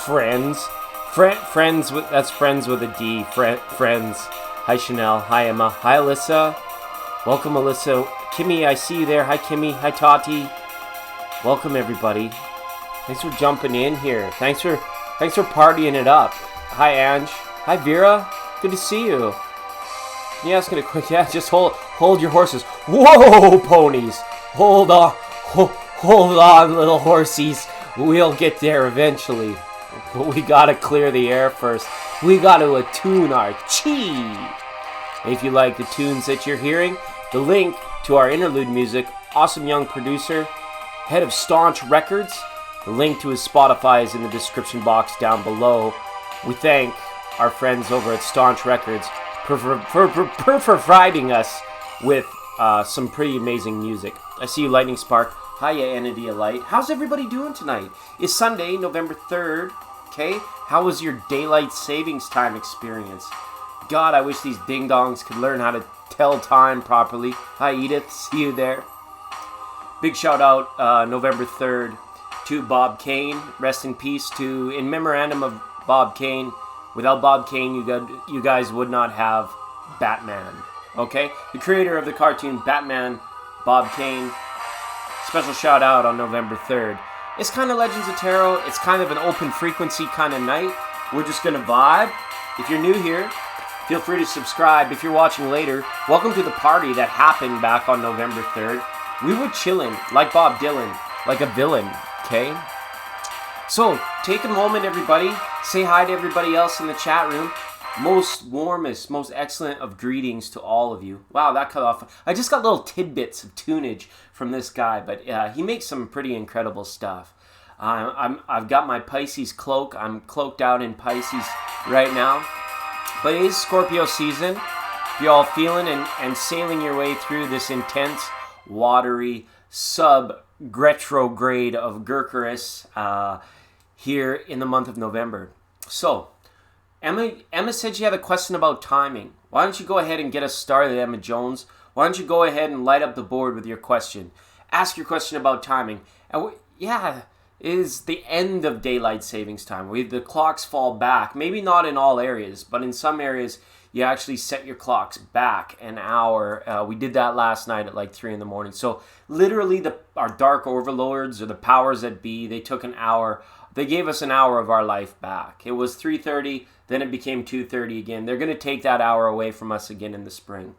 friends. Friends with that's friends with a D. Friends. Hi Chanel. Hi Emma. Hi Alyssa. Welcome Alyssa. Kimmy, I see you there. Hi Kimmy. Hi Tati. Welcome everybody. Thanks for jumping in here. Thanks for partying it up. Hi Ange. Hi Vera. Good to see you. Yeah, it's gonna quick. Yeah, just hold your horses. Whoa, ponies. Hold on. Hold on, little horsies. We'll get there eventually. But we gotta clear the air first. We gotta attune our chi. If you like the tunes that you're hearing, the link to our interlude music, awesome young producer, head of Staunch Records, the link to his Spotify is in the description box down below. We thank our friends over at Staunch Records for providing us with some pretty amazing music. I see you, Lightning Spark. Hiya, Anadia Light. How's everybody doing tonight? It's Sunday, November 3rd. Okay? How was your daylight savings time experience? God, I wish these ding-dongs could learn how to tell time properly. Hi, Edith. See you there. Big shout out, November 3rd, to Bob Kane. Rest in peace to, in memorandum of Bob Kane. Without Bob Kane, you guys would not have Batman. Okay? The creator of the cartoon Batman, Bob Kane. Special shout out on November 3rd. It's kind of Legends of Tarot. It's kind of an open frequency kind of night. We're just going to vibe. If you're new here, feel free to subscribe. If you're watching later, welcome to the party that happened back on November 3rd. We were chilling like Bob Dylan, like a villain, okay? So, take a moment, everybody. Say hi to everybody else in the chat room. Most warmest, most excellent of greetings to all of you. Wow, that cut off. I just got little tidbits of tunage from this guy, but he makes some pretty incredible stuff. I've got my Pisces cloak. I'm cloaked out in Pisces right now. But it is Scorpio season. If you're all feeling and sailing your way through this intense, watery, sub-retrograde of Gurkarus here in the month of November. So, Emma said she had a question about timing. Why don't you go ahead and get us started, Emma Jones? Why don't you go ahead and light up the board with your question? Ask your question about timing. And it is the end of daylight savings time. The clocks fall back. Maybe not in all areas, but in some areas, you actually set your clocks back an hour. We did that last night at like 3 in the morning. So literally our dark overlords or the powers that be, they took an hour. They gave us an hour of our life back. It was 3:30, then it became 2:30 again. They're going to take that hour away from us again in the spring.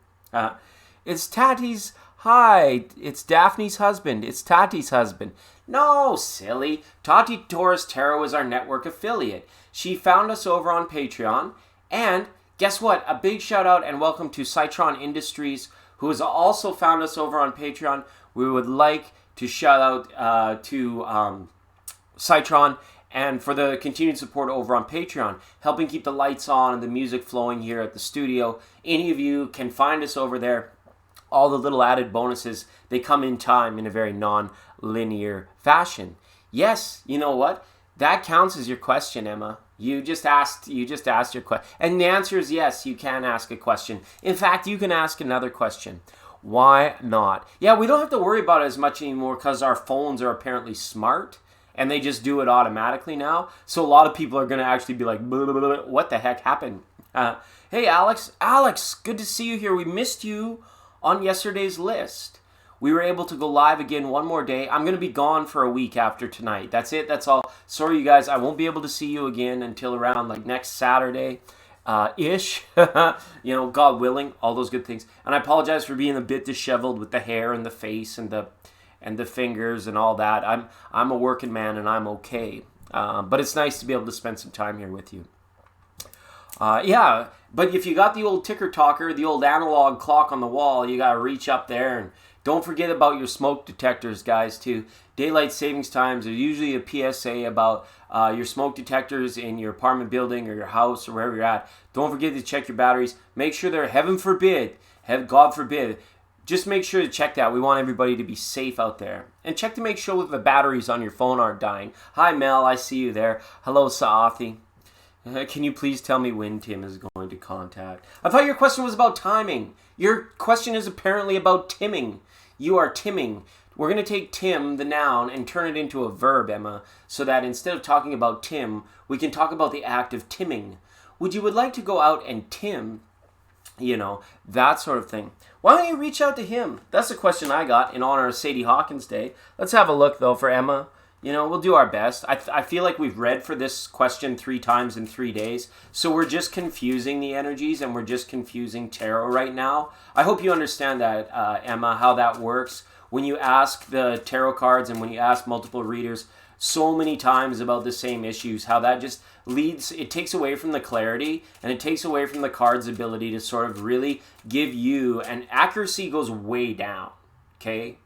It's Tati's, hi, it's Daphne's husband. It's Tati's husband. No, silly. Tati Taurus Tarot is our network affiliate. She found us over on Patreon. And guess what? A big shout out and welcome to Citron Industries, who has also found us over on Patreon. We would like to shout out to Citron and for the continued support over on Patreon, helping keep the lights on and the music flowing here at the studio. Any of you can find us over there. All the little added bonuses, they come in time in a very non-linear fashion. Yes, you know what? That counts as your question, Emma. You just asked your question. And the answer is yes, you can ask a question. In fact, you can ask another question. Why not? Yeah, we don't have to worry about it as much anymore because our phones are apparently smart. And they just do it automatically now. So a lot of people are going to actually be like, blah, blah, blah, blah. What the heck happened? Hey, Alex. Alex, good to see you here. We missed you on yesterday's list. We were able to go live again one more day. I'm going to be gone for a week after tonight. That's it. That's all. Sorry, you guys. I won't be able to see you again until around like next Saturday ish. God willing. All those good things. And I apologize for being a bit disheveled with the hair and the face and the fingers and all that. I'm a working man and I'm okay. But it's nice to be able to spend some time here with you. But if you got the old ticker talker, the old analog clock on the wall, you got to reach up there. And don't forget about your smoke detectors, guys, too. Daylight savings times are usually a PSA about your smoke detectors in your apartment building or your house or wherever you're at. Don't forget to check your batteries. Make sure they're, God forbid, just make sure to check that. We want everybody to be safe out there. And check to make sure that the batteries on your phone aren't dying. Hi, Mel. I see you there. Hello, Saathi. Can you please tell me when Tim is going to contact? I thought your question was about timing. Your question is apparently about timming. You are timming. We're going to take Tim, the noun, and turn it into a verb, Emma, so that instead of talking about Tim, we can talk about the act of timming. Would like to go out and tim? That sort of thing. Why don't you reach out to him? That's the question I got in honor of Sadie Hawkins Day. Let's have a look, though, for Emma. We'll do our best. I feel like we've read for this question 3 times in 3 days, so we're just confusing the energies, and we're just confusing tarot right now. I hope you understand that, Emma, how that works. When you ask the tarot cards and when you ask multiple readers so many times about the same issues, how that just it takes away from the clarity, and it takes away from the card's ability to sort of really give you, and accuracy goes way down, okay?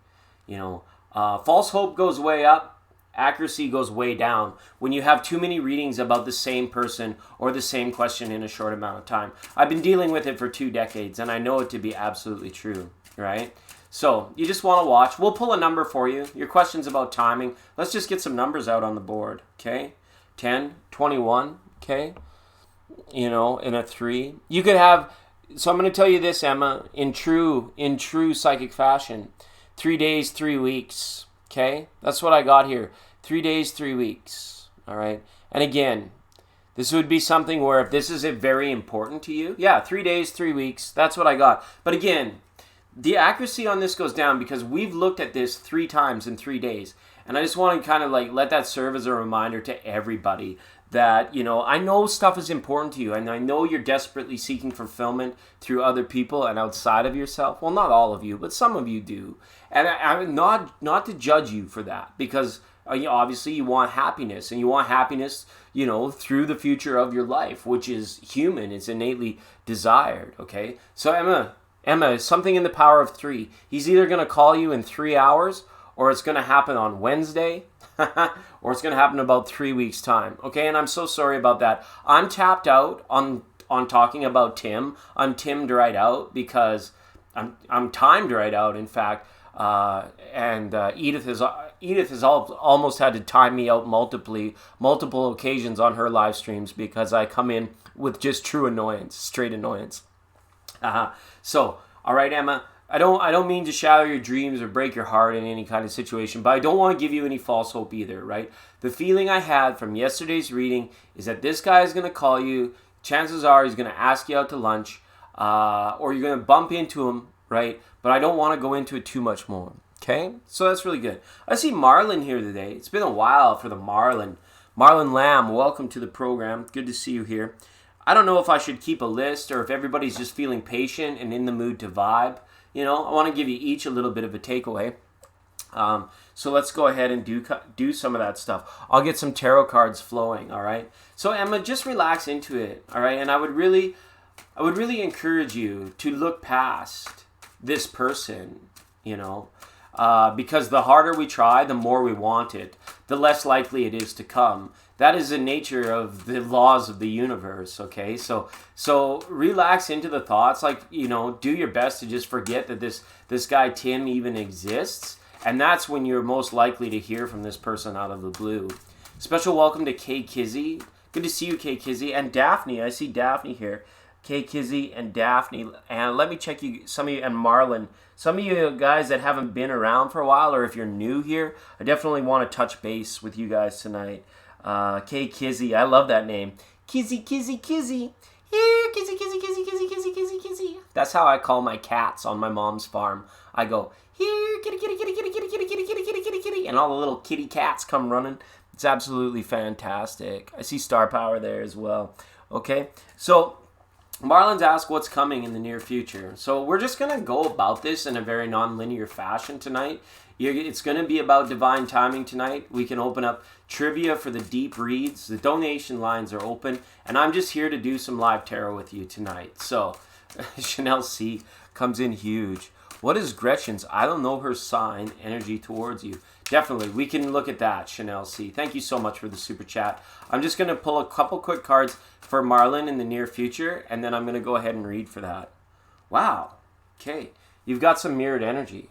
False hope goes way up, accuracy goes way down when you have too many readings about the same person or the same question in a short amount of time. I've been dealing with it for 2 decades, and I know it to be absolutely true, right? So you just want to watch. We'll pull a number for you. Your question's about timing. Let's just get some numbers out on the board, okay? 10, 21, okay? In a 3. You could have, so I'm going to tell you this, Emma, in true psychic fashion, 3 days, 3 weeks, okay? That's what I got here. 3 days, 3 weeks, all right? And again, this would be something where if this is very important to you, 3 days, 3 weeks, that's what I got. But again, the accuracy on this goes down because we've looked at this 3 times in 3 days. And I just want to kind of let that serve as a reminder to everybody that, I know stuff is important to you, and I know you're desperately seeking fulfillment through other people and outside of yourself. Well, not all of you, but some of you do. And I'm not to judge you for that, because obviously you want happiness, and you want happiness, through the future of your life, which is human. It's innately desired, okay? So Emma, something in the power of 3. He's either going to call you in 3 hours, or it's going to happen on Wednesday, or it's going to happen in about 3 weeks' time. Okay, and I'm so sorry about that. I'm tapped out on talking about Tim. I'm timmed right out because I'm timed right out, in fact. And Edith has almost had to time me out multiple occasions on her live streams because I come in with just true annoyance, straight annoyance. So, all right, Emma, I don't mean to shatter your dreams or break your heart in any kind of situation, but I don't want to give you any false hope either, right? The feeling I had from yesterday's reading is that this guy is going to call you. Chances are he's going to ask you out to lunch, or you're going to bump into him, right? But I don't want to go into it too much more, okay? So that's really good. I see Marlon here today. It's been a while for the Marlon. Marlon Lamb, welcome to the program. Good to see you here. I don't know if I should keep a list or if everybody's just feeling patient and in the mood to vibe. I want to give you each a little bit of a takeaway. So let's go ahead and do some of that stuff. I'll get some tarot cards flowing, all right? So Emma, just relax into it, all right? And I would really encourage you to look past this person, because the harder we try, the more we want it, the less likely it is to come. That is the nature of the laws of the universe, okay? So relax into the thoughts, do your best to just forget that this guy Tim even exists, and that's when you're most likely to hear from this person out of the blue. Special welcome to Kay Kizzy. Good to see you, Kay Kizzy. And Daphne, I see Daphne here. Kay Kizzy and Daphne. And let me check some of you, and Marlon. Some of you guys that haven't been around for a while, or if you're new here, I definitely want to touch base with you guys tonight. Kay Kizzy, I love that name. Kizzy, Kizzy, Kizzy. Here, Kizzy, Kizzy, Kizzy, Kizzy, Kizzy, Kizzy, Kizzy. That's how I call my cats on my mom's farm. I go, here, kitty, kitty, kitty, kitty, kitty, kitty, kitty, kitty, kitty, kitty, kitty. And all the little kitty cats come running. It's absolutely fantastic. I see star power there as well. Okay, so Marlon's asked what's coming in the near future. So we're just going to go about this in a very non-linear fashion tonight. It's going to be about divine timing tonight. We can open up trivia for the deep reads. The donation lines are open. And I'm just here to do some live tarot with you tonight. So Chanel C comes in huge. What is Gretchen's I don't know her sign energy towards you? Definitely, we can look at that, Chanel C. Thank you so much for the super chat. I'm just going to pull a couple quick cards for Marlon in the near future, and then I'm going to go ahead and read for that. Wow. Okay. You've got some mirrored energy.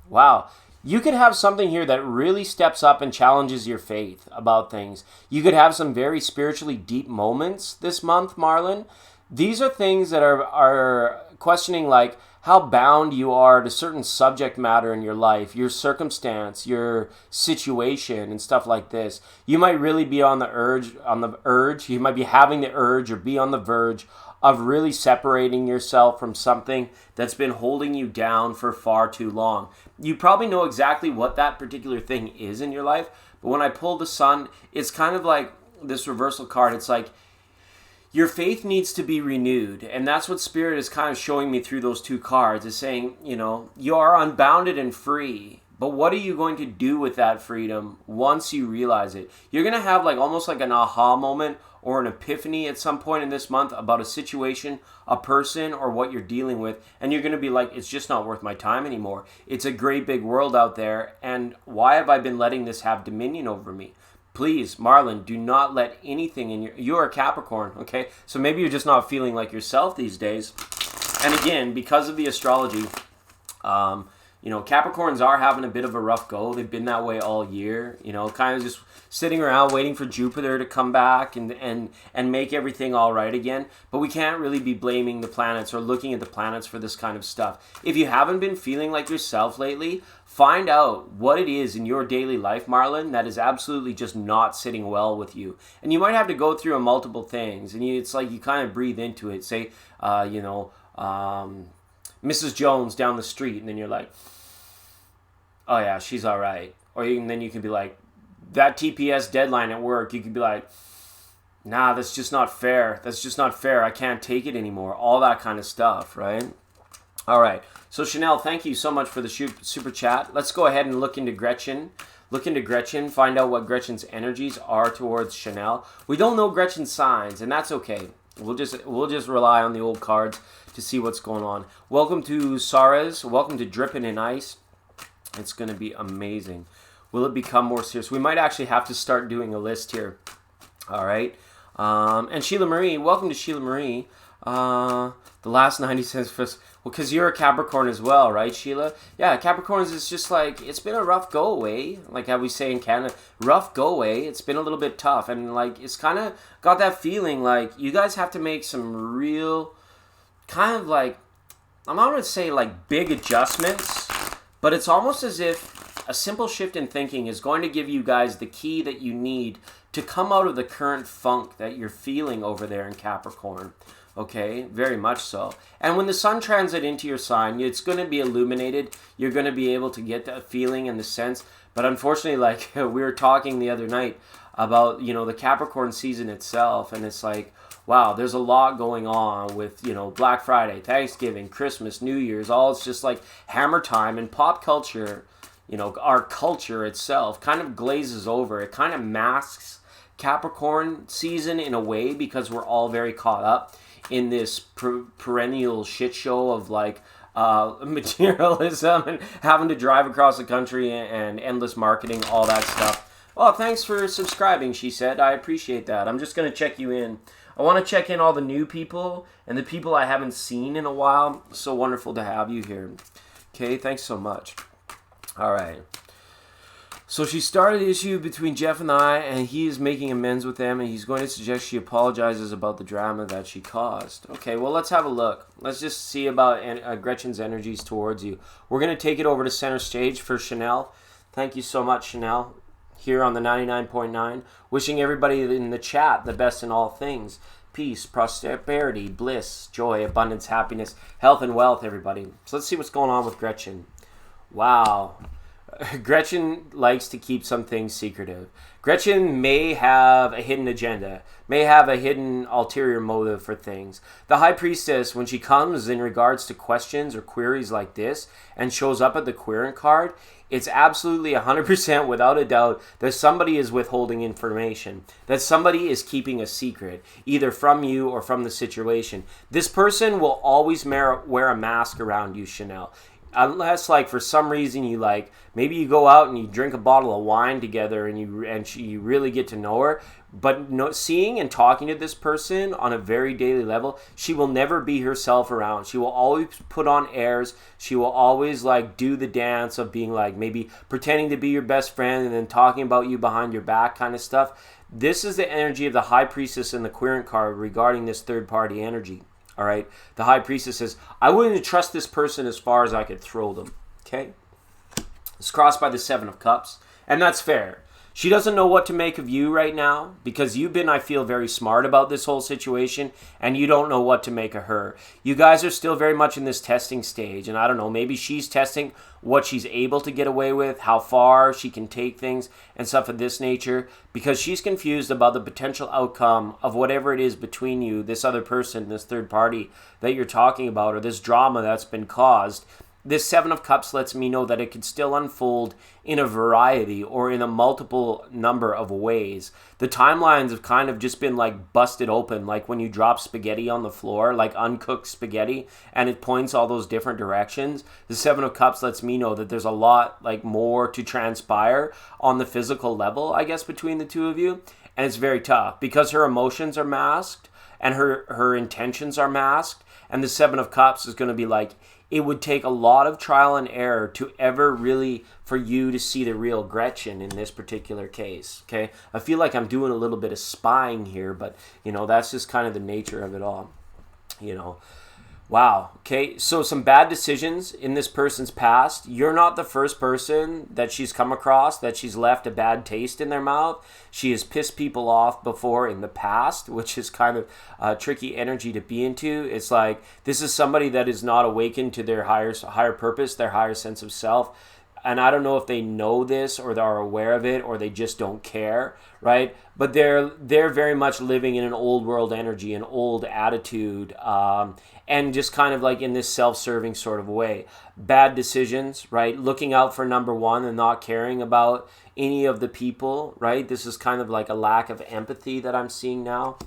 Wow. You could have something here that really steps up and challenges your faith about things. You could have some very spiritually deep moments this month, Marlon. These are things that are questioning, like, how bound you are to certain subject matter in your life, your circumstance, your situation, and stuff like this. You might really be on the urge. You might be having the urge or be on the verge of really separating yourself from something that's been holding you down for far too long. You probably know exactly what that particular thing is in your life, but when I pull the Sun, it's kind of like this reversal card. It's like your faith needs to be renewed, and that's what Spirit is kind of showing me through those two cards, is saying, you are unbounded and free, but what are you going to do with that freedom once you realize it? You're going to have almost like an aha moment or an epiphany at some point in this month about a situation, a person, or what you're dealing with, and you're going to be like, it's just not worth my time anymore. It's a great big world out there, and why have I been letting this have dominion over me? Please, Marlon, do not let anything in you're a Capricorn, okay? So maybe you're just not feeling like yourself these days. And again, because of the astrology, Capricorns are having a bit of a rough go. They've been that way all year, kind of just sitting around waiting for Jupiter to come back and make everything all right again. But we can't really be blaming the planets or looking at the planets for this kind of stuff. If you haven't been feeling like yourself lately, find out what it is in your daily life, Marlon, that is absolutely just not sitting well with you. And you might have to go through multiple things, and it's like you kind of breathe into it. Say, Mrs. Jones down the street, and then you're like, oh yeah, she's all right. Or then you can be like, that TPS deadline at work, you could be like, nah, that's just not fair. That's just not fair. I can't take it anymore. All that kind of stuff, right? All right. So Chanel, thank you so much for the super chat. Let's go ahead and look into Gretchen. Find out what Gretchen's energies are towards Chanel. We don't know Gretchen's signs, and that's okay. We'll just rely on the old cards to see what's going on. Welcome to Saras. Welcome to Drippin' in Ice. It's going to be amazing. Will it become more serious? We might actually have to start doing a list here. All right. And Sheila Marie, welcome to Sheila Marie. The last 90 cents first. Well, because you're a Capricorn as well, right, Sheila? Yeah, Capricorns is just like, it's been a rough go away. Like how we say in Canada, rough go away. It's been a little bit tough. And it's kind of got that feeling like you guys have to make some real kind of I'm not going to say big adjustments, but it's almost as if a simple shift in thinking is going to give you guys the key that you need to come out of the current funk that you're feeling over there in Capricorn. Okay, very much so. And when the Sun transit into your sign, it's going to be illuminated. You're going to be able to get the feeling and the sense. But unfortunately, we were talking the other night about, the Capricorn season itself. And it's like, wow, there's a lot going on with, Black Friday, Thanksgiving, Christmas, New Year's. All it's just like hammer time. And pop culture, our culture itself kind of glazes over. It kind of masks Capricorn season in a way because we're all very caught up in this perennial shit show of materialism and having to drive across the country and endless marketing, all that stuff. Oh, thanks for subscribing, she said. I appreciate that. I'm just going to check you in. I want to check in all the new people and the people I haven't seen in a while. So wonderful to have you here. Okay, thanks so much. All right. So she started the issue between Jeff and I, and he is making amends with them, and he's going to suggest she apologizes about the drama that she caused. Okay, well, let's have a look. Let's just see about Gretchen's energies towards you. We're going to take it over to center stage for Chanel. Thank you so much, Chanel, here on the 99.9. Wishing everybody in the chat the best in all things. Peace, prosperity, bliss, joy, abundance, happiness, health, and wealth, everybody. So let's see what's going on with Gretchen. Wow. Gretchen likes to keep some things secretive. Gretchen may have a hidden agenda, may have a hidden ulterior motive for things. The High Priestess, when she comes in regards to questions or queries like this and shows up at the querying card, it's absolutely 100% without a doubt that somebody is withholding information, that somebody is keeping a secret, either from you or from the situation. This person will always wear a mask around you, Chanel. Unless, for some reason you maybe you go out and you drink a bottle of wine together and you really get to know her, but seeing and talking to this person on a very daily level, she will never be herself around. She will always put on airs. She will always do the dance of being maybe pretending to be your best friend and then talking about you behind your back kind of stuff. This is the energy of the High Priestess and the Querent card regarding this third party energy. All right. The High Priestess says, I wouldn't trust this person as far as I could throw them. Okay. It's crossed by the Seven of Cups. And that's fair. She doesn't know what to make of you right now because you've been, I feel, very smart about this whole situation, and you don't know what to make of her. You guys are still very much in this testing stage, and I don't know, maybe she's testing what she's able to get away with, how far she can take things, and stuff of this nature, because she's confused about the potential outcome of whatever it is between you, this other person, this third party that you're talking about, or this drama that's been caused. This Seven of Cups lets me know that it could still unfold in a variety or in a multiple number of ways. The timelines have kind of just been like busted open, like when you drop spaghetti on the floor, like uncooked spaghetti, and it points all those different directions. The Seven of Cups lets me know that there's a lot like more to transpire on the physical level, I guess, between the two of you. And it's very tough because her emotions are masked and her intentions are masked. And the Seven of Cups is going to be like, it would take a lot of trial and error to ever really, for you to see the real Gretchen in this particular case, okay? I feel like I'm doing a little bit of spying here, but, that's just kind of the nature of it all, Wow, okay, so some bad decisions in this person's past. You're not the first person that she's come across that she's left a bad taste in their mouth. She has pissed people off before in the past, which is kind of tricky energy to be into. It's like this is somebody that is not awakened to their higher purpose, their higher sense of self. And I don't know if they know this or they are aware of it or they just don't care, right? But they're very much living in an old world energy, an old attitude, and just kind of like in this self-serving sort of way. Bad decisions, right? Looking out for number one and not caring about any of the people, right? This is kind of like a lack of empathy that I'm seeing now.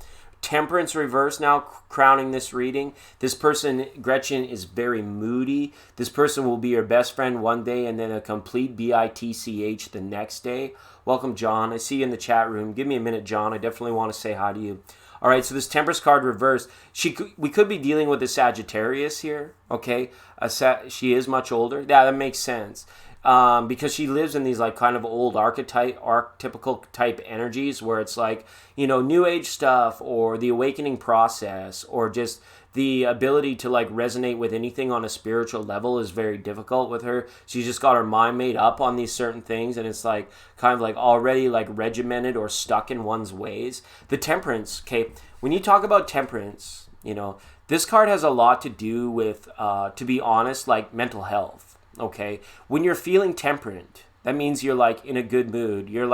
Temperance reverse now crowning this reading. This person, Gretchen, is very moody. This person will be your best friend one day and then a complete bitch the next day. Welcome, John. I see you in the chat room. Give me a minute, John. I definitely want to say hi to you. All right, so this Temperance card reversed. We could be dealing with a Sagittarius here, okay? She is much older. Yeah, that makes sense. Because she lives in these like kind of old archetypical type energies where it's like, new age stuff or the awakening process or just the ability to like resonate with anything on a spiritual level is very difficult with her. She's just got her mind made up on these certain things and it's like kind of like already like regimented or stuck in one's ways. The Temperance, okay, when you talk about temperance, this card has a lot to do with, to be honest, like mental health. Okay, when you're feeling temperate, that means you're like in a good mood. You're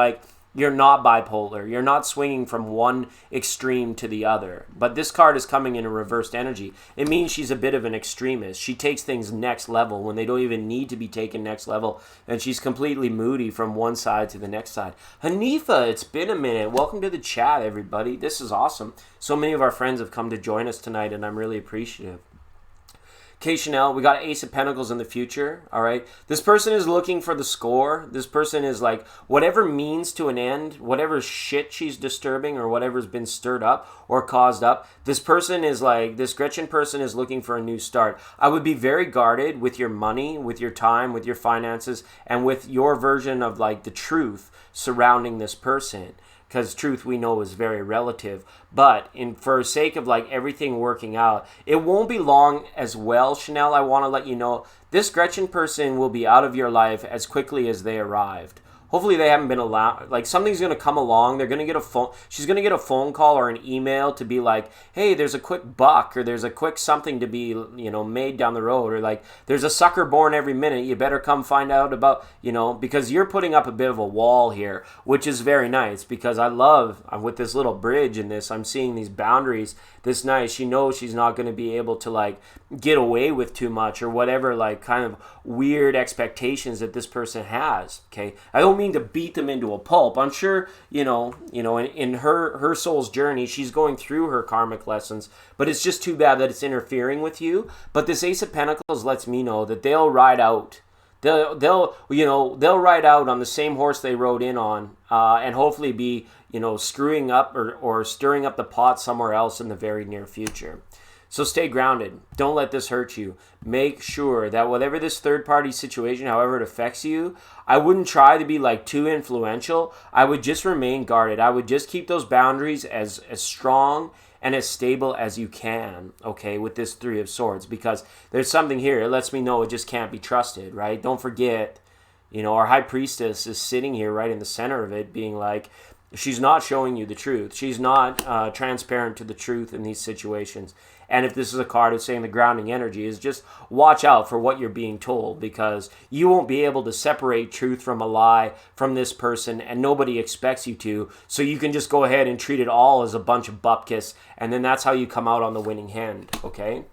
not bipolar. You're not swinging from one extreme to the other. But this card is coming in a reversed energy. It means she's a bit of an extremist. She takes things next level when they don't even need to be taken next level. And she's completely moody from one side to the next side. Hanifa, it's been a minute. Welcome to the chat, everybody. This is awesome. So many of our friends have come to join us tonight, and I'm really appreciative. Okay, Chanel, we got Ace of Pentacles in the future, all right? This person is looking for the score. This person is like, whatever means to an end, whatever shit she's disturbing or whatever's been stirred up or caused up, this person is like, this Gretchen person is looking for a new start. I would be very guarded with your money, with your time, with your finances, and with your version of like the truth surrounding this person. Because truth we know is very relative. But for sake of like everything working out, it won't be long as well, Chanel. I want to let you know, this Gretchen person will be out of your life as quickly as they arrived. Hopefully they haven't been allowed, like something's going to come along. They're going to get a phone. She's going to get a phone call or an email to be like, hey, there's a quick buck or there's a quick something to be, made down the road, or like there's a sucker born every minute. You better come find out about, because you're putting up a bit of a wall here, which is very nice because I'm with this little bridge in this, I'm seeing these boundaries this nice. She knows she's not going to be able to like get away with too much or whatever, like kind of weird expectations that this person has. Okay. I don't mean to beat them into a pulp. I'm sure, in her soul's journey, she's going through her karmic lessons, but it's just too bad that it's interfering with you. But this Ace of Pentacles lets me know that they'll ride out. They'll ride out on the same horse they rode in on, and hopefully be, screwing up or stirring up the pot somewhere else in the very near future. So stay grounded. Don't let this hurt you. Make sure that whatever this third-party situation, however it affects you, I wouldn't try to be like too influential. I would just remain guarded. I would just keep those boundaries as strong and as stable as you can, okay, with this Three of Swords, because there's something here. It lets me know it just can't be trusted, right? Don't forget, our High Priestess is sitting here right in the center of it, being like, she's not showing you the truth. She's not transparent to the truth in these situations. And if this is a card of saying the grounding energy, is just watch out for what you're being told, because you won't be able to separate truth from a lie from this person, and nobody expects you to. So you can just go ahead and treat it all as a bunch of bupkis, and then that's how you come out on the winning hand, okay?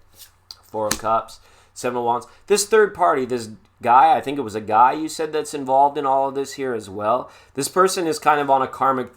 Four of Cups, Seven of Wands. This third party, this guy, I think it was a guy you said that's involved in all of this here as well. This person is kind of on a karmic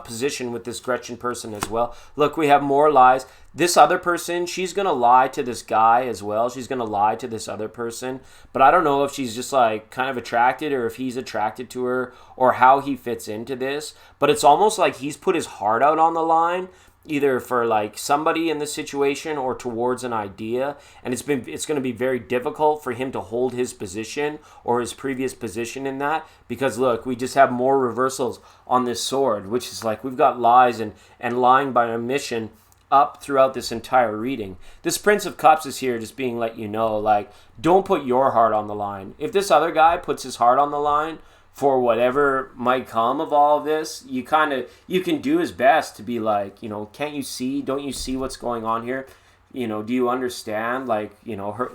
position with this Gretchen person as well. Look, we have more lies. This other person, she's going to lie to this guy as well. She's going to lie to this other person. But I don't know if she's just like kind of attracted, or if he's attracted to her, or how he fits into this. But it's almost like he's put his heart out on the line, either for like somebody in the situation or towards an idea, and it's going to be very difficult for him to hold his position or his previous position in that, because look, we just have more reversals on this sword, which is like we've got lies and lying by omission up throughout this entire reading. This Prince of Cups is here just being let you know, like, don't put your heart on the line. If this other guy puts his heart on the line for whatever might come of all of this, you can do his best to be like, can't you see? Don't you see what's going on here? Do you understand, like,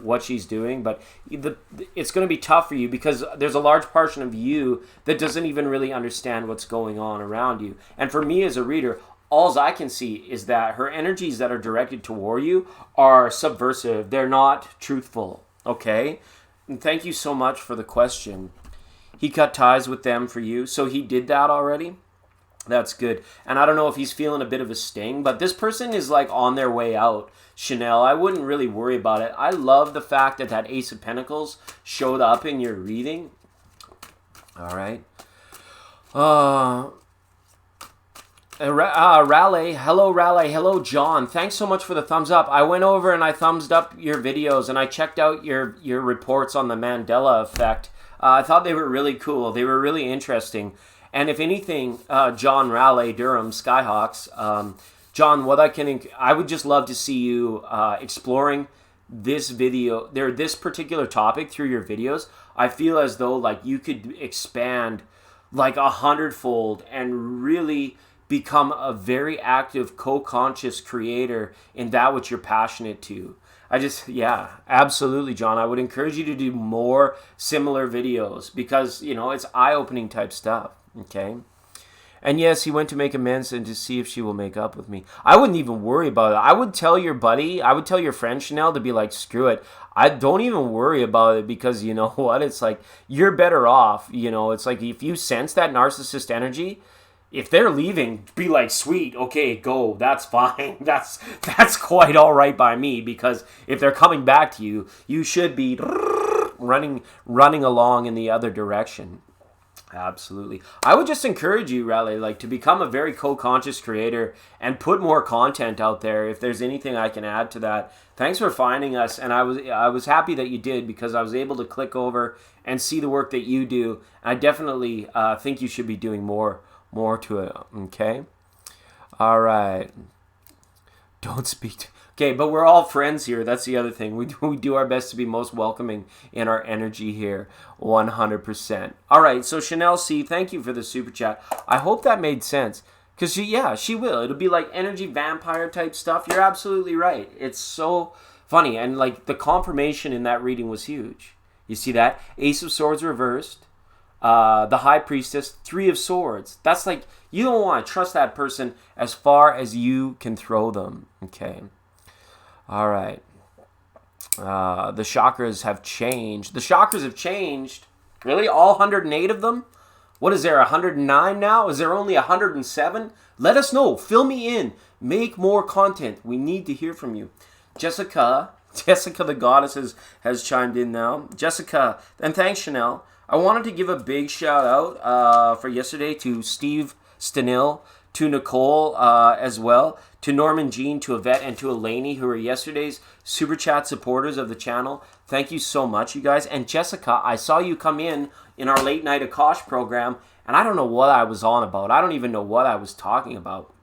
what she's doing? But it's going to be tough for you, because there's a large portion of you that doesn't even really understand what's going on around you. And for me as a reader, all I can see is that her energies that are directed toward you are subversive. They're not truthful, okay? And thank you so much for the question. He cut ties with them for you. So he did that already? That's good. And I don't know if he's feeling a bit of a sting, but this person is like on their way out, Chanel. I wouldn't really worry about it. I love the fact that Ace of Pentacles showed up in your reading. All right. Raleigh, hello John. Thanks so much for the thumbs up. I went over and I thumbs up your videos, and I checked out your reports on the Mandela effect. I thought they were really cool. They were really interesting. And if anything, John Raleigh, Durham, Skyhawks, John, I would just love to see you exploring this particular topic through your videos. I feel as though like you could expand like 100-fold and really become a very active co-conscious creator in that which you're passionate to. Absolutely, John. I would encourage you to do more similar videos, because, it's eye-opening type stuff, okay? And yes, he went to make amends and to see if she will make up with me. I wouldn't even worry about it. I would tell your friend Chanel to be like, screw it. I don't even worry about it, because you know what? It's like, you're better off. It's like if you sense that narcissist energy, if they're leaving, be like, sweet, okay, go. That's fine. That's quite all right by me, because if they're coming back to you, you should be running along in the other direction. Absolutely. I would just encourage you, Raleigh, like, to become a very co-conscious creator and put more content out there. If there's anything I can add to that, thanks for finding us. And I was happy that you did, because I was able to click over and see the work that you do. I definitely think you should be doing more to it, okay? All right. Don't speak okay, but we're all friends here. That's the other thing. We do our best to be most welcoming in our energy here, 100%. All right, so Chanel C, thank you for the super chat. I hope that made sense, because she will. It'll be like energy vampire type stuff. You're absolutely right. It's so funny, and like the confirmation in that reading was huge. You see that? Ace of Swords reversed. The High Priestess, Three of Swords. That's like, you don't want to trust that person as far as you can throw them. Okay. All right. The chakras have changed. The chakras have changed. Really? All 108 of them? What is there, 109 now? Is there only 107? Let us know. Fill me in. Make more content. We need to hear from you. Jessica the goddess has chimed in now. Jessica, and thanks, Chanel. I wanted to give a big shout out for yesterday to Steve Stanil, to Nicole as well, to Norman Jean, to Yvette, and to Elaney, who are yesterday's Super Chat supporters of the channel. Thank you so much, you guys. And Jessica, I saw you come in our Late Night Akash program, and I don't know what I was on about. I don't even know what I was talking about.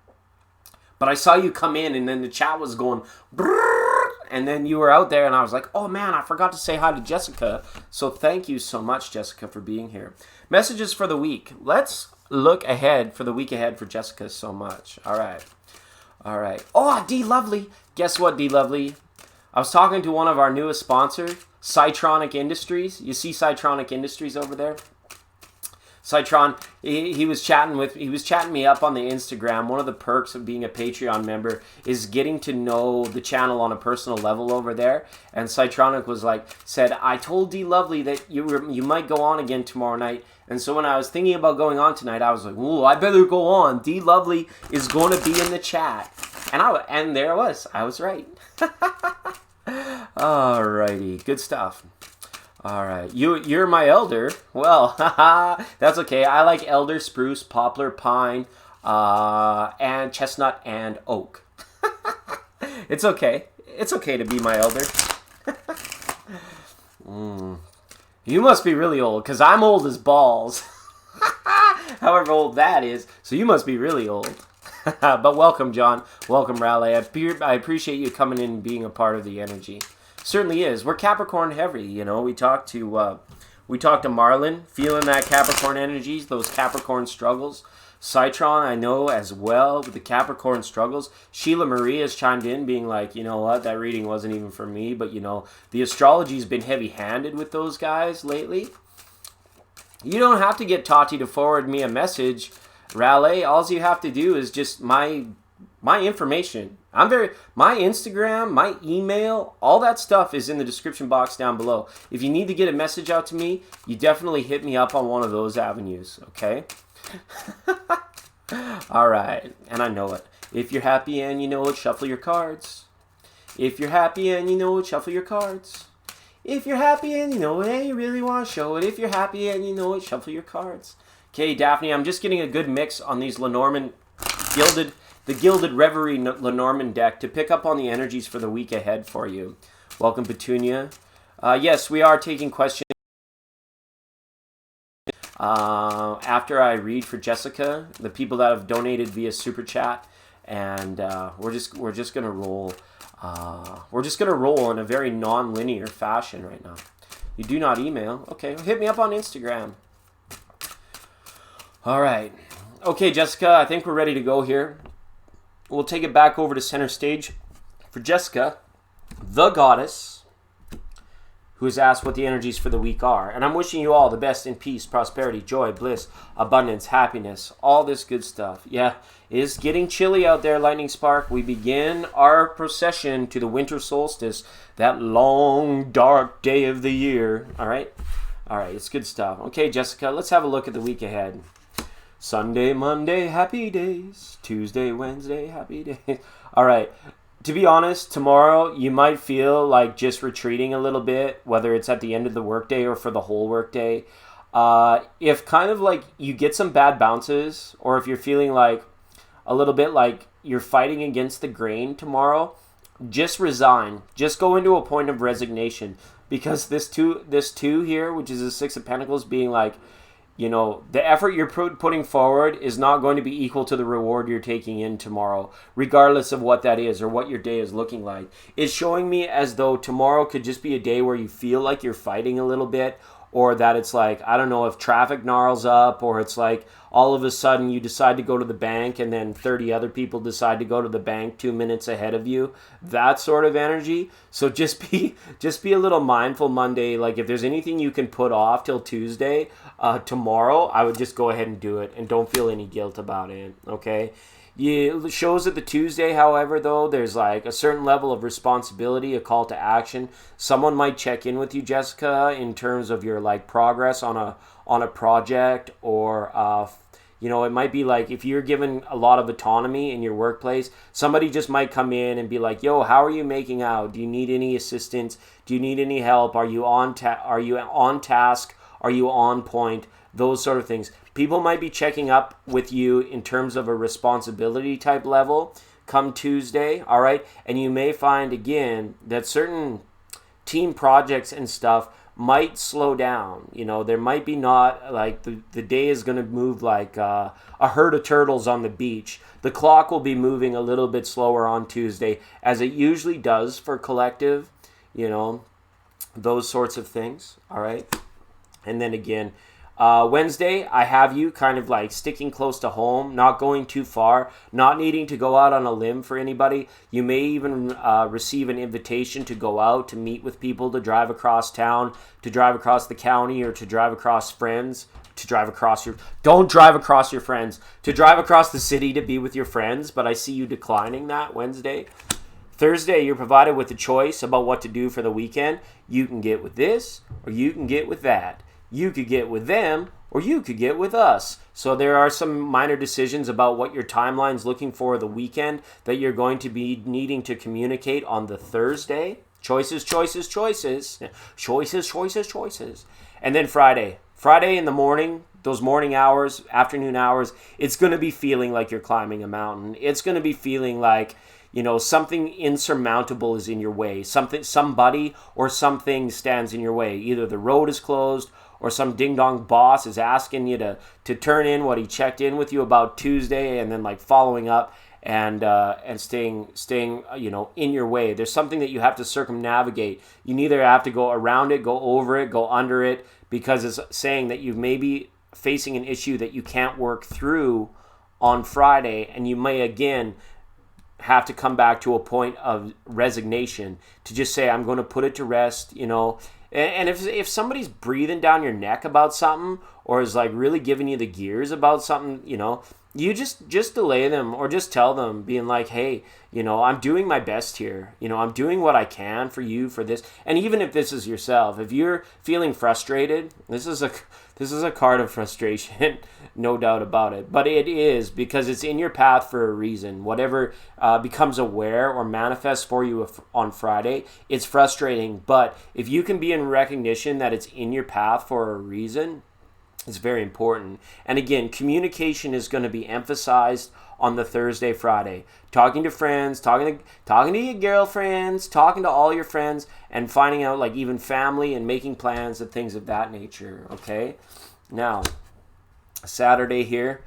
But I saw you come in, and then the chat was going, brrr, and then you were out there, and I was like, oh man, I forgot to say hi to Jessica. So thank you so much, Jessica, for being here. Messages for the week. Let's look ahead for the week ahead for Jessica so much. All right. Oh, D Lovely. Guess what, D Lovely? I was talking to one of our newest sponsors, Cytronic Industries. You see Cytronic Industries over there? Cytron, he was chatting me up on the Instagram. One of the perks of being a Patreon member is getting to know the channel on a personal level over there. And Cytronic said, I told D Lovely that you might go on again tomorrow night. And so when I was thinking about going on tonight, I was like, ooh, I better go on. D Lovely is going to be in the chat. And there I was. I was right. Alrighty, good stuff. All right, you're my elder. Well, that's okay. I like elder, spruce, poplar, pine, and chestnut and oak. It's okay. It's okay to be my elder. You must be really old, because I'm old as balls. However old that is. So you must be really old. But welcome, John. Welcome, Raleigh. I appreciate you coming in and being a part of the energy. Certainly is. We're Capricorn heavy, you know. We talked to Marlon, feeling that Capricorn energies, those Capricorn struggles. Citron, I know as well, with the Capricorn struggles. Sheila Marie has chimed in, being like, you know what, that reading wasn't even for me, but you know, the astrology's been heavy-handed with those guys lately. You don't have to get Tati to forward me a message, Raleigh. All you have to do is just my information. My Instagram, my email, all that stuff is in the description box down below. If you need to get a message out to me, you definitely hit me up on one of those avenues, okay? All right, and I know it. If you're happy and you know it, shuffle your cards. If you're happy and you know it, shuffle your cards. If you're happy and you know it and you really want to show it, if you're happy and you know it, shuffle your cards. Okay, Daphne, I'm just getting a good mix on these Lenormand the Gilded Reverie Lenormand deck to pick up on the energies for the week ahead for you. Welcome, Petunia. Yes, we are taking questions after I read for Jessica, the people that have donated via Super Chat, and we're just gonna roll. We're just gonna roll in a very non-linear fashion right now. You do not email? Okay, hit me up on Instagram. All right. Okay, Jessica, I think we're ready to go here. We'll take it back over to center stage for Jessica, the goddess, who has asked what the energies for the week are. And I'm wishing you all the best in peace, prosperity, joy, bliss, abundance, happiness, all this good stuff. Yeah, it is getting chilly out there, Lightning Spark. We begin our procession to the winter solstice, that long, dark day of the year. All right, it's good stuff. Okay, Jessica, let's have a look at the week ahead. Sunday, Monday, happy days. Tuesday, Wednesday, happy days. All right. To be honest, tomorrow you might feel like just retreating a little bit, whether it's at the end of the workday or for the whole workday. If kind of like you get some bad bounces, or if you're feeling like a little bit like you're fighting against the grain tomorrow, just resign. Just go into a point of resignation, because this two here, which is the Six of Pentacles, being like, you know, the effort you're putting forward is not going to be equal to the reward you're taking in tomorrow, regardless of what that is or what your day is looking like. It's showing me as though tomorrow could just be a day where you feel like you're fighting a little bit, or that it's like, I don't know, if traffic gnarls up, or it's like all of a sudden you decide to go to the bank and then 30 other people decide to go to the bank 2 minutes ahead of you. That sort of energy. So just be a little mindful Monday. Like if there's anything you can put off till Tuesday, tomorrow, I would just go ahead and do it, and don't feel any guilt about it, okay? It shows that the Tuesday, however, though, there's like a certain level of responsibility, a call to action. Someone might check in with you, Jessica, in terms of your like progress on a project, or you know, it might be like if you're given a lot of autonomy in your workplace, somebody just might come in and be like, "Yo, how are you making out? Do you need any assistance? Do you need any help? Are you on task? Are you on point?" those sort of things. People might be checking up with you in terms of a responsibility type level come Tuesday, all right? And you may find, again, that certain team projects and stuff might slow down. There might be not, like, the day is going to move like a herd of turtles on the beach. The clock will be moving a little bit slower on Tuesday, as it usually does for collective, those sorts of things, all right? And then again, Wednesday, I have you kind of like sticking close to home, not going too far, not needing to go out on a limb for anybody. You may even receive an invitation to go out, to meet with people, to drive across town, to drive across the county, or to drive across friends, don't drive across your friends, to drive across the city to be with your friends, but I see you declining that Wednesday. Thursday, you're provided with a choice about what to do for the weekend. You can get with this, or you can get with that. You could get with them, or you could get with us. So there are some minor decisions about what your timeline's looking for the weekend that you're going to be needing to communicate on the Thursday. Choices. And then Friday in the morning, those morning hours, afternoon hours, it's going to be feeling like you're climbing a mountain. It's going to be feeling like, something insurmountable is in your way. Somebody or something stands in your way. Either the road is closed, or some ding-dong boss is asking you to turn in what he checked in with you about Tuesday, and then like following up and staying in your way. There's something that you have to circumnavigate. You neither have to go around it, go over it, go under it, because it's saying that you may be facing an issue that you can't work through on Friday, and you may again have to come back to a point of resignation to just say, I'm going to put it to rest, And if somebody's breathing down your neck about something, or is like really giving you the gears about something, you just delay them, or just tell them, being like, hey, I'm doing my best here. I'm doing what I can for you for this. And even if this is yourself, if you're feeling frustrated, this is a card of frustration, no doubt about it. But it is, because it's in your path for a reason. Whatever becomes aware or manifests for you on Friday, it's frustrating. But if you can be in recognition that it's in your path for a reason, it's very important. And again, communication is going to be emphasized on the Thursday, Friday. Talking to friends, talking to your girlfriends, talking to all your friends, and finding out, like, even family, and making plans and things of that nature, okay? Now, Saturday here,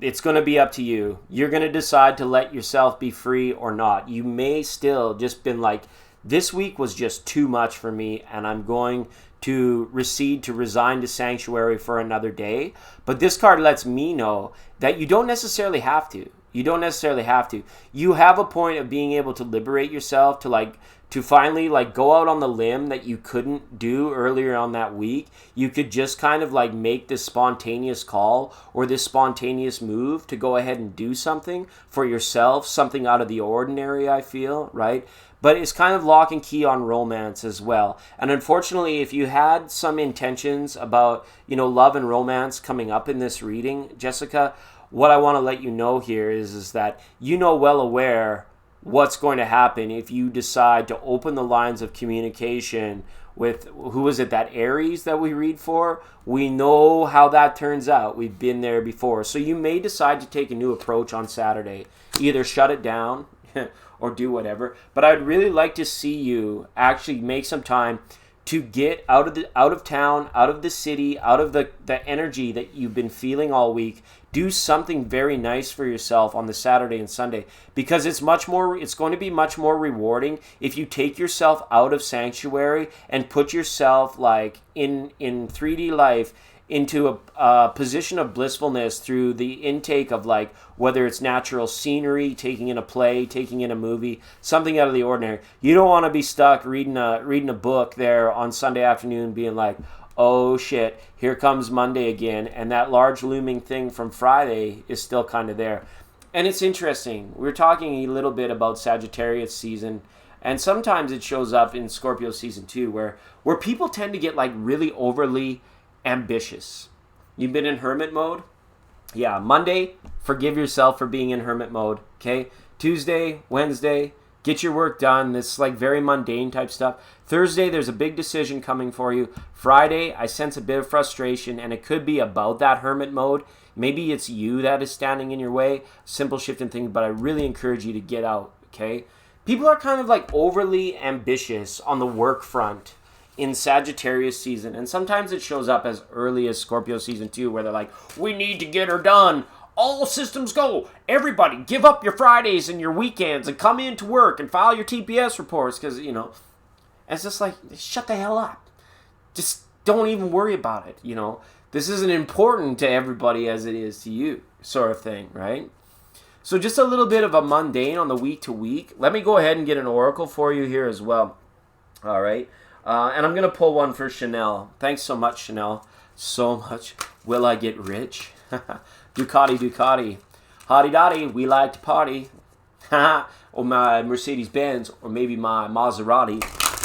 it's going to be up to you. You're going to decide to let yourself be free or not. You may still just been like, this week was just too much for me, and I'm going to resign to sanctuary for another day. But this card lets me know that you don't necessarily have to. You have a point of being able to liberate yourself, to finally go out on the limb that you couldn't do earlier on that week. You could just kind of make this spontaneous call or this spontaneous move to go ahead and do something for yourself, something out of the ordinary, I feel, right? But it's kind of lock and key on romance as well. And unfortunately, if you had some intentions about, love and romance coming up in this reading, Jessica, what I want to let you know here is that well aware what's going to happen if you decide to open the lines of communication with, who is it, that Aries that we read for? We know how that turns out. We've been there before. So you may decide to take a new approach on Saturday. Either shut it down or do whatever. But I'd really like to see you actually make some time to get out of town, out of the city, out of the energy that you've been feeling all week. Do something very nice for yourself on the Saturday and Sunday, because it's going to be much more rewarding if you take yourself out of sanctuary and put yourself in 3D life into a position of blissfulness through the intake of whether it's natural scenery, taking in a play, taking in a movie, something out of the ordinary. You don't want to be stuck reading a book there on Sunday afternoon being like, oh shit, here comes Monday again, and that large looming thing from Friday is still kind of there. And it's interesting. We're talking a little bit about Sagittarius season, and sometimes it shows up in Scorpio season too, where people tend to get really overly ambitious. You've been in hermit mode? Yeah, Monday, forgive yourself for being in hermit mode, okay? Tuesday, Wednesday, Get your work done. This is like very mundane type stuff. Thursday, there's a big decision coming for you. Friday, I sense a bit of frustration, and it could be about that hermit mode. Maybe it's you that is standing in your way. Simple shift in thinking, but I really encourage you to get out, okay? People are kind of like overly ambitious on the work front in Sagittarius season, and sometimes it shows up as early as Scorpio season 2, where they're like, we need to get her done. All systems go. Everybody, give up your Fridays and your weekends and come into work and file your TPS reports because, you know, it's just like, shut the hell up. Just don't even worry about it, you know. This isn't important to everybody as it is to you, sort of thing, right? So just a little bit of a mundane on the week to week. Let me go ahead and get an oracle for you here as well. All right. And I'm going to pull one for Chanel. Thanks so much, Chanel. So much. Will I get rich? Ducati, Ducati. Hotty dotty, we like to party. Or my Mercedes-Benz, or maybe my Maserati.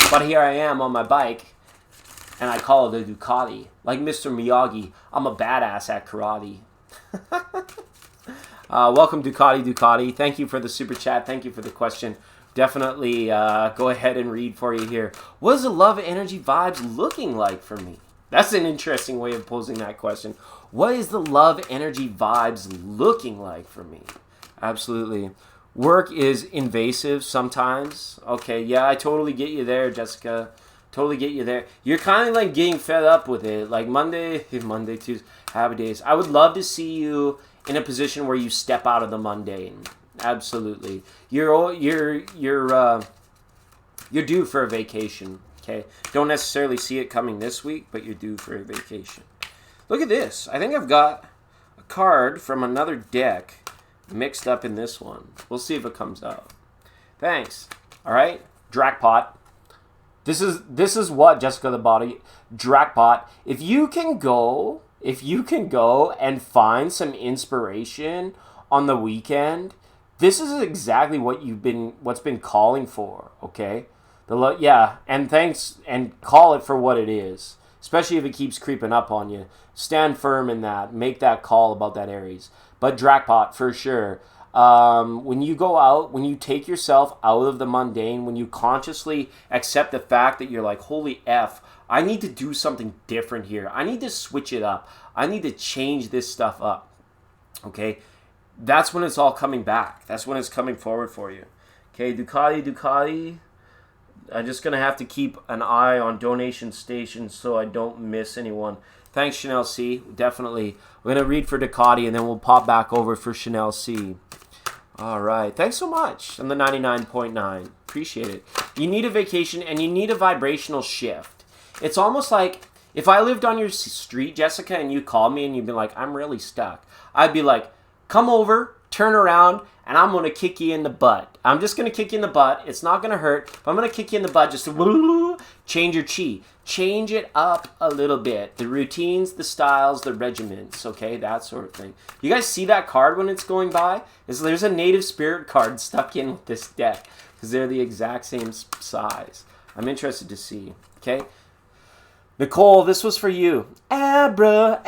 But here I am on my bike, and I call it a Ducati. Like Mr. Miyagi, I'm a badass at karate. Welcome, Ducati, Ducati. Thank you for the super chat. Thank you for the question. Definitely go ahead and read for you here. What is the love energy vibes looking like for me? That's an interesting way of posing that question. What is the love energy vibes looking like for me? Absolutely. Work is invasive sometimes. Okay, yeah, I totally get you there, Jessica. Totally get you there. You're kind of like getting fed up with it. Like Monday, Tuesday, happy days. I would love to see you in a position where you step out of the mundane. Absolutely. You're due for a vacation. Okay. Don't necessarily see it coming this week, but you're due for a vacation. Look at this. I think I've got a card from another deck mixed up in this one. We'll see if it comes out. Thanks. All right. Drakpot. This is what, Jessica the Body. Drakpot. If you can go and find some inspiration on the weekend, this is exactly what's been calling for, okay? And thanks, and call it for what it is, especially if it keeps creeping up on you. Stand firm in that. Make that call about that Aries. But Drakpot, for sure. When you go out, when you take yourself out of the mundane, when you consciously accept the fact that you're like, holy F, I need to do something different here. I need to switch it up. I need to change this stuff up. Okay? That's when it's all coming back. That's when it's coming forward for you. Okay, Ducati. I'm just going to have to keep an eye on donation stations so I don't miss anyone. Thanks, Chanel C. Definitely. We're going to read for Ducati, and then we'll pop back over for Chanel C. All right. Thanks so much on the 99.9. Appreciate it. You need a vacation, and you need a vibrational shift. It's almost like if I lived on your street, Jessica, and you called me and you'd be like, I'm really stuck. I'd be like, come over, turn around, and I'm going to kick you in the butt. I'm just going to kick you in the butt. It's not going to hurt, but I'm going to kick you in the butt just to change your chi. Change it up a little bit. The routines, the styles, the regiments, okay? That sort of thing. You guys see that card when it's going by? There's a native spirit card stuck in with this deck because they're the exact same size. I'm interested to see, okay? Nicole, this was for you. Abracadabra.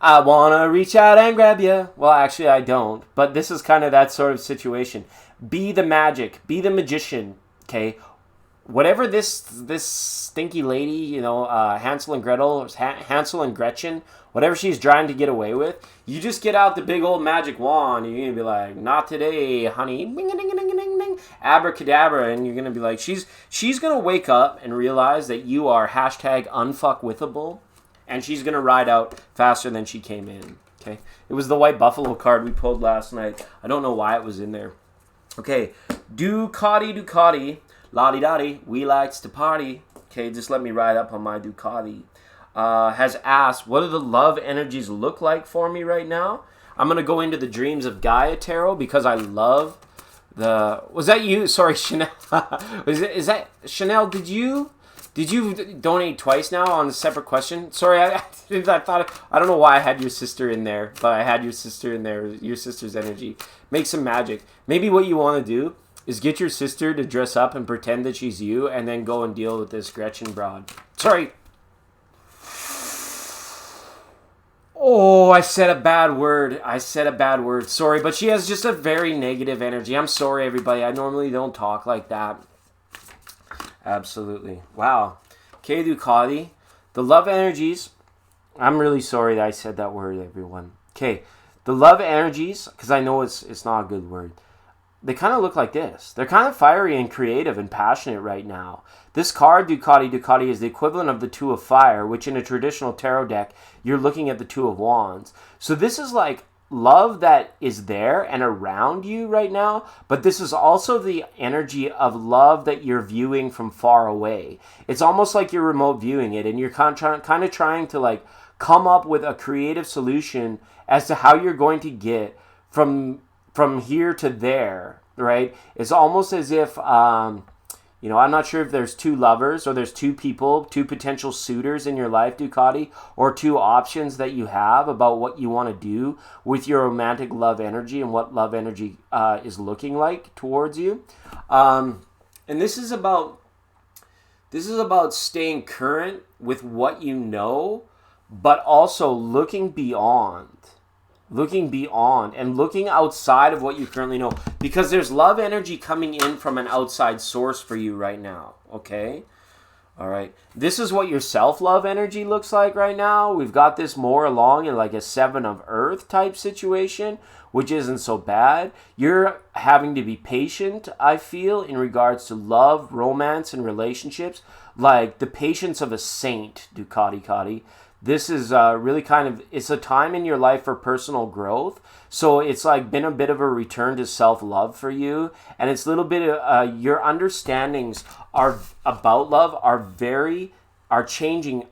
I want to reach out and grab you. Well, actually, I don't. But this is kind of that sort of situation. Be the magic. Be the magician. Okay? Whatever this stinky lady, you know, Hansel and Gretchen, whatever she's trying to get away with, you just get out the big old magic wand. And you're going to be like, not today, honey. Ding-a-ding-a-ding-a-ding-ding. Abracadabra. And you're going to be like, she's going to wake up and realize that you are #unfuckwithable. And she's going to ride out faster than she came in, okay? It was the white buffalo card we pulled last night. I don't know why it was in there. Okay, Ducati, lottie-dottie, we likes to party. Okay, just let me ride up on my Ducati. Has asked, what do the love energies look like for me right now? I'm going to go into the Dreams of Gaia Tarot because I love the... Was that you? Sorry, Chanel. Is that... Chanel, did you donate twice now on a separate question? Sorry, I thought... I don't know why I had your sister in there, but I had your sister in there. Your sister's energy. Make some magic. Maybe what you want to do is get your sister to dress up and pretend that she's you and then go and deal with this Gretchen broad. Sorry. Oh, Oh, I said a bad word. Sorry, but she has just a very negative energy. I'm sorry, everybody. I normally don't talk like that. Absolutely. Wow. Okay, Ducati. The love energies. I'm really sorry that I said that word, everyone. Okay. The love energies, because I know it's not a good word. They kind of look like this. They're kind of fiery and creative and passionate right now. This card, Ducati, is the equivalent of the Two of Fire, which in a traditional tarot deck, you're looking at the Two of Wands. So this is like love that is there and around you right now, but this is also the energy of love that you're viewing from far away. It's almost like you're remote viewing it, and you're kind of trying to like come up with a creative solution as to how you're going to get from here to there, right? It's almost as if, I'm not sure if there's two lovers or there's two people, two potential suitors in your life, Ducati, or two options that you have about what you want to do with your romantic love energy and what love energy is looking like towards you. And this is about staying current with what you know, but also looking beyond and looking outside of what you currently know, because there's love energy coming in from an outside source for you right now. Okay. All right. This is what your self-love energy looks like right now. We've got this more along in like a 7 of Earth type situation, which isn't so bad. You're having to be patient, I feel, in regards to love, romance, and relationships, like the patience of a saint, Ducati. This is really it's a time in your life for personal growth. So it's like been a bit of a return to self-love for you. And it's a little bit of your understandings about love are changing,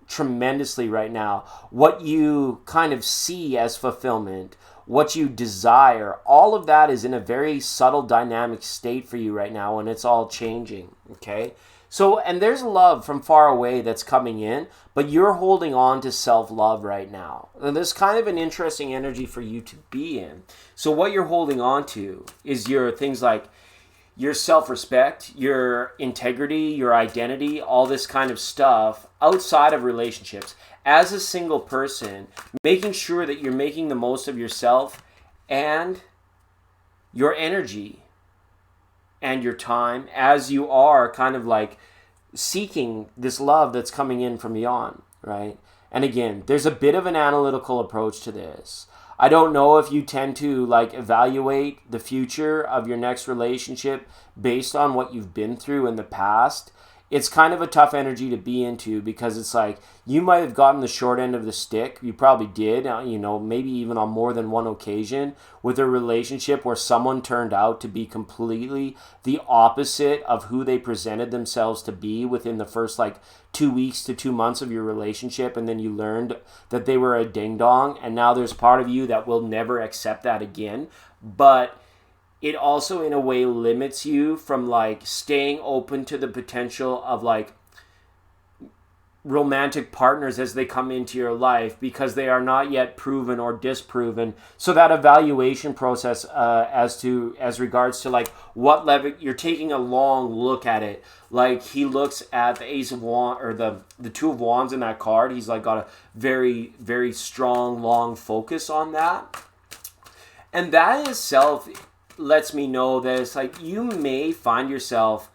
tremendously right now. What you kind of see as fulfillment, what you desire, all of that is in a very subtle dynamic state for you right now, and it's all changing, okay? So, and there's love from far away that's coming in, but you're holding on to self-love right now. And there's kind of an interesting energy for you to be in. So what you're holding on to is your things like your self-respect, your integrity, your identity, all this kind of stuff outside of relationships. As a single person, making sure that you're making the most of yourself and your energy and your time as you are kind of like seeking this love that's coming in from beyond, right? And again, there's a bit of an analytical approach to this. I don't know if you tend to like evaluate the future of your next relationship based on what you've been through in the past. It's kind of a tough energy to be into, because it's like you might have gotten the short end of the stick. You probably did, maybe even on more than one occasion with a relationship where someone turned out to be completely the opposite of who they presented themselves to be within the first 2 weeks to 2 months of your relationship. And then you learned that they were a ding dong. And now there's part of you that will never accept that again. But it also in a way limits you from staying open to the potential of romantic partners as they come into your life, because they are not yet proven or disproven. So that evaluation process as regards to what level, you're taking a long look at it. He looks at the Ace of Wands or the Two of Wands in that card. He's got a very, very strong, long focus on that. And that in itself lets me know that it's you may find yourself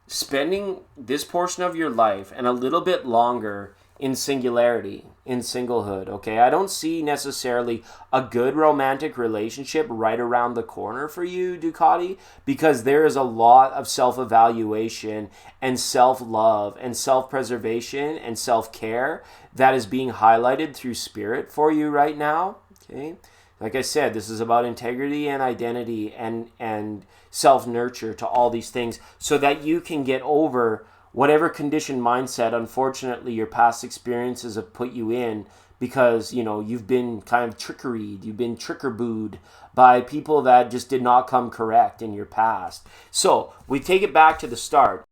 spending this portion of your life and a little bit longer in singularity, in singlehood, okay? I don't see necessarily a good romantic relationship right around the corner for you, Ducati, because there is a lot of self-evaluation and self-love and self-preservation and self-care that is being highlighted through spirit for you right now, okay? Like I said, this is about integrity and identity and self-nurture to all these things, so that you can get over whatever conditioned mindset, unfortunately, your past experiences have put you in, because, you've been kind of trickeried, you've been tricker-booed by people that just did not come correct in your past. So we take it back to the start.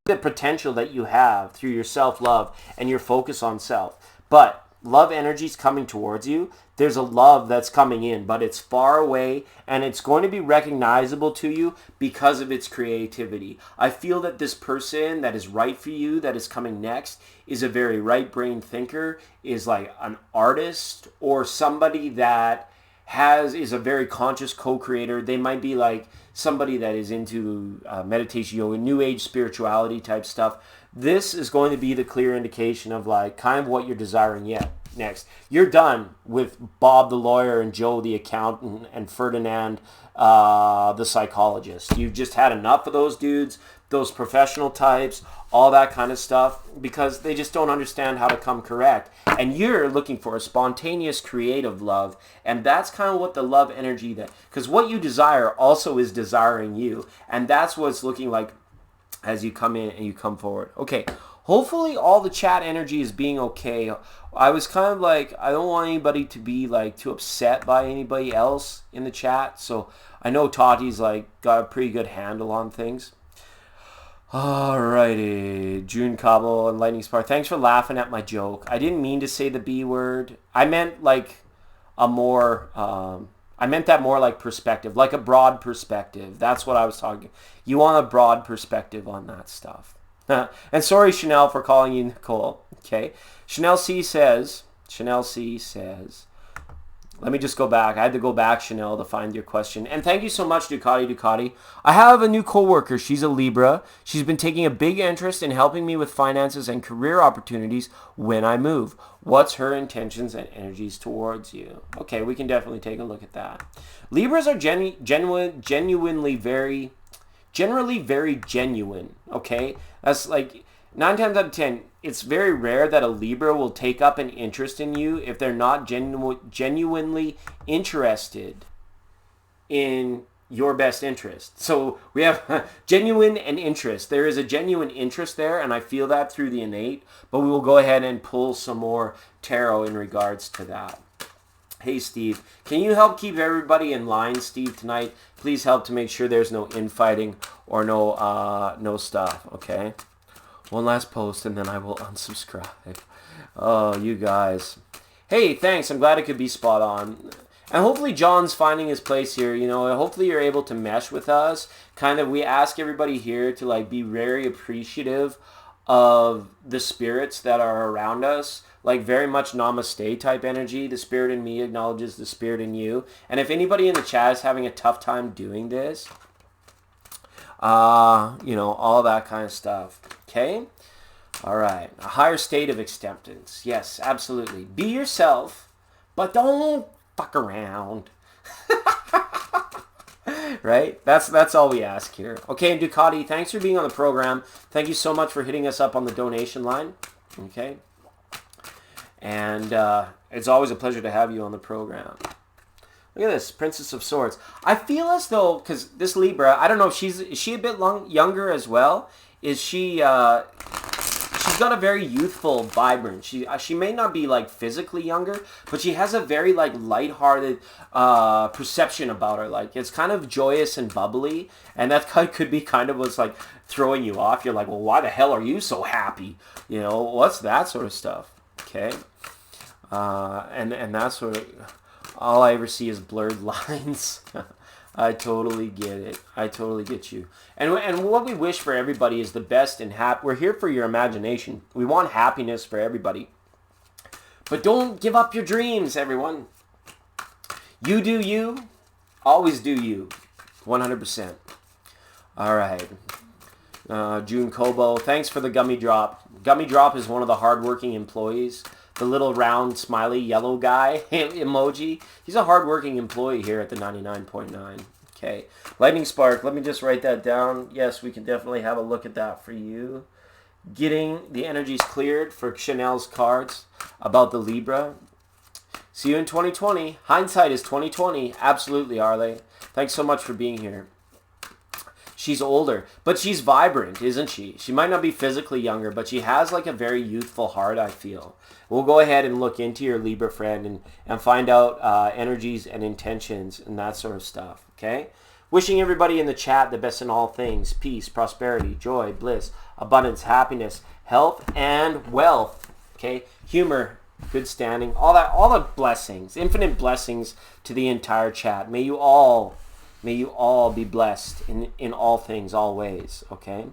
The potential that you have through your self-love and your focus on self. But love energy's coming towards you. There's a love that's coming in, but it's far away, and it's going to be recognizable to you because of its creativity. I feel that this person that is right for you, that is coming next, is a very right-brain thinker, is like an artist, or somebody that is a very conscious co-creator. They might be like somebody that is into meditation, yoga, new age spirituality type stuff. This is going to be the clear indication of like kind of what you're desiring yet. Next, you're done with Bob the lawyer and Joe the accountant and Ferdinand the psychologist. You've just had enough of those dudes, those professional types, all that kind of stuff, because they just don't understand how to come correct. And you're looking for a spontaneous, creative love, and that's kind of what the love energy that, because what you desire also is desiring you, and that's what it's looking like as you come in and you come forward. Okay, hopefully all the chat energy is being okay. I was kind of like, I don't want anybody to be like too upset by anybody else in the chat. So I know Tati's like got a pretty good handle on things. Alrighty, June Cabo and Lightning Spark. Thanks for laughing at my joke. I didn't mean to say the B word. I meant like a more, I meant that more like perspective, like a broad perspective. That's what I was talking. You want a broad perspective on that stuff. And sorry, Chanel, for calling you Nicole. Okay. Chanel C says, let me just go back. I had to go back, Chanel, to find your question. And thank you so much, Ducati. I have a new coworker. She's a Libra. She's been taking a big interest in helping me with finances and career opportunities when I move. What's her intentions and energies towards you? Okay, we can definitely take a look at that. Libras are generally very genuine, okay? That's like 9 times out of 10, it's very rare that a Libra will take up an interest in you if they're not genuinely interested in your best interest. So we have genuine and interest. There is a genuine interest there, and I feel that through the innate, but we will go ahead and pull some more tarot in regards to that. Hey, Steve, can you help keep everybody in line, Steve, tonight? Please help to make sure there's no infighting or no stuff, okay? One last post, and then I will unsubscribe. Oh, you guys. Hey, thanks. I'm glad it could be spot on. And hopefully John's finding his place here. You know, hopefully you're able to mesh with us. Kind of, we ask everybody here to, like, be very appreciative of the spirits that are around us. Like, very much namaste type energy. The spirit in me acknowledges the spirit in you. And if anybody in the chat is having a tough time doing this, you know, all that kind of stuff. Okay? All right. A higher state of acceptance. Yes, absolutely. Be yourself, but don't fuck around. Right? That's all we ask here. Okay, and Ducati, thanks for being on the program. Thank you so much for hitting us up on the donation line. Okay? And it's always a pleasure to have you on the program. Look at this, Princess of Swords. I feel as though, because this Libra, I don't know if is she a bit younger as well? Is she, she's got a very youthful, vibrant, she may not be like physically younger, but she has a very like lighthearted perception about her. Like it's kind of joyous and bubbly, and that could be kind of what's like throwing you off. You're like, well, why the hell are you so happy? You know, what's that sort of stuff? Okay. And that sort of, all I ever see is blurred lines. I totally get it. I totally get you. And what we wish for everybody is the best and happy. We're here for your imagination. We want happiness for everybody. But don't give up your dreams, everyone. You do you. Always do you. 100%. All right. June Kobo, thanks for the gummy drop. Gummy drop is one of the hardworking employees. The little round smiley yellow guy emoji. He's a hardworking employee here at the 99.9. Okay. Lightning Spark. Let me just write that down. Yes, we can definitely have a look at that for you. Getting the energies cleared for Chanel's cards about the Libra. See you in 2020. Hindsight is 2020. Absolutely, Arle. Thanks so much for being here. She's older, but she's vibrant, isn't she? She might not be physically younger, but she has like a very youthful heart, I feel. We'll go ahead and look into your Libra friend and find out energies and intentions and that sort of stuff, okay? Wishing everybody in the chat the best in all things. Peace, prosperity, joy, bliss, abundance, happiness, health, and wealth, okay? Humor good standing, all the blessings, infinite blessings to the entire chat. May you all be blessed in all things, all ways. Okay.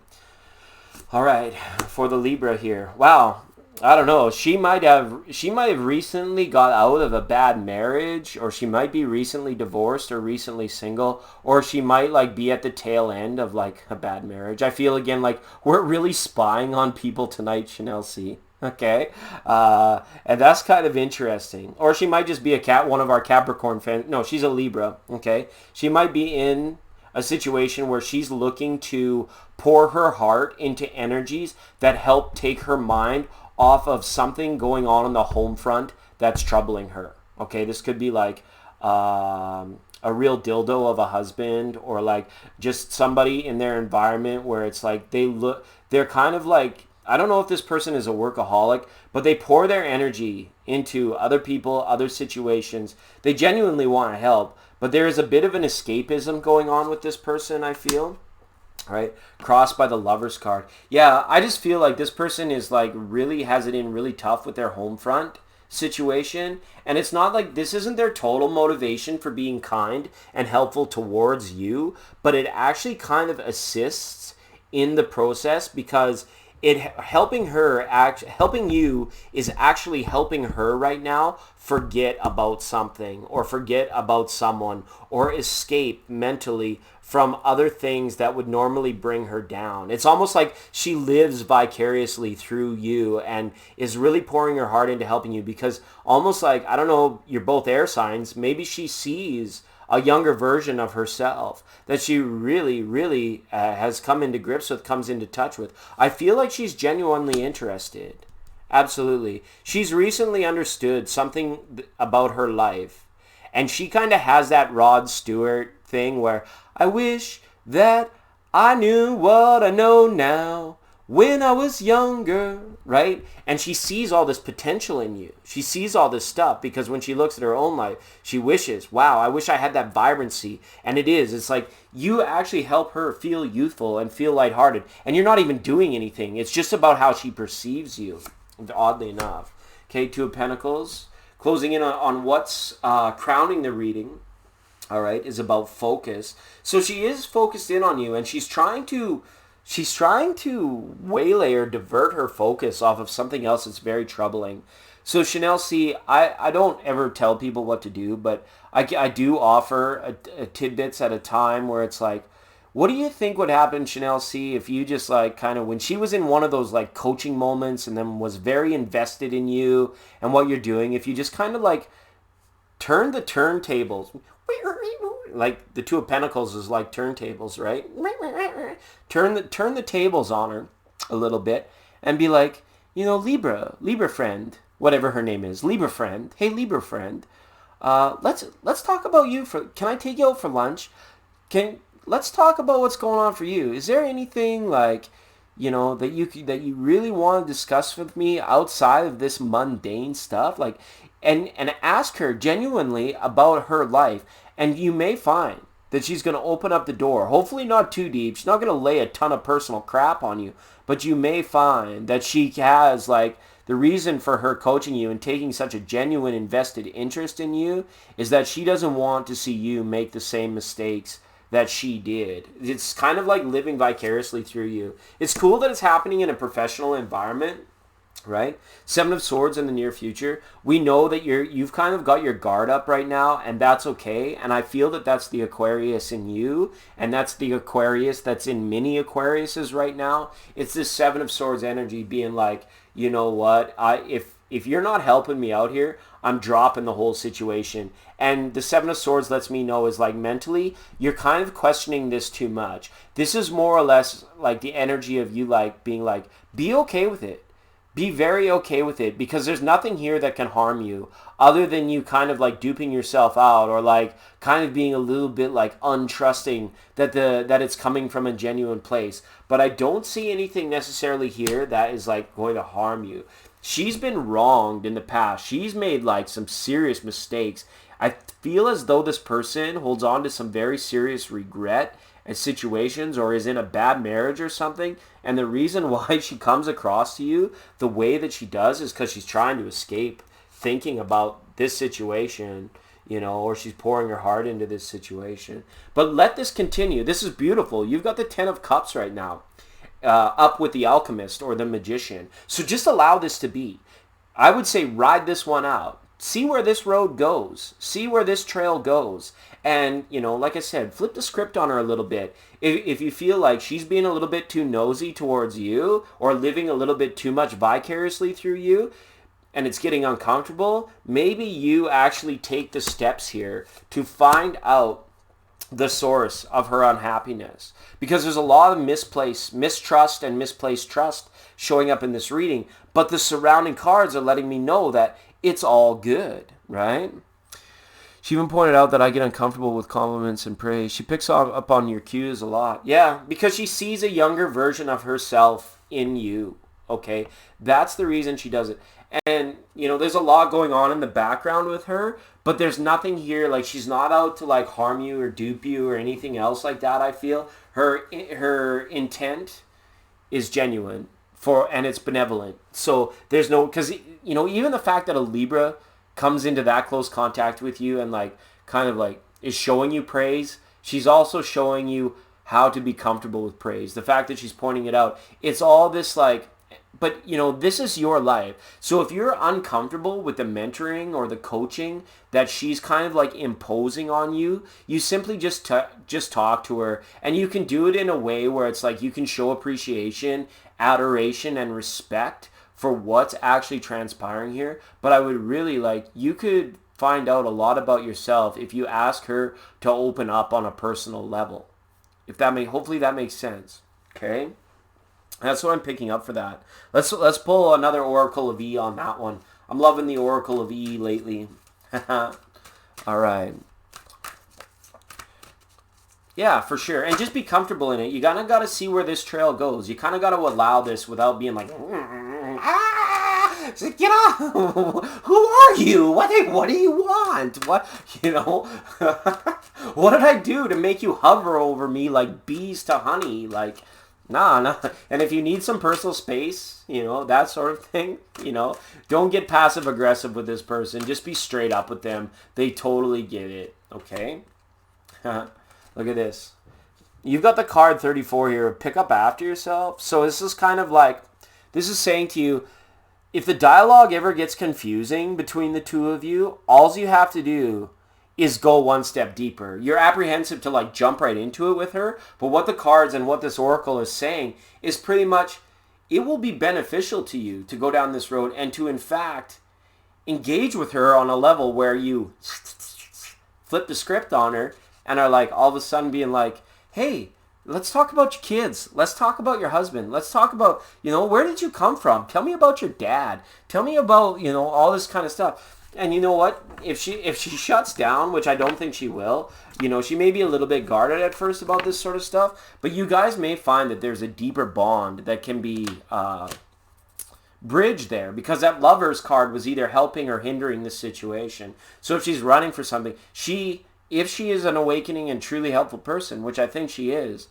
All right, for the Libra here. Wow, I don't know. She might have recently got out of a bad marriage, or she might be recently divorced or recently single, or she might like be at the tail end of like a bad marriage. I feel again like we're really spying on people tonight, Chanel C. Okay, and that's kind of interesting. Or she might just be one of our Capricorn fans. No, she's a Libra. Okay, she might be in a situation where she's looking to pour her heart into energies that help take her mind off of something going on the home front that's troubling her. Okay, this could be like a real dildo of a husband, or like just somebody in their environment where it's like they're kind of like, I don't know if this person is a workaholic, but they pour their energy into other people, other situations. They genuinely want to help, but there is a bit of an escapism going on with this person, I feel. All right, crossed by the Lover's card. Yeah, I just feel like this person is like really has it in really tough with their home front situation, and it's not like this isn't their total motivation for being kind and helpful towards you, but it actually kind of assists in the process, because helping you is actually helping her right now forget about something, or forget about someone, or escape mentally from other things that would normally bring her down. It's almost like she lives vicariously through you and is really pouring her heart into helping you, because almost like, I don't know, you're both air signs, maybe she sees a younger version of herself that she really has come into grips with, comes into touch with. I feel like she's genuinely interested. Absolutely. She's recently understood something about her life, and she kind of has that Rod Stewart thing where, I wish that I knew what I know now when I was younger, right? And she sees all this potential in you. She sees all this stuff, because when she looks at her own life, she wishes, wow, I wish I had that vibrancy. And it's like you actually help her feel youthful and feel lighthearted, and you're not even doing anything. It's just about how she perceives you, oddly enough. Okay, Two of Pentacles, closing in on what's crowning the reading. All right, is about focus. So she is focused in on you, and she's trying to waylay or divert her focus off of something else that's very troubling. So Chanel C, I don't ever tell people what to do, but I do offer a tidbits at a time where it's like, what do you think would happen, Chanel C, if you just like kind of, when she was in one of those like coaching moments and then was very invested in you and what you're doing, if you just kind of like turn the turntables, like the Two of Pentacles is like turntables, right? Turn the tables on her a little bit and be like, Libra friend, whatever her name is, Libra friend. Hey, Libra friend, let's talk about you. Can I take you out for lunch? Let's talk about what's going on for you. Is there anything like, that you really want to discuss with me outside of this mundane stuff? Like, and ask her genuinely about her life, and you may find that she's going to open up the door. Hopefully not too deep. She's not going to lay a ton of personal crap on you, but you may find that she has like the reason for her coaching you and taking such a genuine invested interest in you is that she doesn't want to see you make the same mistakes that she did. It's kind of like living vicariously through you. It's cool that it's happening in a professional environment, right? Seven of Swords in the near future. We know that you've kind of got your guard up right now, and that's okay. And I feel that that's the Aquarius in you, and that's the Aquarius that's in many Aquariuses right now. It's this Seven of Swords energy being like, you know what? If you're not helping me out here, I'm dropping the whole situation. And the Seven of Swords lets me know is like mentally, you're kind of questioning this too much. This is more or less like the energy of you like being like, be okay with it. Be very okay with it, because there's nothing here that can harm you other than you kind of like duping yourself out, or like kind of being a little bit like untrusting that it's coming from a genuine place. But I don't see anything necessarily here that is like going to harm you. She's been wronged in the past. She's made like some serious mistakes. I feel as though this person holds on to some very serious regret and situations, or is in a bad marriage or something, and the reason why she comes across to you the way that she does is because she's trying to escape. thinking about this situation, or she's pouring her heart into this situation. But let this continue. This is beautiful. You've got the 10 of Cups right now, up with the alchemist or the magician. So just allow this to be. I would say ride this one out. See where this road goes. See where this trail goes. And, like I said, flip the script on her a little bit. If you feel like she's being a little bit too nosy towards you or living a little bit too much vicariously through you and it's getting uncomfortable, maybe you actually take the steps here to find out the source of her unhappiness. Because there's a lot of misplaced mistrust and misplaced trust showing up in this reading. But the surrounding cards are letting me know that it's all good, right? She even pointed out that I get uncomfortable with compliments and praise. She picks up on your cues a lot. Yeah, because she sees a younger version of herself in you, okay? That's the reason she does it. And, there's a lot going on in the background with her, but there's nothing here, like she's not out to like harm you or dupe you or anything else like that, I feel. Her intent is genuine and it's benevolent. So there's no, because, even the fact that a Libra comes into that close contact with you and like kind of like is showing you praise, she's also showing you how to be comfortable with praise. The fact that she's pointing it out, it's all this like, but this is your life. So if you're uncomfortable with the mentoring or the coaching that she's kind of like imposing on you, you simply just talk to her, and you can do it in a way where it's like you can show appreciation, adoration, and respect for what's actually transpiring here. But I would really you could find out a lot about yourself if you ask her to open up on a personal level. Hopefully that makes sense. Okay? That's what I'm picking up for that. Let's pull another Oracle of E on that one. I'm loving the Oracle of E lately. All right. Yeah, for sure. And just be comfortable in it. You kind of got to see where this trail goes. You kind of got to allow this without being like, who are you? What do you want? What, what did I do to make you hover over me like bees to honey? Like, nah. And if you need some personal space, that sort of thing, don't get passive aggressive with this person. Just be straight up with them. They totally get it. Okay? Look at this. You've got the card 34 here. Pick up after yourself. So this is kind of like, this is saying to you, if the dialogue ever gets confusing between the two of you, all you have to do is go one step deeper. You're apprehensive to jump right into it with her, but what the cards and what this oracle is saying is pretty much, it will be beneficial to you to go down this road and to, in fact, engage with her on a level where you flip the script on her and are all of a sudden being like, hey, let's talk about your kids. Let's talk about your husband. Let's talk about, where did you come from? Tell me about your dad. Tell me about, all this kind of stuff. And you know what? If she shuts down, which I don't think she will, she may be a little bit guarded at first about this sort of stuff, but you guys may find that there's a deeper bond that can be bridged there, because that Lover's card was either helping or hindering this situation. So if she's running for something, if she is an awakening and truly helpful person, which I think she is,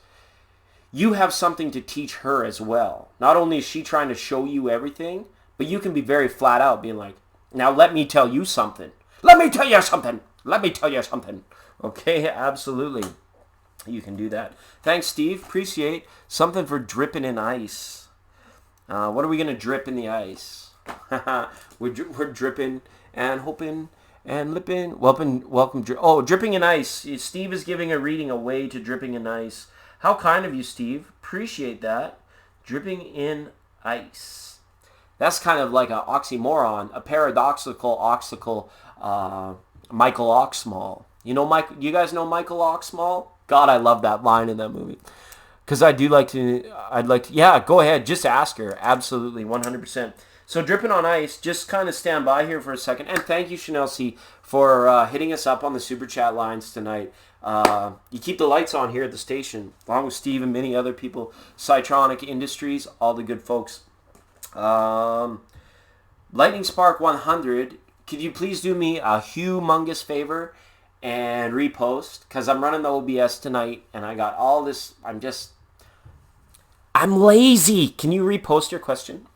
you have something to teach her as well. Not only is she trying to show you everything, but you can be very flat out being like, now let me tell you something. Let me tell you something. Let me tell you something. Okay, absolutely. You can do that. Thanks, Steve. Appreciate something for dripping in ice. What are we going to drip in the ice? we're dripping and hoping and lipping. Welcome. Dripping in ice. Steve is giving a reading away to dripping in ice. How kind of you, Steve. Appreciate that. Dripping in ice. That's kind of like an oxymoron, a paradoxical Michael Oxmall. You guys know Michael Oxmall? God, I love that line in that movie. Because I'd like to, yeah, go ahead, just ask her. Absolutely, 100%. So dripping on ice, just kind of stand by here for a second. And thank you, Chanel C, for hitting us up on the Super Chat lines tonight. You keep the lights on here at the station, along with Steve and many other people. Cytronic Industries, all the good folks. Lightning Spark 100, could you please do me a humongous favor and repost? Because I'm running the OBS tonight, and I got all this. I'm lazy. Can you repost your question?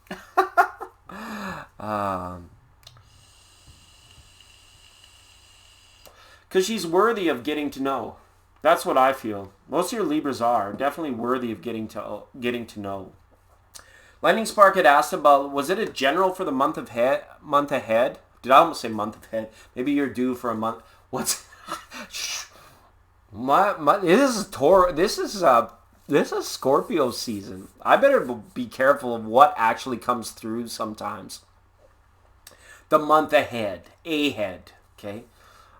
Because she's worthy of getting to know. That's what I feel. Most of your Libras are definitely worthy of getting to know. Lightning Spark had asked about, was it a general for the month ahead? Did I almost say month ahead? Maybe you're due for a month. What's this is Scorpio season. I better be careful of what actually comes through sometimes. The month ahead. Okay?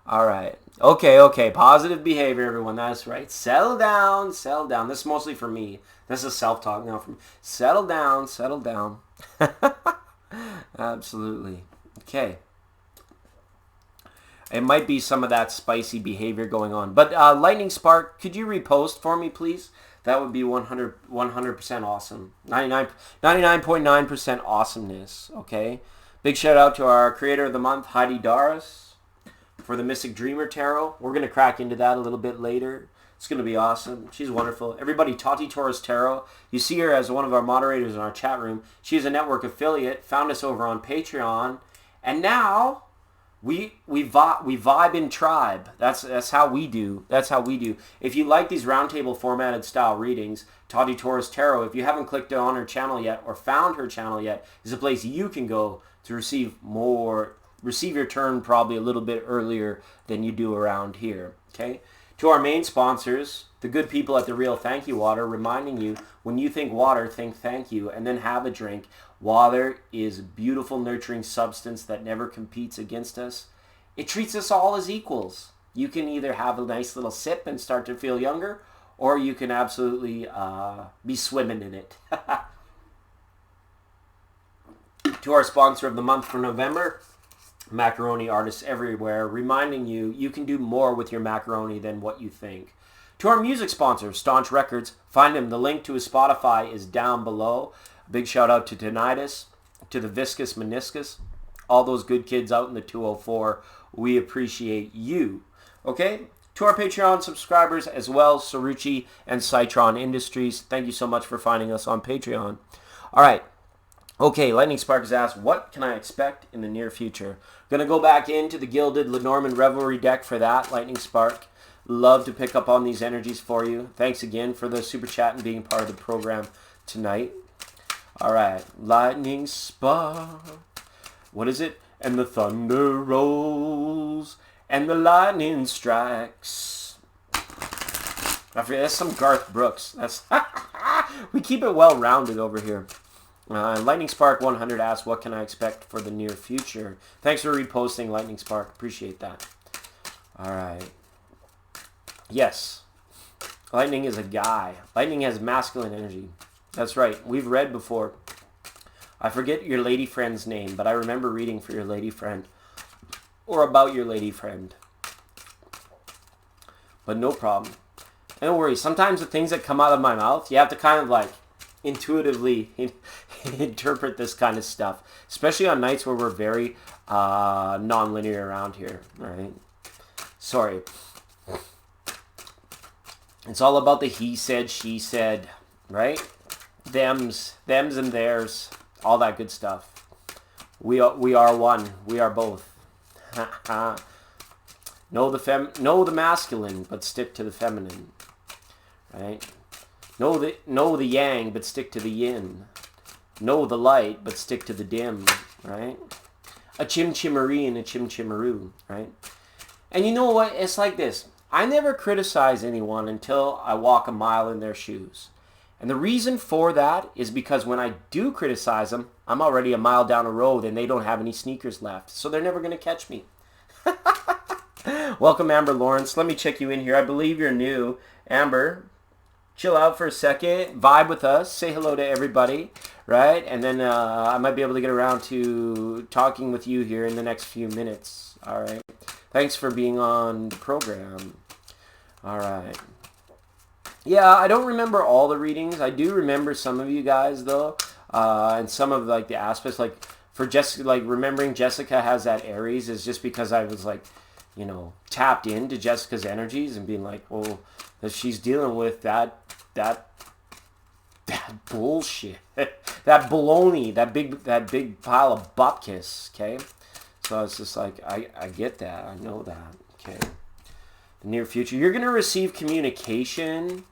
All right. Okay. Positive behavior, everyone. That's right. Settle down. This is mostly for me. This is self-talk now from settle down. Absolutely. Okay. It might be some of that spicy behavior going on. But Lightning Spark, could you repost for me, please? That would be 100% awesome. 99.9% awesomeness. Okay. Big shout out to our creator of the month, Heidi Doris, for the Mystic Dreamer Tarot. We're going to crack into that a little bit later. It's going to be awesome. She's wonderful. Everybody, Tati Torres Tarot. You see her as one of our moderators in our chat room. She's a network affiliate. Found us over on Patreon. And now we vibe in tribe. That's how we do. If you like these roundtable formatted style readings, Tati Torres Tarot, if you haven't clicked on her channel yet or found her channel yet, is a place you can go to receive your turn probably a little bit earlier than you do around here. Okay? To our main sponsors, the good people at The Real Thank You Water, reminding you, when you think water, think thank you, and then have a drink. Water is a beautiful, nurturing substance that never competes against us. It treats us all as equals. You can either have a nice little sip and start to feel younger, or you can absolutely be swimming in it. To our sponsor of the month for November, Macaroni Artists Everywhere, reminding you, you can do more with your macaroni than what you think. To our music sponsor, Staunch Records, find him. The link to his Spotify is down below. A big shout out to Tinnitus, to the Viscous Meniscus, all those good kids out in the 204. We appreciate you. Okay? To our Patreon subscribers as well, Sarucci and Citron Industries, thank you so much for finding us on Patreon. All right. Okay, Lightning Spark has asked, what can I expect in the near future? Going to go back into the Gilded Lenormand Revelry deck for that, Lightning Spark. Love to pick up on these energies for you. Thanks again for the super chat and being part of the program tonight. All right, Lightning Spark. What is it? And the thunder rolls, and the lightning strikes. I forget, that's some Garth Brooks. That's we keep it well-rounded over here. Lightning Spark 100 asks, what can I expect for the near future? Thanks for reposting, Lightning Spark. Appreciate that. All right. Yes. Lightning is a guy. Lightning has masculine energy. That's right. We've read before. I forget your lady friend's name, but I remember reading for your lady friend. Or about your lady friend. But no problem. Don't worry. Sometimes the things that come out of my mouth, you have to kind of like intuitively interpret this kind of stuff, especially on nights where we're very non-linear around here. All right, sorry, it's all about the he said, she said, right? Thems and theirs, all that good stuff. We are one, we are both. Know the masculine, but stick to the feminine, right? Know the yang, but stick to the yin. Know the light, but stick to the dim, right? A chim-chimaree and a chim-chimaroo, right? And you know what? It's like this. I never criticize anyone until I walk a mile in their shoes. And the reason for that is because when I do criticize them, I'm already a mile down a road and they don't have any sneakers left. So they're never going to catch me. Welcome, Amber Lawrence. Let me check you in here. I believe you're new. Amber, chill out for a second, vibe with us, say hello to everybody, right? And then I might be able to get around to talking with you here in the next few minutes, all right? Thanks for being on the program. All right. Yeah, I don't remember all the readings. I do remember some of you guys, though, and some of, like, the aspects, like, for Jessica, like, remembering Jessica has that Aries is just because I was, like, you know, tapped into Jessica's energies and being like, well, that she's dealing with that bullshit, that baloney, that big pile of bupkis, okay? So it's just like, I get that, I know that, okay? the near future. You're going to receive communication,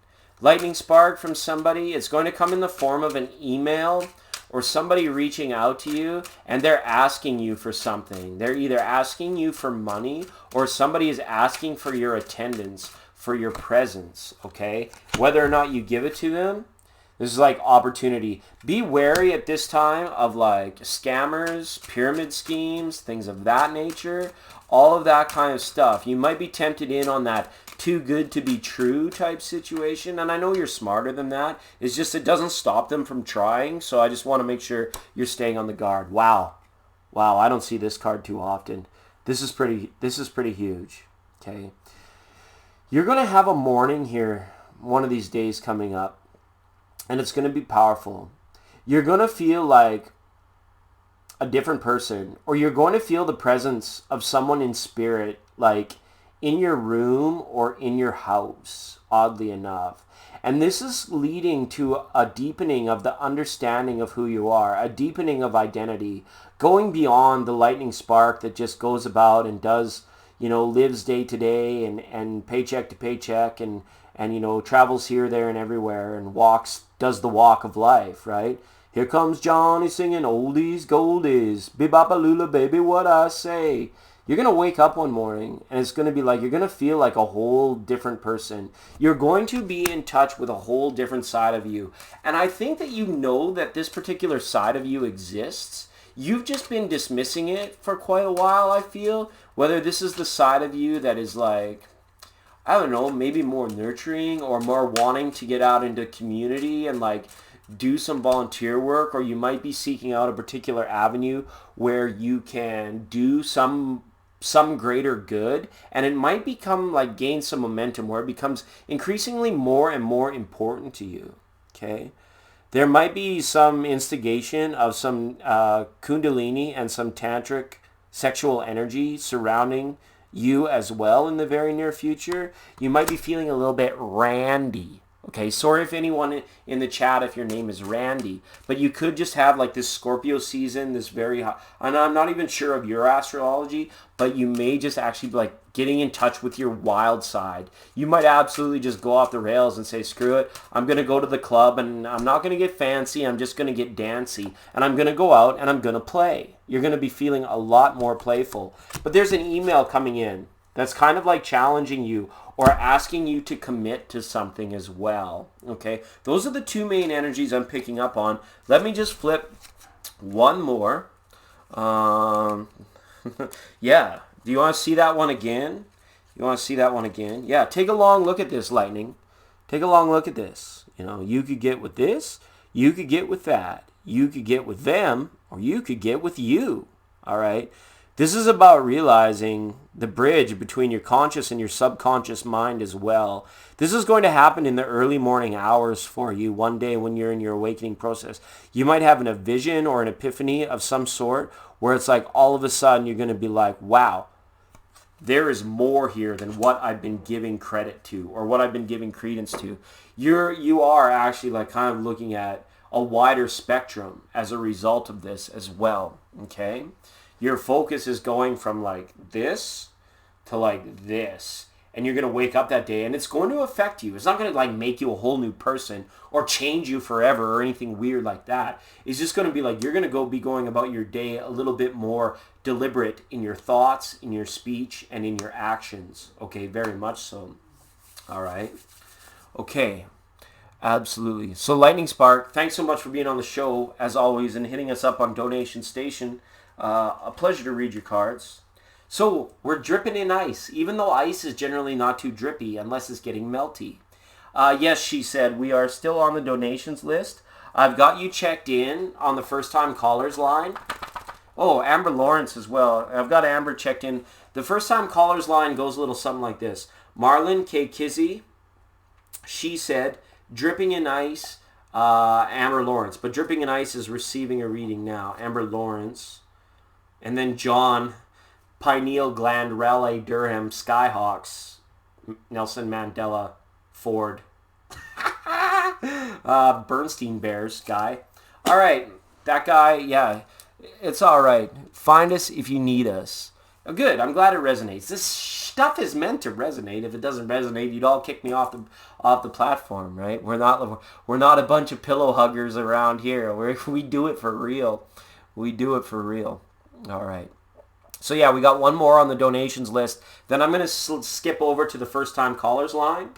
lightning spark, from somebody. It's going to come in the form of an email or somebody reaching out to you, and they're asking you for something. They're either asking you for money, or somebody is asking for your attendance, for your presence, okay? Whether or not you give it to them, this is like opportunity. Be wary at this time of like scammers, pyramid schemes, things of that nature, all of that kind of stuff. You might be tempted in on that too good to be true type situation, and I know you're smarter than that. It's just it doesn't stop them from trying, so I just want to make sure you're staying on the guard. Wow, I don't see this card too often. This is pretty huge. Okay, you're gonna have a morning here one of these days coming up, and it's gonna be powerful. You're gonna feel like a different person, or you're going to feel the presence of someone in spirit, like in your room or in your house, oddly enough. And this is leading to a deepening of the understanding of who you are, a deepening of identity, going beyond the lightning spark that just goes about and does, lives day to day and paycheck to paycheck and travels here, there, and everywhere and does the walk of life, right? Here comes Johnny singing oldies, goldies, bebopalula, baby, what I say. You're going to wake up one morning and it's going to be like, you're going to feel like a whole different person. You're going to be in touch with a whole different side of you. And I think that you know that this particular side of you exists. You've just been dismissing it for quite a while, I feel. Whether this is the side of you that is like, I don't know, maybe more nurturing or more wanting to get out into community and like do some volunteer work, or you might be seeking out a particular avenue where you can do some greater good, and it might become like gain some momentum where it becomes increasingly more and more important to you. Okay, there might be some instigation of some kundalini and some tantric sexual energy surrounding you as well in the very near future. You might be feeling a little bit randy. Okay, sorry if anyone in the chat, if your name is Randy, but you could just have like this Scorpio season, this very hot, and I'm not even sure of your astrology, but you may just actually be like getting in touch with your wild side. You might absolutely just go off the rails and say, screw it, I'm going to go to the club and I'm not going to get fancy, I'm just going to get dancy, and I'm going to go out and I'm going to play. You're going to be feeling a lot more playful. But there's an email coming in that's kind of like challenging you or asking you to commit to something as well. Okay, those are the two main energies I'm picking up on. Let me just flip one more. Yeah, do you want to see that one again? Yeah, take a long look at this, Lightning. Take a long look at this. You could get with this, you could get with that, you could get with them, or you could get with you. All right? This is about realizing the bridge between your conscious and your subconscious mind as well. This is going to happen in the early morning hours for you one day when you're in your awakening process. You might have a vision or an epiphany of some sort where it's like all of a sudden you're going to be like, wow, there is more here than what I've been giving credit to or what I've been giving credence to. You are actually like kind of looking at a wider spectrum as a result of this as well, okay? Your focus is going from like this to like this. And you're going to wake up that day and it's going to affect you. It's not going to like make you a whole new person or change you forever or anything weird like that. It's just going to be like you're going to be going about your day a little bit more deliberate in your thoughts, in your speech, and in your actions. Okay, very much so. All right. Okay. Absolutely. So Lightning Spark, thanks so much for being on the show as always and hitting us up on Donation Station. A pleasure to read your cards. So we're dripping in ice, even though ice is generally not too drippy unless it's getting melty. Yes, she said, we are still on the donations list. I've got you checked in on the first time callers line. Oh, Amber Lawrence as well. I've got Amber checked in. The first time callers line goes a little something like this. Marlon K. Kizzy, she said, dripping in ice, Amber Lawrence. But dripping in ice is receiving a reading now. Amber Lawrence. And then John, Pineal Gland, Raleigh, Durham, Skyhawks, Nelson Mandela, Ford, Bernstein Bears guy. All right, that guy, yeah, it's all right. Find us if you need us. Oh, good, I'm glad it resonates. This stuff is meant to resonate. If it doesn't resonate, you'd all kick me off the platform, right? We're not a bunch of pillow huggers around here. We do it for real. We do it for real. All right. So yeah, we got one more on the donations list. Then I'm going to skip over to the first time callers line.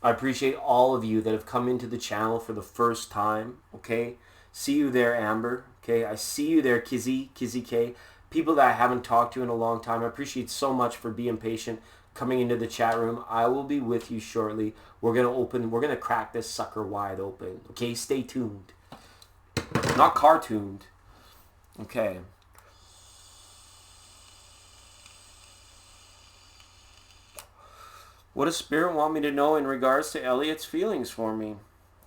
I appreciate all of you that have come into the channel for the first time. Okay. See you there, Amber. Okay. I see you there, Kizzy K. People that I haven't talked to in a long time. I appreciate so much for being patient, coming into the chat room. I will be with you shortly. We're going to crack this sucker wide open. Okay. Stay tuned. Not cartooned. Okay. What does Spirit want me to know in regards to Elliot's feelings for me?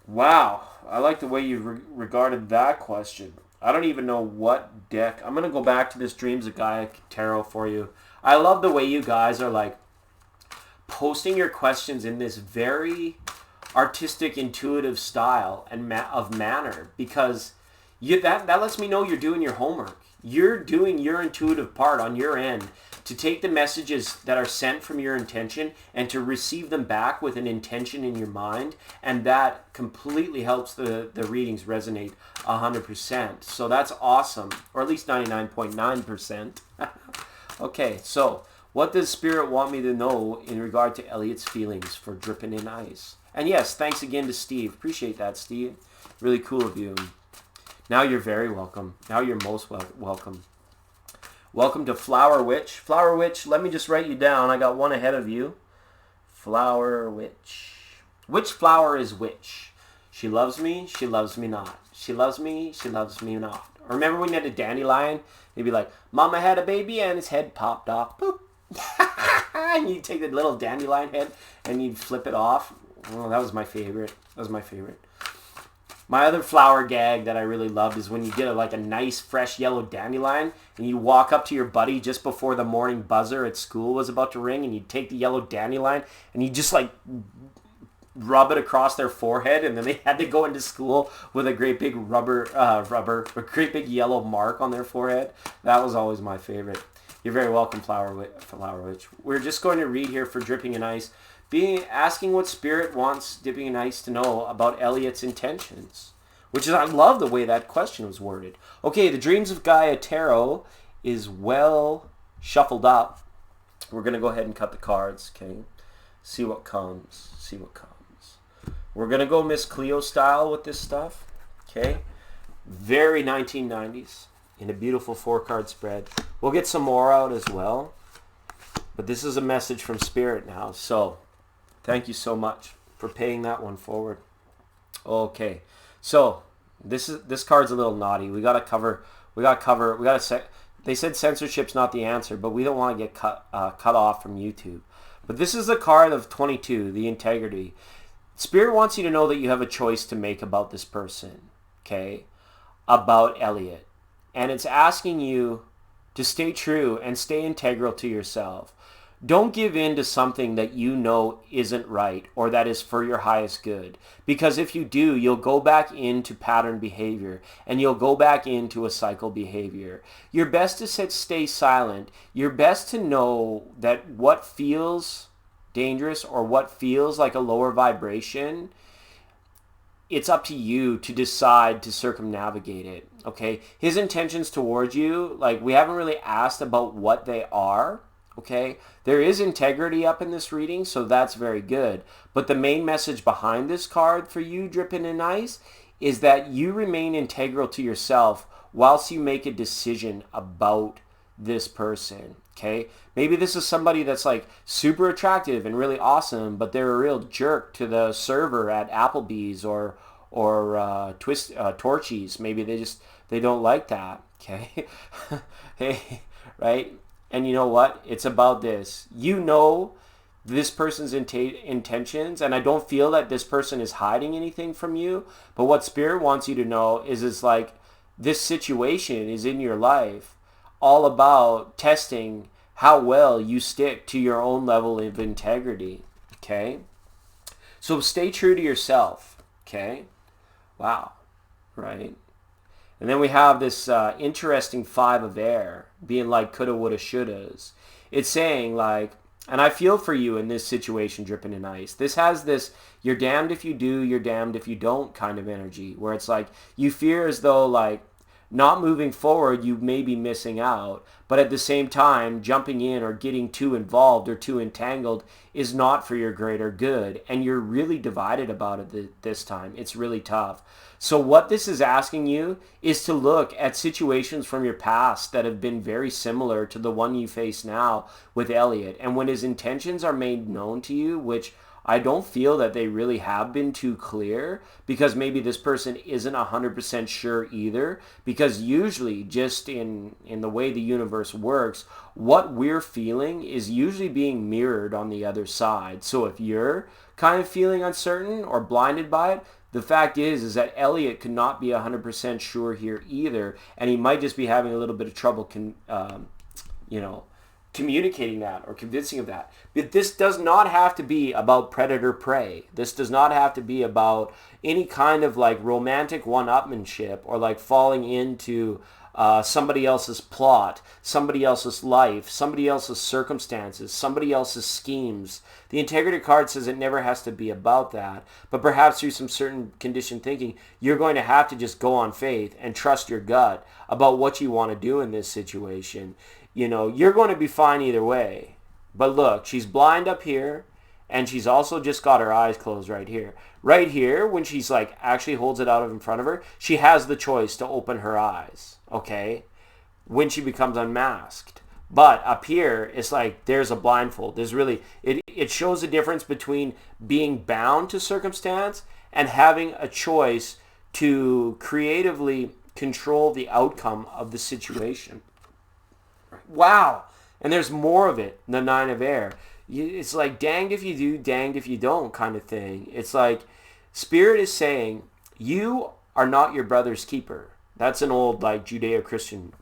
Wow. I like the way you regarded that question. I don't even know what deck. I'm going to go back to this Dreams of Gaia Tarot for you. I love the way you guys are like posting your questions in this very artistic, intuitive style and of manner, because that lets me know you're doing your homework. You're doing your intuitive part on your end to take the messages that are sent from your intention and to receive them back with an intention in your mind, and that completely helps the readings resonate 100%. So that's awesome, or at least 99.9%. Okay, so what does Spirit want me to know in regard to Elliot's feelings for Dripping in Ice? And yes, thanks again to Steve. Appreciate that, Steve. Really cool of you. Now you're very welcome. Now you're most welcome. Welcome to Flower Witch. Flower Witch, let me just write you down. I got one ahead of you. Flower Witch. Which flower is which? She loves me not. She loves me not. Or remember when you had a dandelion? They'd be like, Mama had a baby and his head popped off. Boop. And you'd take the little dandelion head and you'd flip it off. Oh, that was my favorite. My other flower gag that I really loved is when you get a nice fresh yellow dandelion and you walk up to your buddy just before the morning buzzer at school was about to ring, and you take the yellow dandelion and you just rub it across their forehead, and then they had to go into school with a great big a great big yellow mark on their forehead. That was always my favorite. You're very welcome, Flower Witch. We're just going to read here for Dripping in Ice. Asking what Spirit wants Dipping in Ice to know about Elliot's intentions. Which is, I love the way that question was worded. Okay, the Dreams of Gaia Tarot is well shuffled up. We're going to go ahead and cut the cards, okay? See what comes. We're going to go Miss Cleo style with this stuff, okay? Very 1990s in a beautiful 4-card spread. We'll get some more out as well. But this is a message from Spirit now, so thank you so much for paying that one forward. Okay, so this card's a little naughty. They said censorship's not the answer, but we don't want to get cut off from YouTube. But this is the card of 22, the integrity. Spirit wants you to know that you have a choice to make about this person, okay? About Elliot. And it's asking you to stay true and stay integral to yourself. Don't give in to something that you know isn't right or that is for your highest good. Because if you do, you'll go back into pattern behavior and you'll go back into a cycle behavior. You're best to stay silent. You're best to know that what feels dangerous or what feels like a lower vibration, it's up to you to decide to circumnavigate it. Okay? His intentions towards you, we haven't really asked about what they are. Okay, there is integrity up in this reading, so that's very good. But the main message behind this card for you, Dripping in Ice, is that you remain integral to yourself whilst you make a decision about this person. Okay, maybe this is somebody that's super attractive and really awesome, but they're a real jerk to the server at Applebee's or Torchy's. Maybe they don't like that. Okay, hey, right. And you know what? It's about this. You know this person's intentions, and I don't feel that this person is hiding anything from you. But what Spirit wants you to know is this situation is in your life all about testing how well you stick to your own level of integrity. Okay? So stay true to yourself. Okay? Wow. Right? And then we have this interesting 5 of air, being coulda, woulda, shouldas. it's saying like, and I feel for you in this situation, Dripping in Ice. This has this, you're damned if you do, you're damned if you don't kind of energy, where it's like, you fear as though like, not moving forward, you may be missing out, but at the same time, jumping in or getting too involved or too entangled is not for your greater good, and you're really divided about it this time. It's really tough. So what this is asking you is to look at situations from your past that have been very similar to the one you face now with Elliot, and when his intentions are made known to you, which I don't feel that they really have been too clear, because maybe this person isn't 100% sure either, because usually just in the way the universe works, what we're feeling is usually being mirrored on the other side. So if you're kind of feeling uncertain or blinded by it, the fact is that Elliot could not be 100% sure here either, and he might just be having a little bit of trouble communicating that or convincing of that. But this does not have to be about predator-prey. This does not have to be about any kind of like romantic one-upmanship or like falling into somebody else's plot, somebody else's life, somebody else's circumstances, somebody else's schemes. The integrity card says it never has to be about that, but perhaps through some certain conditioned thinking, you're going to have to just go on faith and trust your gut about what you want to do in this situation. You know, you're going to be fine either way. But look, she's blind up here, and she's also just got her eyes closed right here. Right here, when she's like actually holds it out in front of her, she has the choice to open her eyes, okay, when she becomes unmasked. But up here, it's like there's a blindfold. There's really, it shows the difference between being bound to circumstance and having a choice to creatively control the outcome of the situation. Wow. And there's more of it, the Nine of Air. It's like danged if you do, danged if you don't kind of thing. It's like Spirit is saying, you are not your brother's keeper. That's an old like Judeo-Christian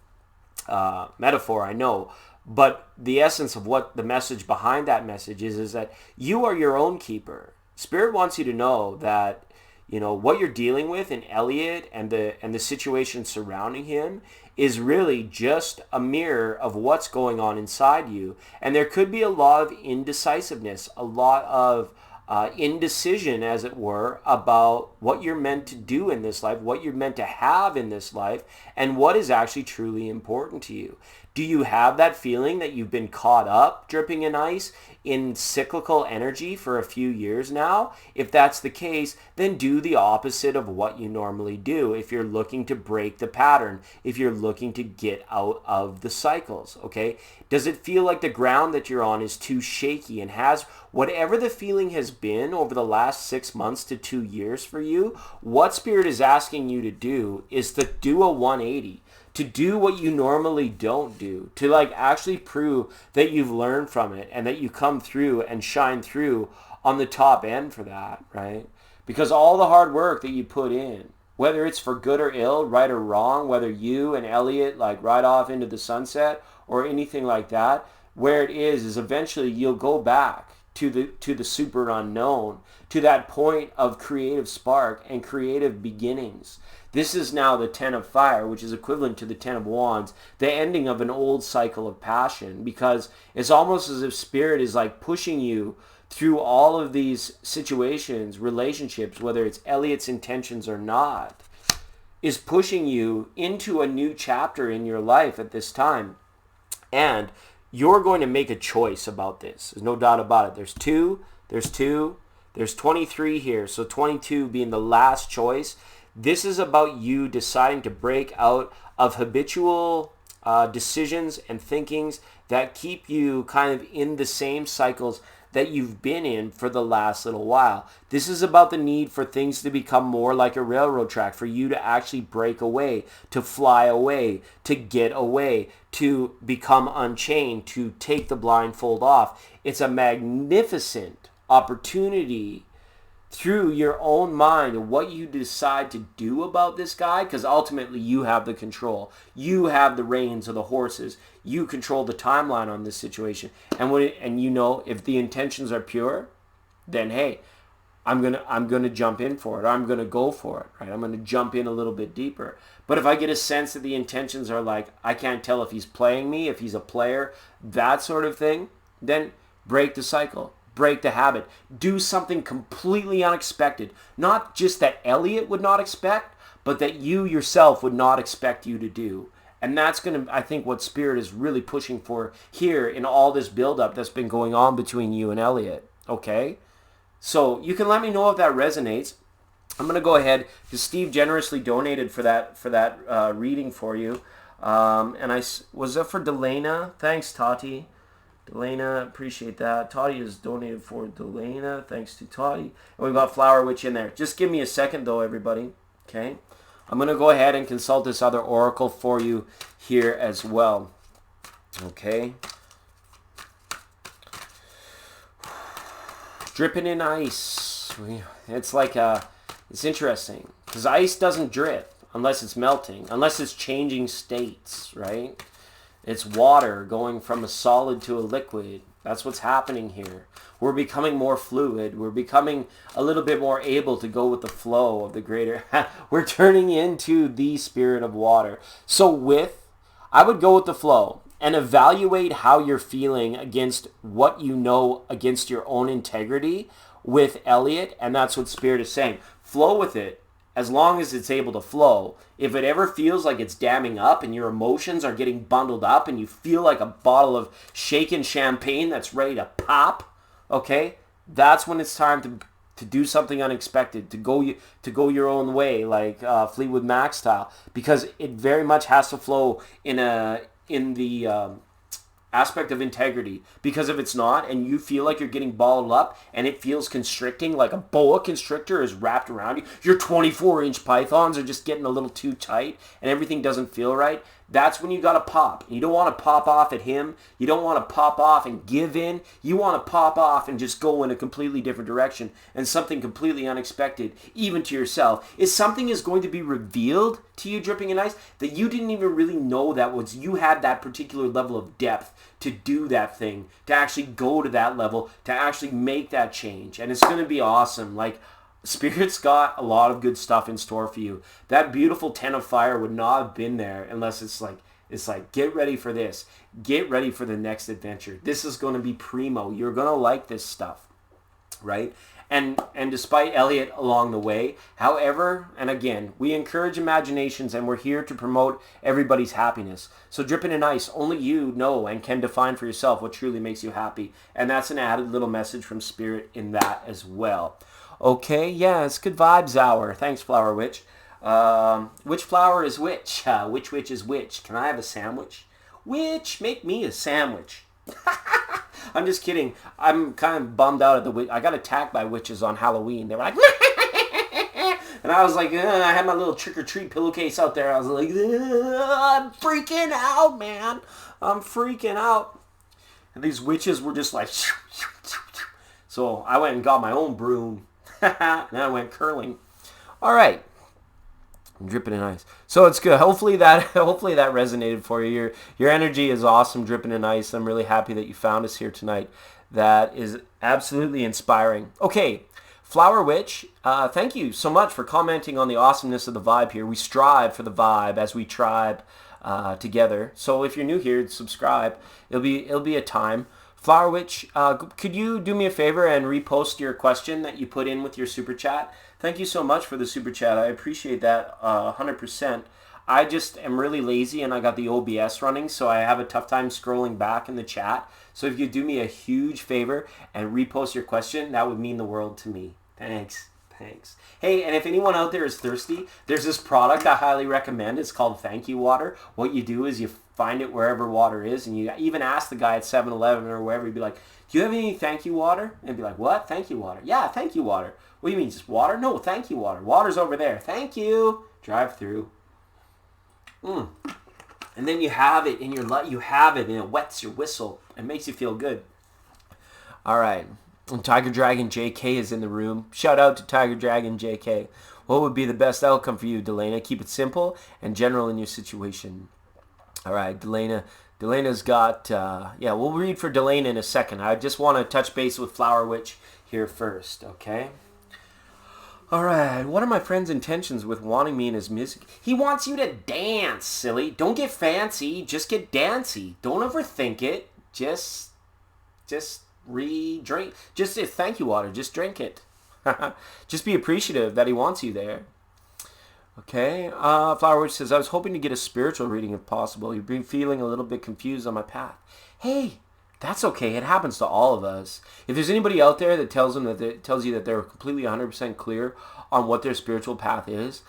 metaphor, I know. But the essence of what the message behind that message is that you are your own keeper. Spirit wants you to know that, you know, what you're dealing with in Elliot and the situation surrounding him is really just a mirror of what's going on inside you. And there could be a lot of indecisiveness, a lot of indecision, as it were, about what you're meant to do in this life, what you're meant to have in this life, and what is actually truly important to you. Do you have that feeling that you've been caught up, dripping in ice, in cyclical energy for a few years now? If that's the case, then do the opposite of what you normally do if you're looking to break the pattern, if you're looking to get out of the cycles, okay? Does it feel like the ground that you're on is too shaky and has whatever the feeling has been over the last 6 months to 2 years for you? What Spirit is asking you to do is to do a 180. To do what you normally don't do, to like actually prove that you've learned from it and that you come through and shine through on the top end for that, right? Because all the hard work that you put in, whether it's for good or ill, right or wrong, whether you and Elliot like ride off into the sunset or anything like that, where it is eventually you'll go back to the super unknown, to that point of creative spark and creative beginnings. This is now the 10 of Fire, which is equivalent to the 10 of Wands, the ending of an old cycle of passion, because it's almost as if Spirit is like pushing you through all of these situations, relationships, whether it's Elliot's intentions or not, is pushing you into a new chapter in your life at this time. And you're going to make a choice about this. There's no doubt about it. There's 23 here, so 22 being the last choice. This is about you deciding to break out of habitual decisions and thinkings that keep you kind of in the same cycles that you've been in for the last little while. This is about the need for things to become more like a railroad track, for you to actually break away, to fly away, to get away, to become unchained, to take the blindfold off. It's a magnificent opportunity through your own mind and what you decide to do about this guy, because ultimately you have the control. You have the reins of the horses. You control the timeline on this situation. And you know, if the intentions are pure, then hey, I'm gonna jump in for it. Or I'm gonna go for it, right? I'm gonna jump in a little bit deeper. But if I get a sense that the intentions are like, I can't tell if he's playing me, if he's a player, that sort of thing, then break the cycle, break the habit, do something completely unexpected. Not just that Elliot would not expect, but that you yourself would not expect you to do. And that's going to, I think, what Spirit is really pushing for here in all this buildup that's been going on between you and Elliot. Okay? So you can let me know if that resonates. I'm going to go ahead, because Steve generously donated for that reading for you. Was that for Delana? Thanks, Tati. Delana, appreciate that. Tati is donated for Delana. Thanks to Tati. And we've got Flower Witch in there. Just give me a second, though, everybody. Okay? I'm going to go ahead and consult this other oracle for you here as well. Okay? Dripping in ice. It's like it's interesting, because ice doesn't drip unless it's melting, unless it's changing states, right? It's water going from a solid to a liquid. That's what's happening here. We're becoming more fluid. We're becoming a little bit more able to go with the flow of the greater. We're turning into the spirit of water. So I would go with the flow and evaluate how you're feeling against what you know, against your own integrity with Elliot. And that's what Spirit is saying. Flow with it as long as it's able to flow. If it ever feels like it's damming up and your emotions are getting bundled up and you feel like a bottle of shaken champagne that's ready to pop, okay, that's when it's time to do something unexpected, to go your own way, like Fleetwood Mac style, because it very much has to flow in the aspect of integrity. Because if it's not, and you feel like you're getting balled up and it feels constricting, like a boa constrictor is wrapped around you, your 24-inch pythons are just getting a little too tight and everything doesn't feel right, that's when you got to pop. You don't want to pop off at him. You don't want to pop off and give in. You want to pop off and just go in a completely different direction, and something completely unexpected, even to yourself. If something is going to be revealed to you, dripping in ice, that you didn't even really know that was, you had that particular level of depth to do that thing, to actually go to that level, to actually make that change. And it's going to be awesome. Like, Spirit's got a lot of good stuff in store for you. That beautiful 10 of fire would not have been there unless it's like, get ready for this. Get ready for the next adventure. This is going to be primo. You're going to like this stuff, right? And despite Elliot along the way, however, and again, we encourage imaginations and we're here to promote everybody's happiness. So dripping in ice, only you know and can define for yourself what truly makes you happy. And that's an added little message from Spirit in that as well. Okay, yeah, it's good vibes hour. Thanks, Flower Witch. Which flower is which? Which witch is which? Can I have a sandwich? Witch, make me a sandwich. I'm just kidding. I'm kind of bummed out at the witch. I got attacked by witches on Halloween. They were like, and I was like, I had my little trick-or-treat pillowcase out there. I was like, I'm freaking out, man. I'm freaking out. And these witches were just like, so I went and got my own broom. And I went curling. All right. I'm dripping in ice. So it's good. Hopefully that resonated for you. Your energy is awesome, dripping in ice. I'm really happy that you found us here tonight. That is absolutely inspiring. Okay, Flower Witch, thank you so much for commenting on the awesomeness of the vibe here. We strive for the vibe as we tribe together. So if you're new here, subscribe. It'll be a time. Flower Witch, could you do me a favor and repost your question that you put in with your super chat? Thank you so much for the super chat. I appreciate that 100%. I just am really lazy and I got the OBS running, so I have a tough time scrolling back in the chat. So if you do me a huge favor and repost your question, that would mean the world to me. Thanks. Hey, and if anyone out there is thirsty, there's this product I highly recommend. It's called Thank You Water. What you do is you find it wherever water is, and you even ask the guy at 7-Eleven or wherever, you'd be like, do you have any Thank You Water? And be like, what? Thank You Water. Yeah, Thank You Water. What do you mean, just water? No, Thank You Water. Water's over there. Thank you. Drive through. And then you have it in your you have it, and it wets your whistle. It makes you feel good. All right. And Tiger Dragon JK is in the room. Shout out to Tiger Dragon JK. What would be the best outcome for you, Delana? Keep it simple and general in your situation. All right, Delana's got, we'll read for Delana in a second. I just want to touch base with Flower Witch here first, okay? All right, what are my friend's intentions with wanting me in his music? He wants you to dance, silly. Don't get fancy, just get dancy. Don't overthink it. Just re-drink. Just thank you water, just drink it. Just be appreciative that he wants you there. Okay, Flowerwitch says, I was hoping to get a spiritual reading if possible. You've been feeling a little bit confused on my path. Hey, that's okay. It happens to all of us. If there's anybody out there that tells you that they're completely 100% clear on what their spiritual path is,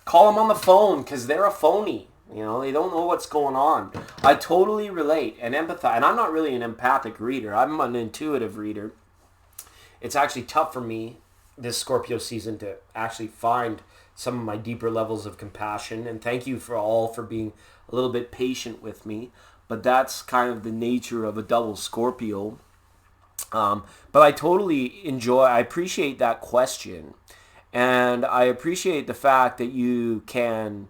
call them on the phone because they're a phony. You know, they don't know what's going on. I totally relate and empathize. And I'm not really an empathic reader. I'm an intuitive reader. It's actually tough for me this Scorpio season to actually find some of my deeper levels of compassion. And thank you for being a little bit patient with me. But that's kind of the nature of a double Scorpio. But I totally I appreciate that question. And I appreciate the fact that you can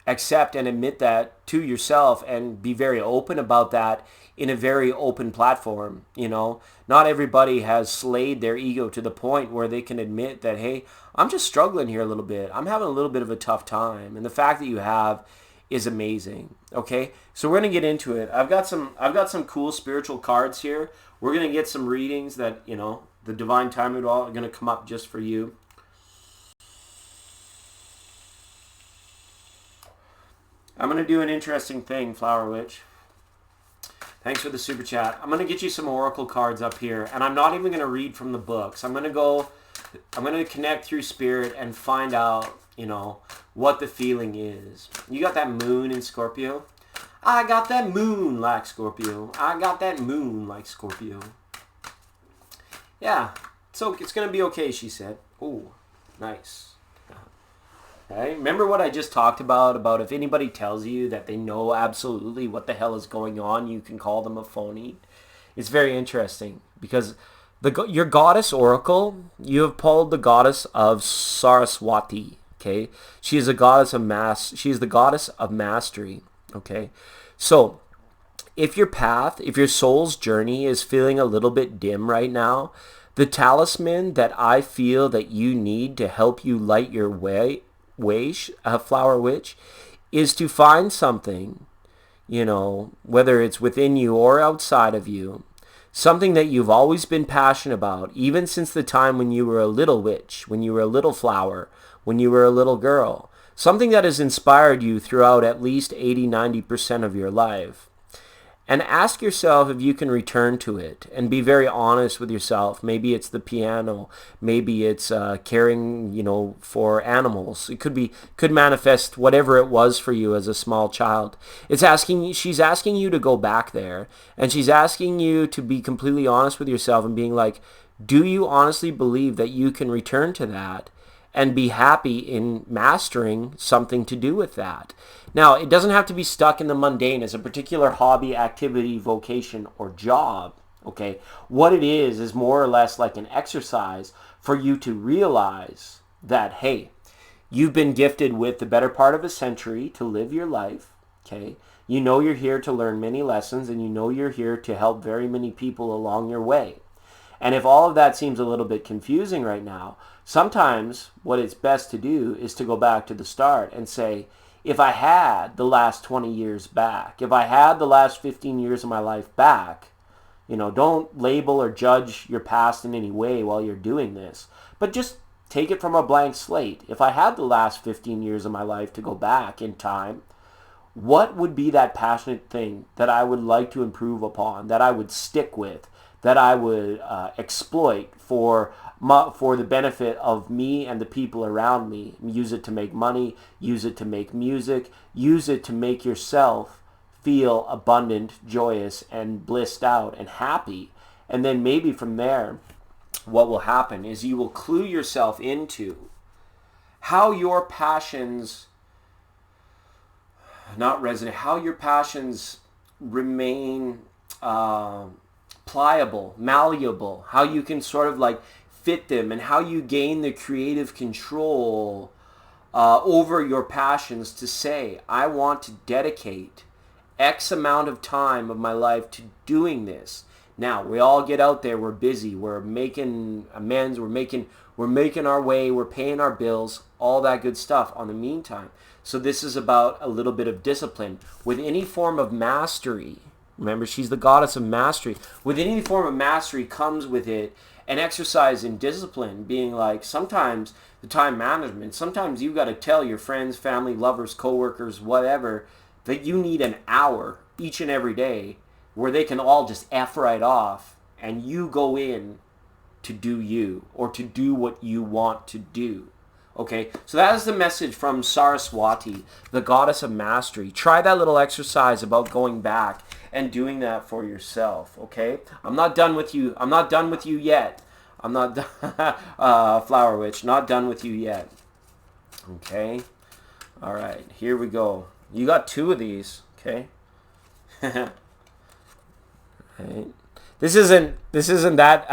accept and admit that to yourself and be very open about that in a very open platform. You know, not everybody has slayed their ego to the point where they can admit that, hey, I'm just struggling here a little bit. I'm having a little bit of a tough time. And the fact that you have is amazing. Okay, so we're gonna get into it. I've got some cool spiritual cards here. We're gonna get some readings that, you know, the divine timing all are gonna come up just for you. I'm gonna do an interesting thing, Flower Witch. Thanks for the super chat. I'm gonna get you some oracle cards up here, and I'm not even gonna read from the books. I'm gonna connect through spirit and find out, you know, what the feeling is. You got that moon in Scorpio? I got that moon like Scorpio. I got that moon like Scorpio. Yeah, so it's going to be okay, she said. Ooh, nice. Okay, remember what I just talked about if anybody tells you that they know absolutely what the hell is going on, you can call them a phony? It's very interesting because your goddess oracle, you have pulled the goddess of Saraswati. Okay, she is a goddess of she is the goddess of mastery. Okay, so if your soul's journey is feeling a little bit dim right now, the talisman that I feel that you need to help you light your way, Flower Witch, is to find something, you know, whether it's within you or outside of you, something that you've always been passionate about, even since the time when you were a little witch, when you were a little flower, when you were a little girl, something that has inspired you throughout at least 80-90% of your life. And ask yourself if you can return to it and be very honest with yourself. Maybe it's the piano, maybe it's caring, you know, for animals. It could manifest whatever it was for you as a small child. She's asking you to go back there, and she's asking you to be completely honest with yourself and being like, do you honestly believe that you can return to that and be happy in mastering something to do with that? Now, it doesn't have to be stuck in the mundane as a particular hobby, activity, vocation, or job, okay? What it is more or less like an exercise for you to realize that, hey, you've been gifted with the better part of a century to live your life, okay? You know you're here to learn many lessons, and you know you're here to help very many people along your way. And if all of that seems a little bit confusing right now, sometimes what it's best to do is to go back to the start and say, if I had the last 20 years back, if I had the last 15 years of my life back, you know, don't label or judge your past in any way while you're doing this, but just take it from a blank slate. If I had the last 15 years of my life to go back in time, what would be that passionate thing that I would like to improve upon, that I would stick with, that I would exploit for the benefit of me and the people around me? Use it to make money, use it to make music, use it to make yourself feel abundant, joyous, and blissed out and happy. And then maybe from there, what will happen is you will clue yourself into how your passions how your passions remain pliable, malleable, how you can sort of like fit them, and how you gain the creative control over your passions to say, I want to dedicate X amount of time of my life to doing this. Now, we all get out there, we're busy, we're making amends, we're making our way, we're paying our bills, all that good stuff on the meantime. So this is about a little bit of discipline. With any form of mastery, remember, she's the goddess of mastery. With any form of mastery comes with it an exercise in discipline, being like sometimes the time management, sometimes you got to tell your friends, family, lovers, coworkers, whatever, that you need an hour each and every day where they can all just F right off and you go in to do you or to do what you want to do. Okay, so that is the message from Saraswati, the goddess of mastery. Try that little exercise about going back and doing that for yourself. Okay, I'm not done with you. I'm not done with you yet. I'm not Flower Witch, not done with you yet. Okay, all right, here we go. You got 2 of these. Okay. Right. This isn't that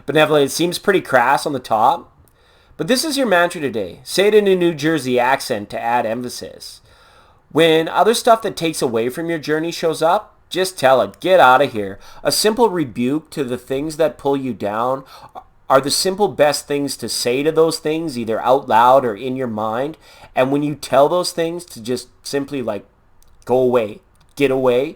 benevolent. It seems pretty crass on the top. But this is your mantra today. Say it in a New Jersey accent to add emphasis. When other stuff that takes away from your journey shows up, just tell it, get out of here. A simple rebuke to the things that pull you down are the simple best things to say to those things, either out loud or in your mind. And when you tell those things to just simply like go away, get away,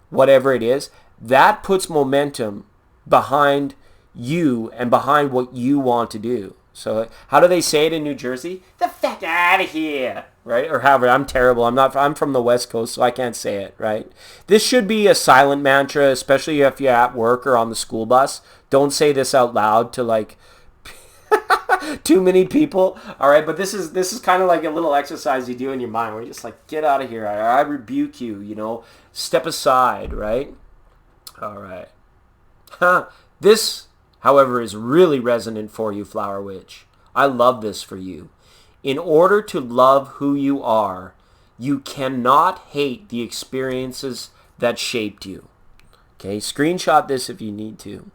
whatever it is, that puts momentum behind you and behind what you want to do. So how do they say it in New Jersey? The fuck out of here, right? Or however, I'm terrible. I'm from the West Coast, so I can't say it, right? This should be a silent mantra, especially if you're at work or on the school bus. Don't say this out loud to like too many people, all right? But this is kind of like a little exercise you do in your mind where you're just like, get out of here. I rebuke you, step aside, right? All right. This, however, is really resonant for you, Flower Witch. I love this for you. In order to love who you are, you cannot hate the experiences that shaped you. Okay, screenshot this if you need to.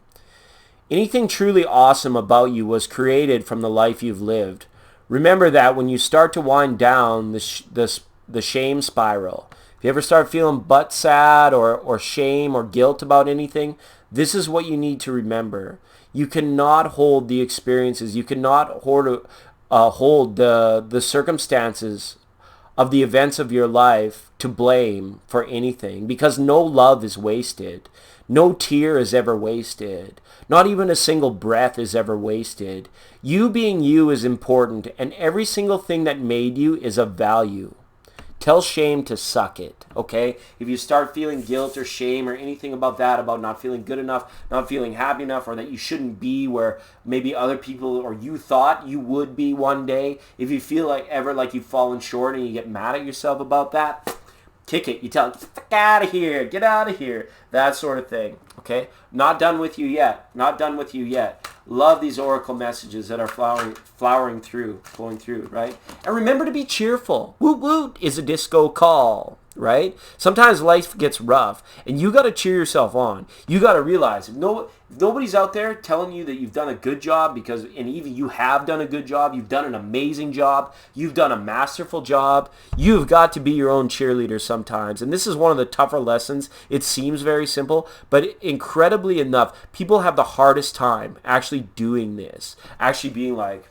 Anything truly awesome about you was created from the life you've lived. Remember that when you start to wind down the shame spiral. If you ever start feeling butt sad or shame or guilt about anything, this is what you need to remember. You cannot hold the experiences. You cannot hold the circumstances of the events of your life to blame for anything, because no love is wasted. No tear is ever wasted. Not even a single breath is ever wasted. You being you is important, and every single thing that made you is of value. Tell shame to suck it, okay? If you start feeling guilt or shame or anything about that, about not feeling good enough, not feeling happy enough, or that you shouldn't be where maybe other people or you thought you would be one day, if you feel like ever like you've fallen short and you get mad at yourself about that, kick it. You tell it, get out of here, get out of here, that sort of thing, okay? Not done with you yet, not done with you yet. Love these oracle messages that are flowing through, flowing through, right? And remember to be cheerful. Woot woot is a disco call, right? Sometimes life gets rough, and you got to cheer yourself on. You got to realize if nobody's out there telling you that you've done a good job, and even you have done a good job, you've done an amazing job, you've done a masterful job, you've got to be your own cheerleader sometimes. And this is one of the tougher lessons. It seems very simple, but incredibly enough, people have the hardest time actually doing this, actually being like,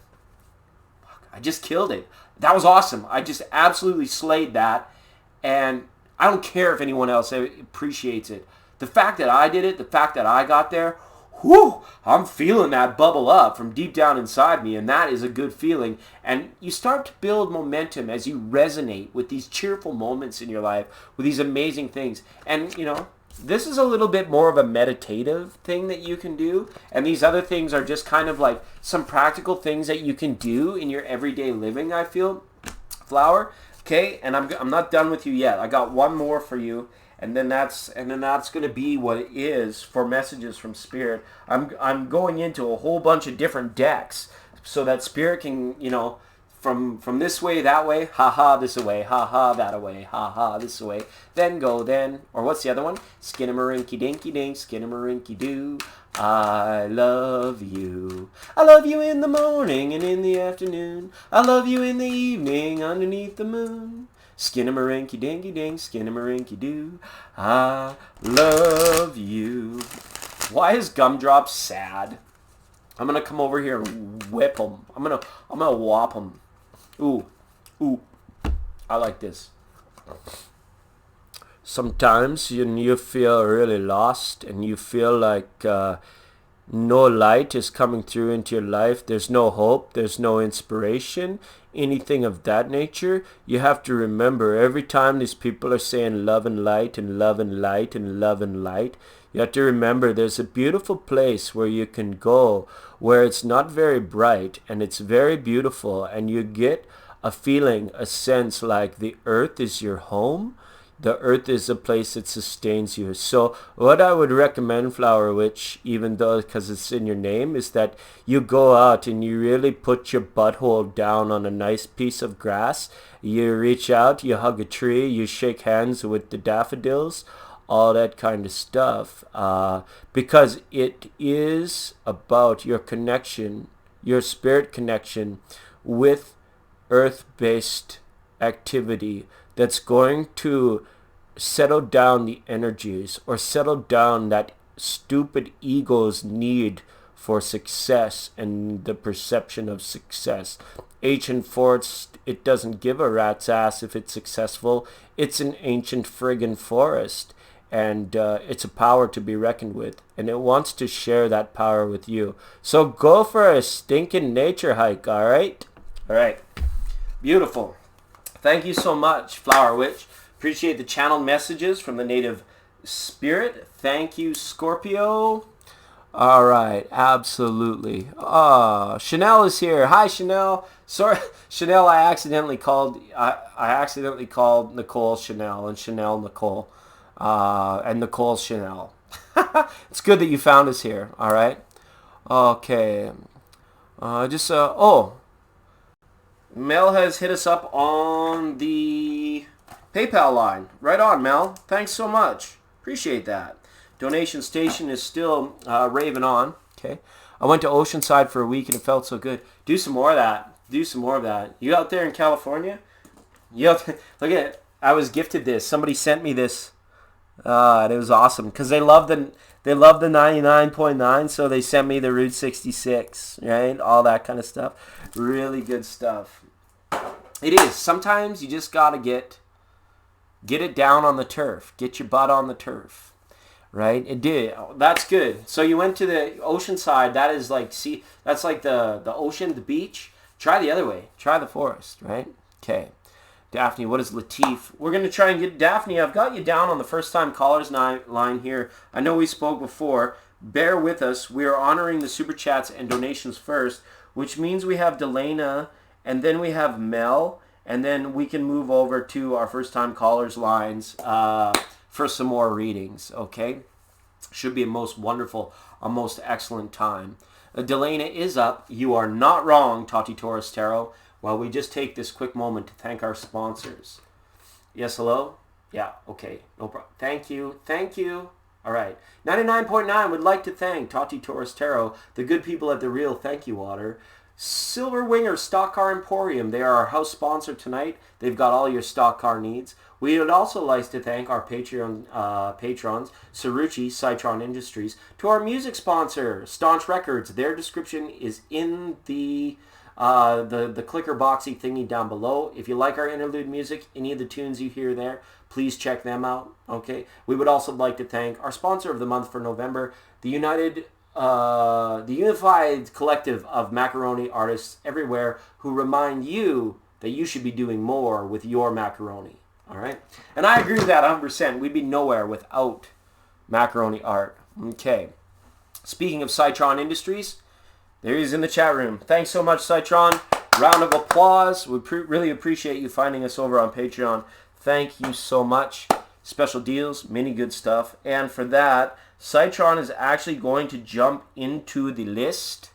I just killed it. That was awesome. I just absolutely slayed that. And I don't care if anyone else appreciates it. The fact that I did it, the fact that I got there, whew, I'm feeling that bubble up from deep down inside me, and that is a good feeling. And you start to build momentum as you resonate with these cheerful moments in your life, with these amazing things. And, this is a little bit more of a meditative thing that you can do, and these other things are just kind of like some practical things that you can do in your everyday living, I feel, Flower. Okay, and I'm not done with you yet. I got one more for you, and then that's going to be what it is for messages from Spirit. I'm going into a whole bunch of different decks so that Spirit can, from this way, that way, ha-ha, this away, ha-ha, that away, ha-ha, this away, then go, then, or what's the other one? Skinnamarink-dinky-dink, skinnamarink-doo, I love you. I love you in the morning and in the afternoon. I love you in the evening underneath the moon. Skinnamarink dingy ding, skinnamarink doo. I love you. Why is Gumdrop sad? I'm gonna come over here and whip him. I'm gonna whop him. Ooh, ooh. I like this. Sometimes you feel really lost and you feel like no light is coming through into your life. There's no hope. There's no inspiration. Anything of that nature. You have to remember every time these people are saying love and light and love and light and love and light, you have to remember there's a beautiful place where you can go where it's not very bright and it's very beautiful, and you get a feeling, a sense like the earth is your home. The earth is a place that sustains you. So what I would recommend, Flower Witch, even though because it's in your name, is that you go out and you really put your butthole down on a nice piece of grass. You reach out, you hug a tree, you shake hands with the daffodils, all that kind of stuff. Because it is about your connection, your spirit connection with earth-based activity that's going to settle down the energies or settle down that stupid ego's need for success and the perception of success. Ancient forest, it doesn't give a rat's ass if it's successful. It's an ancient friggin' forest, and it's a power to be reckoned with, and it wants to share that power with you. So go for a stinking nature hike, all right? All right. Beautiful. Thank you so much, Flower Witch. Appreciate the channeled messages from the native spirit. Thank you, Scorpio. All right, absolutely. Chanel is here. Hi, Chanel. Sorry, Chanel. I accidentally called Nicole Chanel and Chanel Nicole, and Nicole Chanel. It's good that you found us here. All right. Okay. Mel has hit us up on the PayPal line. Right on, Mel. Thanks so much. Appreciate that. Donation station is still raving on. Okay. I went to Oceanside for a week and it felt so good. Do some more of that. Do some more of that. You out there in California? Look at it. I was gifted this. Somebody sent me this. And it was awesome because they love the 99.9, so they sent me the Route 66, right? All that kind of stuff. Really good stuff. It is. Sometimes you just got to get it down on the turf. Get your butt on the turf, right? It did. That's good. So you went to the Oceanside. That is like, see, that's like the ocean, the beach. Try the other way. Try the forest, right? Okay. Daphne, what is Latif? We're going to try and get Daphne. I've got you down on the first time callers line here. I know we spoke before. Bear with us. We are honoring the super chats and donations first, which means we have Delana, and then we have Mel, and then we can move over to our first time callers lines for some more readings, okay? Should be a most wonderful, a most excellent time. Delana is up. You are not wrong, Tati Taurus Tarot. While we just take this quick moment to thank our sponsors. Yes, hello? Yeah, okay. No problem. Thank you. Thank you. All right. 99.9 would like to thank Tati Taurus Tarot, the good people at the Real Thank You Water. Silver Winger Stock Car Emporium. They are our house sponsor tonight. They've got all your stock car needs. We would also like to thank our Patreon patrons, Sarucci, Citron Industries. To our music sponsor, Staunch Records. Their description is in the clicker boxy thingy down below. If you like our interlude music, any of the tunes you hear there, please check them out. Okay. We would also like to thank our sponsor of the month for November, the unified collective of macaroni artists everywhere who remind you that you should be doing more with your macaroni. All right. And I agree with that 100%. We'd be nowhere without macaroni art. Okay. Speaking of Citron Industries, there he is in the chat room. Thanks so much, Citron. Round of applause. We really appreciate you finding us over on Patreon. Thank you so much. Special deals, many good stuff. And for that, Citron is actually going to jump into the list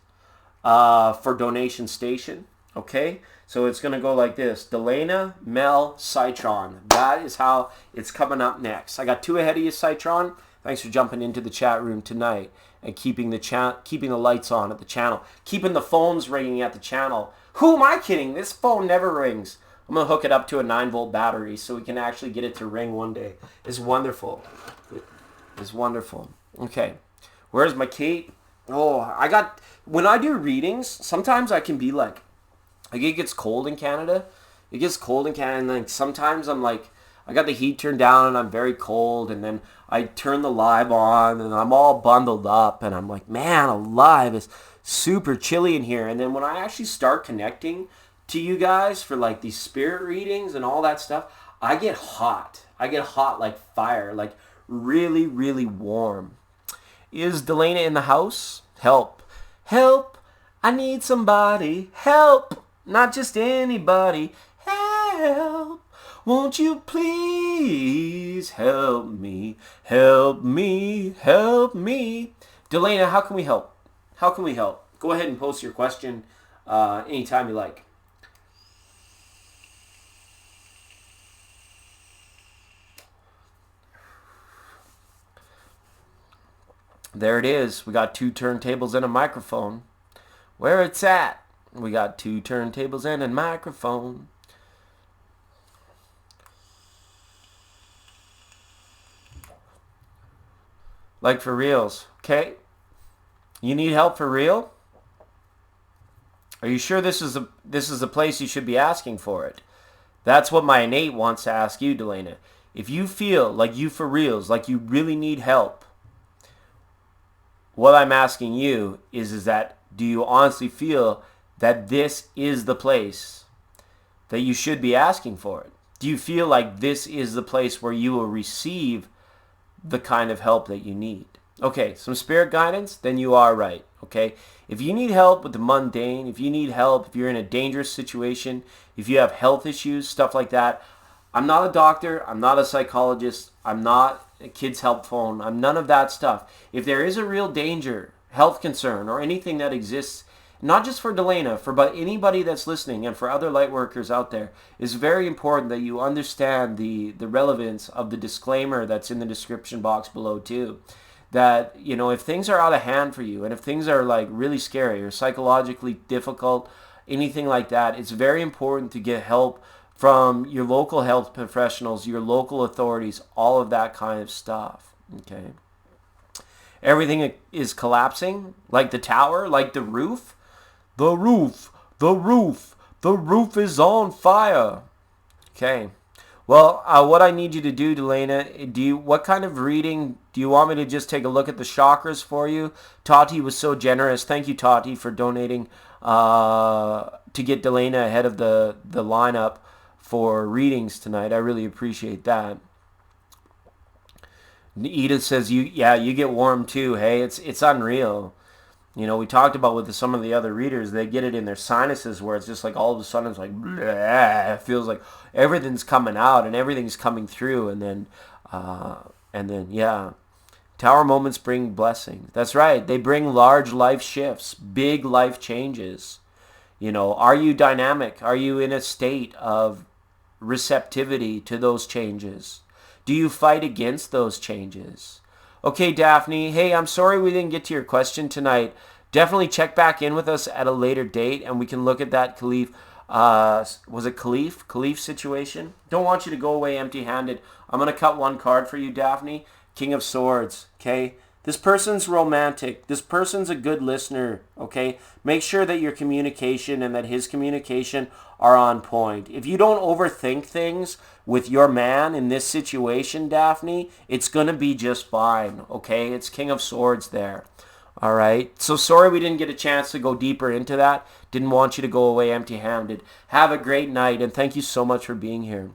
for donation station. Okay? So it's going to go like this. Delana, Mel, Citron. That is how it's coming up next. I got two ahead of you, Citron. Thanks for jumping into the chat room tonight and keeping the lights on at the channel, keeping the phones ringing at the channel. Who am I kidding? This phone never rings. I'm going to hook it up to a 9-volt battery so we can actually get it to ring one day. It's wonderful. It's wonderful. Okay. Where's my cape? Oh, when I do readings, sometimes I can be like it gets cold in Canada. It gets cold in Canada, and then sometimes I'm like, I got the heat turned down and I'm very cold, and then I turn the live on and I'm all bundled up and I'm like, man, alive, it's super chilly in here. And then when I actually start connecting to you guys for like these spirit readings and all that stuff, I get hot. I get hot like fire, like really, really warm. Is Delana in the house? Help. Help. I need somebody. Help. Not just anybody. Help. Won't you please help me? Help me. Help me. Delana, how can we help? How can we help? Go ahead and post your question anytime you like. There it is. We got 2 turntables and a microphone. Where it's at, we got 2 turntables and a microphone. Like for reals. Okay? You need help for real? Are you sure this is a place you should be asking for it? That's what my innate wants to ask you, Delana. If you feel like you for reals, like you really need help, what I'm asking you is that do you honestly feel that this is the place that you should be asking for it? Do you feel like this is the place where you will receive the kind of help that you need? Okay, some spirit guidance, then you are right, okay? If you need help with the mundane, if you need help, if you're in a dangerous situation, if you have health issues, stuff like that, I'm not a doctor, I'm not a psychologist, I'm not a kid's help phone, I'm none of that stuff. If there is a real danger, health concern, or anything that exists, not just for Delana, but anybody that's listening and for other light workers out there, it's very important that you understand the relevance of the disclaimer that's in the description box below too. That, you know, if things are out of hand for you and if things are like really scary or psychologically difficult, anything like that, it's very important to get help from your local health professionals, your local authorities, all of that kind of stuff. Okay. Everything is collapsing, like the tower, like the roof. The roof, the roof, the roof is on fire. Okay. Well, what I need you to do, Delana, what kind of reading do you want me to just take a look at the chakras for you? Tati was so generous. Thank you, Tati, for donating to get Delana ahead of the lineup for readings tonight. I really appreciate that. Edith says, you get warm too. Hey, it's unreal. You know, we talked about with some of the other readers, they get it in their sinuses where it's just like all of a sudden it's like, bleh, it feels like everything's coming out and everything's coming through. And then, yeah, tower moments bring blessing. That's right. They bring large life shifts, big life changes. You know, are you dynamic? Are you in a state of receptivity to those changes? Do you fight against those changes? Okay, Daphne. Hey, I'm sorry we didn't get to your question tonight. Definitely check back in with us at a later date, and we can look at that Khalif. Was it Khalif? Khalif situation? Don't want you to go away empty-handed. I'm going to cut one card for you, Daphne. King of Swords, okay? This person's romantic. This person's a good listener, okay? Make sure that your communication and that his communication are on point. If you don't overthink things with your man in this situation, Daphne, it's going to be just fine, okay? It's King of Swords there, all right? So sorry we didn't get a chance to go deeper into that. Didn't want you to go away empty-handed. Have a great night, and thank you so much for being here.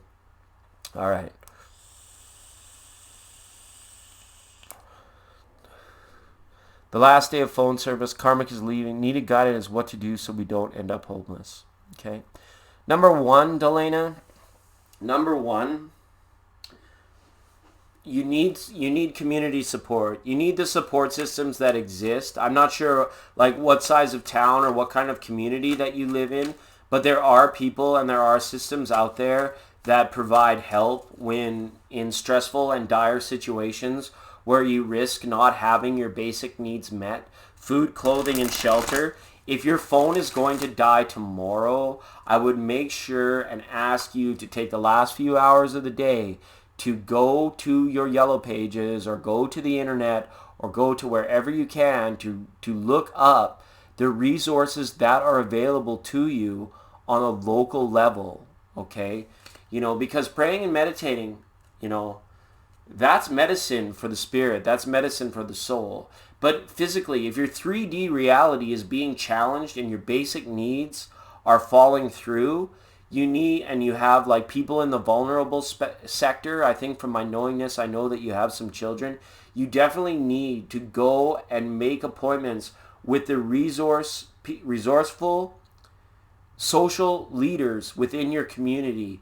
All right. The last day of phone service, karmic is leaving. Needed guidance as what to do so we don't end up homeless. Okay. Number one, Delana. Number one, you need community support. You need the support systems that exist. I'm not sure like what size of town or what kind of community that you live in, but there are people and there are systems out there that provide help when in stressful and dire situations where you risk not having your basic needs met. Food, clothing, and shelter if your phone is going to die tomorrow, I would make sure and ask you to take the last few hours of the day to go to your yellow pages or go to the internet or go to wherever you can to look up the resources that are available to you on a local level, okay? Because praying and meditating, that's medicine for the spirit. That's medicine for the soul. But physically, if your 3D reality is being challenged and your basic needs are falling through, you have like people in the vulnerable sector. I think from my knowingness, I know that you have some children. You definitely need to go and make appointments with the resourceful social leaders within your community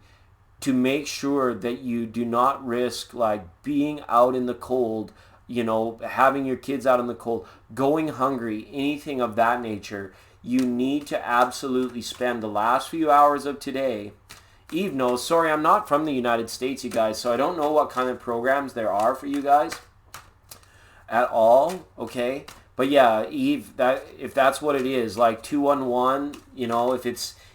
to make sure that you do not risk like being out in the cold, having your kids out in the cold, going hungry, anything of that nature. You need to absolutely spend the last few hours of today. Eve knows, sorry, I'm not from the United States, you guys, so I don't know what kind of programs there are for you guys at all, okay? But yeah, Eve, if that's what it is, like 211,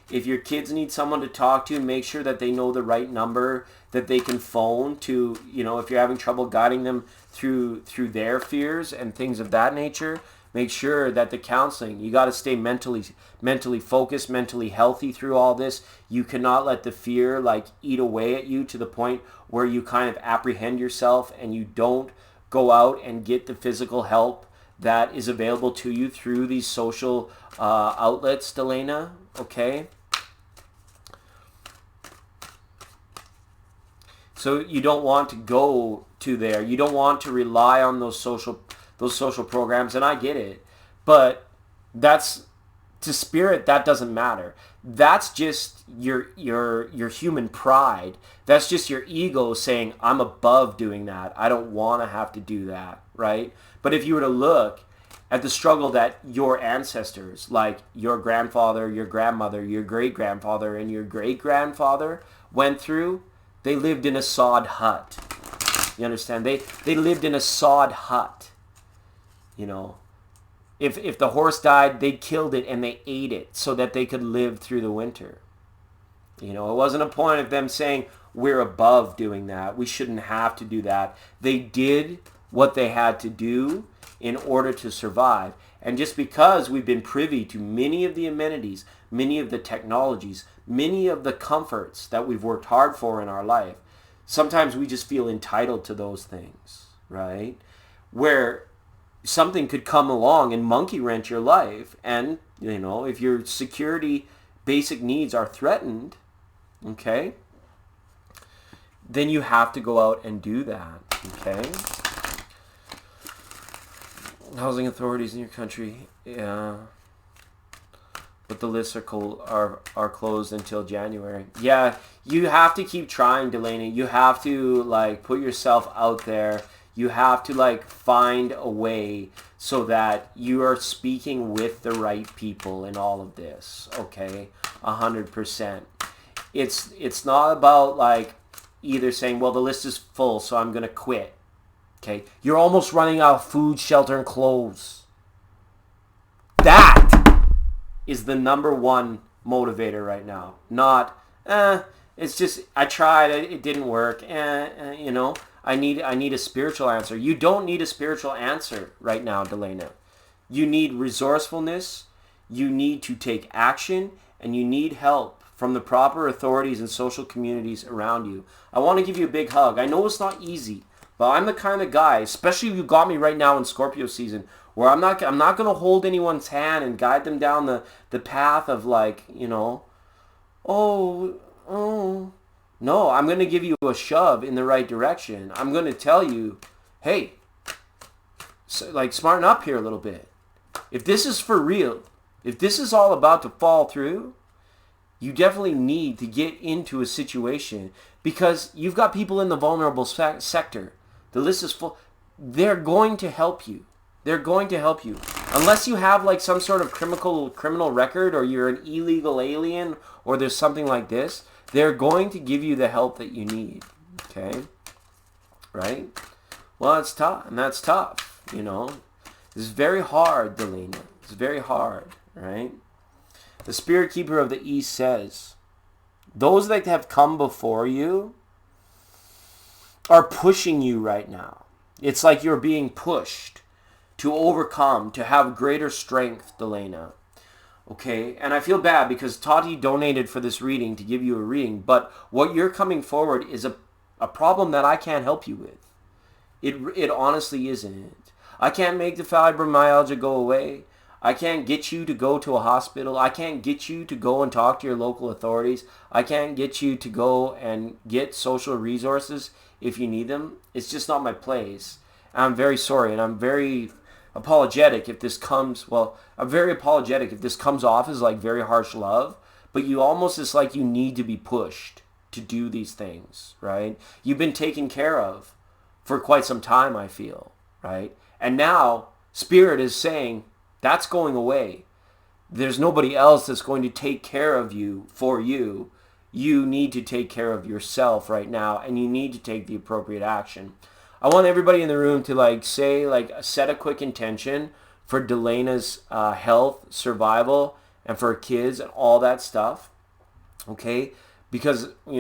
if your kids need someone to talk to, make sure that they know the right number that they can phone to, if you're having trouble guiding them through their fears and things of that nature. Make sure that the counseling, you got to stay mentally focused, mentally healthy through all this. You cannot let the fear like eat away at you to the point where you kind of apprehend yourself and you don't go out and get the physical help that is available to you through these social outlets, Delana, okay? So you don't want to go to there. You don't want to rely on those social programs, and I get it. But that's, to spirit, that doesn't matter. That's just your human pride. That's just your ego saying, I'm above doing that. I don't want to have to do that, right? But if you were to look at the struggle that your ancestors, like your grandfather, your grandmother, your great-grandfather, and your great-grandfather went through, they lived in a sod hut. You understand? They lived in a sod hut. If the horse died, they killed it and they ate it so that they could live through the winter. It wasn't a point of them saying, we're above doing that. We shouldn't have to do that. They did what they had to do in order to survive. And just because we've been privy to many of the amenities, many of the technologies, many of the comforts that we've worked hard for in our life, sometimes we just feel entitled to those things, right? Where something could come along and monkey wrench your life, and if your security basic needs are threatened, okay, then you have to go out and do that, okay? Housing authorities in your country, yeah, but the lists are closed until January. Yeah, you have to keep trying, Delaney. You have to put yourself out there. You have to find a way so that you are speaking with the right people in all of this, okay? 100%. It's not about either saying, well, the list is full, so I'm going to quit. Okay? You're almost running out of food, shelter, and clothes. That is the number one motivator right now. Not, it's just, I tried, it didn't work, I need a spiritual answer. You don't need a spiritual answer right now, Delana. You need resourcefulness, you need to take action, and you need help from the proper authorities and social communities around you. I want to give you a big hug. I know it's not easy, but I'm the kind of guy, especially if you got me right now in Scorpio season, where I'm not going to hold anyone's hand and guide them down the path of no, I'm going to give you a shove in the right direction. I'm going to tell you, hey, smarten up here a little bit. If this is for real, if this is all about to fall through, you definitely need to get into a situation because you've got people in the vulnerable sector. The list is full. They're going to help you. They're going to help you. Unless you have some sort of criminal record or you're an illegal alien or there's something like this, they're going to give you the help that you need. Okay? Right? Well, it's tough. And that's tough. It's very hard, Delina. It's very hard. right? The Spirit Keeper of the East says, those that have come before you are pushing you right now. It's like you're being pushed to overcome, to have greater strength, Delana. Okay, and I feel bad because Tati donated for this reading to give you a reading, but what you're coming forward is a problem that I can't help you with. It honestly isn't. I can't make the fibromyalgia go away. I can't get you to go to a hospital. I can't get you to go and talk to your local authorities. I can't get you to go and get social resources if you need them. It's just not my place. I'm very sorry, and I'm very apologetic if this comes, I'm very apologetic if this comes off as like very harsh love, but you almost, it's like you need to be pushed to do these things, right? You've been taken care of for quite some time, I feel, right? And now Spirit is saying that's going away. There's nobody else that's going to take care of you for you. You need to take care of yourself right now, and you need to take the appropriate action. I want everybody in the room to set a quick intention for Delana's health, survival, and for her kids and all that stuff. Okay? Because, we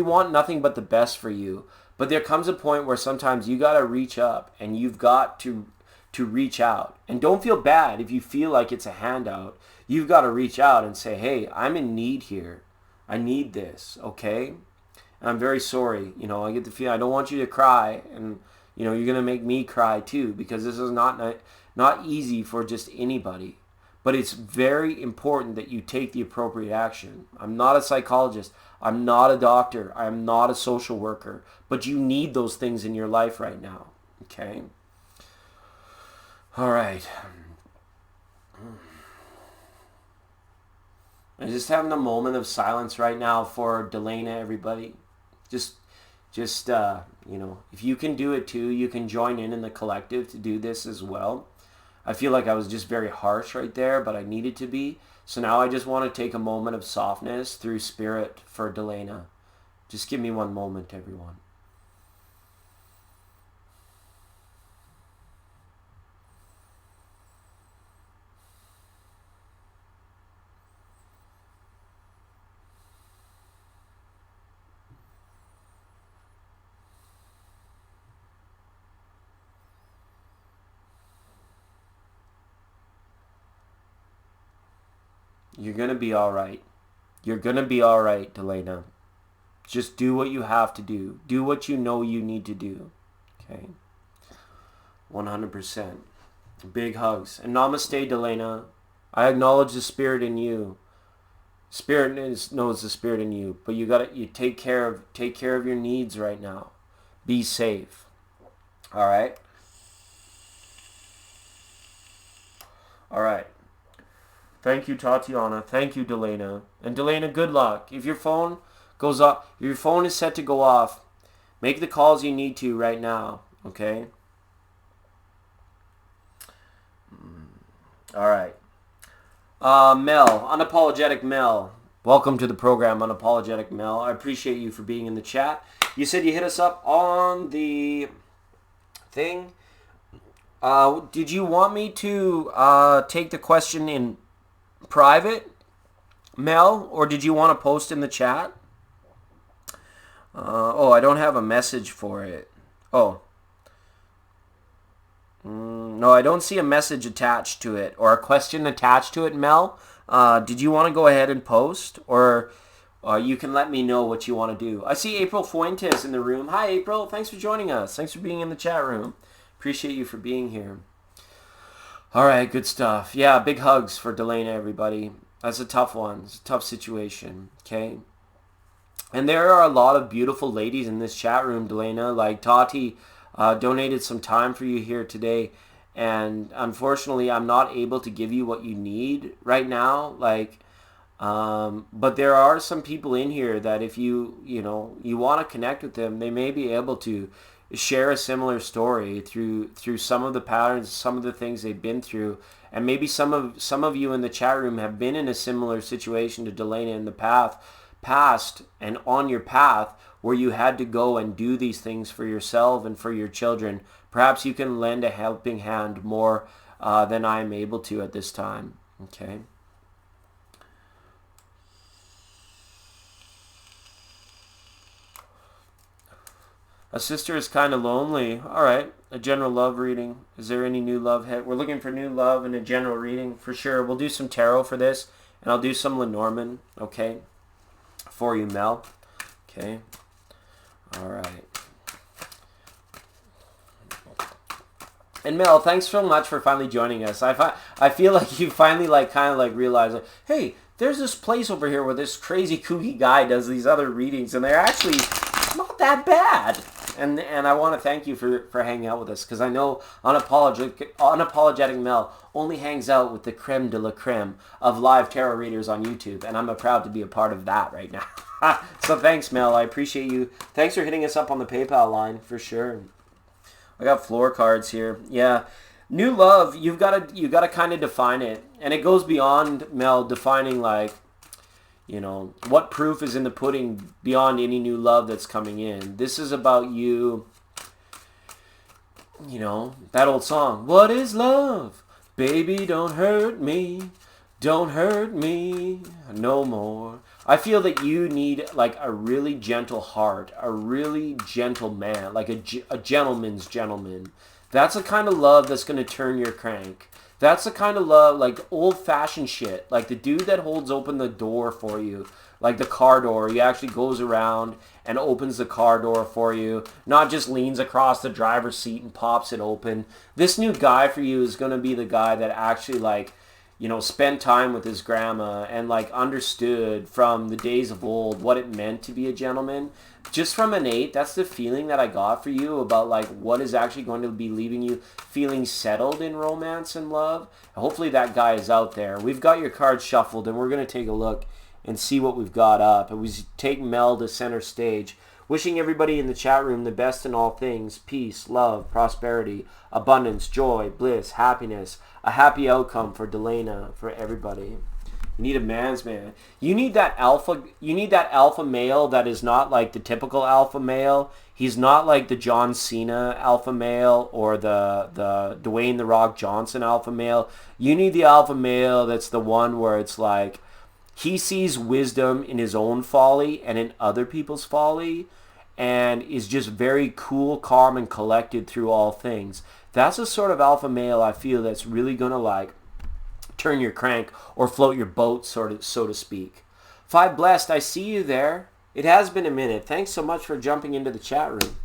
want nothing but the best for you. But there comes a point where sometimes you got to reach up and you've got to reach out. And don't feel bad if you feel like it's a handout. You've got to reach out and say, hey, I'm in need here. I need this, okay? And I'm very sorry. I get the feeling I don't want you to cry, and you're going to make me cry too, because this is not easy for just anybody. But it's very important that you take the appropriate action. I'm not a psychologist. I'm not a doctor. I'm not a social worker. But you need those things in your life right now, okay? All right. I'm just having a moment of silence right now for Delana, everybody. Just if you can do it too, you can join in the collective to do this as well. I feel like I was just very harsh right there, but I needed to be. So now I just want to take a moment of softness through Spirit for Delana. Just give me one moment, everyone. You're going to be all right. You're going to be all right, Delana. Just do what you have to do. Do what you know you need to do. Okay? 100%. Big hugs. And namaste, Delana. I acknowledge the Spirit in you. Spirit knows the Spirit in you. But you take care of your needs right now. Be safe. All right? All right. Thank you, Tatiana. Thank you, Delana. And Delana, good luck. If your phone goes off, if your phone is set to go off, make the calls you need to right now, okay? All right. Mel, Unapologetic Mel. Welcome to the program, Unapologetic Mel. I appreciate you for being in the chat. You said you hit us up on the thing. Did you want me to take the question in private, Mel, or did you want to post in the chat? I don't have a message for it. No, I don't see a message attached to it or a question attached to it, Mel. Did you want to go ahead and post, or you can let me know what you want to do? I see April Fuentes in the room. Hi, April. Thanks for joining us. Thanks for being in the chat room. Appreciate you for being here. All right, good stuff. Yeah, big hugs for Delana, everybody. That's a tough one. It's a tough situation, okay? And there are a lot of beautiful ladies in this chat room, Delana. Like Tati donated some time for you here today. And unfortunately, I'm not able to give you what you need right now. But there are some people in here that if you want to connect with them, they may be able to share a similar story through some of the patterns, some of the things they've been through, and maybe some of you in the chat room have been in a similar situation to Delana in the past and on your path where you had to go and do these things for yourself and for your children. Perhaps you can lend a helping hand more than I am able to at this time. Okay. A sister is kind of lonely. All right. A general love reading. Is there any new love? We're looking for new love in a general reading for sure. We'll do some tarot for this, and I'll do some Lenormand. Okay. For you, Mel. Okay. All right. And Mel, thanks so much for finally joining us. I feel like you finally kind of realized, hey, there's this place over here where this crazy kooky guy does these other readings, and they're actually not that bad. And I want to thank you for hanging out with us, because I know unapologetic Mel only hangs out with the creme de la creme of live tarot readers on YouTube, and I'm proud to be a part of that right now. So thanks, Mel. I appreciate you. Thanks for hitting us up on the PayPal line for sure. I got floor cards here. Yeah. New love, you gotta kind of define it. And it goes beyond, Mel, defining what proof is in the pudding beyond any new love that's coming in. This is about you, that old song. What is love? Baby, don't hurt me. Don't hurt me no more. I feel that you need a really gentle heart, a really gentle man, like a gentleman's gentleman. That's the kind of love that's going to turn your crank. That's the kind of love, old-fashioned shit, like the dude that holds open the door for you, like the car door. He actually goes around and opens the car door for you, not just leans across the driver's seat and pops it open. This new guy for you is going to be the guy that actually spent time with his grandma and understood from the days of old what it meant to be a gentleman. Just from an 8, that's the feeling that I got for you about what is actually going to be leaving you feeling settled in romance and love. Hopefully that guy is out there. We've got your cards shuffled, and we're going to take a look and see what we've got up. And we take Mel to center stage. Wishing everybody in the chat room the best in all things: peace, love, prosperity, abundance, joy, bliss, happiness, a happy outcome for Delana, for everybody. You need a man's man. You need that alpha male that is not like the typical alpha male. He's not like the John Cena alpha male or the Dwayne The Rock Johnson alpha male. You need the alpha male that's the one where it's he sees wisdom in his own folly and in other people's folly, and is just very cool, calm, and collected through all things. That's a sort of alpha male I feel that's really going to turn your crank or float your boat, so to speak. 5 Blessed, I see you there. It has been a minute. Thanks so much for jumping into the chat room.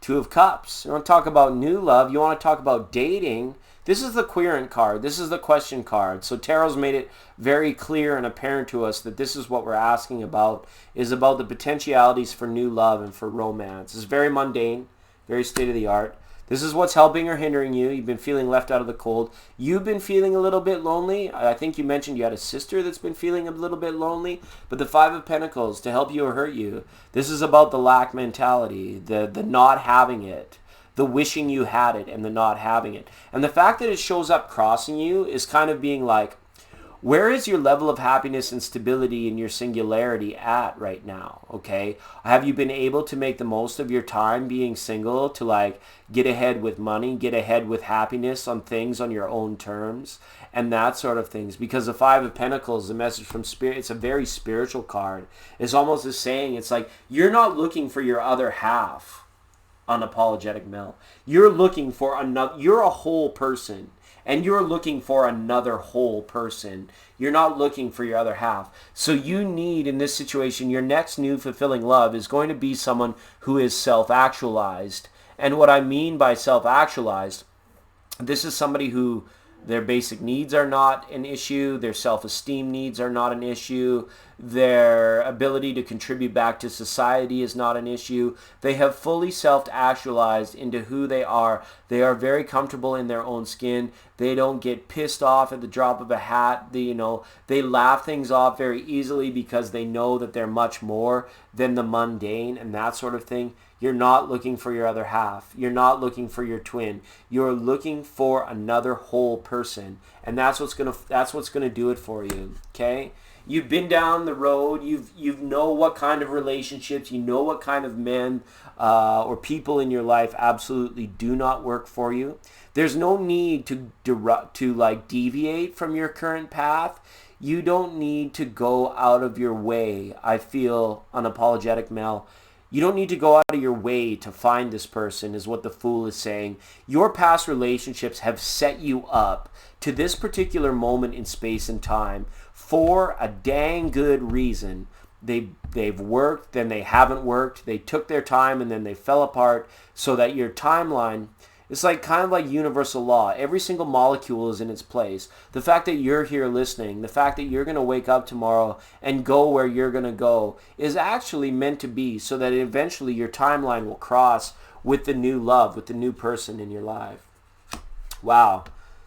2 of Cups. You want to talk about new love? You want to talk about dating? This is the querent card. This is the question card. So Tarot's made it very clear and apparent to us that this is what we're asking about, is about the potentialities for new love and for romance. It's very mundane, very state-of-the-art. This is what's helping or hindering you. You've been feeling left out of the cold. You've been feeling a little bit lonely. I think you mentioned you had a sister that's been feeling a little bit lonely. But the 5 of Pentacles, to help you or hurt you, this is about the lack mentality, the not having it, the wishing you had it and the not having it. And the fact that it shows up crossing you is kind of being where is your level of happiness and stability in your singularity at right now, okay? Have you been able to make the most of your time being single to get ahead with money, get ahead with happiness on things on your own terms, and that sort of things? Because the 5 of Pentacles, the message from Spirit, it's a very spiritual card. It's almost as saying, it's you're not looking for your other half, unapologetic Mel. You're looking for another, you're a whole person. And you're looking for another whole person. You're not looking for your other half. So you need, in this situation, your next new fulfilling love is going to be someone who is self-actualized. And what I mean by self-actualized, this is somebody who their basic needs are not an issue, their self-esteem needs are not an issue, their ability to contribute back to society is not an issue. They have fully self-actualized into who they are. They are very comfortable in their own skin. They don't get pissed off at the drop of a hat. They laugh things off very easily because they know that they're much more than the mundane and that sort of thing. You're not looking for your other half. You're not looking for your twin. You're looking for another whole person, and that's what's gonna do it for you. Okay? you've been down the road. You know what kind of relationships, you know what kind of men or people in your life absolutely do not work for you. There's no need to like deviate from your current path. You don't need to go out of your way. I feel unapologetic, Mel. You don't need to go out of your way to find this person, is what the Fool is saying. Your past relationships have set you up to this particular moment in space and time for a dang good reason. They've worked, then they haven't worked. They took their time and then they fell apart, so that your timeline, it's like kind of like universal law. Every single molecule is in its place. The fact that you're here listening, the fact that you're going to wake up tomorrow and go where you're going to go is actually meant to be, so that eventually your timeline will cross with the new love, with the new person in your life. Wow.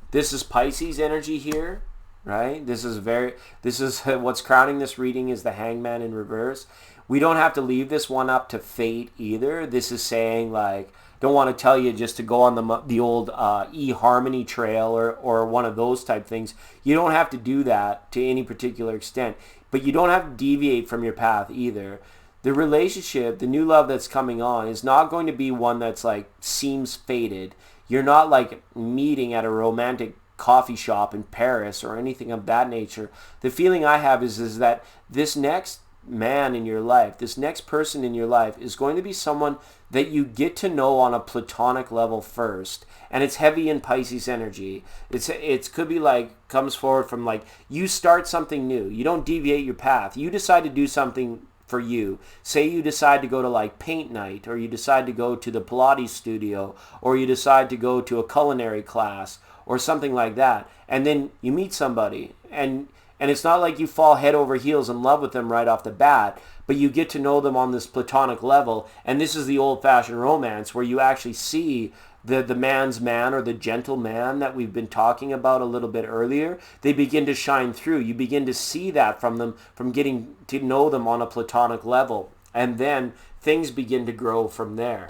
This is Pisces energy here, right? This is what's crowning this reading is the Hangman in reverse. We don't have to leave this one up to fate either. This is saying, like, don't want to tell you just to go on the old eHarmony trail or one of those type things. You don't have to do that to any particular extent, but you don't have to deviate from your path either. The relationship, the new love that's coming on, is not going to be one that's like seems fated. You're not like meeting at a romantic coffee shop in Paris or anything of that nature. The feeling I have is that this next man in your life, this next person in your life is going to be someone that you get to know on a platonic level first. And it's heavy in Pisces energy. It could be like, comes forward from like, you start something new. You don't deviate your path. You decide to do something for you. Say you decide to go to like paint night, or you decide to go to the Pilates studio, or you decide to go to a culinary class or something like that. And then you meet somebody and it's not like you fall head over heels in love with them right off the bat, but you get to know them on this platonic level. And this is the old-fashioned romance where you actually see the man's man, or the gentleman that we've been talking about a little bit earlier. They begin to shine through. You begin to see that from them, from getting to know them on a platonic level. And then things begin to grow from there.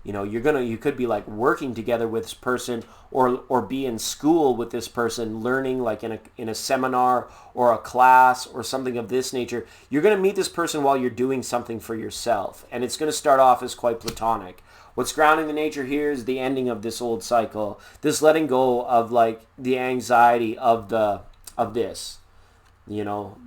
You know, you could be like working together with this person, or be in school with this person, learning like in a seminar or a class or something of this nature. You're going to meet this person while you're doing something for yourself, and it's going to start off as quite platonic. What's grounding the nature here is the ending of this old cycle, this letting go of like the anxiety of this. You know,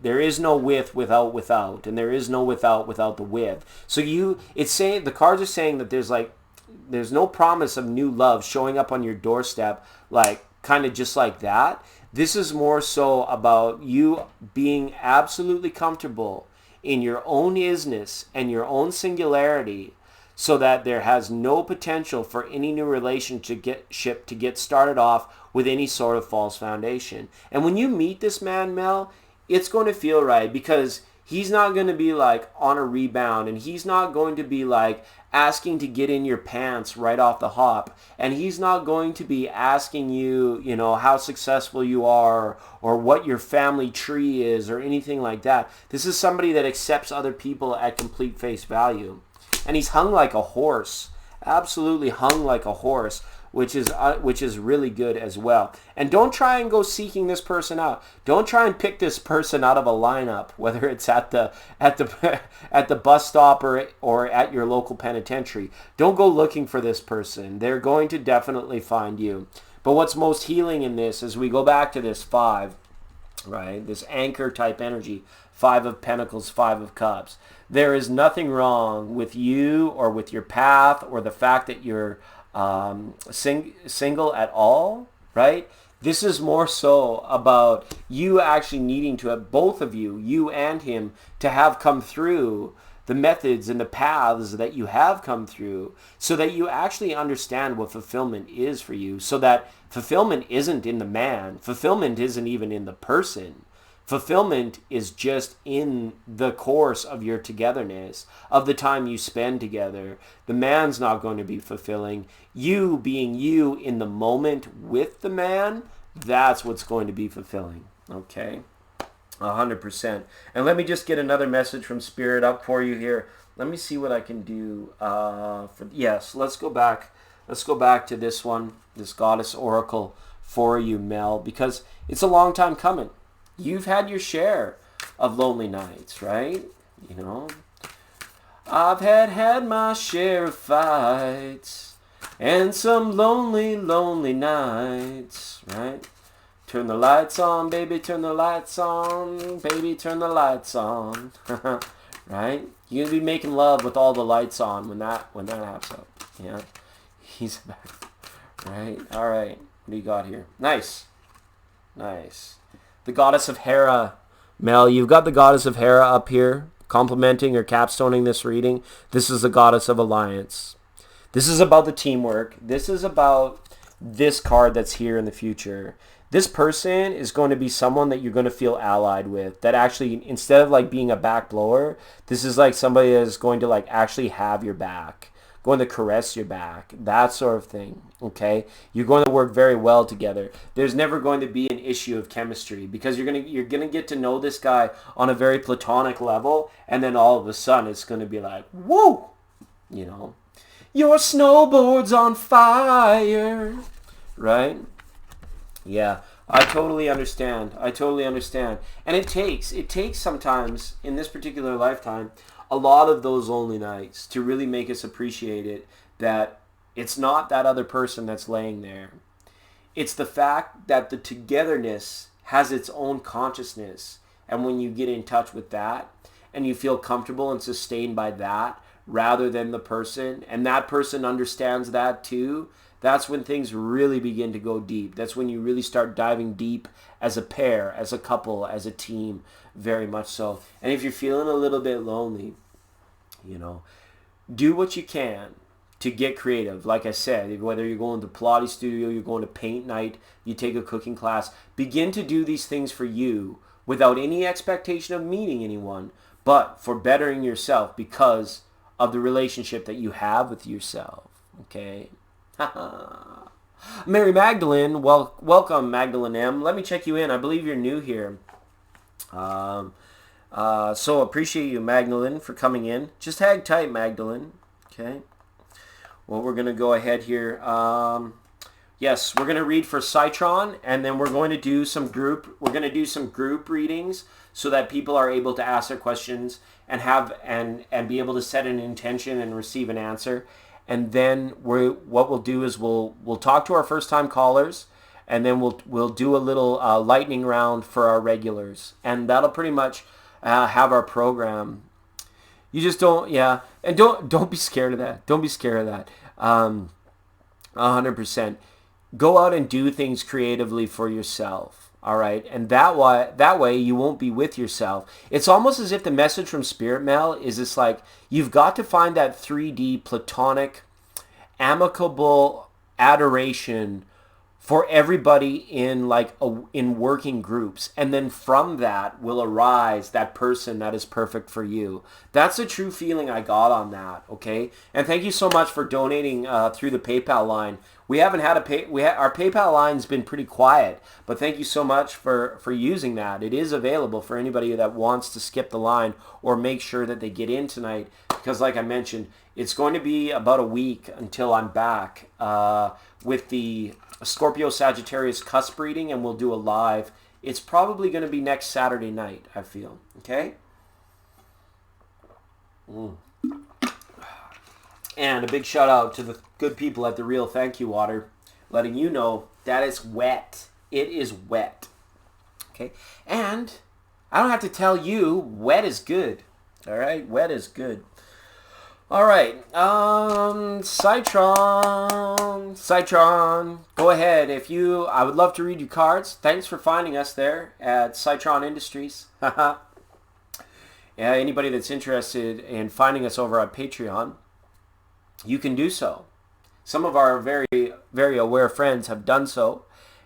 there is no without, and there is no without the with. So it's saying, the cards are saying that there's no promise of new love showing up on your doorstep, like kind of just like that. This is more so about you being absolutely comfortable in your own isness and your own singularity, so that there has no potential for any new relationship to get started off with any sort of false foundation. And when you meet this man, Mel, it's going to feel right, because he's not going to be like on a rebound, and he's not going to be like asking to get in your pants right off the hop, and he's not going to be asking you, you know, how successful you are or what your family tree is or anything like that. This is somebody that accepts other people at complete face value. And he's hung like a horse, absolutely hung like a horse, which is really good as well. And don't try and go seeking this person out. Don't try and pick this person out of a lineup, whether it's at the bus stop or at your local penitentiary. Don't go looking for this person. They're going to definitely find you. But what's most healing in this is we go back to this 5, right? This anchor type energy, 5 of Pentacles, 5 of Cups. There is nothing wrong with you or with your path or the fact that you're single at all, right? This is more so about you actually needing to have, both of you and him, to have come through the methods and the paths that you have come through, so that you actually understand what fulfillment is for you, so that fulfillment isn't in the man, fulfillment isn't even in the person. Fulfillment is just in the course of your togetherness, of the time you spend together. The man's not going to be fulfilling. You being you in the moment with the man, that's what's going to be fulfilling. Okay? 100%. And let me just get another message from Spirit up for you here. Let me see what I can do. Yes, let's go back. Let's go back to this one, this Goddess Oracle for you, Mel, because it's a long time coming. you've had your share of lonely nights, right? You know, I've had my share of fights and some lonely, lonely nights, right? Turn the lights on, baby, turn the lights on, baby, turn the lights on, right? You're gonna be making love with all the lights on when that happens. Yeah, he's back, right? All right, what do you got here? Nice. The goddess of Hera, Mel. You've got the goddess of Hera up here, complementing or capstoning this reading. This is the goddess of alliance. This is about the teamwork. This is about this card that's here in the future. This person is going to be someone that you're going to feel allied with. That actually, instead of like being a back blower, this is like somebody that is going to like actually have your back, going to caress your back, that sort of thing. Okay, you're going to work very well together. There's never going to be an issue of chemistry because you're gonna get to know this guy on a very platonic level, and then all of a sudden it's going to be like, woo, you know, your snowboard's on fire, right? Yeah, I totally understand. And it takes sometimes in this particular lifetime a lot of those lonely nights to really make us appreciate it, that it's not that other person that's laying there. It's the fact that the togetherness has its own consciousness. And when you get in touch with that and you feel comfortable and sustained by that rather than the person, and that person understands that too, that's when things really begin to go deep. That's when you really start diving deep as a pair, as a couple, as a team, very much so. And if you're feeling a little bit lonely, you know, do what you can to get creative. Like I said, whether you're going to Pilates studio, you're going to paint night, you take a cooking class, begin to do these things for you without any expectation of meeting anyone, but for bettering yourself because of the relationship that you have with yourself. Okay? Mary Magdalene, welcome Magdalene M. Let me check you in. I believe you're new here. So appreciate you, Magdalene, for coming in. Just hang tight, Magdalene. Okay. Well, we're going to go ahead here. Yes, we're going to read for Citron, and then we're going to do some group readings so that people are able to ask their questions and be able to set an intention and receive an answer. And then what we'll do is we'll talk to our first time callers, and then we'll do a little lightning round for our regulars, and that'll pretty much have our program. You just don't be scared of that. Don't be scared of that. 100%. Go out and do things creatively for yourself. All right, and that way you won't be with yourself. It's almost as if the message from Spirit Mail is this, like, you've got to find that 3D platonic, amicable adoration for everybody in in working groups, and then from that will arise that person that is perfect for you. That's the true feeling I got on that. Okay, and thank you so much for donating through the PayPal line. We haven't had our PayPal line's been pretty quiet, but thank you so much for using that. It is available for anybody that wants to skip the line or make sure that they get in tonight, because like I mentioned, it's going to be about a week until I'm back with the Scorpio Sagittarius cusp reading, and we'll do a live. It's probably going to be next Saturday night, I feel. Okay? And a big shout out to the good people at the Real Thank You Water, letting you know that it's wet. It is wet. Okay? And I don't have to tell you, wet is good. All right? Wet is good. All right. Citron, go ahead. I would love to read your cards. Thanks for finding us there at Citron Industries. Yeah, anybody that's interested in finding us over at Patreon, you can do so. Some of our very, very aware friends have done so,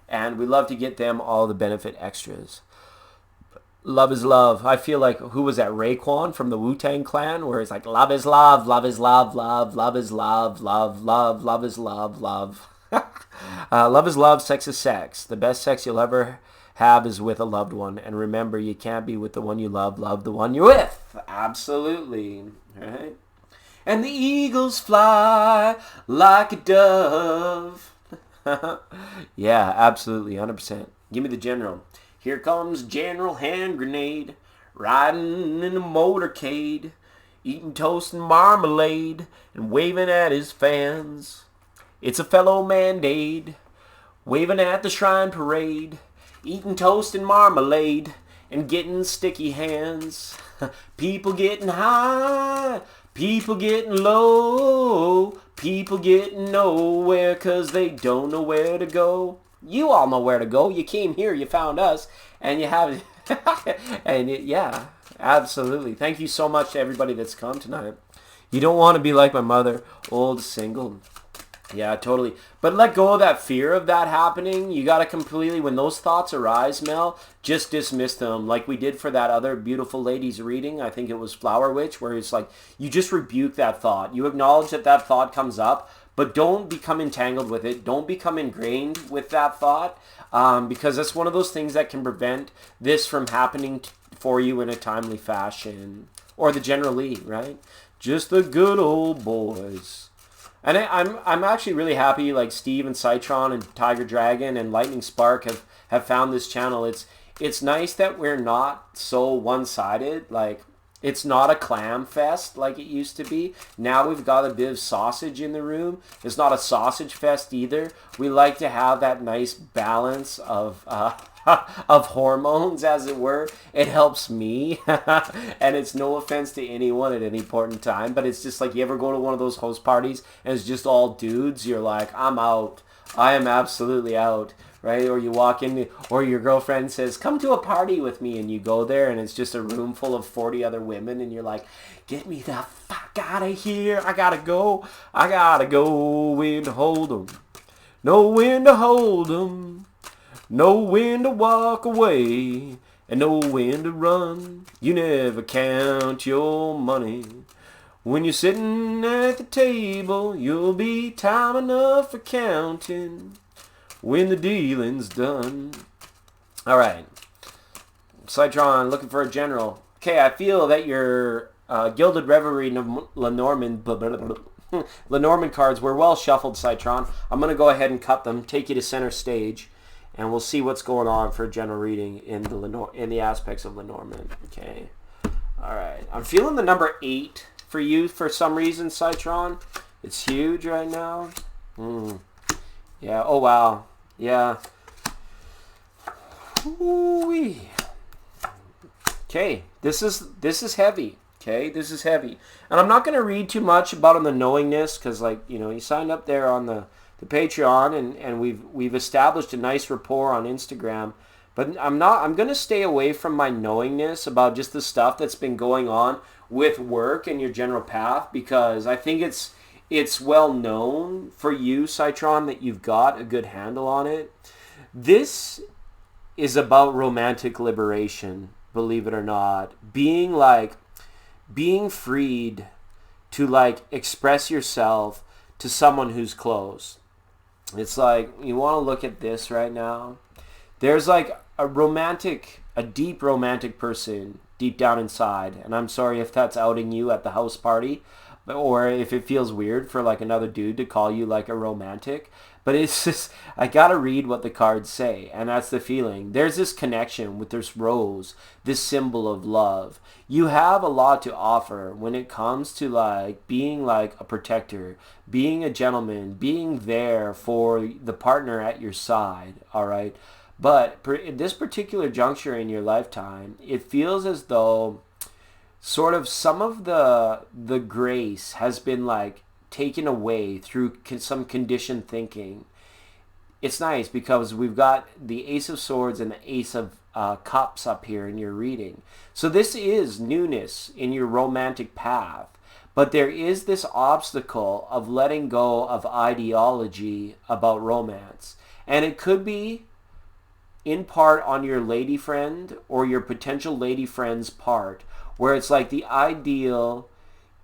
and we love to get them all the benefit extras. Love is love. I feel like, who was that, Raekwon from the Wu-Tang Clan, where it's like, love is love, love is love, love, love is love, love, love, love is love, love. Love is love, sex is sex. The best sex you'll ever have is with a loved one. And remember, you can't be with the one you love the one you're with. Absolutely. Right? And the eagles fly like a dove. Yeah, absolutely, 100%. Give me the general. Here comes General Hand Grenade, riding in a motorcade, eating toast and marmalade, and waving at his fans. It's a fellow Mandate, waving at the Shrine Parade, eating toast and marmalade, and getting sticky hands. People getting high, people getting low, people getting nowhere 'cause they don't know where to go. You all know where to go. You came here, you found us, and you have... yeah, absolutely. Thank you so much to everybody that's come tonight. You don't want to be like my mother, old, single. Yeah, totally. But let go of that fear of that happening. You got to completely, when those thoughts arise, Mel, just dismiss them like we did for that other beautiful lady's reading. I think it was Flower Witch, where it's like, you just rebuke that thought. You acknowledge that that thought comes up, but don't become entangled with it. Don't become ingrained with that thought, because that's one of those things that can prevent this from happening for you in a timely fashion. Or the General Lee, right? Just the good old boys. And I'm actually really happy, like Steve and Citron and Tiger Dragon and Lightning Spark have found this channel. It's nice that we're not so one-sided. Like, it's not a clam fest like it used to be. Now we've got a bit of sausage in the room. It's not a sausage fest either. We like to have that nice balance of of hormones, as it were. It helps me. And it's no offense to anyone at any point in time, but it's just like, you ever go to one of those host parties and it's just all dudes? You're like, I'm out. I am absolutely out. Right? Or you walk in, or your girlfriend says, come to a party with me, and you go there and it's just a room full of 40 other women, and you're like, get me the fuck out of here. I gotta go when to hold 'em. Know when to hold 'em. Know when to walk away. And know when to run. You never count your money. When you're sitting at the table, you'll be time enough for counting when the dealing's done. All right. Citron, looking for a general. Okay, I feel that your Gilded Reverie Lenormand cards were well shuffled, Citron. I'm going to go ahead and cut them, take you to center stage, and we'll see what's going on for a general reading in the aspects of Lenormand. Okay. All right. I'm feeling the number 8 for you for some reason, Citron. It's huge right now. Yeah. Oh, wow. Yeah. Ooh-wee. Okay, this is heavy. Okay, this is heavy, and I'm not going to read too much about on the Knowingness, because, like, you know, you signed up there on the Patreon, and we've established a nice rapport on Instagram. But I'm going to stay away from my Knowingness about just the stuff that's been going on with work and your general path, because I think it's well known for you, Citron, that you've got a good handle on it. This is about romantic liberation, believe it or not. Being freed to, like, express yourself to someone who's close. It's like, you want to look at this right now. There's like a deep romantic person deep down inside. And I'm sorry if that's outing you at the house party, or if it feels weird for like another dude to call you like a romantic. But it's just, I gotta read what the cards say, and that's the feeling. There's this connection with this rose, this symbol of love. You have a lot to offer when it comes to like being like a protector, being a gentleman, being there for the partner at your side, all right? But in this particular juncture in your lifetime, it feels as though sort of some of the grace has been like taken away through some conditioned thinking. It's nice because we've got the Ace of Swords and the Ace of Cups up here in your reading. So this is newness in your romantic path. But there is this obstacle of letting go of ideology about romance. And it could be in part on your lady friend or your potential lady friend's part, where it's like the ideal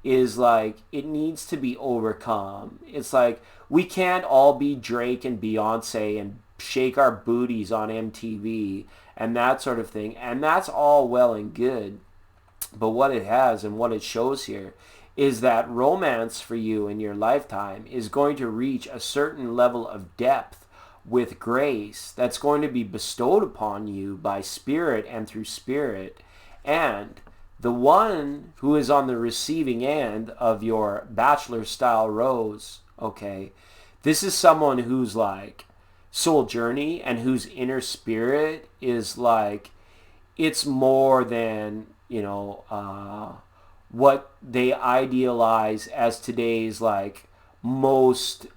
is like, it needs to be overcome. It's like, we can't all be Drake and Beyonce and shake our booties on MTV and that sort of thing. And that's all well and good. But what it has and what it shows here is that romance for you in your lifetime is going to reach a certain level of depth with grace that's going to be bestowed upon you by Spirit and through Spirit. And the one who is on the receiving end of your bachelor style rose, okay, this is someone who's like soul journey and whose inner spirit is like, it's more than, what they idealize as today's like most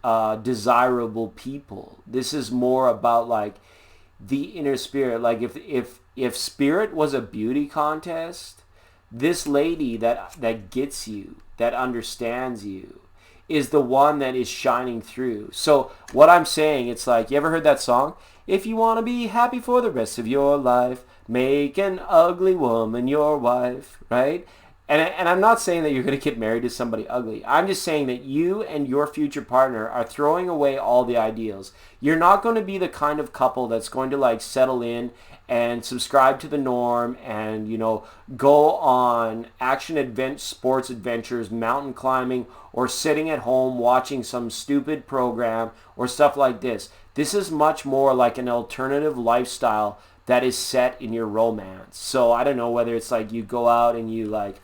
desirable people. This is more about like the inner spirit. Like if spirit was a beauty contest, this lady that gets you, that understands you, is the one that is shining through. So what I'm saying, it's like, you ever heard that song? If you want to be happy for the rest of your life, make an ugly woman your wife, right? And I'm not saying that you're going to get married to somebody ugly. I'm just saying that you and your future partner are throwing away all the ideals. You're not going to be the kind of couple that's going to like settle in and subscribe to the norm and, go on sports adventures, mountain climbing, or sitting at home watching some stupid program or stuff like this. This is much more like an alternative lifestyle that is set in your romance. So I don't know whether it's like you go out and you like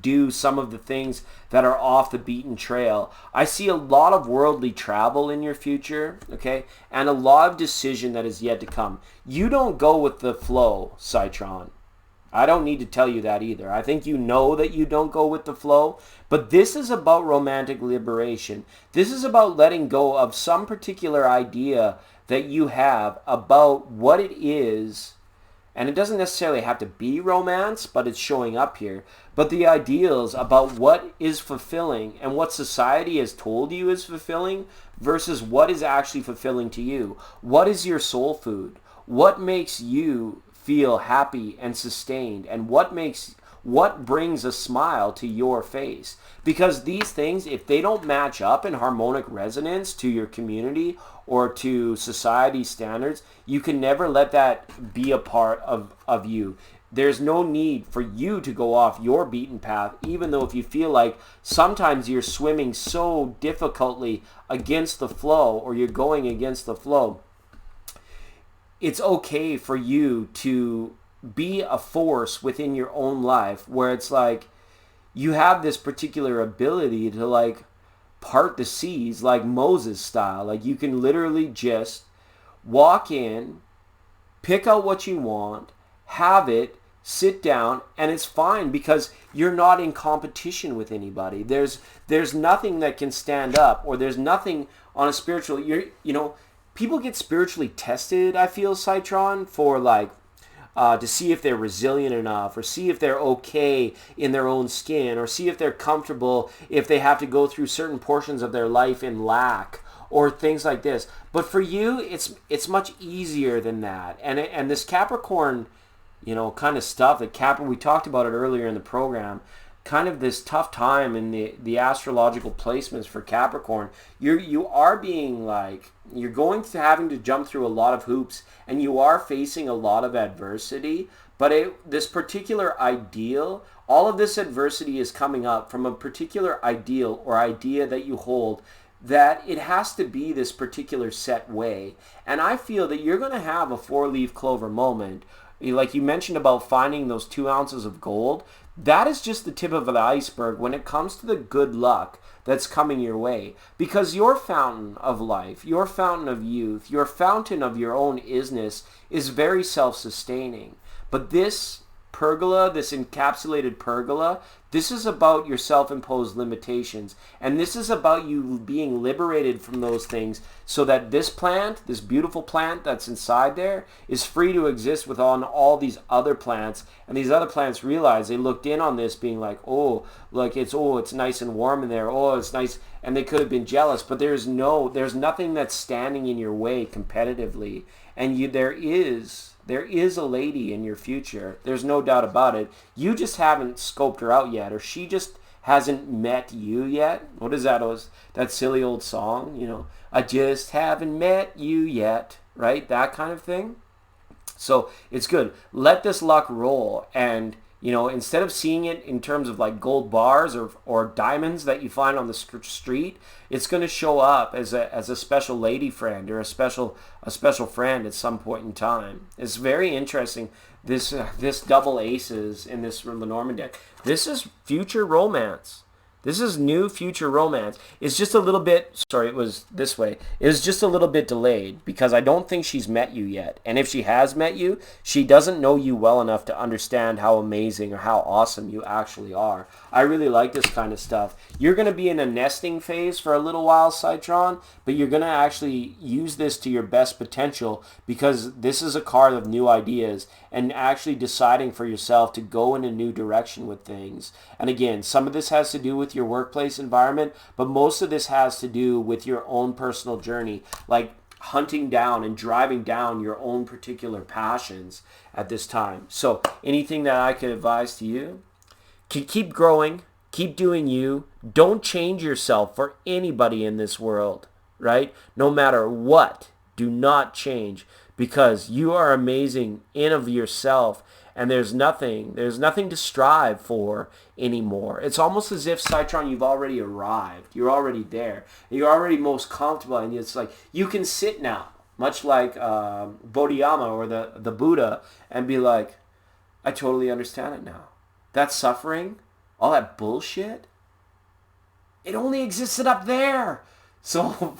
do some of the things that are off the beaten trail. I see a lot of worldly travel in your future, okay? And a lot of decision that is yet to come. You don't go with the flow, Citron. I don't need to tell you that either. I think you know that you don't go with the flow, but this is about romantic liberation. This is about letting go of some particular idea that you have about what it is. And it doesn't necessarily have to be romance, but it's showing up here. But the ideals about what is fulfilling and what society has told you is fulfilling versus what is actually fulfilling to you. What is your soul food? What makes you feel happy and sustained? And what brings a smile to your face? Because these things, if they don't match up in harmonic resonance to your community or to society standards, you can never let that be a part of you. There's no need for you to go off your beaten path, even though if you feel like sometimes you're swimming so difficultly against the flow or you're going against the flow. It's okay for you to be a force within your own life where it's like you have this particular ability to like part the seas like Moses style. Like you can literally just walk in, pick out what you want, have it, sit down, and it's fine because you're not in competition with anybody. There's nothing that can stand up, or there's nothing on a spiritual, people get spiritually tested, I feel, Citron, for like to see if they're resilient enough, or see if they're okay in their own skin, or see if they're comfortable if they have to go through certain portions of their life in lack, or things like this. But for you, it's much easier than that. And this Capricorn, kind of stuff that we talked about it earlier in the program, kind of this tough time in the astrological placements for Capricorn. You are being like, you're going to having to jump through a lot of hoops, and you are facing a lot of adversity. But this particular ideal, all of this adversity is coming up from a particular ideal or idea that you hold, that it has to be this particular set way. And I feel that you're going to have a 4-leaf clover moment. Like you mentioned about finding those 2 ounces of gold, that is just the tip of the iceberg when it comes to the good luck that's coming your way. Because your fountain of life, your fountain of youth, your fountain of your own isness is very self-sustaining. But this pergola, this encapsulated pergola, this is about your self-imposed limitations. And this is about you being liberated from those things so that this plant, this beautiful plant that's inside there, is free to exist with all these other plants. And these other plants realize, they looked in on this being like, it's nice and warm in there. Oh, it's nice. And they could have been jealous, but there's nothing that's standing in your way competitively. And there is a lady in your future. There's no doubt about it. You just haven't scoped her out yet, or she just hasn't met you yet. What is that? That silly old song, I just haven't met you yet, right? That kind of thing. So it's good. Let this luck roll, and instead of seeing it in terms of like gold bars or diamonds that you find on the street, it's going to show up as a special lady friend or a special friend at some point in time. It's very interesting. This double aces in this Lenormand deck. This is future romance. This is new future romance. It's just a little bit, sorry, it was this way. It was just a little bit delayed because I don't think she's met you yet. And if she has met you, she doesn't know you well enough to understand how amazing or how awesome you actually are. I really like this kind of stuff. You're going to be in a nesting phase for a little while, Citron, but you're going to actually use this to your best potential because this is a card of new ideas and actually deciding for yourself to go in a new direction with things. And again, some of this has to do with your workplace environment, but most of this has to do with your own personal journey, like hunting down and driving down your own particular passions at this time. So anything that I could advise to you, keep growing, keep doing you. Don't change yourself for anybody in this world, right? No matter what, do not change because you are amazing in of yourself. And there's nothing to strive for anymore. It's almost as if, Citron, you've already arrived. You're already there. You're already most comfortable. And it's like you can sit now, much like Bodhiyama or the Buddha, and be like, I totally understand it now. That suffering, all that bullshit, it only existed up there. So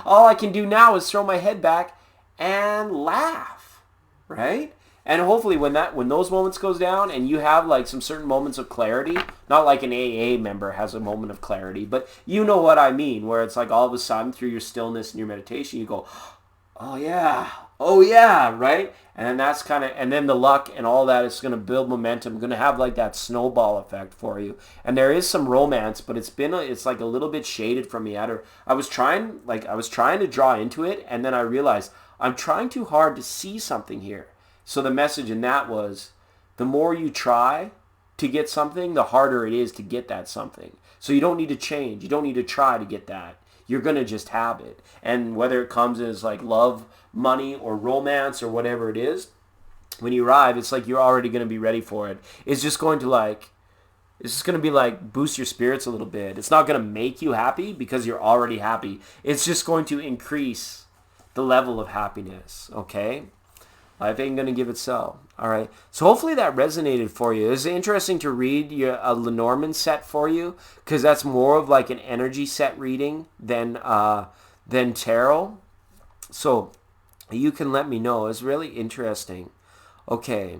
all I can do now is throw my head back and laugh, right? And hopefully when those moments goes down and you have like some certain moments of clarity, not like an AA member has a moment of clarity, but you know what I mean, where it's like all of a sudden through your stillness and your meditation, you go, oh yeah, right? And that's and then the luck and all that is going to build momentum, going to have like that snowball effect for you. And there is some romance, but it's like a little bit shaded from me. I was trying to draw into it, and then I realized I'm trying too hard to see something here. So the message in that was, the more you try to get something, the harder it is to get that something. So you don't need to change. You don't need to try to get that. You're going to just have it. And whether it comes as like love, money, or romance, or whatever it is, when you arrive, it's like you're already going to be ready for it. It's just going to be like boost your spirits a little bit. It's not going to make you happy because you're already happy. It's just going to increase the level of happiness, okay? Life ain't going to give itself. All right. So hopefully that resonated for you. It's interesting to read a Lenormand set for you because that's more of like an energy set reading than tarot. So you can let me know. It's really interesting. Okay.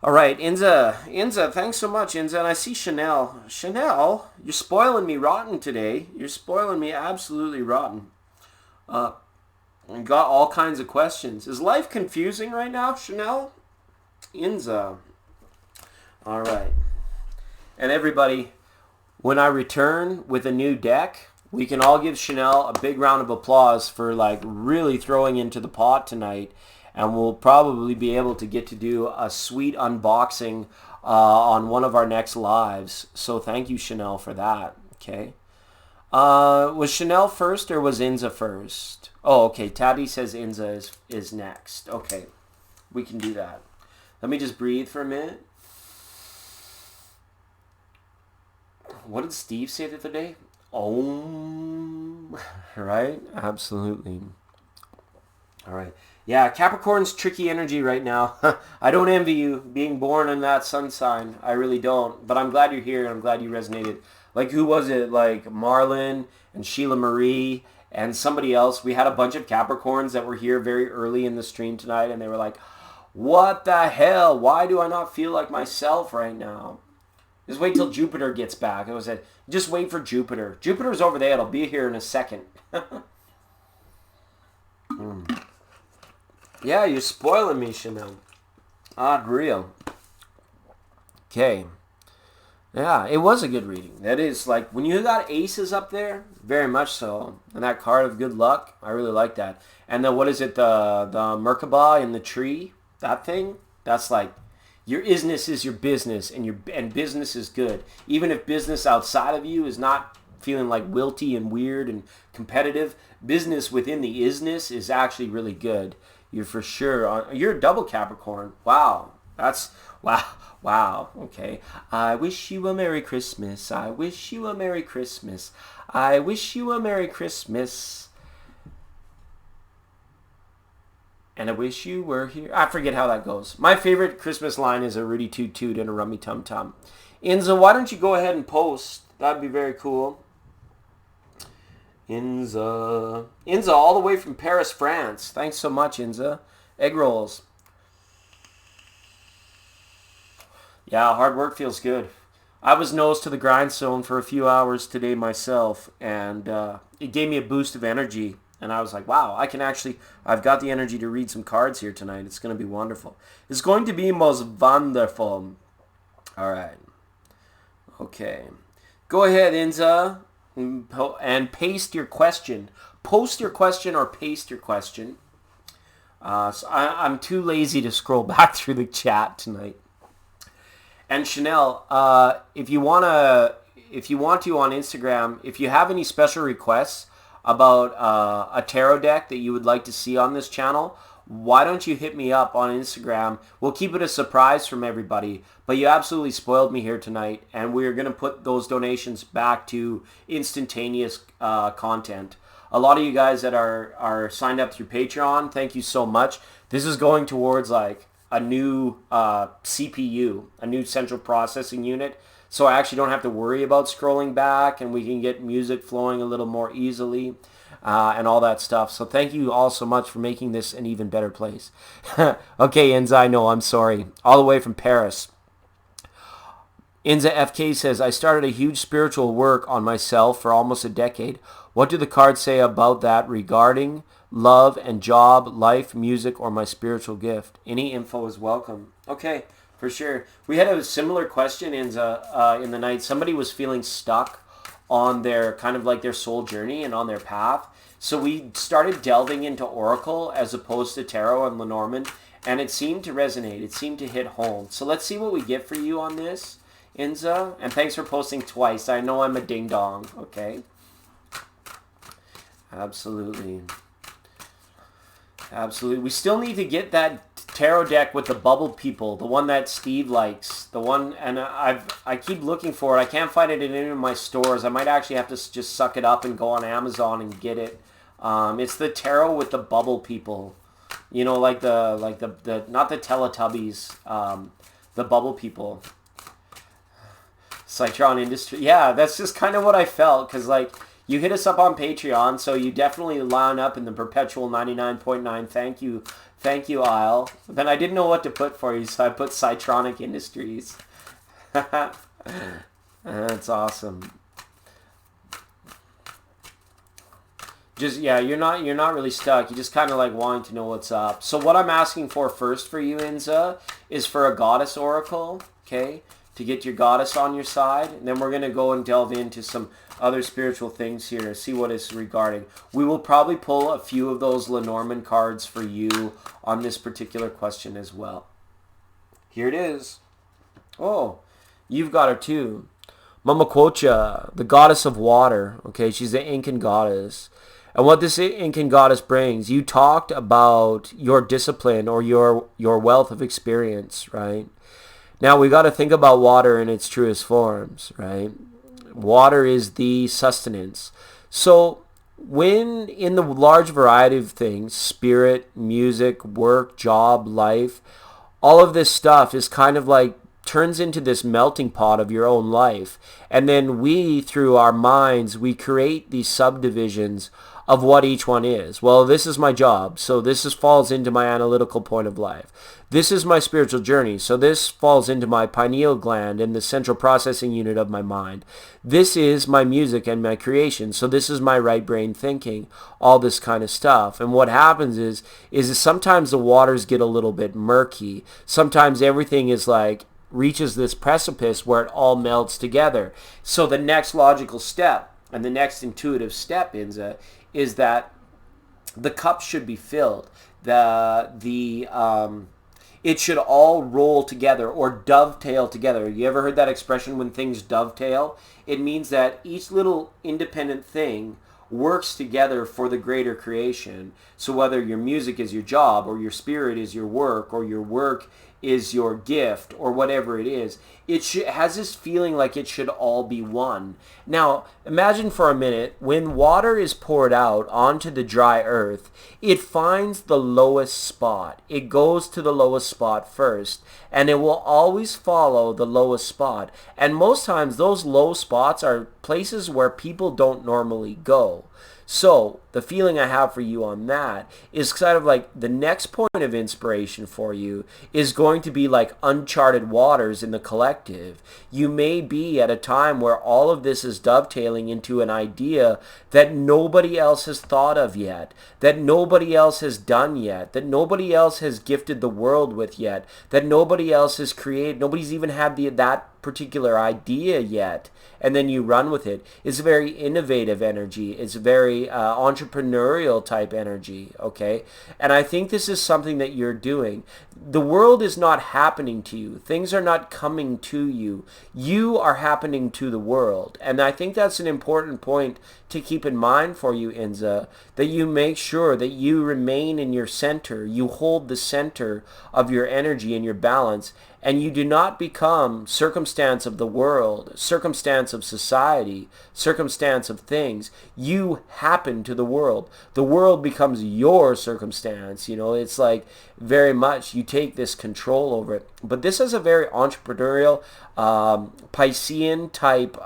All right. Inza, thanks so much, Inza. And I see Chanel. Chanel, you're spoiling me rotten today. You're spoiling me absolutely rotten. And got all kinds of questions. Is life confusing right now, Chanel? Inza. All right. And everybody, when I return with a new deck, we can all give Chanel a big round of applause for like really throwing into the pot tonight. And we'll probably be able to get to do a sweet unboxing on one of our next lives. So thank you, Chanel, for that. Okay. Was Chanel first or was Inza first? Oh, okay. Tabby says Inza is next. Okay. We can do that. Let me just breathe for a minute. What did Steve say the other day? Right? Absolutely. All right. Yeah, Capricorn's tricky energy right now. I don't envy you being born in that sun sign. I really don't. But I'm glad you're here and I'm glad you resonated. Like, who was it? Like Marlon and Sheila Marie and somebody else. We had a bunch of Capricorns that were here very early in the stream tonight, and they were like, what the hell? Why do I not feel like myself right now? Just wait till Jupiter gets back. I said, just wait for Jupiter. Jupiter's over there. It'll be here in a second. Yeah, you're spoiling me, Chanel. Unreal. Okay. Yeah, it was a good reading. That is, like, when you got aces up there, very much so. And that card of good luck, I really like that. And then what is it, the Merkaba in the tree? That thing? That's like, your isness is your business, and business is good. Even if business outside of you is not feeling like wilty and weird and competitive, business within the isness is actually really good. You're for sure, you're a double Capricorn. Wow. That's wow. Wow. Okay. I wish you a Merry Christmas. I wish you a Merry Christmas. I wish you a Merry Christmas. And I wish you were here. I forget how that goes. My favorite Christmas line is a Rudy Toot Toot and a Rummy Tum Tum. Inza, why don't you go ahead and post? That'd be very cool. Inza, all the way from Paris, France. Thanks so much, Inza. Egg rolls. Yeah, hard work feels good. I was nose to the grindstone for a few hours today myself, and it gave me a boost of energy. And I was like, wow, I've got the energy to read some cards here tonight. It's going to be wonderful. It's going to be most wonderful. All right. Okay. Go ahead, Inza, and paste your question. Post your question or paste your question. So I'm too lazy to scroll back through the chat tonight. And Chanel, if you want to on Instagram, if you have any special requests about a tarot deck that you would like to see on this channel, why don't you hit me up on Instagram? We'll keep it a surprise from everybody, but you absolutely spoiled me here tonight, and we're going to put those donations back to instantaneous content. A lot of you guys that are signed up through Patreon, thank you so much. This is going towards like a new CPU, a new central processing unit. So I actually don't have to worry about scrolling back, and we can get music flowing a little more easily and all that stuff. So thank you all so much for making this an even better place. Okay, Enza, I know, I'm sorry. All the way from Paris. Inza FK says, I started a huge spiritual work on myself for almost a decade. What do the cards say about that regarding love and job, life, music, or my spiritual gift? Any info is welcome. Okay, for sure. We had a similar question in the night. Somebody was feeling stuck on their kind of like their soul journey and on their path. So we started delving into Oracle as opposed to Tarot and Lenormand, and it seemed to resonate. It seemed to hit home. So let's see what we get for you on this, Inza. And thanks for posting twice. I know I'm a ding-dong, okay? Absolutely. Absolutely. We still need to get that tarot deck with the bubble people, the one that Steve likes, the one, and I keep looking for it. I can't find it in any of my stores. I might actually have to just suck it up and go on Amazon and get it. It's the tarot with the bubble people, you know, like the not the Teletubbies, the bubble people. Citron Industry. Yeah, that's just kind of what I felt, because like you hit us up on Patreon, so you definitely line up in the perpetual 99.9. Thank you, aisle. Then I didn't know what to put for you, so I put Citronic Industries. That's awesome. Just, yeah, you're not really stuck. You just kind of like wanting to know what's up. So what I'm asking for first for you, Inza, is for a goddess oracle, okay? To get your goddess on your side. And then we're going to go and delve into some other spiritual things here, see what it's regarding. We will probably pull a few of those Lenormand cards for you on this particular question as well. Here it is. Oh, you've got her too. Mama Quocha, the goddess of water. Okay, she's the Incan goddess. And what this Incan goddess brings, you talked about your discipline or your wealth of experience, right? Now we got to think about water in its truest forms, right? Water is the sustenance. So when in the large variety of things, spirit, music, work, job, life, all of this stuff is kind of like turns into this melting pot of your own life. And then we, through our minds, we create these subdivisions of what each one is. Well, this is my job, so this falls into my analytical point of life. This is my spiritual journey, so this falls into my pineal gland and the central processing unit of my mind. This is my music and my creation, so this is my right brain thinking, all this kind of stuff. And what happens is sometimes the waters get a little bit murky. Sometimes everything is like reaches this precipice where it all melts together. So the next logical step and the next intuitive step is that the cup should be filled. It should all roll together or dovetail together. You ever heard that expression, when things dovetail? It means that each little independent thing works together for the greater creation. So whether your music is your job, or your spirit is your work, or your work is your gift or whatever it is, has this feeling like it should all be one. Now, imagine for a minute, when water is poured out onto the dry earth, it finds the lowest spot. It goes to the lowest spot first, and it will always follow the lowest spot. And most times, those low spots are places where people don't normally go. So the feeling I have for you on that is kind of like the next point of inspiration for you is going to be like uncharted waters in the collective. You may be at a time where all of this is dovetailing into an idea that nobody else has thought of yet, that nobody else has done yet, that nobody else has gifted the world with yet, that nobody else has created, nobody's even had that particular idea yet, and then you run with it. It's a very innovative energy. It's very entrepreneurial type energy, okay? And I think this is something that you're doing. The world is not happening to you. Things are not coming to you. You are happening to the world. And I think that's an important point to keep in mind for you, Inza, that you make sure that you remain in your center. You hold the center of your energy and your balance, and you do not become circumstance of the world, circumstance of society, circumstance of things. You happen to the world. The world becomes your circumstance. It's like very much you take this control over it. But this is a very entrepreneurial, Piscean type,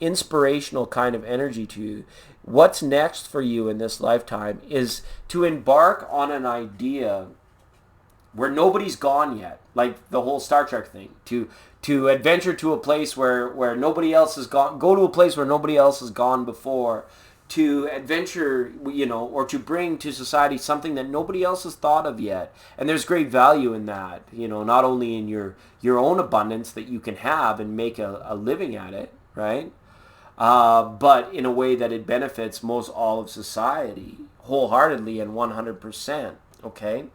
inspirational kind of energy to you. What's next for you in this lifetime is to embark on an idea where nobody's gone yet, like the whole Star Trek thing, to adventure to a place where nobody else has gone, go to a place where nobody else has gone before, to adventure, or to bring to society something that nobody else has thought of yet. And there's great value in that, not only in your own abundance that you can have and make a living at it, right? But in a way that it benefits most all of society wholeheartedly and 100%, okay?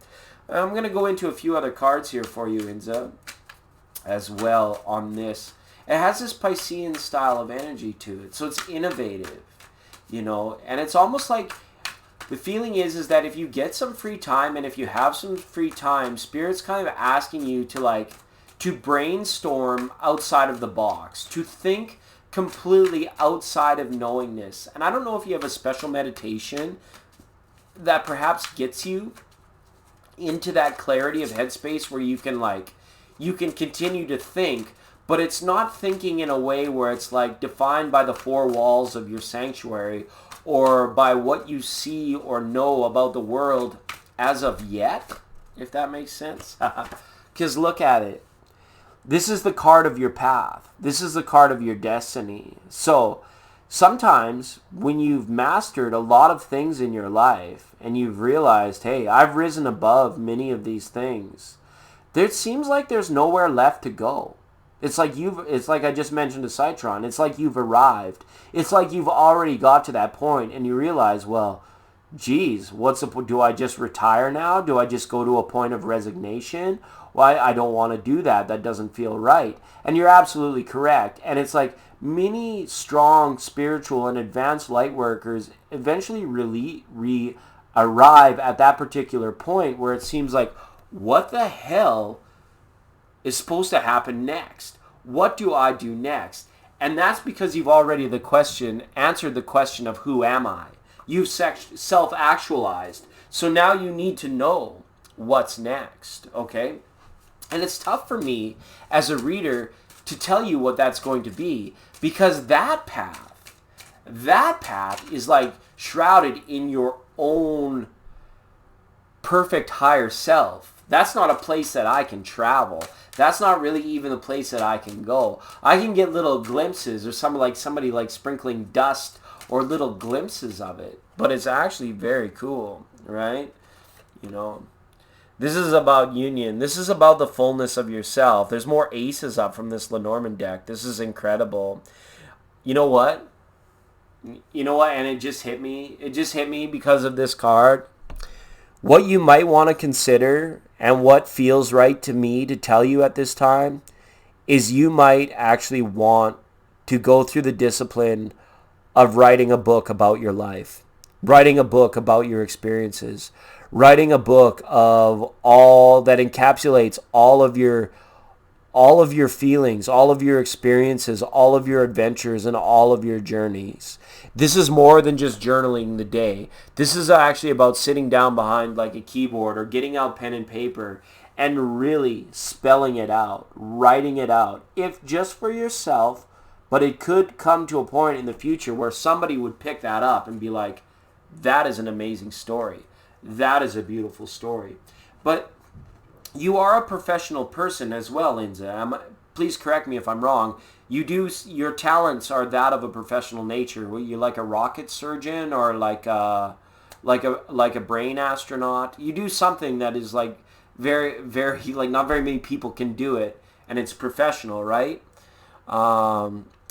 I'm going to go into a few other cards here for you, Inza, as well on this. It has this Piscean style of energy to it, so it's innovative, and it's almost like the feeling is that if you get some free time, and if you have some free time, Spirit's kind of asking you to brainstorm outside of the box, to think completely outside of knowingness. And I don't know if you have a special meditation that perhaps gets you into that clarity of headspace where you can continue to think, but it's not thinking in a way where it's like defined by the four walls of your sanctuary or by what you see or know about the world as of yet, if that makes sense. Because look at it. This is the card of your path. This is the card of your destiny. So sometimes when you've mastered a lot of things in your life and you've realized, hey, I've risen above many of these things, it seems like there's nowhere left to go. It's like I just mentioned to Citron, it's like you've arrived. It's like you've already got to that point and you realize, well, geez, do I just retire now? Do I just go to a point of resignation? Well, I don't want to do that. That doesn't feel right. And you're absolutely correct. And it's like many strong spiritual and advanced light workers eventually really arrive at that particular point where it seems like, what the hell is supposed to happen next? What do I do next? And that's because you've already answered the question of who am I? You've self-actualized. So now you need to know what's next, okay? And it's tough for me as a reader to tell you what that's going to be, because that path is like shrouded in your own perfect higher self. That's not a place that I can travel. That's not really even a place that I can go. I can get little glimpses or somebody like sprinkling dust or little glimpses of it, but it's actually very cool, right? This is about union. This is about the fullness of yourself. There's more aces up from this Lenormand deck. This is incredible. You know what? And it just hit me. It just hit me because of this card. What you might want to consider and what feels right to me to tell you at this time is you might actually want to go through the discipline of writing a book about your life. writing a book about your experiences, writing a book of all that encapsulates all of your feelings, all of your experiences, all of your adventures, and all of your journeys. This is more than just journaling the day. This is actually about sitting down behind like a keyboard or getting out pen and paper and really spelling it out, writing it out, if just for yourself, but it could come to a point in the future where somebody would pick that up and be like, that is an amazing story. That is a beautiful story. But you are a professional person as well, Inza. Please correct me if I'm wrong. Your talents are that of a professional nature. Were you like a rocket surgeon or like a brain astronaut? You do something that is like very, very, like not very many people can do it, and it's professional, right?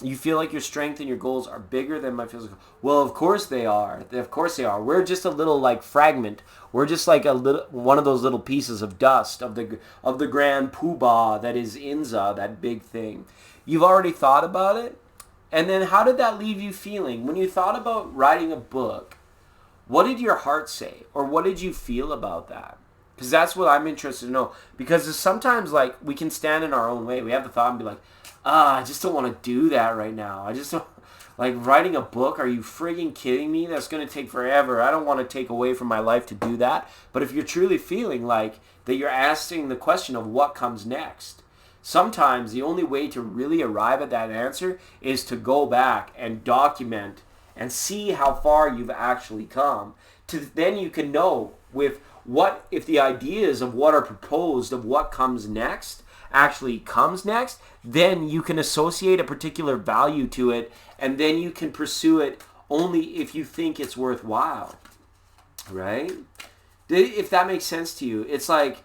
You feel like your strength and your goals are bigger than my physical. Well, of course they are. Of course they are. We're just a little like fragment. We're just like one of those little pieces of dust of the grand poobah that is Inza, that big thing. You've already thought about it? And then how did that leave you feeling? When you thought about writing a book, what did your heart say? Or what did you feel about that? Because that's what I'm interested to know. Because sometimes like we can stand in our own way. We have the thought and be like, I just don't want to do that right now. I just don't, like writing a book, are you frigging kidding me? That's going to take forever. I don't want to take away from my life to do that. But if you're truly feeling like that you're asking the question of what comes next, sometimes the only way to really arrive at that answer is to go back and document and see how far you've actually come. Then you can know with what, if the ideas of what are proposed of what comes next actually comes next, then you can associate a particular value to it, and then you can pursue it only if you think it's worthwhile, right? If that makes sense to you, it's like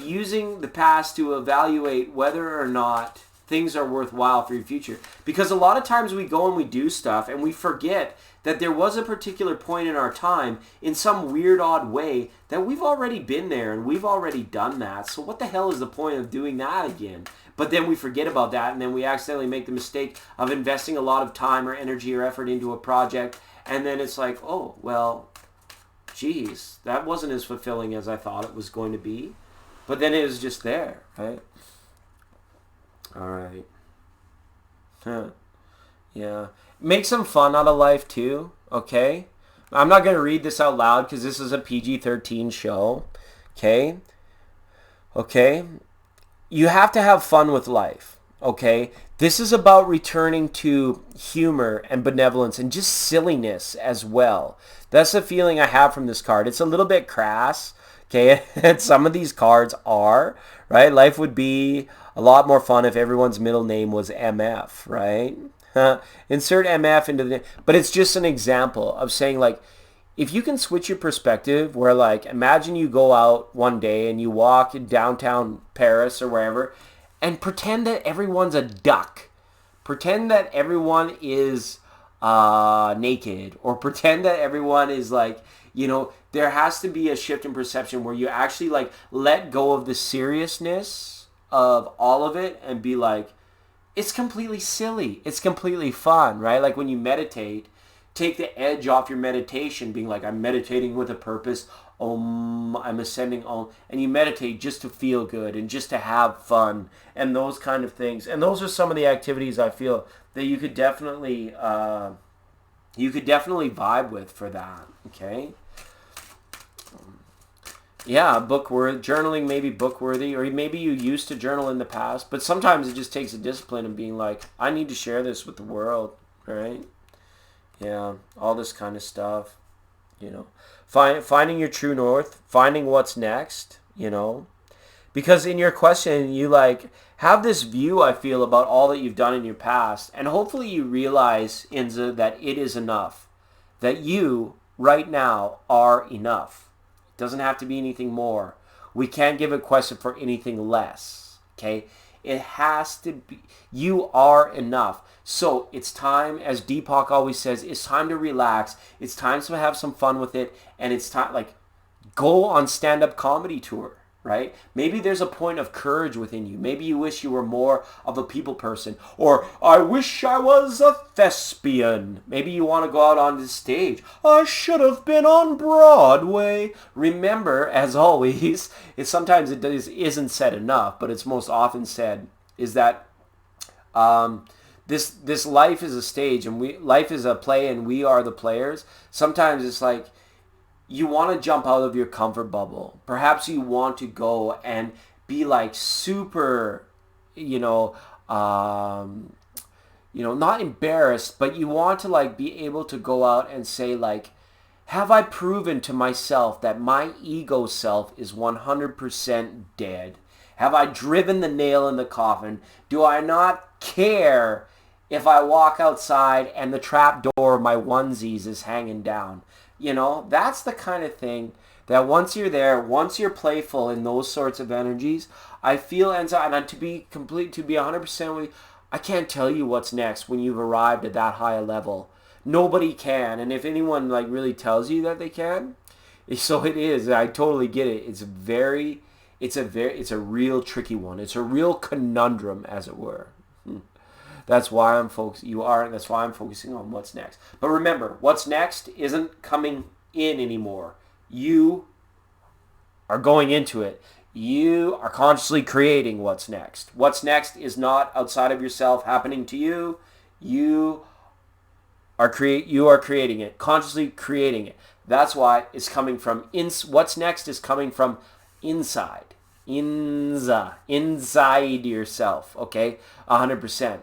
using the past to evaluate whether or not things are worthwhile for your future. Because a lot of times we go and we do stuff and we forget that there was a particular point in our time in some weird, odd way that we've already been there and we've already done that. So what the hell is the point of doing that again? But then we forget about that, and then we accidentally make the mistake of investing a lot of time or energy or effort into a project, and then it's like, oh, well, geez, that wasn't as fulfilling as I thought it was going to be. But then it was just there, right? All right. Huh. Yeah. Make some fun out of life too, okay? I'm not going to read this out loud because this is a PG-13 show, okay? Okay? You have to have fun with life, okay? This is about returning to humor and benevolence and just silliness as well. That's the feeling I have from this card. It's a little bit crass, okay? And some of these cards are, right? Life would be a lot more fun if everyone's middle name was MF, right? Insert MF into the... But it's just an example of saying, like, if you can switch your perspective where, like, imagine you go out one day and you walk in downtown Paris or wherever and pretend that everyone's a duck. Pretend that everyone is naked, or pretend that everyone is, like, you know, there has to be a shift in perception where you actually, like, let go of the seriousness of all of it and be like, it's completely silly. It's completely fun, right? Like when you meditate, take the edge off your meditation, being like, I'm meditating with a purpose. I'm ascending Om. And you meditate just to feel good and just to have fun and those kind of things. And those are some of the activities I feel that you could definitely vibe with for that, okay? Yeah, journaling may be book worthy, or maybe you used to journal in the past, but sometimes it just takes a discipline of being like, I need to share this with the world, right? Yeah, all this kind of stuff, you know. Finding your true north, finding what's next, you know. Because in your question, you like have this view, I feel, about all that you've done in your past, and hopefully you realize, Inza, that it is enough. That you, right now, are enough. Doesn't have to be anything more. We can't give a question for anything less, okay? It has to be, you are enough. So it's time, as Deepak always says, it's time to relax. It's time to have some fun with it. And it's time, like, go on stand-up comedy tour, right? Maybe there's a point of courage within you. Maybe you wish you were more of a people person. Or, I wish I was a thespian. Maybe you want to go out on the stage. I should have been on Broadway. Remember, as always, sometimes it isn't said enough, but it's most often said, is that this life is a stage, and life is a play, and we are the players. Sometimes it's like, you want to jump out of your comfort bubble. Perhaps you want to go and be like super, not embarrassed, but you want to like be able to go out and say like, have I proven to myself that my ego self is 100% dead? Have I driven the nail in the coffin? Do I not care if I walk outside and the trap door of my onesies is hanging down? That's the kind of thing that once you're there, once you're playful in those sorts of energies, I feel, and to be 100% with you, I can't tell you what's next when you've arrived at that high a level. Nobody can, and if anyone like really tells you that they can, so it is. I totally get it. It's a real tricky one. It's a real conundrum, as it were. That's why I'm focusing on what's next. But remember, what's next isn't coming in anymore. You are going into it. You are consciously creating what's next. What's next is not outside of yourself happening to you. You are creating it, consciously creating it. That's why it's coming from what's next is coming from inside. Inside yourself, okay? 100%.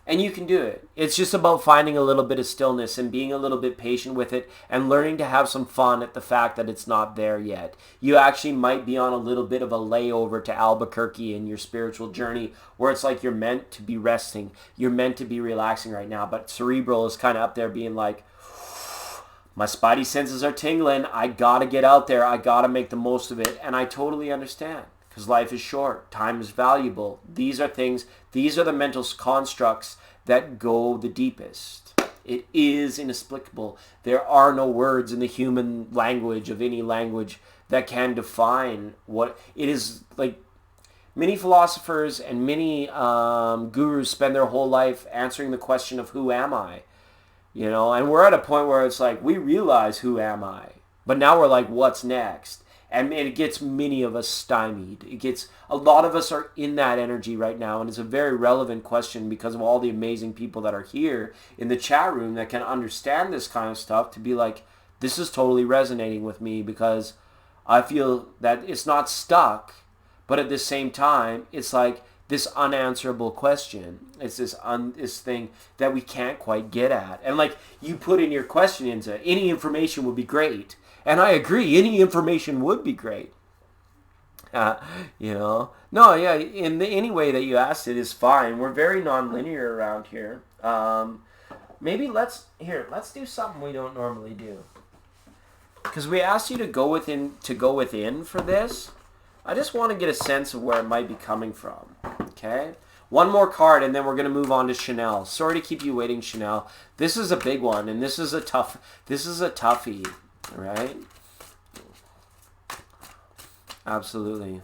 And you can do it. It's just about finding a little bit of stillness and being a little bit patient with it and learning to have some fun at the fact that it's not there yet. You actually might be on a little bit of a layover to Albuquerque in your spiritual journey where it's like you're meant to be resting. You're meant to be relaxing right now, but cerebral is kind of up there being like, my spidey senses are tingling. I gotta get out there. I gotta make the most of it. And I totally understand. Because life is short. Time is valuable. These are the mental constructs that go the deepest. It is inexplicable. There are no words in the human language of any language that can define what it is. Like, many philosophers and many gurus spend their whole life answering the question of who am I? And we're at a point where it's like, we realize who am I? But now we're like, what's next? And it gets many of us stymied. A lot of us are in that energy right now, and it's a very relevant question because of all the amazing people that are here in the chat room that can understand this kind of stuff, to be like, this is totally resonating with me because I feel that it's not stuck, but at the same time, it's like this unanswerable question. It's this thing that we can't quite get at. And like you put in your question into any information would be great. And I agree, any information would be great. No, yeah, any way that you asked it is fine. We're very non-linear around here. Maybe let's do something we don't normally do. Because we asked you to go within for this. I just want to get a sense of where it might be coming from. Okay? One more card, and then we're going to move on to Chanel. Sorry to keep you waiting, Chanel. This is a big one, and this is a toughie. Right? Absolutely.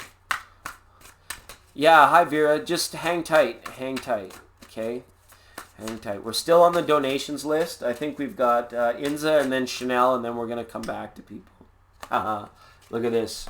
Yeah, hi Vera. Just hang tight. Okay? Hang tight. We're still on the donations list. I think we've got Inza and then Chanel, and then we're going to come back to people. Look at this.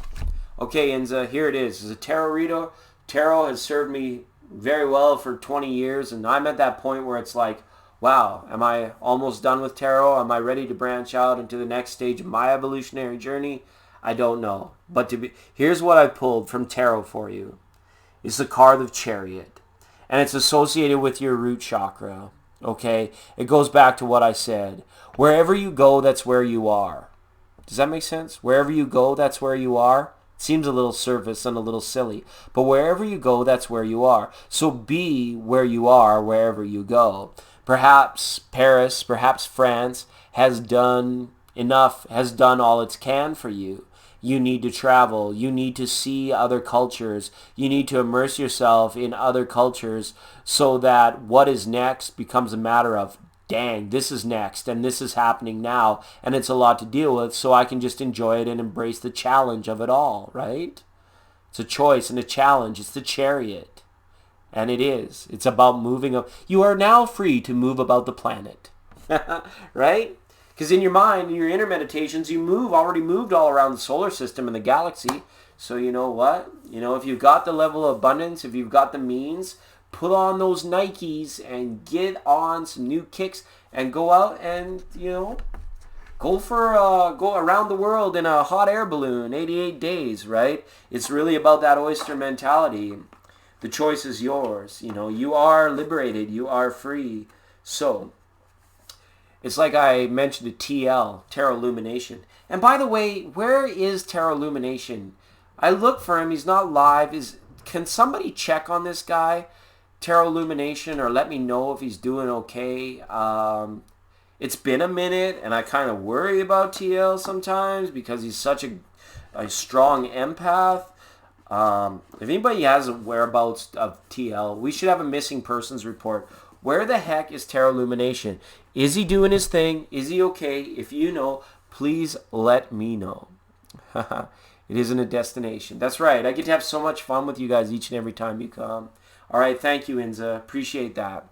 Okay, Inza, here it is. It's a tarot reader. Tarot has served me very well for 20 years, and I'm at that point where it's like, wow, am I almost done with tarot? Am I ready to branch out into the next stage of my evolutionary journey? I don't know. But here's what I pulled from tarot for you. It's the card of Chariot. And it's associated with your root chakra. Okay? It goes back to what I said. Wherever you go, that's where you are. Does that make sense? Wherever you go, that's where you are. It seems a little surface and a little silly. But wherever you go, that's where you are. So be where you are wherever you go. Perhaps Paris, perhaps France has done all it can for you. You need to travel. You need to see other cultures. You need to immerse yourself in other cultures so that what is next becomes a matter of dang, this is next and this is happening now and it's a lot to deal with, so I can just enjoy it and embrace the challenge of it all, right? It's a choice and a challenge. It's the chariot. And it is. It's about moving up. You are now free to move about the planet. Right? Because in your mind, in your inner meditations, you already moved all around the solar system and the galaxy. So you know what? If you've got the level of abundance, if you've got the means, put on those Nikes and get on some new kicks and go out and, go around the world in a hot air balloon, 88 days, right? It's really about that oyster mentality. The choice is yours. You are liberated. You are free. So, it's like I mentioned a TL, Tarot Illumination. And by the way, where is Tarot Illumination? I look for him. He's not live. Can somebody check on this guy, Tarot Illumination, or let me know if he's doing okay? It's been a minute, and I kind of worry about TL sometimes because he's such a strong empath. If anybody has a whereabouts of TL, we should have a missing persons report. Where the heck is Tarot Illumination? Is he doing his thing? Is he okay? If you know, please let me know. It isn't a destination. That's right. I get to have so much fun with you guys each and every time you come. All right. Thank you, Inza. Appreciate that.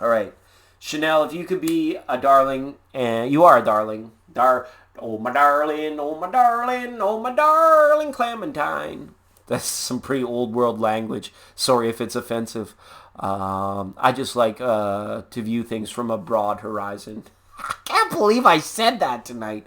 All right. Chanel, if you could be a darling, and you are a darling. Oh, my darling, oh, my darling, oh, my darling Clementine. That's some pretty old world language. Sorry if it's offensive. I just like to view things from a broad horizon. I can't believe I said that tonight.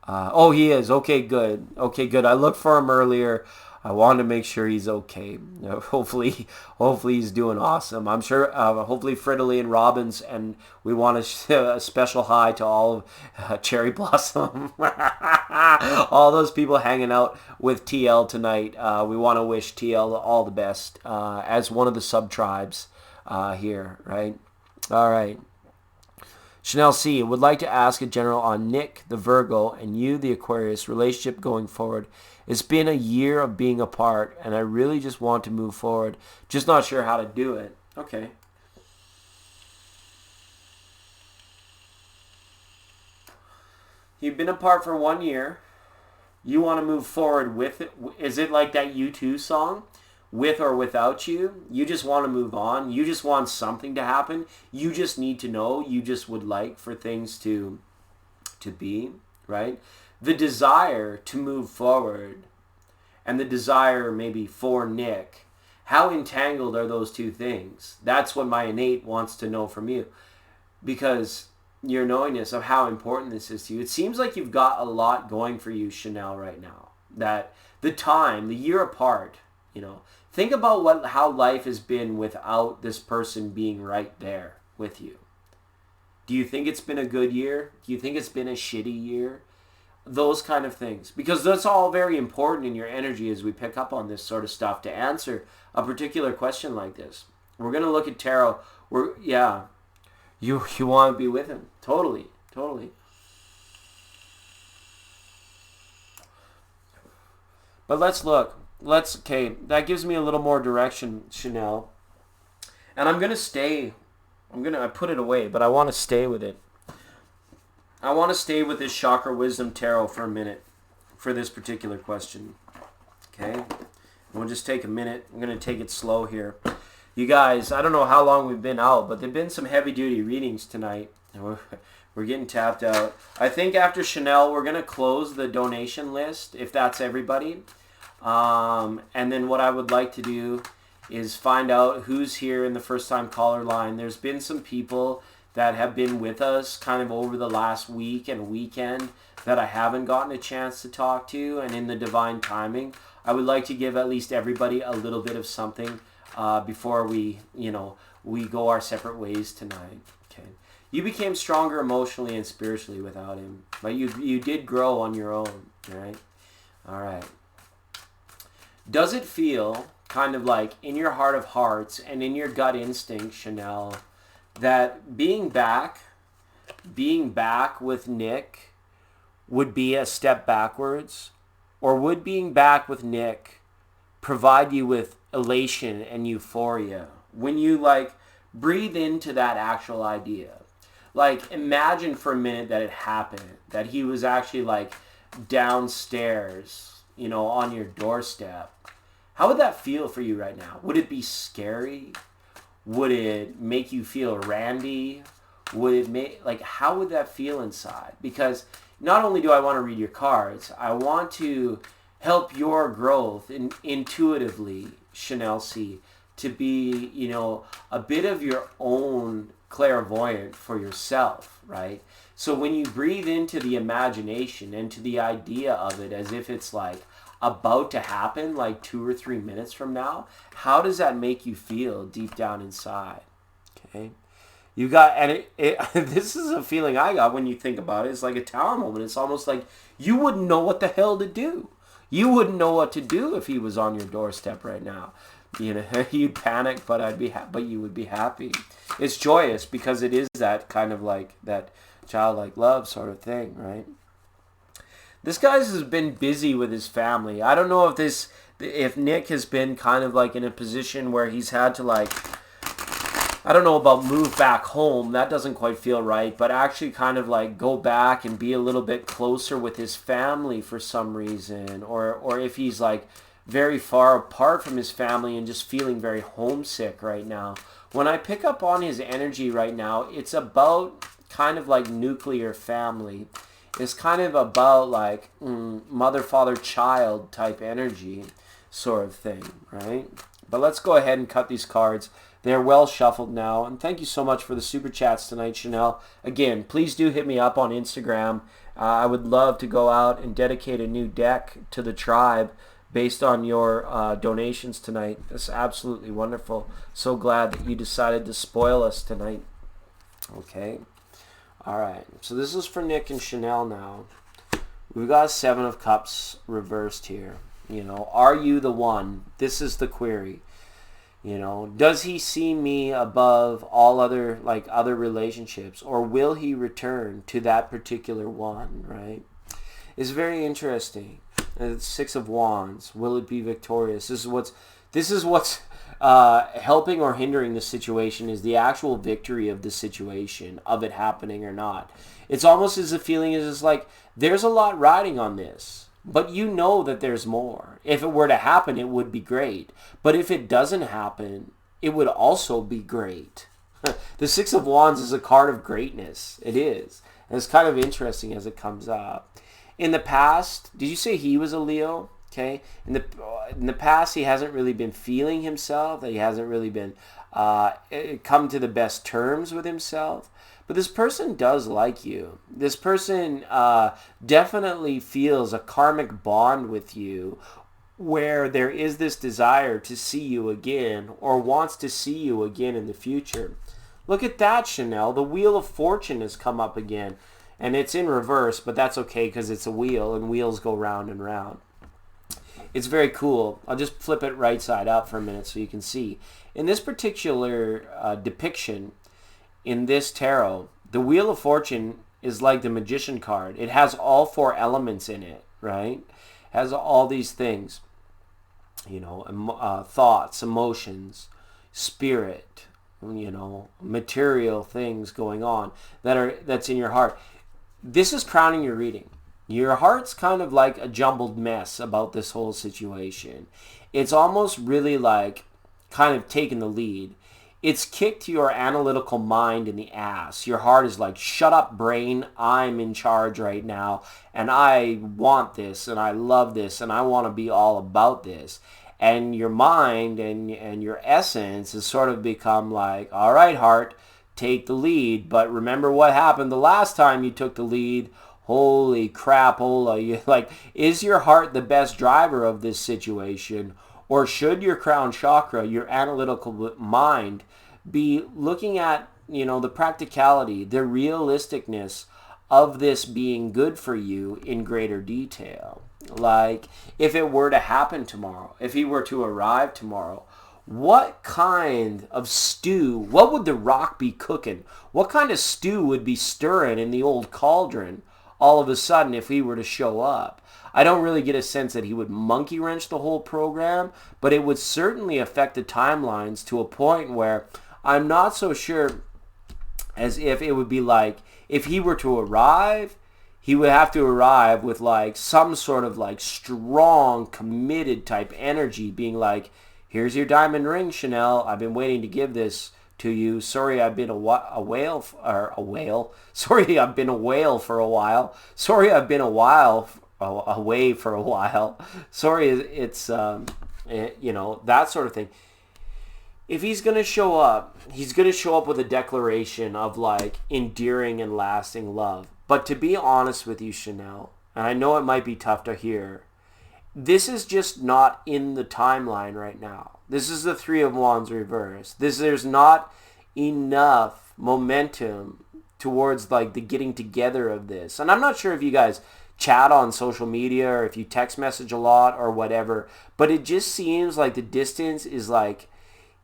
Oh, he is. Okay, good. I looked for him earlier. I wanted to make sure he's okay. Hopefully he's doing awesome. I'm sure, hopefully Fridley and Robbins, and we want a special hi to all of Cherry Blossom. All those people hanging out with TL tonight. We want to wish TL all the best as one of the sub-tribes here, right? All right. Chanel C. would like to ask a general on Nick, the Virgo, and you, the Aquarius, relationship going forward. It's been a year of being apart, and I really just want to move forward. Just not sure how to do it. Okay. You've been apart for 1 year. You want to move forward with it. Is it like that U2 song? With or without you? You just want to move on. You just want something to happen. You just need to know. You just would like for things to be, right? The desire to move forward and the desire maybe for Nick, how entangled are those two things? That's what my innate wants to know from you, because your knowingness of how important this is to you. It seems like you've got a lot going for you, Chanel, right now. That the year apart, think about how life has been without this person being right there with you. Do you think it's been a good year? Do you think it's been a shitty year? Those kind of things. Because that's all very important in your energy as we pick up on this sort of stuff to answer a particular question like this. We're going to look at tarot. You want to be with him. Totally. But let's look. Okay, that gives me a little more direction, Chanel. And I'm going to stay. I put it away, but I want to stay with it. I want to stay with this Chakra Wisdom Tarot for a minute for this particular question. Okay? We'll just take a minute. I'm going to take it slow here. You guys, I don't know how long we've been out, but there have been some heavy-duty readings tonight. We're getting tapped out. I think after Chanel, we're going to close the donation list, if that's everybody. And then what I would like to do is find out who's here in the first-time caller line. There's been some people that have been with us kind of over the last week and weekend that I haven't gotten a chance to talk to, and in the divine timing, I would like to give at least everybody a little bit of something before we go our separate ways tonight. Okay. You became stronger emotionally and spiritually without him, but you did grow on your own, right? All right. Does it feel kind of like in your heart of hearts and in your gut instinct, Chanel, that being back with Nick would be a step backwards? Or would being back with Nick provide you with elation and euphoria? When you breathe into that actual idea. Like, imagine for a minute that it happened, that he was actually like downstairs, on your doorstep. How would that feel for you right now? Would it be scary? Would it make you feel randy? Would it make, how would that feel inside? Because not only do I want to read your cards, I want to help your growth intuitively, Chanel C, to be, a bit of your own clairvoyant for yourself, right? So when you breathe into the imagination and to the idea of it as if it's like about to happen, like 2 or 3 minutes from now, how does that make you feel deep down inside? Okay. You got, and this is a feeling I got when you think about it. It's like a tower moment. It's almost like you wouldn't know what the hell to do. You wouldn't know what to do if he was on your doorstep right now. You'd panic, but but you would be happy. It's joyous because it is that kind of like that childlike love sort of thing, right? This guy has been busy with his family. I don't know if Nick has been kind of like in a position where he's had to I don't know about move back home. That doesn't quite feel right, but actually kind of like go back and be a little bit closer with his family for some reason, or if he's like very far apart from his family and just feeling very homesick right now. When I pick up on his energy right now, it's about kind of like nuclear family. It's kind of about like mother, father, child type energy sort of thing, right? But let's go ahead and cut these cards. They're well shuffled now. And thank you so much for the super chats tonight, Chanel. Again, please do hit me up on Instagram. I would love to go out and dedicate a new deck to the tribe based on your donations tonight. That's absolutely wonderful. So glad that you decided to spoil us tonight. Okay. All right. So this is for Nick and Chanel now. We've got 7 of Cups reversed here. Are you the one? This is the query. Does he see me above all other relationships, or will he return to that particular one, right? It's very interesting. 6 of Wands. Will it be victorious? This is what's helping or hindering the situation is the actual victory of the situation, of it happening or not. It's almost as the feeling is like there's a lot riding on this. But you know that there's more. If it were to happen, it would be great. But if it doesn't happen, it would also be great. The 6 of Wands is a card of greatness. It is. And it's kind of interesting as it comes up. In the past, did you say he was a Leo? Okay. In the past, he hasn't really been feeling himself. He hasn't really been come to the best terms with himself. But this person does like you. This person definitely feels a karmic bond with you where there is this desire to see you again or wants to see you again in the future. Look at that, Chanel. The Wheel of Fortune has come up again. And it's in reverse, but that's okay because it's a wheel and wheels go round and round. It's very cool. I'll just flip it right side up for a minute so you can see. In this particular depiction, in this tarot, the Wheel of Fortune is like the Magician card. It has all 4 elements in it, right? It has all these things, thoughts, emotions, spirit, material things going on that's in your heart. This is crowning your reading. Your heart's kind of like a jumbled mess about this whole situation. It's almost really like kind of taking the lead. It's kicked your analytical mind in the ass. Your heart is like, shut up, brain. I'm in charge right now. And I want this. And I love this. And I want to be all about this. And your mind and your essence has sort of become like, all right, heart, take the lead. But remember what happened the last time you took the lead. Holy crapola. Is your heart the best driver of this situation? Or should your crown chakra, your analytical mind, be looking at, the practicality, the realisticness of this being good for you in greater detail? Like, if it were to happen tomorrow, if he were to arrive tomorrow, what kind of stew, what would the rock be cooking? What kind of stew would be stirring in the old cauldron all of a sudden if he were to show up? I don't really get a sense that he would monkey wrench the whole program, but it would certainly affect the timelines to a point where I'm not so sure as if it would be like, if he were to arrive, he would have to arrive with like some sort of like strong, committed type energy, being like, here's your diamond ring, Chanel. I've been waiting to give this to you. Sorry, I've been a whale. Sorry, I've been a whale for a while. Sorry, I've been away for a while. Sorry, it's that sort of thing. If he's going to show up, he's going to show up with a declaration of like endearing and lasting love. But to be honest with you, Chanel, and I know it might be tough to hear, this is just not in the timeline right now. This is the Three of Wands reverse. There's not enough momentum towards like the getting together of this. And I'm not sure if you guys chat on social media or if you text message a lot or whatever, but it just seems like the distance is like,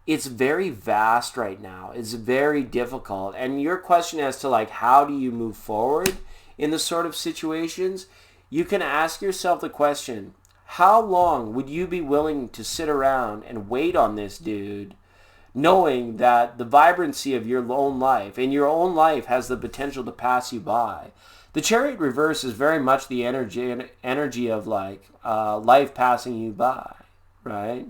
it's very vast right now. It's very difficult. And your question as to like, how do you move forward in this sort of situations? You can ask yourself the question, how long would you be willing to sit around and wait on this dude, knowing that the vibrancy of your own life and your own life has the potential to pass you by? The Chariot reverse is very much the energy of like life passing you by, right?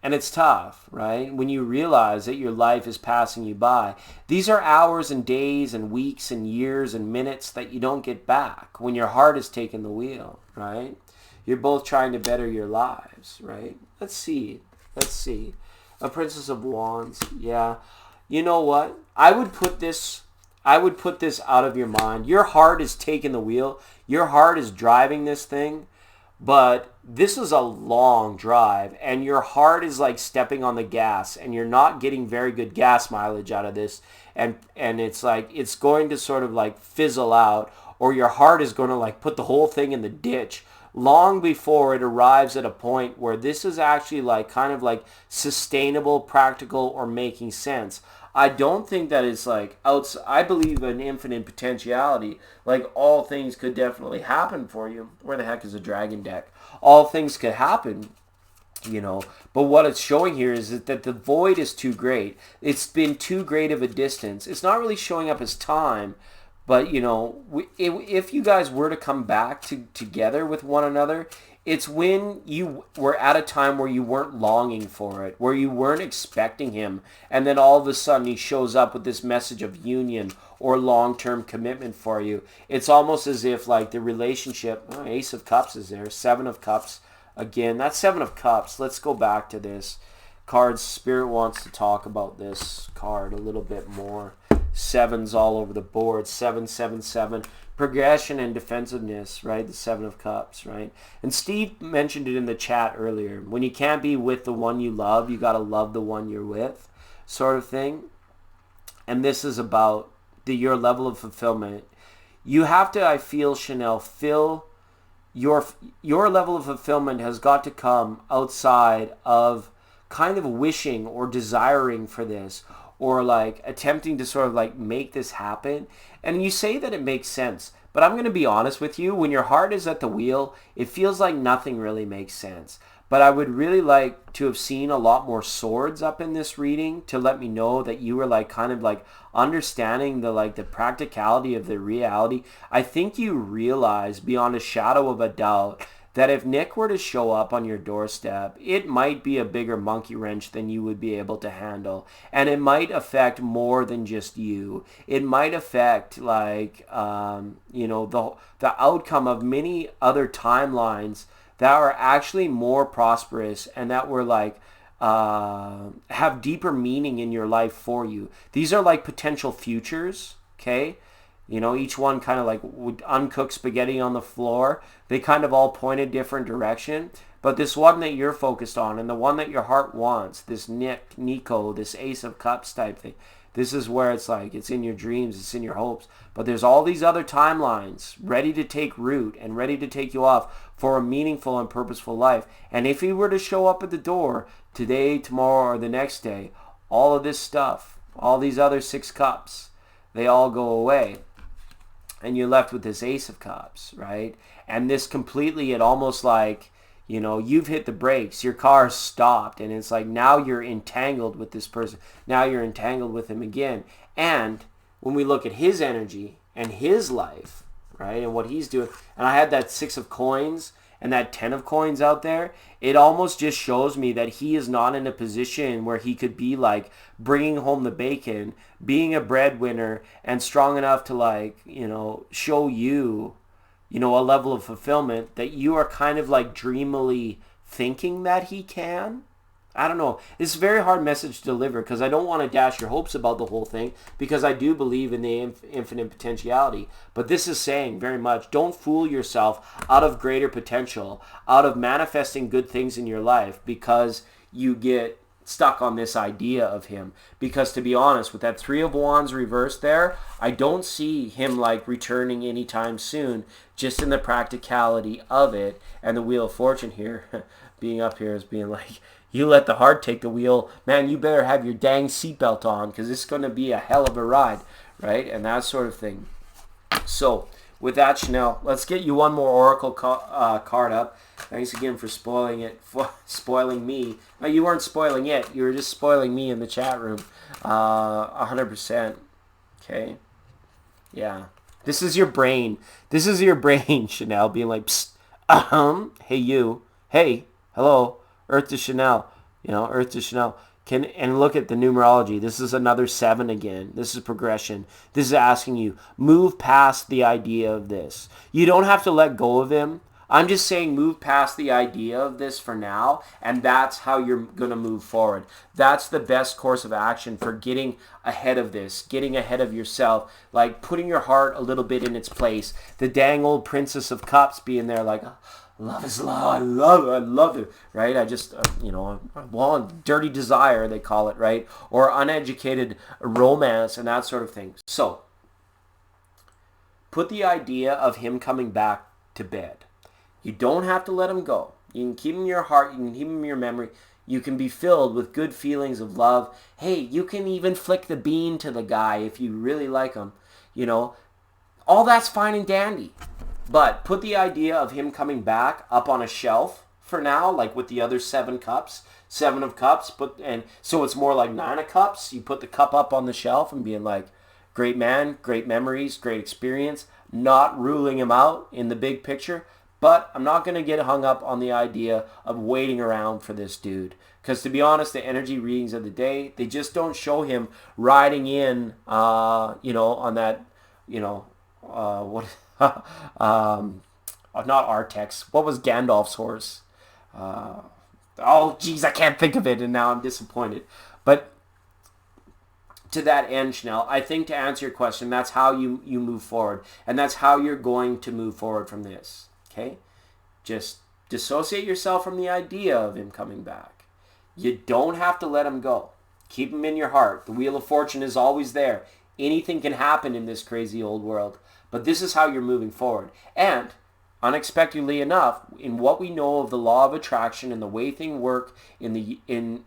And it's tough, right? When you realize that your life is passing you by. These are hours and days and weeks and years and minutes that you don't get back when your heart is taking the wheel, right? You're both trying to better your lives, right? Let's see. A Princess of Wands. Yeah. You know what? I would put this out of your mind. Your heart is taking the wheel. Your heart is driving this thing. But this is a long drive, and your heart is like stepping on the gas, and you're not getting very good gas mileage out of this, and it's like it's going to sort of like fizzle out, or your heart is going to like put the whole thing in the ditch long before it arrives at a point where this is actually like kind of like sustainable, practical, or making sense. I don't think that it's like I believe in infinite potentiality. Like all things could definitely happen for you. Where the heck is a dragon deck? All things could happen, But what it's showing here is that the void is too great. It's been too great of a distance. It's not really showing up as time. But, if you guys were to come back together with one another, it's when you were at a time where you weren't longing for it, where you weren't expecting him, and then all of a sudden he shows up with this message of union or long-term commitment for you. It's almost as if like the relationship, Ace of Cups is there, Seven of Cups, again, that's Seven of Cups. Let's go back to this card. Spirit wants to talk about this card a little bit more. Sevens all over the board. 777. Progression and defensiveness, right? The Seven of Cups, right? And Steve mentioned it in the chat earlier. When you can't be with the one you love, you got to love the one you're with, sort of thing. And this is about your level of fulfillment. You have to, I feel, Chanel, fill your level of fulfillment has got to come outside of kind of wishing or desiring for this, or like attempting to sort of like make this happen. And you say that it makes sense, but I'm going to be honest with you, when your heart is at the wheel, it feels like nothing really makes sense. But I would really like to have seen a lot more swords up in this reading to let me know that you were like kind of like understanding the practicality of the reality. I think you realize beyond a shadow of a doubt that if Nick were to show up on your doorstep, it might be a bigger monkey wrench than you would be able to handle. And it might affect more than just you. It might affect the outcome of many other timelines that are actually more prosperous and that were like have deeper meaning in your life for you. These are like potential futures, okay? Each one kind of like would uncook spaghetti on the floor. They kind of all point a different direction. But this one that you're focused on and the one that your heart wants, this Nico, this Ace of Cups type thing, this is where it's like, it's in your dreams, it's in your hopes. But there's all these other timelines ready to take root and ready to take you off for a meaningful and purposeful life. And if he were to show up at the door today, tomorrow, or the next day, all of this stuff, all these other 6 cups, they all go away. And you're left with this Ace of Cups, right? And this completely, it almost like, You know, you've hit the brakes, your car's stopped, and it's like now you're entangled with this person. Now you're entangled with him again. And when we look at his energy and his life, right, and what he's doing, and I had that 6 of coins and that 10 of coins out there, it almost just shows me that he is not in a position where he could be like bringing home the bacon, being a breadwinner, and strong enough to like, you know, show you, you know, a level of fulfillment that you are kind of like dreamily thinking that he can. I don't know. It's a very hard message to deliver because I don't want to dash your hopes about the whole thing because I do believe in the infinite potentiality. But this is saying very much, don't fool yourself out of greater potential, out of manifesting good things in your life because you get stuck on this idea of him. Because to be honest, with that 3 of Wands reversed there, I don't see him like returning anytime soon, just in the practicality of it. And the Wheel of Fortune here, being up here is being like, you let the heart take the wheel. Man, you better have your dang seatbelt on because it's going to be a hell of a ride, right? And that sort of thing. So, with that, Chanel, let's get you one more Oracle card up. Thanks again for spoiling me. No, you weren't spoiling it. You were just spoiling me in the chat room. 100%. Okay. Yeah. This is your brain. This is your brain, Chanel, being like, psst, hey you. Hey, hello. Earth to Chanel, you know, Earth to Chanel. And look at the numerology. This is another 7 again. This is progression. This is asking you, move past the idea of this. You don't have to let go of him. I'm just saying move past the idea of this for now, and that's how you're going to move forward. That's the best course of action for getting ahead of this, getting ahead of yourself, like putting your heart a little bit in its place. The dang old Princess of Cups being there like, love is love. I love it, right? I just, you know, well, dirty desire, they call it, right? Or uneducated romance and that sort of thing. So, put the idea of him coming back to bed. You don't have to let him go. You can keep him in your heart. You can keep him in your memory. You can be filled with good feelings of love. Hey, you can even flick the bean to the guy if you really like him. You know, all that's fine and dandy. But put the idea of him coming back up on a shelf for now, like with the other 7 cups, 7 of cups. And so it's more like 9 of cups. You put the cup up on the shelf and being like, great man, great memories, great experience. Not ruling him out in the big picture. But I'm not going to get hung up on the idea of waiting around for this dude. Because to be honest, the energy readings of the day, they just don't show him riding in, you know, on that, you know, not Artex. What was Gandalf's horse? Oh, geez, I can't think of it, and now I'm disappointed. But to that end, Chanel, I think to answer your question, that's how you move forward, and that's how you're going to move forward from this. Okay? Just dissociate yourself from the idea of him coming back. You don't have to let him go. Keep him in your heart. The Wheel of Fortune is always there. Anything can happen in this crazy old world. But this is how you're moving forward. And, unexpectedly enough, in what we know of the law of attraction and the way things work in the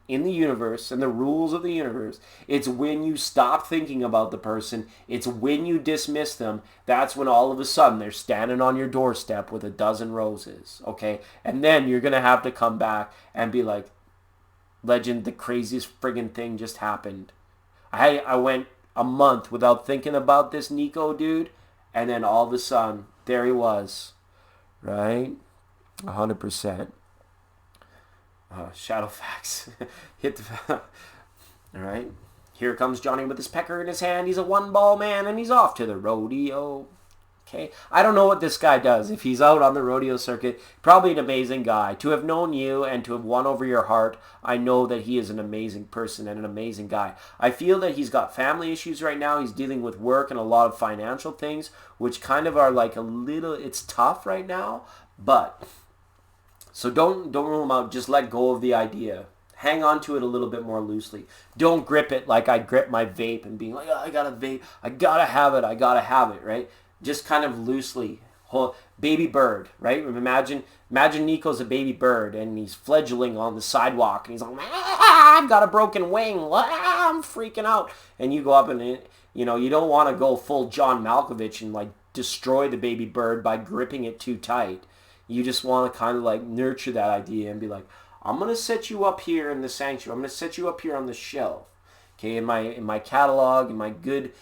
universe and the rules of the universe, it's when you stop thinking about the person, it's when you dismiss them, that's when all of a sudden they're standing on your doorstep with a dozen roses, okay? And then you're going to have to come back and be like, legend, the craziest friggin' thing just happened. I went a month without thinking about this Nico dude, and then all of a sudden, there he was, right? 100%. Shadowfax. Hit the... All right. Here comes Johnny with his pecker in his hand. He's a one-ball man, and he's off to the rodeo. Okay. I don't know what this guy does. If he's out on the rodeo circuit, probably an amazing guy. To have known you and to have won over your heart, I know that he is an amazing person and an amazing guy. I feel that he's got family issues right now. He's dealing with work and a lot of financial things, which kind of are like a little, it's tough right now. But, so don't rule him out. Just let go of the idea. Hang on to it a little bit more loosely. Don't grip it like I grip my vape and being like, oh, I got a vape. I gotta have it, right? Just kind of loosely. Baby bird, right? Imagine Nico's a baby bird and he's fledgling on the sidewalk and he's like, I've got a broken wing. I'm freaking out. And you go up and, you know, you don't want to go full John Malkovich and like destroy the baby bird by gripping it too tight. You just want to kind of like nurture that idea and be like, I'm going to set you up here in the sanctuary. I'm going to set you up here on the shelf. Okay, in my catalog, in my good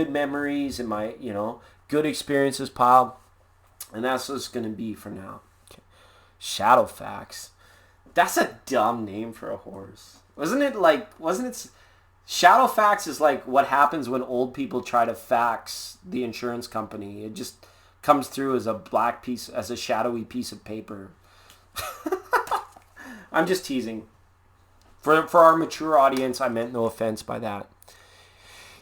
memories, in my, good experiences pile. And that's what it's going to be for now. Okay. Shadowfax. That's a dumb name for a horse. Wasn't it? Shadowfax is like what happens when old people try to fax the insurance company. It just comes through as a shadowy piece of paper. I'm just teasing. For our mature audience, I meant no offense by that.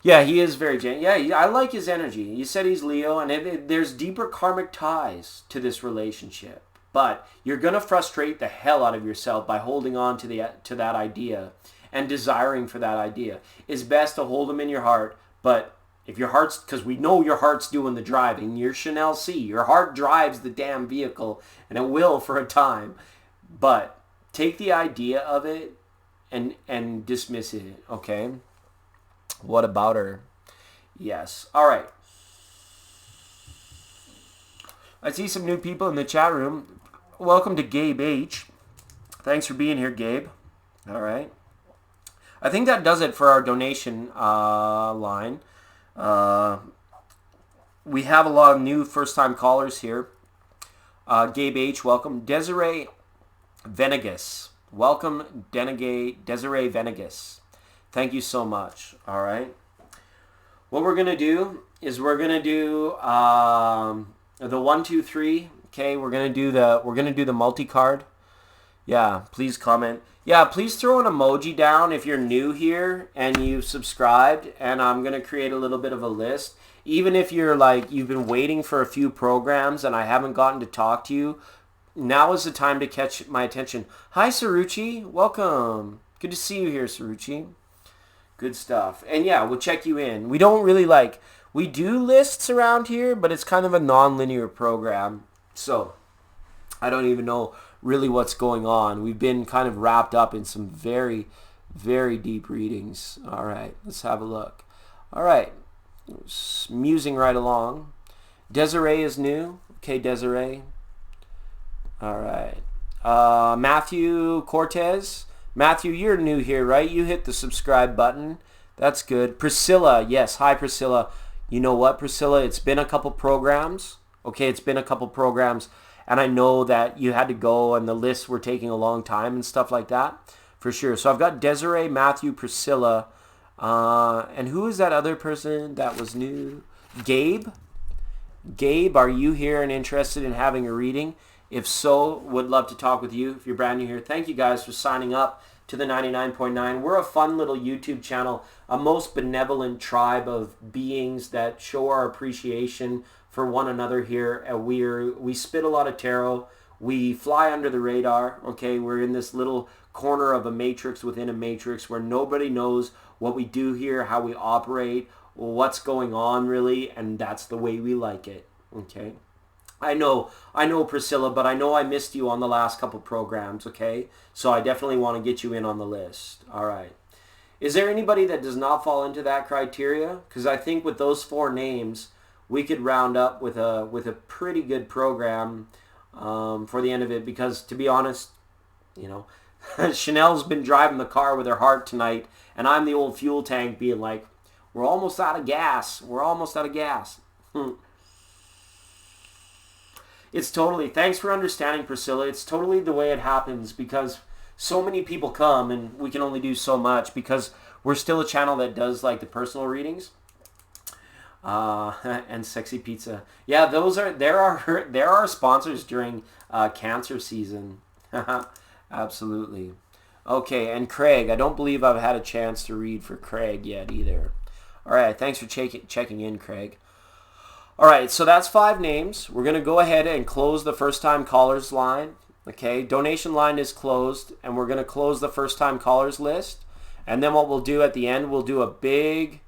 Yeah, he is very genuine. Yeah, I like his energy. You said he's Leo, and there's deeper karmic ties to this relationship. But you're going to frustrate the hell out of yourself by holding on to that idea and desiring for that idea. It's best to hold them in your heart, but if your heart's, because we know your heart's doing the driving, you're Chanel C. Your heart drives the damn vehicle, and it will for a time. But take the idea of it and dismiss it, okay? What about her? Yes. All right. I see some new people in the chat room. Welcome to Gabe H. Thanks for being here, Gabe. All right. I think that does it for our donation line. We have a lot of new first-time callers here. Gabe H, welcome. Desiree Venegas. Welcome, Desiree Venegas. Thank you so much. All right. What we're going to do is we're going to do the 1, 2, 3. Okay, we're going to do the multi-card. Yeah, please comment. Yeah, please throw an emoji down if you're new here and you've subscribed, and I'm going to create a little bit of a list. Even if you're like, you've been waiting for a few programs and I haven't gotten to talk to you, now is the time to catch my attention. Hi, Saruchi. Welcome. Good to see you here, Saruchi. Good stuff. And yeah, we'll check you in. We don't really we do lists around here, but it's kind of a non-linear program. So I don't even know really what's going on. We've been kind of wrapped up in some very, very deep readings. All right, let's have a look. All right, musing right along. Desiree is new. Okay, Desiree. All right. Matthew Cortez. Matthew, you're new here, right? You hit the subscribe button. That's good. Priscilla. Yes. Hi, Priscilla. You know what, Priscilla? It's been a couple programs. Okay, it's been a couple programs. And I know that you had to go and the lists were taking a long time and stuff like that. For sure. So I've got Desiree, Matthew, Priscilla. And who is that other person that was new? Gabe? Gabe, are you here and interested in having a reading? If so, would love to talk with you if you're brand new here. Thank you guys for signing up to the 99.9. We're a fun little YouTube channel, a most benevolent tribe of beings that show our appreciation for one another here. We spit a lot of tarot. We fly under the radar. Okay, we're in this little corner of a matrix within a matrix where nobody knows what we do here, how we operate, what's going on really, and that's the way we like it. Okay. I know, Priscilla, but I know I missed you on the last couple programs, okay? So I definitely want to get you in on the list. All right. Is there anybody that does not fall into that criteria? Because I think with those 4 names, we could round up with a pretty good program for the end of it. Because to be honest, Chanel's been driving the car with her heart tonight, and I'm the old fuel tank being like, we're almost out of gas. We're almost out of gas. It's totally, thanks for understanding, Priscilla. It's totally the way it happens because so many people come and we can only do so much because we're still a channel that does like the personal readings. And sexy pizza. Yeah, there are sponsors during cancer season. Absolutely. Okay, and Craig. I don't believe I've had a chance to read for Craig yet either. All right, thanks for checking in, Craig. All right, so that's 5 names. We're going to go ahead and close the first-time callers line. Okay, donation line is closed, and we're going to close the first-time callers list. And then what we'll do at the end, we'll do a big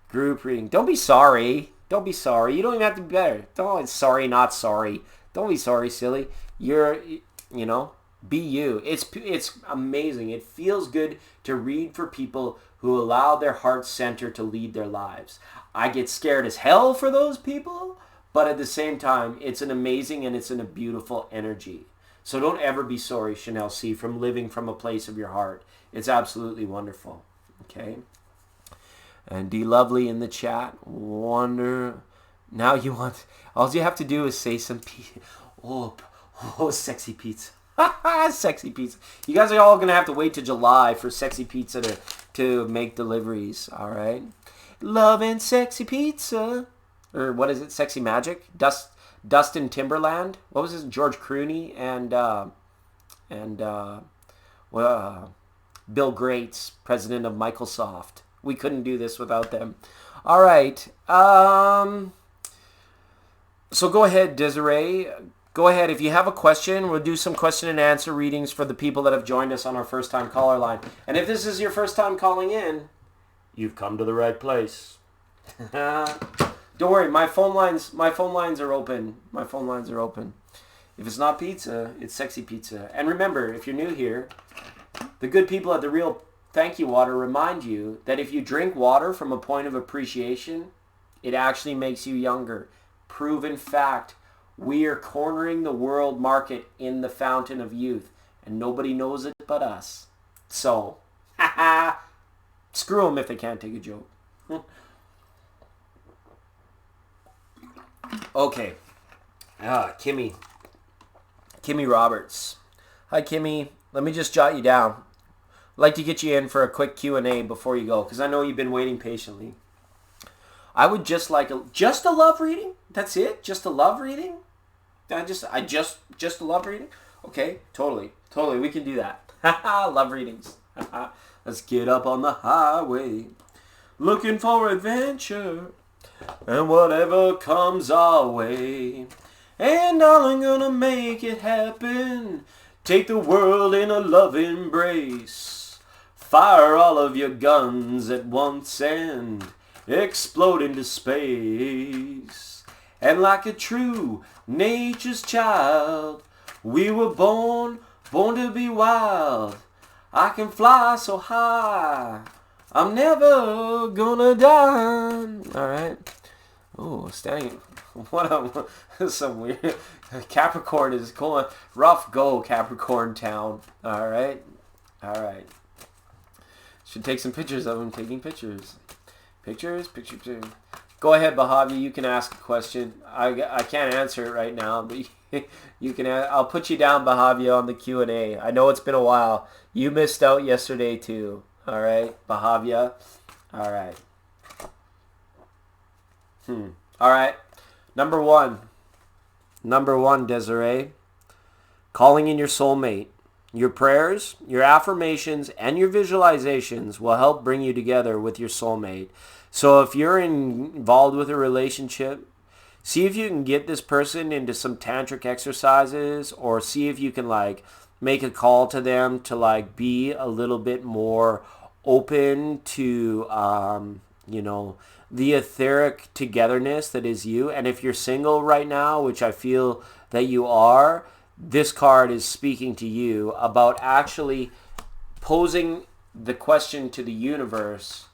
group reading. Don't be sorry. Don't be sorry. You don't even have to be better. Don't sorry, not sorry. Don't be sorry, silly. Be you. It's amazing. It feels good to read for people who allow their heart center to lead their lives. I get scared as hell for those people, But at the same time, it's an amazing and it's in a beautiful energy. So don't ever be sorry, Chanel C, from living from a place of your heart. It's absolutely wonderful. Okay? And D Lovely in the chat. Wonder. Now you want. All you have to do is say some pizza. Oh, sexy pizza. Sexy pizza. You guys are all going to have to wait till July for sexy pizza to make deliveries. All right? Love and sexy pizza. Or what is it? Sexy Magic? Dustin Timberland? What was his? George Clooney and Bill Gates, president of Microsoft. We couldn't do this without them. All right. So go ahead, Desiree. Go ahead. If you have a question, we'll do some question and answer readings for the people that have joined us on our first time caller line. And if this is your first time calling in, you've come to the right place. Don't worry, my phone lines are open. My phone lines are open. If it's not pizza, it's sexy pizza. And remember, if you're new here, the good people at the Real Thank You Water remind you that if you drink water from a point of appreciation, it actually makes you younger. Proven fact. We are cornering the world market in the fountain of youth, and nobody knows it but us. So, screw them if they can't take a joke. Okay. Kimmy Roberts. Hi, Kimmy. Let me just jot you down. I'd like to get you in for a quick Q&A before you go, because I know you've been waiting patiently. I would just like just a love reading. That's it. Just a love reading. Just a love reading. Okay, totally. We can do that. Love readings. Let's get up on the highway, looking for adventure, and whatever comes our way. And darling, gonna make it happen. Take the world in a love embrace. Fire all of your guns at once and explode into space. And like a true nature's child, we were born to be wild. I can fly so high, I'm never gonna die. All right. Oh, standing. What some weird. Capricorn is going rough. Go Capricorn town. All right. Should take some pictures of him taking pictures. Picture. Go ahead, Bahavi. You can ask a question. I can't answer it right now, but you can. I'll put you down, Bahavia, on the Q&A. I know it's been a while. You missed out yesterday too. All right, Bahavia. All right. All right. Number one, Desiree. Calling in your soulmate. Your prayers, your affirmations, and your visualizations will help bring you together with your soulmate. So if you're involved with a relationship, see if you can get this person into some tantric exercises, or see if you can make a call to them to be a little bit more open to the etheric togetherness that is you. And if you're single right now, which I feel that you are, this card is speaking to you about actually posing the question to the universe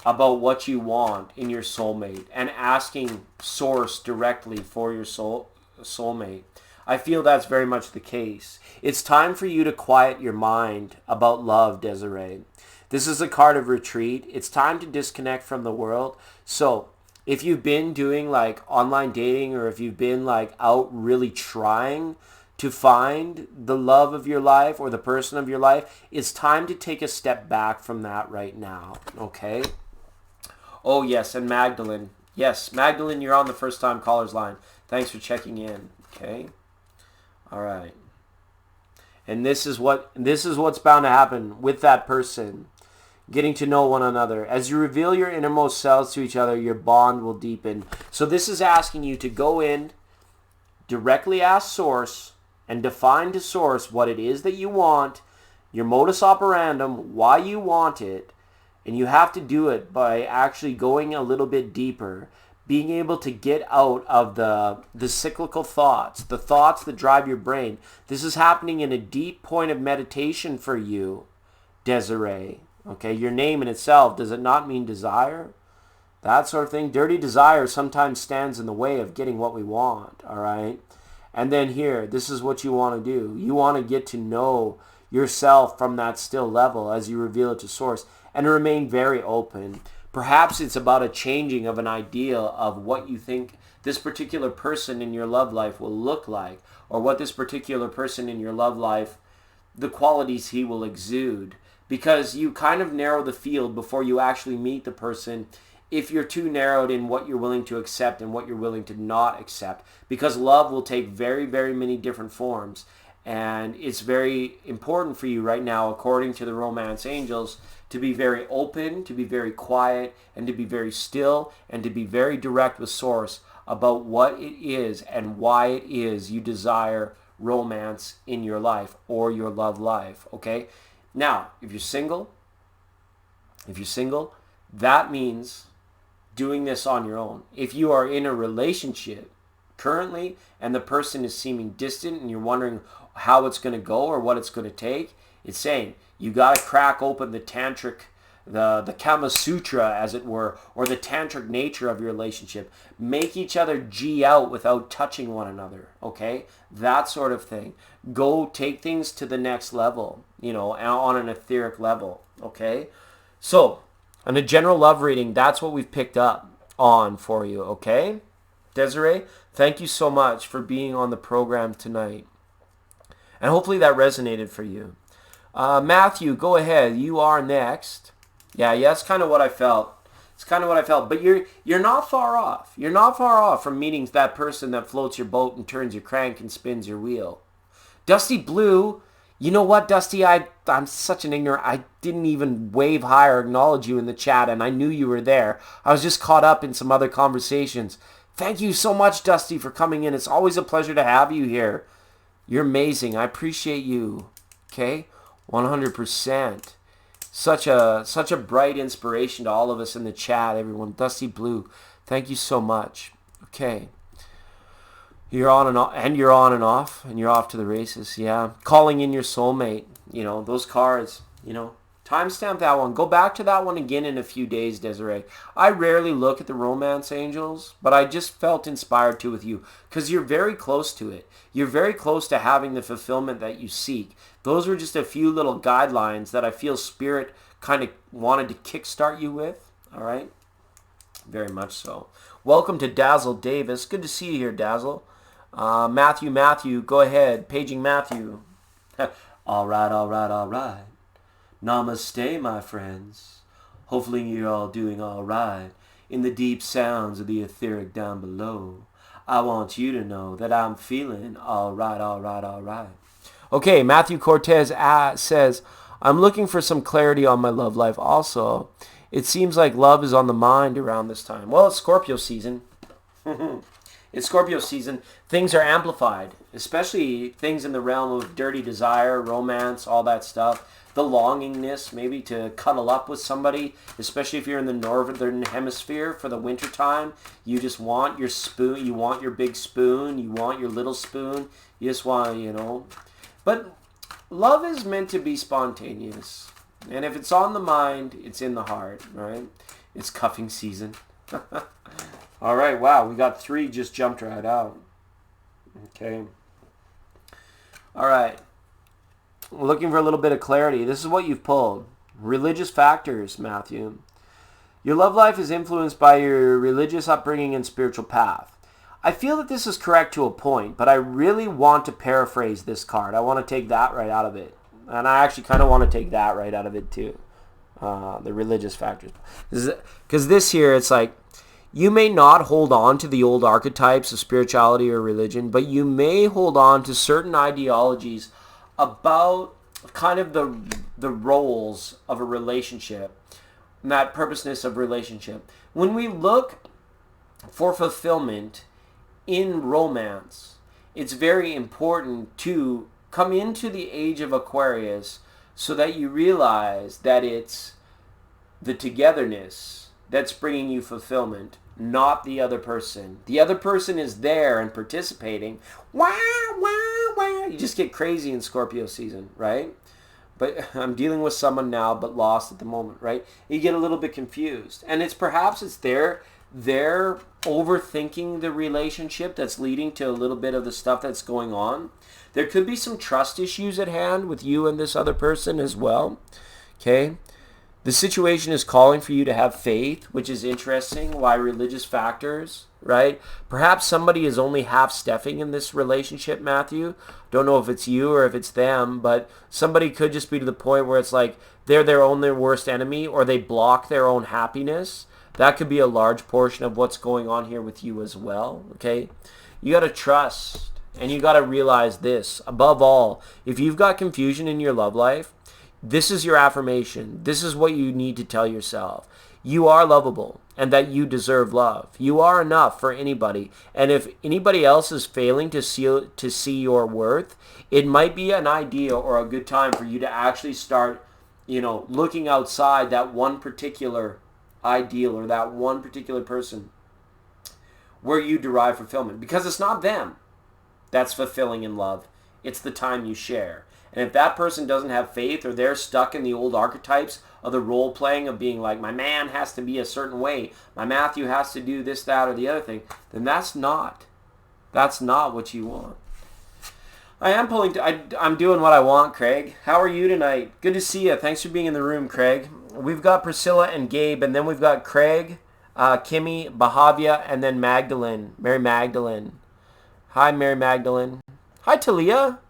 about what you want in your soulmate and asking source directly for your soulmate. I feel that's very much the case. It's time for you to quiet your mind about love, Desiree. This is a card of retreat. It's time to disconnect from the world. So if you've been doing online dating, or if you've been out really trying to find the love of your life or the person of your life, it's time to take a step back from that right now, okay? Oh, yes, and Magdalene. Yes, Magdalene, you're on the first time caller's line. Thanks for checking in, okay? All right. And this is what's bound to happen with that person. Getting to know one another. As you reveal your innermost selves to each other, your bond will deepen. So this is asking you to go in, directly ask source, and define to source what it is that you want, your modus operandum, why you want it, and you have to do it by actually going a little bit deeper, being able to get out of the cyclical thoughts, the thoughts that drive your brain. This is happening in a deep point of meditation for you, Desiree. Okay, your name in itself, does it not mean desire? That sort of thing. Dirty desire sometimes stands in the way of getting what we want, all right? And then here, this is what you want to do. You want to get to know yourself from that still level as you reveal it to Source and remain very open. Perhaps it's about a changing of an ideal of what you think this particular person in your love life will look like, or what this particular person in your love life, the qualities he will exude. Because you kind of narrow the field before you actually meet the person if you're too narrowed in what you're willing to accept and what you're willing to not accept. Because love will take very, very many different forms. And it's very important for you right now, according to the romance angels, to be very open, to be very quiet, and to be very still, and to be very direct with Source about what it is and why it is you desire romance in your life or your love life, okay? Now, if you're single, that means doing this on your own. If you are in a relationship currently and the person is seeming distant and you're wondering how it's going to go or what it's going to take, it's saying you got to crack open the tantric, the Kama Sutra, as it were, or the tantric nature of your relationship. Make each other G out without touching one another, okay? That sort of thing. Go take things to the next level, on an etheric level, okay? So, on a general love reading, that's what we've picked up on for you, okay? Desiree, thank you so much for being on the program tonight. And hopefully that resonated for you. Matthew, go ahead. You are next. Yeah, that's kind of what I felt. It's kind of what I felt. But you're not far off. You're not far off from meeting that person that floats your boat and turns your crank and spins your wheel. Dusty Blue, you know what, Dusty? I'm such an ignorant. I didn't even wave hi or acknowledge you in the chat, and I knew you were there. I was just caught up in some other conversations. Thank you so much, Dusty, for coming in. It's always a pleasure to have you here. You're amazing. I appreciate you. Okay? 100%. Such a bright inspiration to all of us in the chat, everyone. Dusty Blue, thank you so much. Okay. You're on and off, and you're on and off, and you're off to the races, yeah. Calling in your soulmate, those cards, timestamp that one. Go back to that one again in a few days, Desiree. I rarely look at the romance angels, but I just felt inspired to with you, because you're very close to it. You're very close to having the fulfillment that you seek. Those were just a few little guidelines that I feel Spirit kind of wanted to kickstart you with, all right? Very much so. Welcome to Dazzle Davis. Good to see you here, Dazzle. Matthew, go ahead. Paging Matthew. All right. Namaste, my friends. Hopefully you're all doing all right. In the deep sounds of the etheric down below, I want you to know that I'm feeling all right. Okay, Matthew Cortez says, I'm looking for some clarity on my love life also. It seems like love is on the mind around this time. Well, it's Scorpio season. It's Scorpio season. Things are amplified, especially things in the realm of dirty desire, romance, all that stuff. The longingness, maybe to cuddle up with somebody, especially if you're in the northern hemisphere for the winter time. You just want your spoon. You want your big spoon. You want your little spoon. You just want, But love is meant to be spontaneous. And if it's on the mind, it's in the heart, right? It's cuffing season. All right, wow, we got 3 just jumped right out. Okay. All right. Looking for a little bit of clarity. This is what you've pulled. Religious factors, Matthew. Your love life is influenced by your religious upbringing and spiritual path. I feel that this is correct to a point, but I really want to paraphrase this card. I want to take that right out of it. And I actually kind of want to take that right out of it too. The religious factors. Because this here, it's like, you may not hold on to the old archetypes of spirituality or religion, but you may hold on to certain ideologies about kind of the roles of a relationship, and that purposeness of relationship. When we look for fulfillment in romance, it's very important to come into the age of Aquarius so that you realize that it's the togetherness that's bringing you fulfillment, not the other person. The other person is there and participating. Wah, wah, wah. You just get crazy in Scorpio season, right? but I'm dealing with someone now, but lost at the moment, right? You get a little bit confused. And perhaps it's they're overthinking the relationship that's leading to a little bit of the stuff that's going on. There could be some trust issues at hand with you and this other person as well. Okay? The situation is calling for you to have faith, which is interesting. Why religious factors, right? Perhaps somebody is only half-stepping in this relationship, Matthew. Don't know if it's you or if it's them, but somebody could just be to the point where it's like they're their own worst enemy, or they block their own happiness. That could be a large portion of what's going on here with you as well, okay? You got to trust, and you got to realize this. Above all, if you've got confusion in your love life, this is your affirmation. This is what you need to tell yourself. You are lovable and that you deserve love. You are enough for anybody. And if anybody else is failing to see your worth, it might be an idea or a good time for you to actually start, looking outside that one particular ideal or that one particular person where you derive fulfillment. Because it's not them that's fulfilling in love. It's the time you share. And if that person doesn't have faith, or they're stuck in the old archetypes of the role playing of being like, my man has to be a certain way, my Matthew has to do this, that, or the other thing, then that's not what you want. I'm doing what I want, Craig. How are you tonight? Good to see you. Thanks for being in the room, Craig. We've got Priscilla and Gabe, and then we've got Craig, Kimmy, Bahavia, and then Magdalene, Mary Magdalene. Hi, Mary Magdalene. Hi, Talia.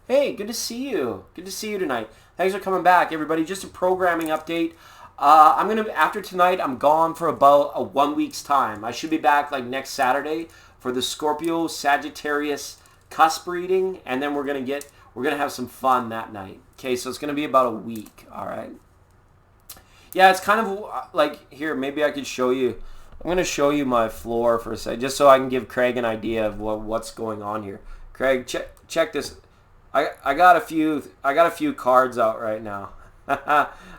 Hey, good to see you. Good to see you tonight. Thanks for coming back, everybody. Just a programming update. After tonight, I'm gone for about a 1 week's time. I should be back like next Saturday for the Scorpio Sagittarius cusp reading, and then we're gonna have some fun that night. Okay, so it's gonna be about a week. All right. Yeah, it's kind of like, here, maybe I could show you. I'm gonna show you my floor for a second, just so I can give Craig an idea of what's going on here. Craig, check this. I got a few cards out right now.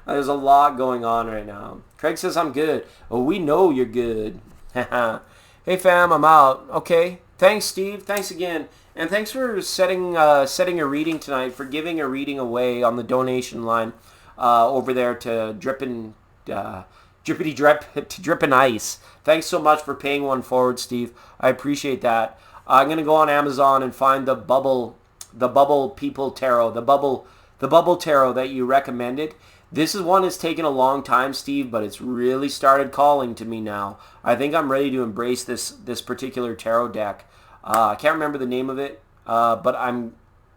There's a lot going on right now. Craig says I'm good. Oh, we know you're good. Hey fam, I'm out. Okay. Thanks, Steve. Thanks again. And thanks for setting a reading tonight, for giving a reading away on the donation line over there to Drippin' Ice. Thanks so much for paying one forward, Steve. I appreciate that. I'm gonna go on Amazon and find the bubble people tarot, the bubble tarot that you recommended. This is one that's taken a long time, Steve, but it's really started calling to me now. I think I'm ready to embrace this particular tarot deck. I can't remember the name of it, but I'm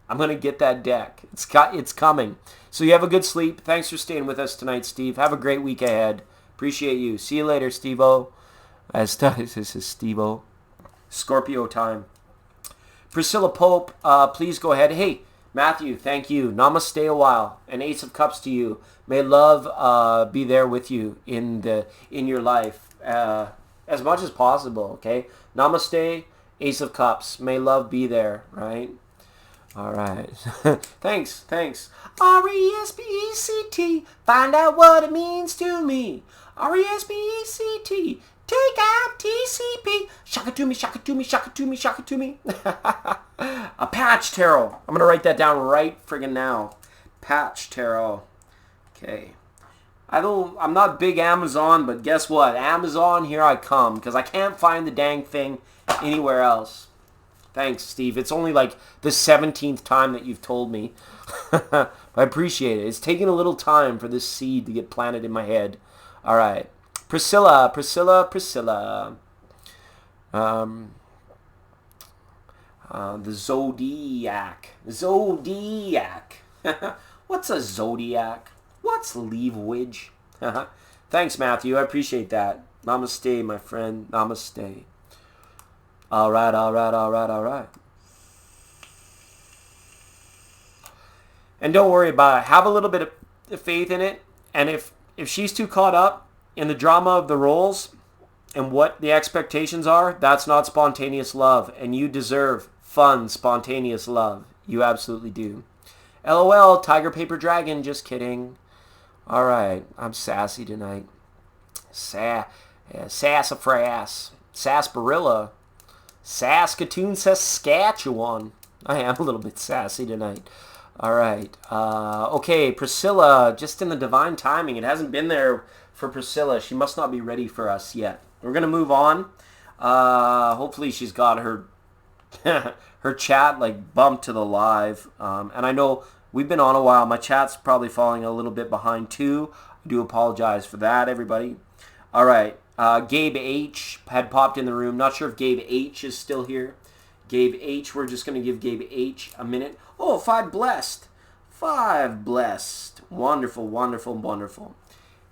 gonna get that deck. It's coming. So you have a good sleep. Thanks for staying with us tonight, Steve. Have a great week ahead. Appreciate you. See you later, Steve-O. This is Steve-O. Scorpio time. Priscilla Pope, please go ahead. Hey, Matthew, thank you. Namaste a while. An Ace of Cups to you. May love be there with you in your life as much as possible, okay? Namaste, Ace of Cups. May love be there, right? All right. Thanks. R-E-S-P-E-C-T. Find out what it means to me. R-E-S-P-E-C-T. Take out TCP. Shaka to me, shaka to me, shaka to me, shaka to me. A patch tarot. I'm going to write that down right friggin' now. Patch tarot. Okay. I'm not big Amazon, but guess what? Amazon, here I come. Because I can't find the dang thing anywhere else. Thanks, Steve. It's only like the 17th time that you've told me. I appreciate it. It's taking a little time for this seed to get planted in my head. All right. Priscilla. The Zodiac. What's a Zodiac? What's leafwidge? Thanks, Matthew. I appreciate that. Namaste, my friend. Namaste. All right. And don't worry about it. Have a little bit of faith in it. And if she's too caught up in the drama of the roles and what the expectations are, that's not spontaneous love. And you deserve fun, spontaneous love. You absolutely do. LOL, Tiger Paper Dragon. Just kidding. All right. I'm sassy tonight. Sassafras. Sarsaparilla. Saskatoon, Saskatchewan. I am a little bit sassy tonight. All right. Okay, Priscilla, just in the divine timing. It hasn't been there for Priscilla. She must not be ready for us yet. We're going to move on. Hopefully she's got her her chat like bumped to the live. And I know we've been on a while. My chat's probably falling a little bit behind too. I do apologize for that, everybody. All right. Gabe H had popped in the room. Not sure if Gabe H is still here. Gabe H, we're just going to give Gabe H a minute. Oh, 5 blessed. 5 blessed. Wonderful, wonderful, wonderful.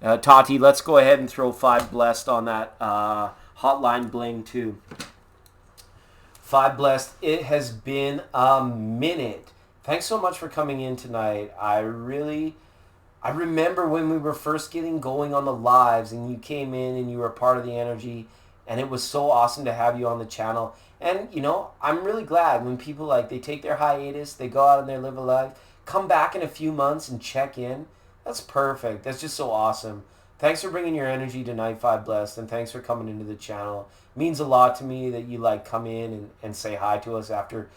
Tati, let's go ahead and throw 5 blessed on that hotline bling too. 5 blessed. It has been a minute. Thanks so much for coming in tonight. I remember when we were first getting going on the lives and you came in and you were part of the energy, and it was so awesome to have you on the channel. And, you know, I'm really glad when people, like, they take their hiatus, they go out and they live a life, come back in a few months and check in. That's perfect. That's just so awesome. Thanks for bringing your energy tonight, 5 Blessed, and thanks for coming into the channel. It means a lot to me that you, like, come in and say hi to us after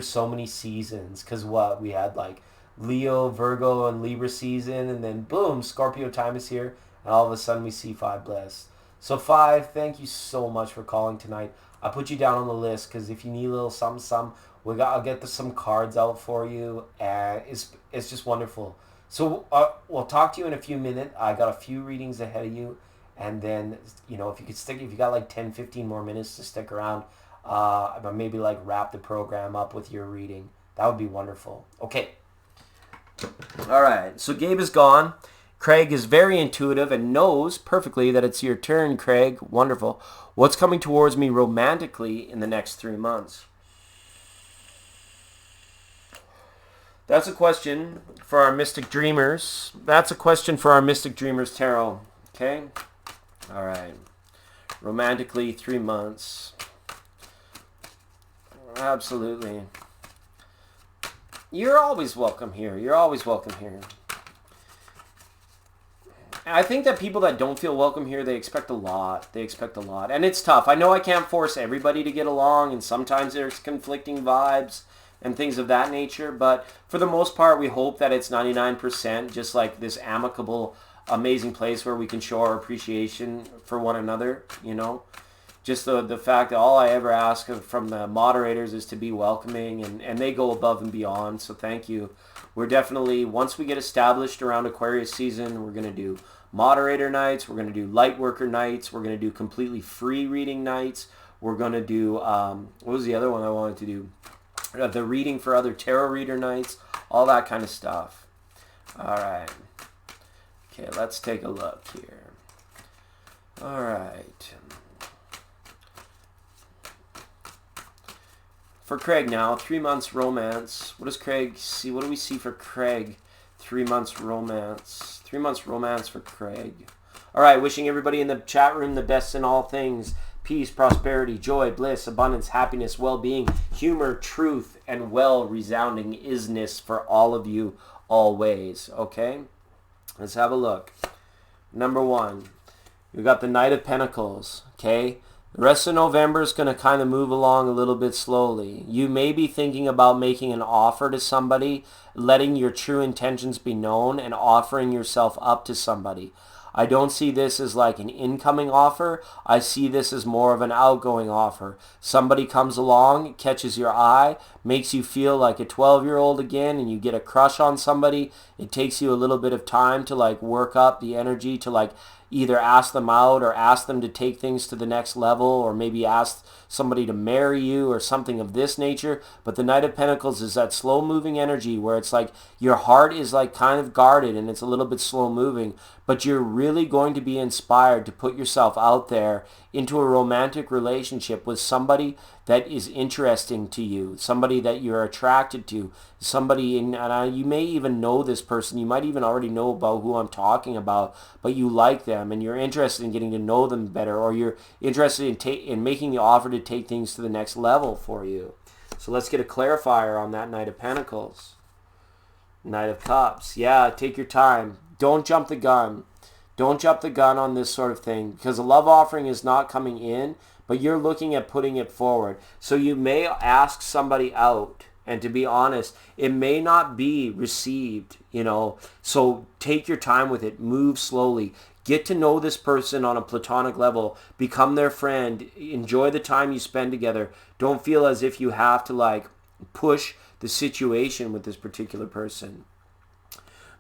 so many seasons. Because what? We had, like, Leo, Virgo, and Libra season, and then, boom, Scorpio time is here, and all of a sudden we see 5 Blessed. So 5, thank you so much for calling tonight. I put you down on the list because if you need a little something, I'll get some cards out for you, and it's just wonderful. So we'll talk to you in a few minutes. I got a few readings ahead of you, and then, you know, if you got like 10, 15 more minutes to stick around, maybe like wrap the program up with your reading. That would be wonderful. Okay. All right. So Gabe is gone. Craig is very intuitive and knows perfectly that it's your turn, Craig. Wonderful. What's coming towards me romantically in the next 3 months? That's a question for our Mystic Dreamers. That's a question for our Mystic Dreamers Tarot. Okay? All right. Romantically, 3 months. Absolutely. You're always welcome here. You're always welcome here. I think that people that don't feel welcome here, they expect a lot. They expect a lot. And it's tough. I know I can't force everybody to get along, and sometimes there's conflicting vibes and things of that nature. But for the most part, we hope that it's 99% just like this amicable, amazing place where we can show our appreciation for one another, you know. Just the fact that all I ever ask from the moderators is to be welcoming, and they go above and beyond. So thank you. We're definitely, once we get established around Aquarius season, we're going to do moderator nights. We're going to do light worker nights. We're going to do completely free reading nights. We're going to do, what was the other one I wanted to do? The reading for other tarot reader nights. All that kind of stuff. All right. Okay, let's take a look here. All right. For Craig now, 3 months romance. What does Craig see? What do we see for Craig? 3 months romance. 3 months romance for Craig. All right, wishing everybody in the chat room the best in all things. Peace, prosperity, joy, bliss, abundance, happiness, well-being, humor, truth, and well-resounding isness for all of you always. Okay? Let's have a look. Number 1. We got the Knight of Pentacles. Okay? The rest of November is going to kind of move along a little bit slowly. You may be thinking about making an offer to somebody, letting your true intentions be known, and offering yourself up to somebody. I don't see this as like an incoming offer. I see this as more of an outgoing offer. Somebody comes along, catches your eye, makes you feel like a 12-year-old again, and you get a crush on somebody. It takes you a little bit of time to like work up the energy to like either ask them out or ask them to take things to the next level, or maybe ask somebody to marry you or something of this nature. But the Knight of Pentacles is that slow moving energy where it's like your heart is like kind of guarded and it's a little bit slow moving, but you're really going to be inspired to put yourself out there into a romantic relationship with somebody that is interesting to you, somebody that you're attracted to, somebody you may even know this person, you might even already know about who I'm talking about, but you like them and you're interested in getting to know them better, or you're interested in making the offer to take things to the next level for you. So let's get a clarifier on that Knight of Pentacles. Knight of Cups. Yeah, take your time. Don't jump the gun. Don't jump the gun on this sort of thing, because a love offering is not coming in, but you're looking at putting it forward. So you may ask somebody out, And to be honest, it may not be received, So take your time with it. Move slowly. Get to know this person on a platonic level. Become their friend. Enjoy the time you spend together. Don't feel as if you have to push the situation with this particular person.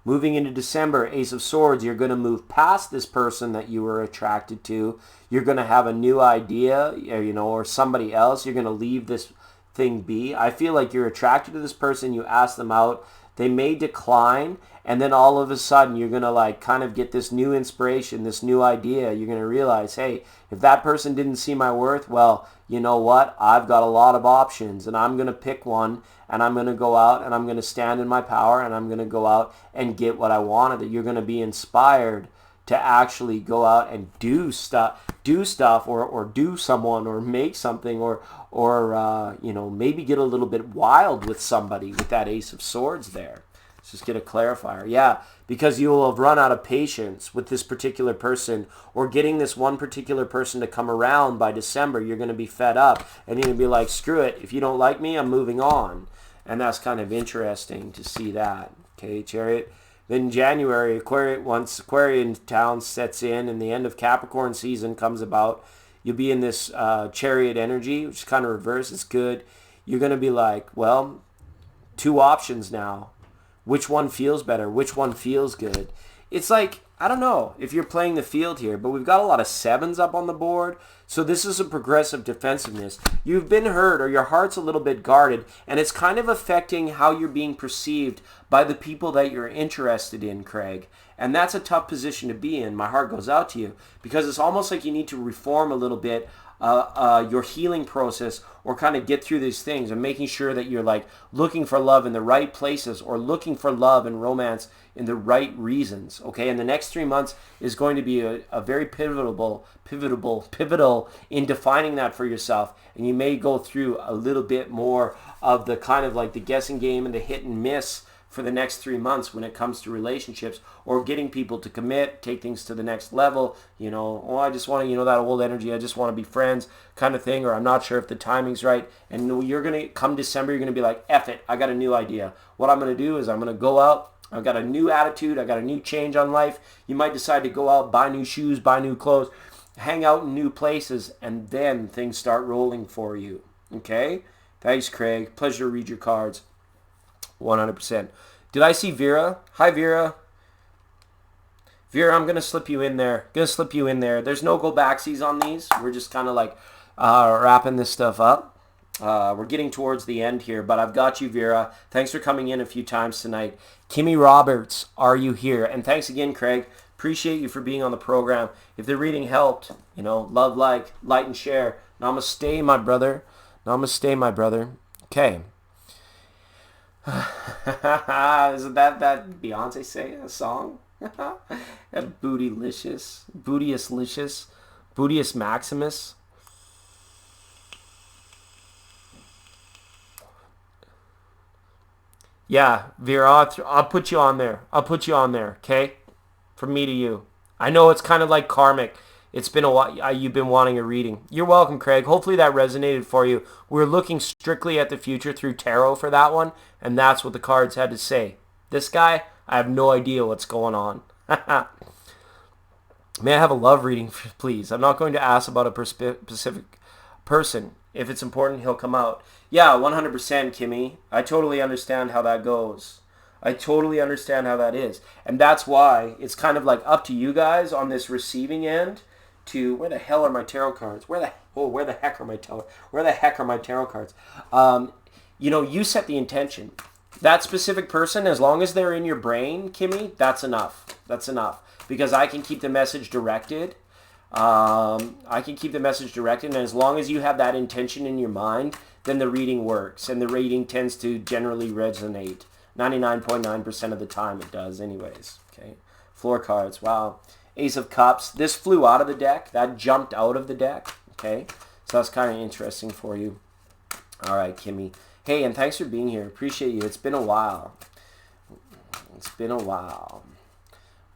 Moving into December, Ace of Swords, you're going to move past this person that you were attracted to. You're going to have a new idea, or somebody else. You're going to leave this thing be. I feel like you're attracted to this person. You ask them out. They may decline. And then all of a sudden, you're going to kind of get this new inspiration, this new idea. You're going to realize, hey, if that person didn't see my worth, well, you know what? I've got a lot of options, and I'm going to pick one, and I'm going to go out, and I'm going to stand in my power, and I'm going to go out and get what I wanted. That you're going to be inspired to actually go out and do stuff, or do someone, or make something, or maybe get a little bit wild with somebody with that Ace of Swords there. Let's just get a clarifier. Yeah, because you will have run out of patience with this particular person, or getting this one particular person to come around by December. You're going to be fed up, and you're going to be like, screw it. If you don't like me, I'm moving on. And that's kind of interesting to see that. Okay, Chariot. Then January, once Aquarian town sets in and the end of Capricorn season comes about, you'll be in this Chariot energy, which is kind of reverse. It's good. You're going to be like, well, two options now. Which one feels better? Which one feels good? It's like, I don't know if you're playing the field here, but we've got a lot of 7s up on the board. So this is a progressive defensiveness. You've been hurt, or your heart's a little bit guarded, and it's kind of affecting how you're being perceived by the people that you're interested in, Craig. And that's a tough position to be in. My heart goes out to you, because it's almost like you need to reform a little bit your healing process, or kind of get through these things, and making sure that you're looking for love in the right places, or looking for love and romance in the right reasons. Okay, and the next 3 months is going to be a very pivotal in defining that for yourself. And you may go through a little bit more of the kind of the guessing game and the hit and miss for the next 3 months when it comes to relationships, or getting people to commit, take things to the next level. I just want to, that old energy, I just want to be friends kind of thing, or I'm not sure if the timing's right. And you're going to, come December, you're going to be like, F it, I got a new idea. What I'm going to do is I'm going to go out. I've got a new attitude. I got a new change on life. You might decide to go out, buy new shoes, buy new clothes, hang out in new places, and then things start rolling for you. Okay? Thanks, Craig. Pleasure to read your cards. 100%. Did I see Vera? Hi, Vera. Vera, I'm going to slip you in there. There's no go-backsies on these. We're just kind of wrapping this stuff up. We're getting towards the end here, but I've got you, Vera. Thanks for coming in a few times tonight. Kimmy Roberts, are you here? And thanks again, Craig. Appreciate you for being on the program. If the reading helped, love, light, and share. Namaste, my brother. Okay. Isn't that Beyonce say a song? That bootylicious, Bootius Maximus. Yeah, Vera, I'll put you on there. Okay? From me to you. I know it's kind of like karmic. It's been a while. You've been wanting a reading. You're welcome, Craig. Hopefully that resonated for you. We're looking strictly at the future through tarot for that one, and that's what the cards had to say. This guy, I have no idea what's going on. May I have a love reading, please? I'm not going to ask about a specific person. If it's important, he'll come out. Yeah, 100%, Kimmy. I totally understand how that goes. I totally understand how that is. And that's why it's kind of up to you guys on this receiving end to, where the hell are my tarot cards? Where the heck are my tarot cards? You set the intention. That specific person, as long as they're in your brain, Kimmy, that's enough. Because I can keep the message directed. And as long as you have that intention in your mind, then the reading works. And the reading tends to generally resonate. 99.9% of the time it does anyways. Okay. Floor cards. Wow. Ace of Cups. This flew out of the deck. That jumped out of the deck. Okay. So that's kind of interesting for you. All right, Kimmy. Hey, and thanks for being here. Appreciate you. It's been a while.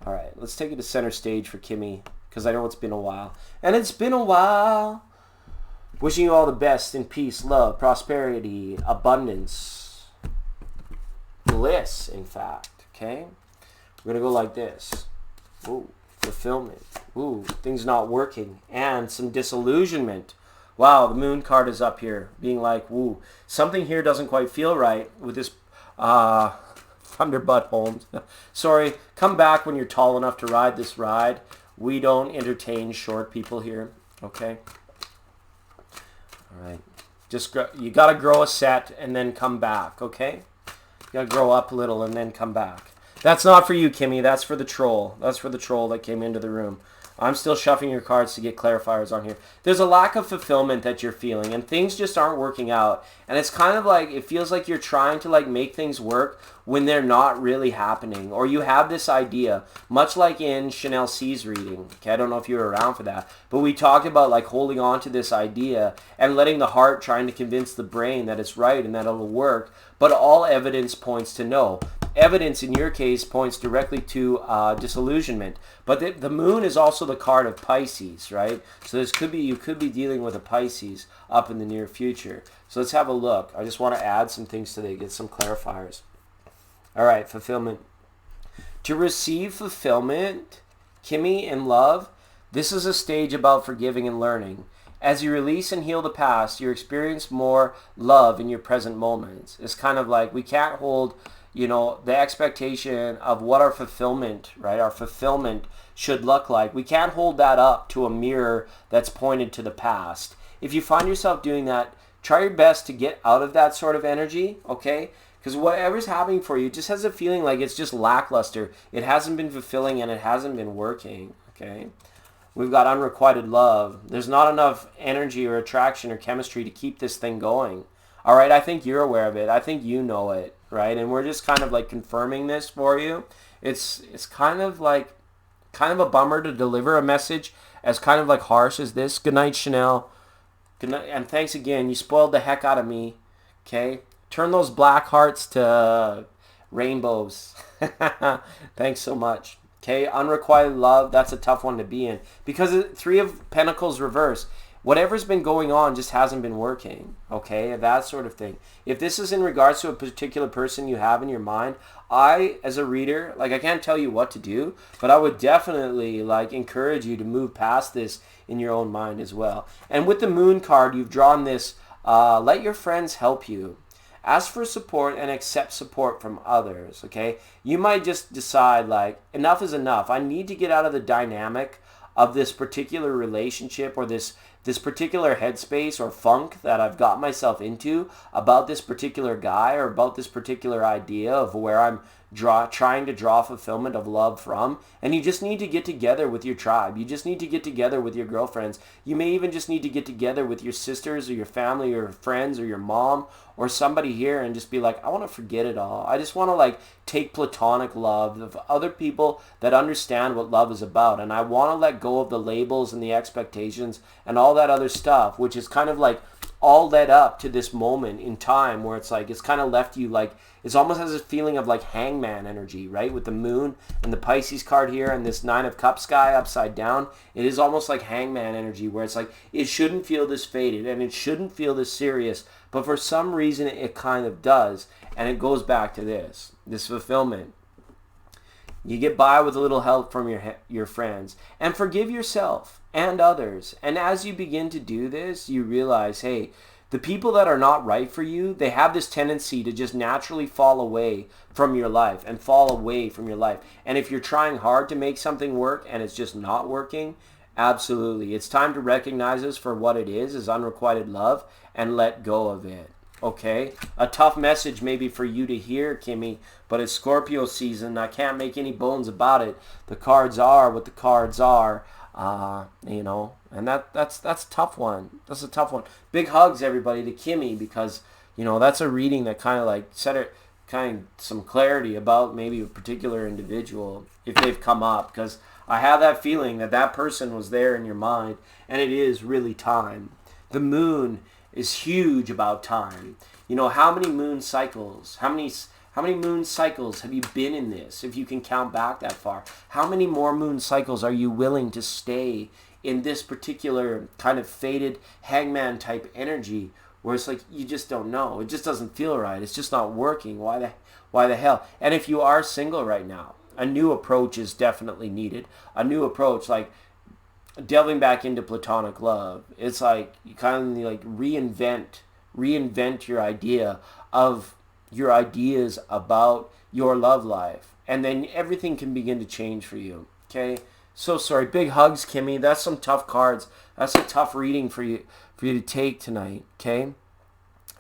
All right. Let's take it to center stage for Kimmy, because I know it's been a while. And it's been a while. Wishing you all the best in peace, love, prosperity, abundance. bliss, in fact, okay? We're going to go like this. Ooh, fulfillment. Ooh, things not working. And some disillusionment. Wow, the moon card is up here, being like, woo, something here doesn't quite feel right with this Thunderbutt Holmes. Sorry, come back when you're tall enough to ride this ride. We don't entertain short people here, okay? All right. You got to grow a set and then come back, okay? You got to grow up a little and then come back. That's not for you, Kimmy. That's for the troll. That's for the troll that came into the room. I'm still shuffling your cards to get clarifiers on here. There's a lack of fulfillment that you're feeling, and things just aren't working out. And it's kind of like, it feels like you're trying to like make things work when they're not really happening. Or you have this idea, much like in Chanel C's reading. Okay, I don't know if you were around for that. But we talked about like holding on to this idea and letting the heart trying to convince the brain that it's right and that it'll work. But all evidence points to no. Evidence in your case points directly to disillusionment. But the moon is also the card of Pisces, right? So you could be dealing with a Pisces up in the near future. So let's have a look. I just want to add some things today, get some clarifiers. All right, fulfillment. To receive fulfillment, Kimmy, in love, this is a stage about forgiving and learning. As you release and heal the past, you experience more love in your present moments. It's kind of like we can't hold, the expectation of what our fulfillment, right? Our fulfillment should look like. We can't hold that up to a mirror that's pointed to the past. If you find yourself doing that, try your best to get out of that sort of energy, okay? Because whatever's happening for you just has a feeling like it's just lackluster. It hasn't been fulfilling and it hasn't been working, okay? We've got unrequited love. There's not enough energy or attraction or chemistry to keep this thing going. All right, I think you're aware of it. I think you know it, right? And we're just kind of like confirming this for you. It's kind of a bummer to deliver a message as kind of like harsh as this. Good night, Chanel. Good night, and thanks again. You spoiled the heck out of me, okay? Turn those black hearts to rainbows. Thanks so much. Okay, unrequited love, that's a tough one to be in. Because Three of Pentacles reverse, whatever's been going on just hasn't been working. Okay, that sort of thing. If this is in regards to a particular person you have in your mind, I, as a reader, I can't tell you what to do, but I would definitely encourage you to move past this in your own mind as well. And with the Moon card, you've drawn this, let your friends help you. Ask for support and accept support from others, okay? You might just decide, enough is enough. I need to get out of the dynamic of this particular relationship or this particular headspace or funk that I've got myself into about this particular guy or about this particular idea of where I'm trying to draw fulfillment of love from. And you just need to get together with your tribe. You just need to get together with your girlfriends. You may even just need to get together with your sisters or your family or friends or your mom or somebody here and just be like, I want to forget it all. I just want to take platonic love of other people that understand what love is about. And I want to let go of the labels and the expectations and all that other stuff, which is kind of all led up to this moment in time where it's it's kind of left you it's almost has a feeling of hangman energy, right? With the moon and the Pisces card here and this Nine of Cups guy upside down. It is almost like hangman energy where it's it shouldn't feel this faded and it shouldn't feel this serious, but for some reason it kind of does. And it goes back to this fulfillment. You get by with a little help from your friends and forgive yourself and others. And as you begin to do this, you realize, hey, the people that are not right for you, they have this tendency to just naturally fall away from your life and fall away from your life. And if you're trying hard to make something work and it's just not working, absolutely. It's time to recognize this for what it is unrequited love, and let go of it. Okay? A tough message maybe for you to hear, Kimmy, but it's Scorpio season. I can't make any bones about it. The cards are what the cards are. And that's a tough one. That's a tough one. Big hugs, everybody, to Kimmy, because that's a reading that kind of set some clarity about maybe a particular individual if they've come up, because I have that feeling that person was there in your mind, and it is really time. The moon is huge about time. How many moon cycles? How many moon cycles have you been in this, if you can count back that far? How many more moon cycles are you willing to stay in this particular kind of faded hangman type energy where it's like you just don't know. It just doesn't feel right. It's just not working. Why the hell? And if you are single right now, a new approach is definitely needed. A new approach, like delving back into platonic love. It's like you kind of like reinvent your idea of your ideas about your love life, and then everything can begin to change for you. Okay, so sorry. Big hugs, Kimmy. That's some tough cards. That's a tough reading for you to take tonight. Okay,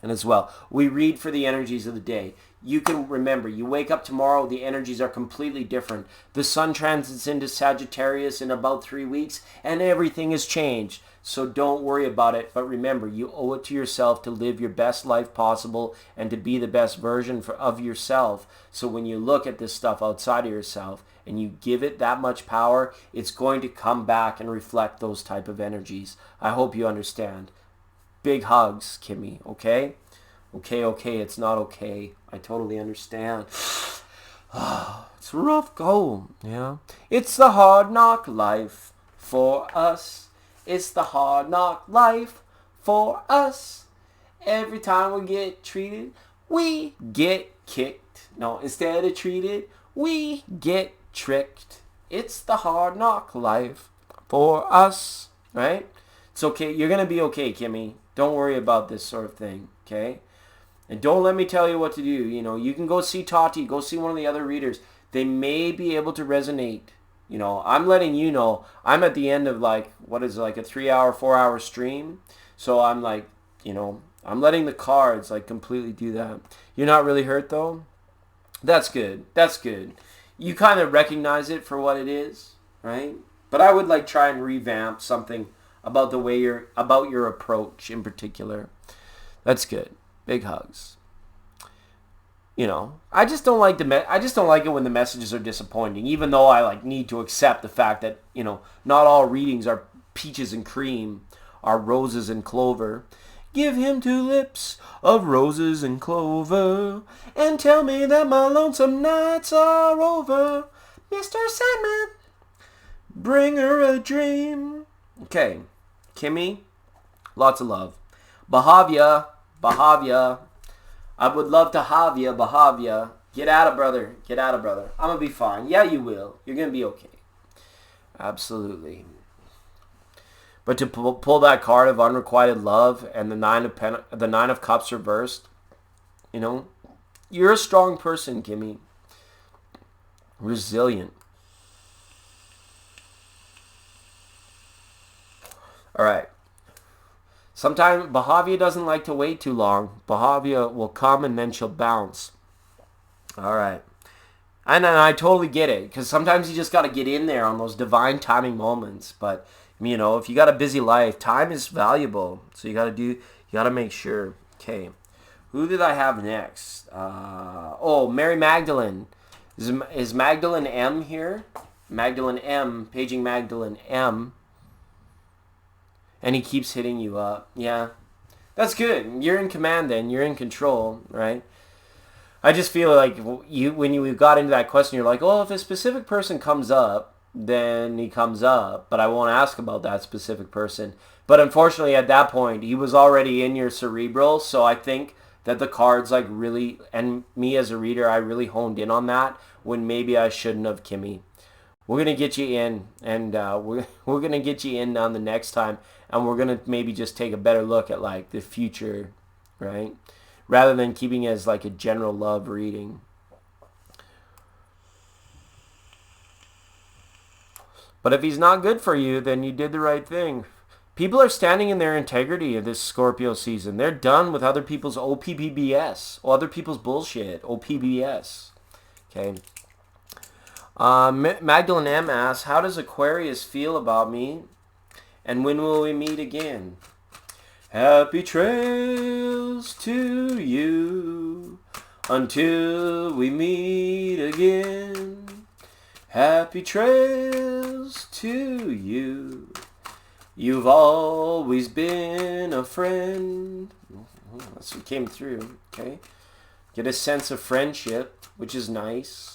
and as well, we read for the energies of the day. You can remember, you wake up tomorrow, the energies are completely different. The sun transits into Sagittarius in about 3 weeks, and everything has changed. So don't worry about it, but remember, you owe it to yourself to live your best life possible and to be the best version of yourself. So when you look at this stuff outside of yourself and you give it that much power, it's going to come back and reflect those type of energies. I hope you understand. Big hugs, Kimmy, okay? Okay, it's not okay. I totally understand. It's a rough go, yeah. It's the hard knock life for us. It's the hard knock life for us. Every time we get treated, we get kicked. No, instead of treated, we get tricked. It's the hard knock life for us, right? It's okay. You're going to be okay, Kimmy. Don't worry about this sort of thing, okay? And don't let me tell you what to do. You know, you can go see Tati, go see one of the other readers. They may be able to resonate. You know, I'm letting you know, I'm at the end of like, what is it, like a 3-hour, 4-hour stream. So I'm like, you know, I'm letting the cards like completely do that. You're not really hurt though? That's good. That's good. You kind of recognize it for what it is, right? But I would like try and revamp something about the way about your approach in particular. That's good. Big hugs. You know, I just don't like it when the messages are disappointing, even though I like need to accept the fact that, you know, not all readings are peaches and cream, are roses and clover. Give him 2 lips of roses and clover, and tell me that my lonesome nights are over. Mr. Sandman, bring her a dream. Okay, Kimmy, lots of love. Bahavya. I would love to have you, Bahavya. Get out of brother. I'm going to be fine. Yeah, you will. You're going to be okay. Absolutely. But to pull that card of unrequited love and the nine of cups reversed, you know, you're a strong person, Kimmy. Resilient. All right. Sometimes Bahavya doesn't like to wait too long. Bahavya will come and then she'll bounce. All right. And I totally get it, because sometimes you just got to get in there on those divine timing moments. But, you know, if you got a busy life, time is valuable. So you got to make sure. Okay. Who did I have next? Mary Magdalene. Is Magdalene M here? Magdalene M, paging Magdalene M. And he keeps hitting you up. Yeah. That's good. You're in command then. You're in control, right? I just feel like when you got into that question, you're like, oh, if a specific person comes up, then he comes up. But I won't ask about that specific person. But unfortunately, at that point, he was already in your cerebral. So I think that the cards like really, and me as a reader, I really honed in on that when maybe I shouldn't have, Kimmy. We're going to get you in, and we're going to get you in on the next time, and we're going to maybe just take a better look at, like, the future, right? Rather than keeping it as, like, a general love reading. But if he's not good for you, then you did the right thing. People are standing in their integrity of this Scorpio season. They're done with other people's OPBS, or other people's bullshit, OPBS, okay? Magdalene M asks, how does Aquarius feel about me? And when will we meet again? Happy trails to you until we meet again. Happy trails to you. You've always been a friend. That's what came through, okay? Get a sense of friendship, which is nice.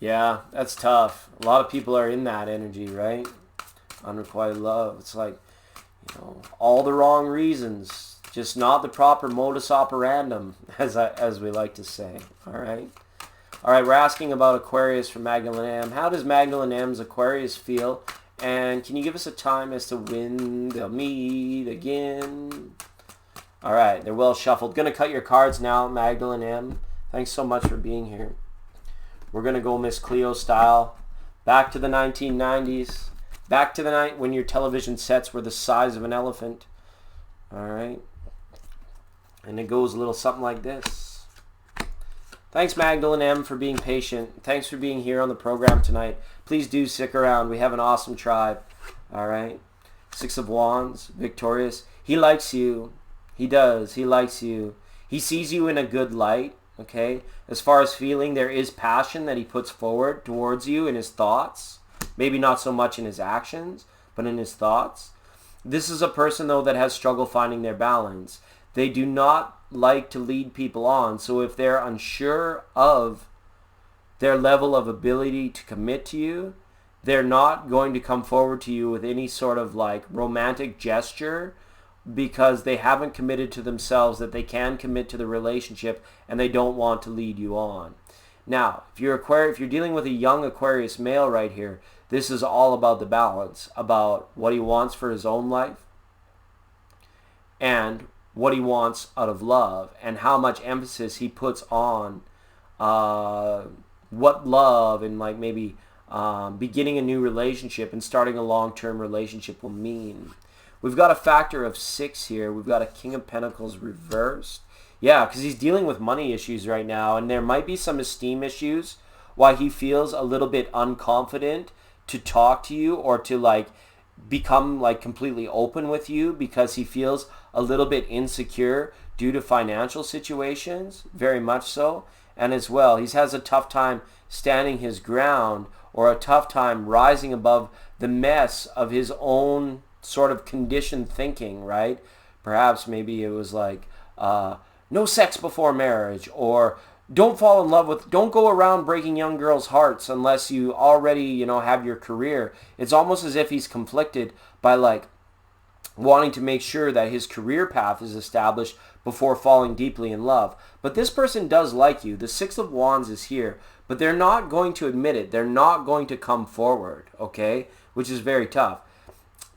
Yeah, that's tough. A lot of people are in that energy, right? Unrequited love. It's like all the wrong reasons, just not the proper modus operandum, as we like to say. All right, we're asking about Aquarius from Magdalene M. How does Magdalene M's Aquarius feel? And can you give us a time as to when they'll meet again? All right, they're well shuffled. Going to cut your cards now, Magdalene M. Thanks so much for being here. We're going to go Miss Cleo style. Back to the 1990s. Back to the night when your television sets were the size of an elephant. All right. And it goes a little something like this. Thanks, Magdalene M, for being patient. Thanks for being here on the program tonight. Please do stick around. We have an awesome tribe. All right. Six of Wands, victorious. He likes you. He does. He likes you. He sees you in a good light. Okay. As far as feeling, there is passion that he puts forward towards you in his thoughts. Maybe not so much in his actions, but in his thoughts. This is a person, though, that has struggle finding their balance. They do not like to lead people on. So if they're unsure of their level of ability to commit to you, they're not going to come forward to you with any sort of like romantic gesture, because they haven't committed to themselves that they can commit to the relationship, and they don't want to lead you on. Now, if you're dealing with a young Aquarius male right here, this is all about the balance, about what he wants for his own life and what he wants out of love, and how much emphasis he puts on what love and like maybe beginning a new relationship and starting a long-term relationship will mean. We've got a factor of 6 here. We've got a King of Pentacles reversed. Yeah, because he's dealing with money issues right now, and there might be some esteem issues why he feels a little bit unconfident to talk to you or to like become like completely open with you, because he feels a little bit insecure due to financial situations, very much so. And as well, he has a tough time standing his ground, or a tough time rising above the mess of his own sort of conditioned thinking, right? Perhaps maybe it was like no sex before marriage, or don't go around breaking young girls' hearts unless you already, have your career. It's almost as if he's conflicted by like wanting to make sure that his career path is established before falling deeply in love. But this person does like you. The Six of Wands is here, but they're not going to admit it. They're not going to come forward, okay? Which is very tough.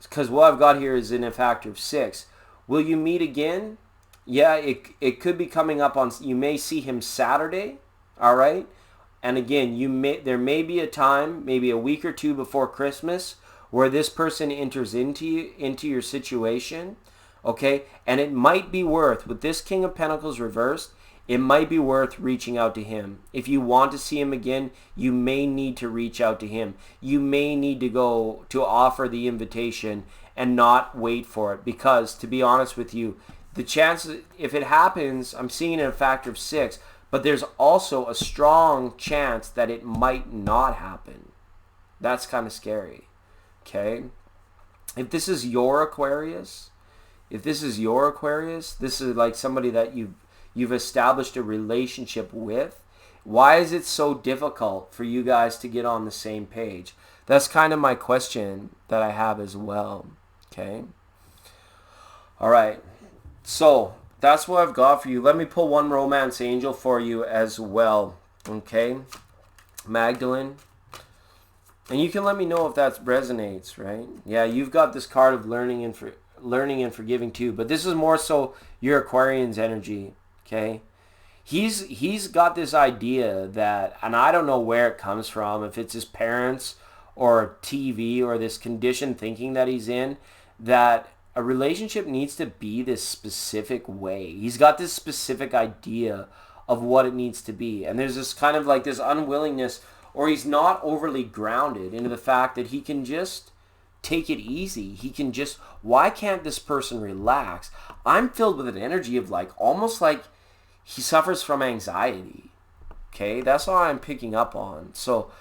Because what I've got here is in a factor of 6. Will you meet again? Yeah, it could be coming up on, you may see him Saturday, all right? And again, there may be a time, maybe a week or two before Christmas, where this person enters into your situation, okay? And it might be worth, with this King of Pentacles reversed, it might be worth reaching out to him. If you want to see him again, you may need to reach out to him. You may need to go to offer the invitation and not wait for it, because to be honest with you, the chances, if it happens, I'm seeing it in a factor of 6, but there's also a strong chance that it might not happen. That's kind of scary, okay? If this is your Aquarius, this is like somebody that you've established a relationship with, why is it so difficult for you guys to get on the same page? That's kind of my question that I have as well, okay? All right. So that's what I've got for you. Let me pull one romance angel for you as well. Okay, Magdalene. And you can let me know if that resonates, right? Yeah, you've got this card of learning and forgiving too. But this is more so your Aquarian's energy. Okay, he's got this idea that, and I don't know where it comes from, if it's his parents or TV or this conditioned thinking that he's in, that a relationship needs to be this specific way. He's got this specific idea of what it needs to be. And there's this kind of like this unwillingness, or he's not overly grounded into the fact that he can just take it easy. He can just, why can't this person relax? I'm filled with an energy of like, almost like he suffers from anxiety. Okay, that's all I'm picking up on. So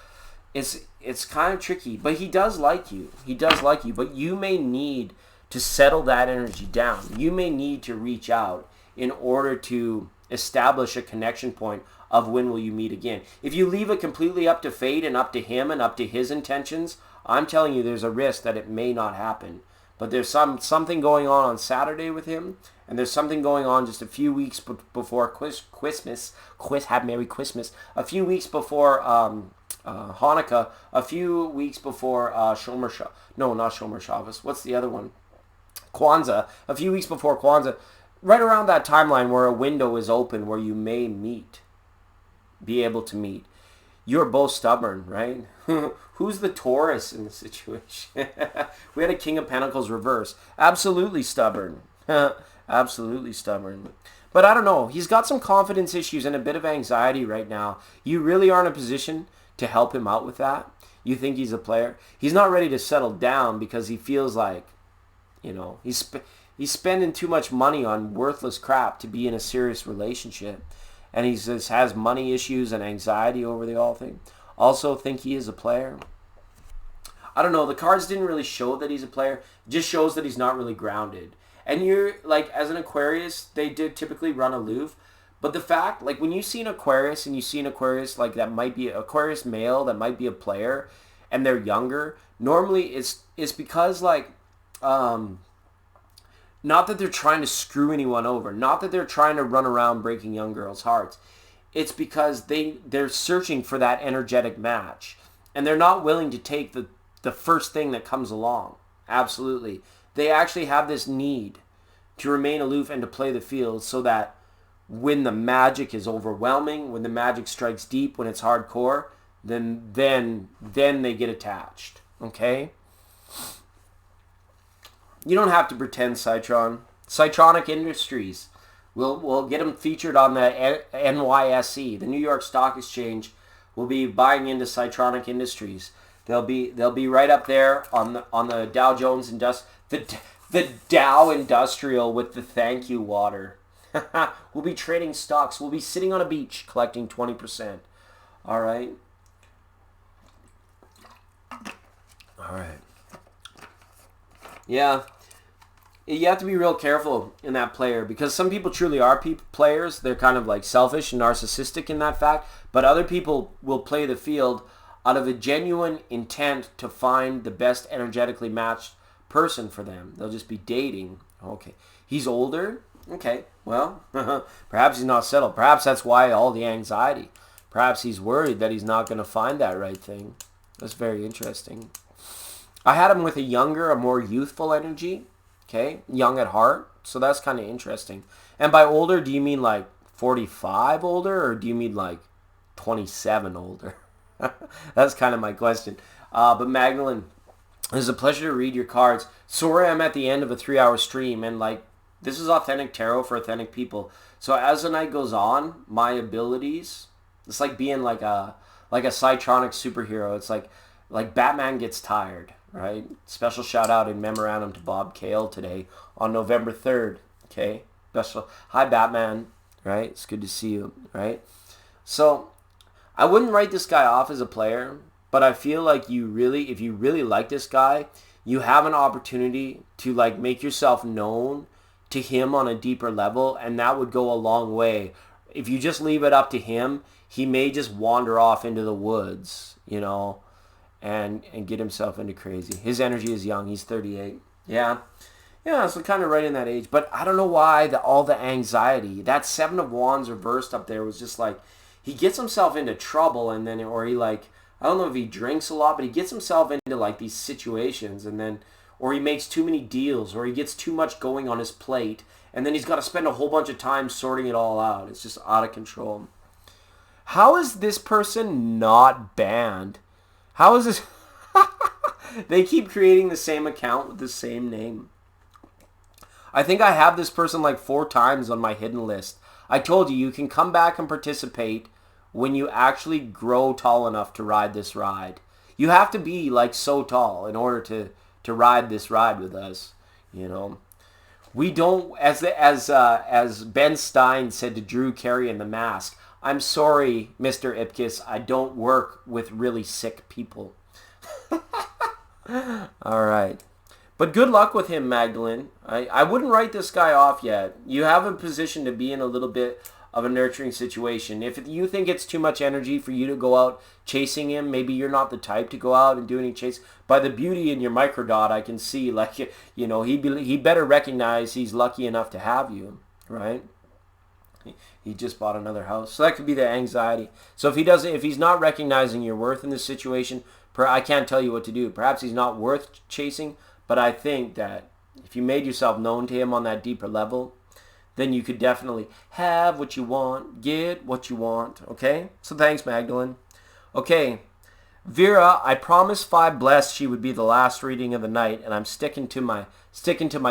it's kind of tricky, but he does like you. He does like you, but you may need to settle that energy down. You may need to reach out in order to establish a connection point of when will you meet again. If you leave it completely up to fate and up to him and up to his intentions, I'm telling you there's a risk that it may not happen. But there's something going on Saturday with him, and there's something going on just a few weeks before Christmas. Merry Christmas. A few weeks before Hanukkah. A few weeks before Shomer Shabbos. No, not Shomer Shabbos. What's the other one? Kwanzaa. A few weeks before Kwanzaa. Right around that timeline where a window is open where you may be able to meet. You're both stubborn, right? Who's the Taurus in the situation? We had a King of Pentacles reverse. Absolutely stubborn. Absolutely stubborn. But I don't know. He's got some confidence issues and a bit of anxiety right now. You really aren't in a position to help him out with that. You think he's a player. He's not ready to settle down because he feels like, he's spending too much money on worthless crap to be in a serious relationship. And he just has money issues and anxiety over the whole thing. Also think he is a player. I don't know. The cards didn't really show that he's a player. It just shows that he's not really grounded. And you're, like, as an Aquarius, they did typically run aloof. But the fact, like, when you see an Aquarius and you see an Aquarius, like, that might be an Aquarius male, that might be a player, and they're younger, normally it's because, like, not that they're trying to screw anyone over. Not that they're trying to run around breaking young girls' hearts. It's because they're searching for that energetic match. And they're not willing to take the first thing that comes along. Absolutely. They actually have this need to remain aloof and to play the field so that when the magic is overwhelming, when the magic strikes deep, when it's hardcore, then they get attached. Okay? You don't have to pretend, Citron. Citronic Industries. We'll get them featured on the NYSE, the New York Stock Exchange. Will be buying into Citronic Industries. They'll be right up there on the Dow Jones the Dow Industrial with the thank you water. We'll be trading stocks. We'll be sitting on a beach collecting 20%. All right. Yeah. You have to be real careful in that player because some people truly are players. They're kind of like selfish and narcissistic in that fact. But other people will play the field out of a genuine intent to find the best energetically matched person for them. They'll just be dating. Okay. He's older. Okay. Well, perhaps he's not settled. Perhaps that's why all the anxiety. Perhaps he's worried that he's not going to find that right thing. That's very interesting. I had him with a more youthful energy. Okay, young at heart. So that's kind of interesting. And by older, do you mean like 45 older or do you mean like 27 older? That's kind of my question. But Magdalene, it was a pleasure to read your cards. Sorry I'm at the end of a 3-hour stream and like this is authentic tarot for authentic people. So as the night goes on, my abilities, it's like being like a Citronic superhero. It's like Batman gets tired. Right? Special shout out in memorandum to Bob Cale today on November 3rd. Okay? Special. Hi, Batman. Right? It's good to see you. Right? So, I wouldn't write this guy off as a player, but I feel like if you really like this guy, you have an opportunity to like make yourself known to him on a deeper level, and that would go a long way. If you just leave it up to him, he may just wander off into the woods, and get himself into crazy. His energy is young. He's 38. Yeah, so kind of right in that age. But I don't know why all the anxiety. That 7 of Wands reversed up there was just like, he gets himself into trouble and then, or he like, I don't know if he drinks a lot, but he gets himself into like these situations and then, or he makes too many deals, or he gets too much going on his plate and then he's got to spend a whole bunch of time sorting it all out. It's just out of control. How is this person not banned? How is this? They keep creating the same account with the same name. I think I have this person like 4 times on my hidden list. I told you can come back and participate when you actually grow tall enough to ride this ride. You have to be like so tall in order to ride this ride with us. We don't, as Ben Stein said to Drew Carey in The Mask, I'm sorry, Mr. Ipkiss, I don't work with really sick people. All right. But good luck with him, Magdalene. I wouldn't write this guy off yet. You have a position to be in a little bit of a nurturing situation. If you think it's too much energy for you to go out chasing him, maybe you're not the type to go out and do any chase. By the beauty in your microdot, I can see, like, you know, he better recognize he's lucky enough to have you, right? He just bought another house. So that could be the anxiety. So if he's not recognizing your worth in this situation, I can't tell you what to do. Perhaps he's not worth chasing, but I think that if you made yourself known to him on that deeper level, then you could definitely have what you want, get what you want, okay? So thanks, Magdalene. Okay, Vera, I promised 5 Blessed she would be the last reading of the night, and I'm sticking to my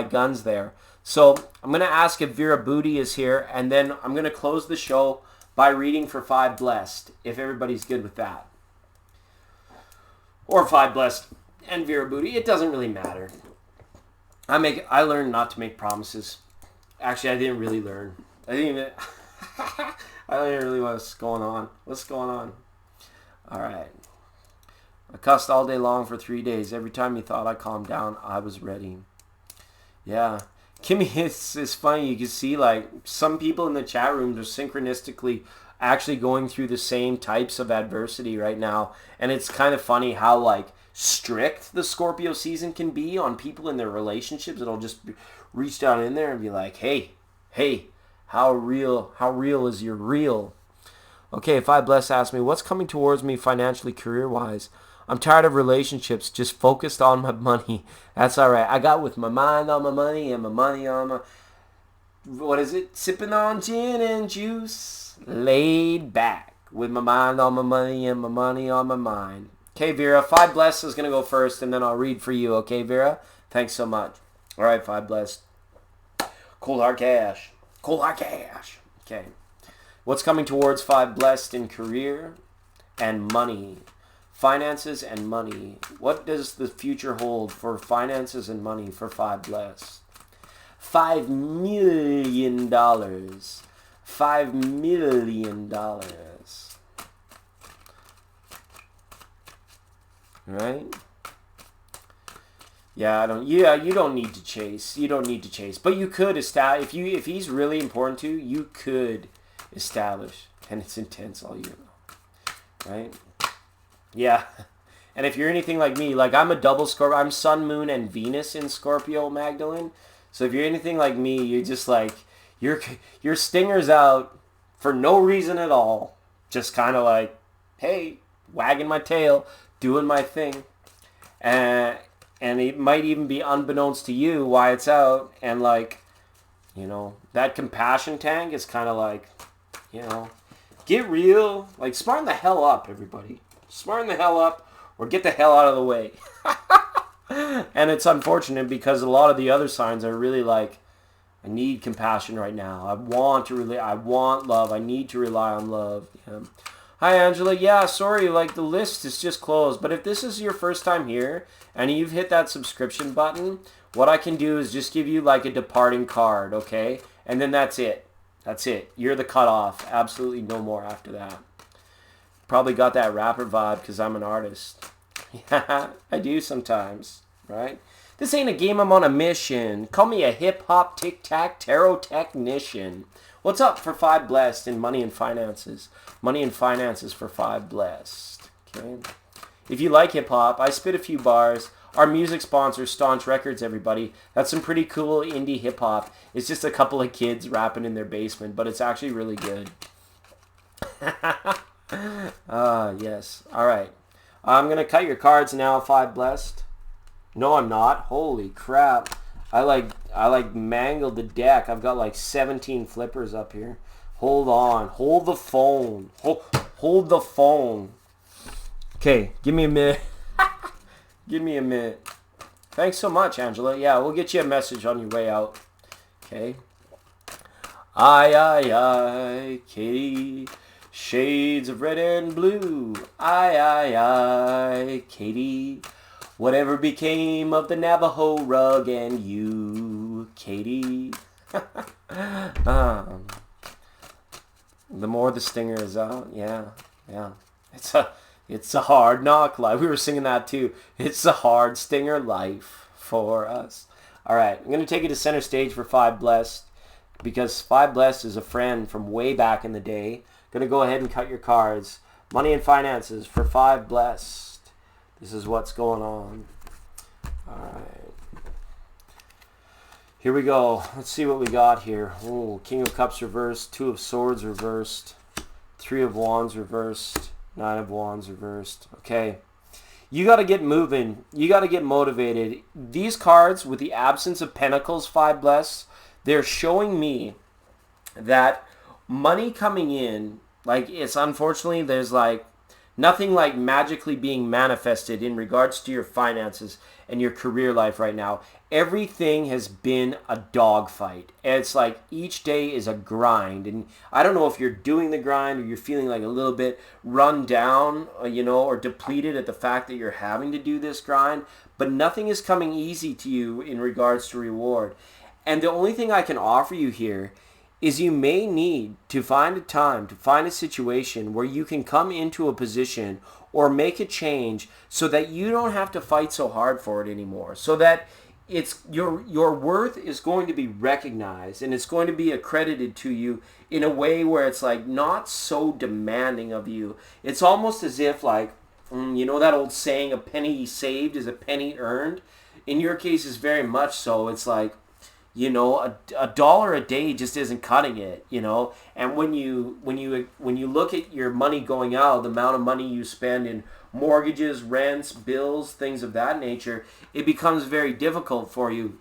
guns there. So I'm going to ask if Vera Booty is here, and then I'm going to close the show by reading for 5 Blessed, if everybody's good with that. Or 5 Blessed and Vera Booty. It doesn't really matter. I learned not to make promises. Actually, I didn't really learn. I didn't really know what's going on. What's going on? All right. I cussed all day long for 3 days. Every time you thought I calmed down, I was ready. Yeah. Kimmy, it's funny. You can see, like, some people in the chat rooms are synchronistically actually going through the same types of adversity right now. And it's kind of funny how, like, strict the Scorpio season can be on people in their relationships. It'll just reach down in there and be like, hey, how real is your real? Okay, 5 Bless asked me, what's coming towards me financially, career-wise? I'm tired of relationships, just focused on my money. That's all right. I got with my mind on my money and my money on my... What is it? Sipping on gin and juice. Laid back with my mind on my money and my money on my mind. Okay, Vera, 5 Bless is going to go first, and then I'll read for you. Okay, Vera? Thanks so much. All right, 5 Bless. Cold hard cash. Cold hard cash. Okay. What's coming towards 5 Blessed in career and money? Finances and money. What does the future hold for finances and money for 5 Blessed? $5 million. $5 million. Right? Yeah, you don't need to chase. You don't need to chase. But you could establish, if he's really important to you, you could establish. And it's intense all year long. Right? Yeah. And if you're anything like me, like I'm a double Scorpio. I'm Sun, Moon, and Venus in Scorpio, Magdalene. So if you're anything like me, you're just like, your stinger's out for no reason at all. Just kind of like, hey, wagging my tail, doing my thing. And it might even be unbeknownst to you why it's out. And like, you know, that compassion tank is kind of like, you know, get real. Like, smarten the hell up, everybody. Smarten the hell up or get the hell out of the way. And it's unfortunate because a lot of the other signs are really like, I need compassion right now. I want love. I need to rely on love. Yeah. Hi, Angela. Yeah, sorry, like the list is just closed. But if this is your first time here and you've hit that subscription button, what I can do is just give you like a departing card, okay? And then that's it. That's it. You're the cutoff. Absolutely no more after that. Probably got that rapper vibe because I'm an artist. Yeah, I do sometimes, right? This ain't a game, I'm on a mission. Call me a hip-hop tic-tac-tarot technician. What's up for 5 Blessed in money and finances? Money and finances for 5 Blessed. Okay. If you like hip-hop, I spit a few bars. Our music sponsor, Staunch Records, everybody. That's some pretty cool indie hip-hop. It's just a couple of kids rapping in their basement, but it's actually really good. Yes. All right. I'm going to cut your cards now, 5 Blessed. No, I'm not. Holy crap. I like mangled the deck. I've got like 17 flippers up here. Hold on. Hold the phone. Hold the phone. Okay, give me a minute. Give me a minute. Thanks so much, Angela. Yeah, we'll get you a message on your way out. Okay. Aye, Katie. Shades of red and blue. Aye, Katie. Whatever became of the Navajo rug and you, Katie? The more the stinger is out, yeah. It's a hard knock life. We were singing that too. It's a hard stinger life for us. All right, I'm going to take you to center stage for 5 Blessed. because 5 Bless is a friend from way back in the day. Gonna go ahead and cut your cards. Money and finances for 5 Blessed. This is what's going on. Alright. Here we go. Let's see what we got here. Oh, King of Cups reversed, 2 of Swords reversed, 3 of Wands reversed, 9 of Wands reversed. Okay. You got to get moving. You got to get motivated. These cards with the absence of Pentacles, 5 Blessed, they're showing me that money coming in, like, it's unfortunately, there's like nothing like magically being manifested in regards to your finances and your career life right now. Everything has been a dogfight. It's like each day is a grind. And I don't know if you're doing the grind or you're feeling like a little bit run down, or depleted at the fact that you're having to do this grind, but nothing is coming easy to you in regards to reward. And the only thing I can offer you here is you may need to find a time, to find a situation where you can come into a position or make a change so that you don't have to fight so hard for it anymore. So that it's your worth is going to be recognized and it's going to be accredited to you in a way where it's like not so demanding of you. It's almost as if like, that old saying, a penny saved is a penny earned. In your case, is very much so. It's like, a dollar a day just isn't cutting it, And when you look at your money going out, the amount of money you spend in mortgages, rents, bills, things of that nature, it becomes very difficult for you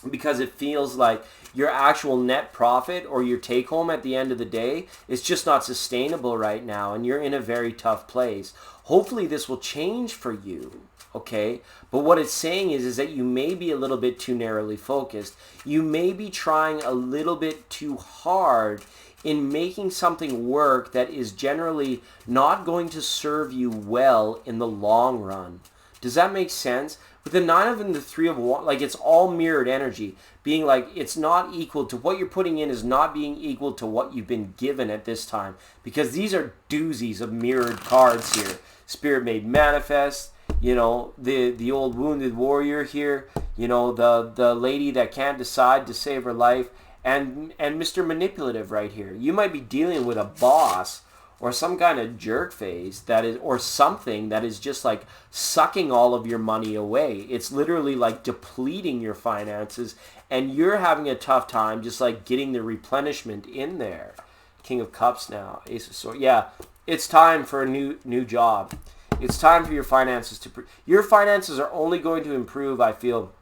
because it feels like your actual net profit or your take home at the end of the day is just not sustainable right now, and you're in a very tough place. Hopefully this will change for you. Okay, but what it's saying is that you may be a little bit too narrowly focused. You may be trying a little bit too hard in making something work that is generally not going to serve you well in the long run. Does that make sense? With the 9 of and the 3 of Wands, like it's all mirrored energy, being like it's not equal to what you're putting in is not being equal to what you've been given at this time, because these are doozies of mirrored cards here. Spirit made manifest. The old wounded warrior here, the lady that can't decide to save her life, and Mr. Manipulative right here. You might be dealing with a boss or some kind of jerk face or something that is just like sucking all of your money away. It's literally like depleting your finances, and you're having a tough time just like getting the replenishment in there. King of Cups now, Ace of Swords. Yeah, it's time for a new job. It's time for your finances to... Your finances are only going to improve, I feel,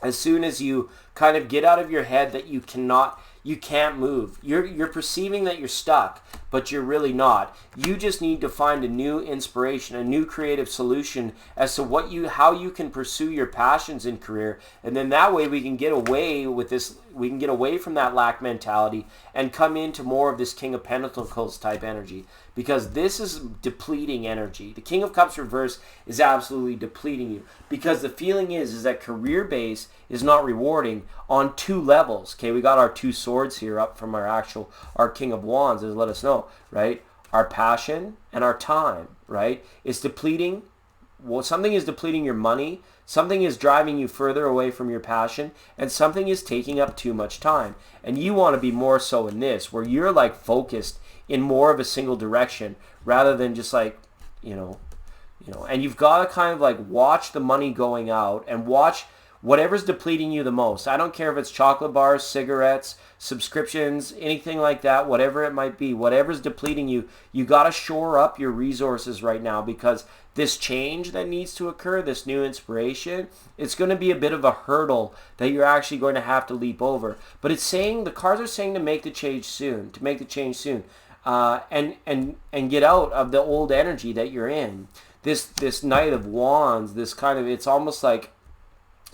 as soon as you kind of get out of your head that you can't move. You're perceiving that you're stuck, but you're really not. You just need to find a new inspiration, a new creative solution as to how you can pursue your passions in career, and then that way we can get away with this. We can get away from that lack mentality and come into more of this King of Pentacles type energy, because this is depleting energy. The King of Cups reverse is absolutely depleting you, because the feeling is that career base is not rewarding on 2 levels. Okay, we got our 2 swords here up from our King of Wands, as let us know, right? Our passion and our time, right? It's depleting. Well, something is depleting your money, something is driving you further away from your passion, and something is taking up too much time. And you want to be more so in this, where you're like focused in more of a single direction rather than just like, and you've got to kind of like watch the money going out and watch whatever's depleting you the most. I don't care if it's chocolate bars, cigarettes, subscriptions, anything like that, whatever it might be, whatever's depleting you, you got to shore up your resources right now, because this change that needs to occur, this new inspiration, it's going to be a bit of a hurdle that you're actually going to have to leap over. But it's saying, the cards are saying to make the change soon, and get out of the old energy that you're in. This Knight of Wands, this kind of, it's almost like